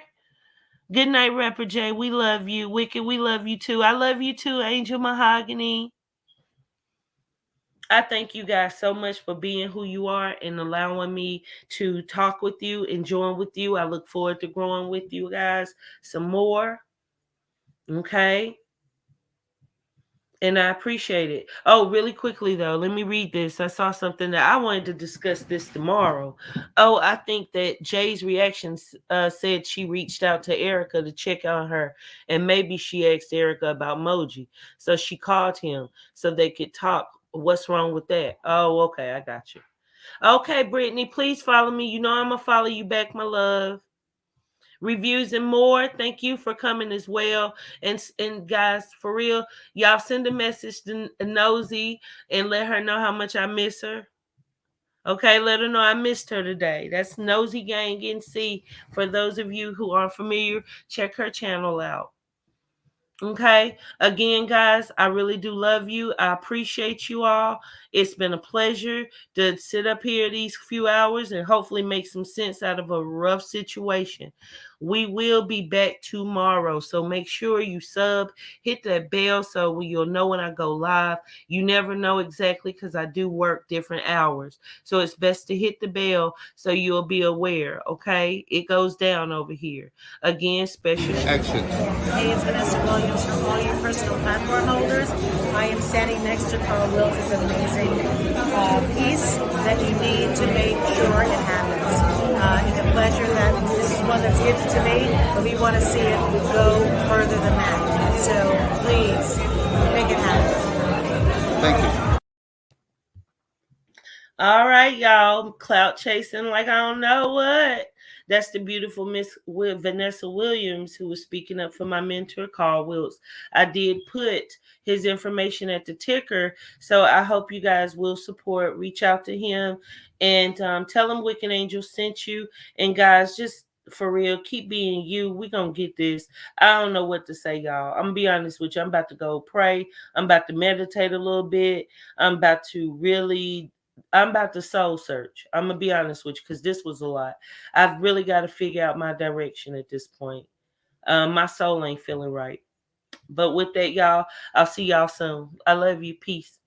[SPEAKER 1] Good night, Rapper J. We love you. Wicked, we love you too. I love you too, Angel Mahogany. I thank you guys so much for being who you are and allowing me to talk with you and join with you. I look forward to growing with you guys some more. Okay. And I appreciate it. Oh, really quickly though, let me read this. I saw something that I wanted to discuss this tomorrow. Oh, I think that Jay's reactions said she reached out to Erica to check on her, and maybe she asked Erica about Moji, so she called him so they could talk. What's wrong with that? Oh, okay, I got you. Okay, Brittany, please follow me. You know I'm gonna follow you back, my love. Reviews and more. Thank you for coming as well. And guys, for real, y'all send a message to Nosy and let her know how much I miss her. Okay, let her know I missed her today. That's Nosy Gang NC. For those of you who aren't familiar, check her channel out. Okay. Again, guys, I really do love you. I appreciate you all. It's been a pleasure to sit up here these few hours and hopefully make some sense out of a rough situation. We will be back tomorrow. So make sure you sub, hit that bell so you'll know when I go live. You never know exactly because I do work different hours. So it's best to hit the bell so you'll be aware. Okay. It goes down over here. Again, special
[SPEAKER 7] Action.
[SPEAKER 3] Hey, it's Vanessa Williams from all your personal platform holders. I am standing next to Carl Wilkes' amazing piece that you need to make sure it happens. It's a pleasure that this is one that's gifted to me, but we want to see it go further than that. So please make it happen.
[SPEAKER 7] Thank you.
[SPEAKER 1] All right, y'all. Clout chasing like I don't know what. That's the beautiful Miss Vanessa Williams who was speaking up for my mentor, Carl Wilkes. I did put his information at the ticker, so I hope you guys will support. Reach out to him and tell him Wicked Angel sent you. And guys, just for real, keep being you. We're going to get this. I don't know what to say, y'all. I'm going to be honest with you. I'm about to go pray. I'm about to meditate a little bit. I'm about to soul search. I'm going to be honest with you because this was a lot. I've really got to figure out my direction at this point. My soul ain't feeling right. But with that, y'all, I'll see y'all soon. I love you. Peace.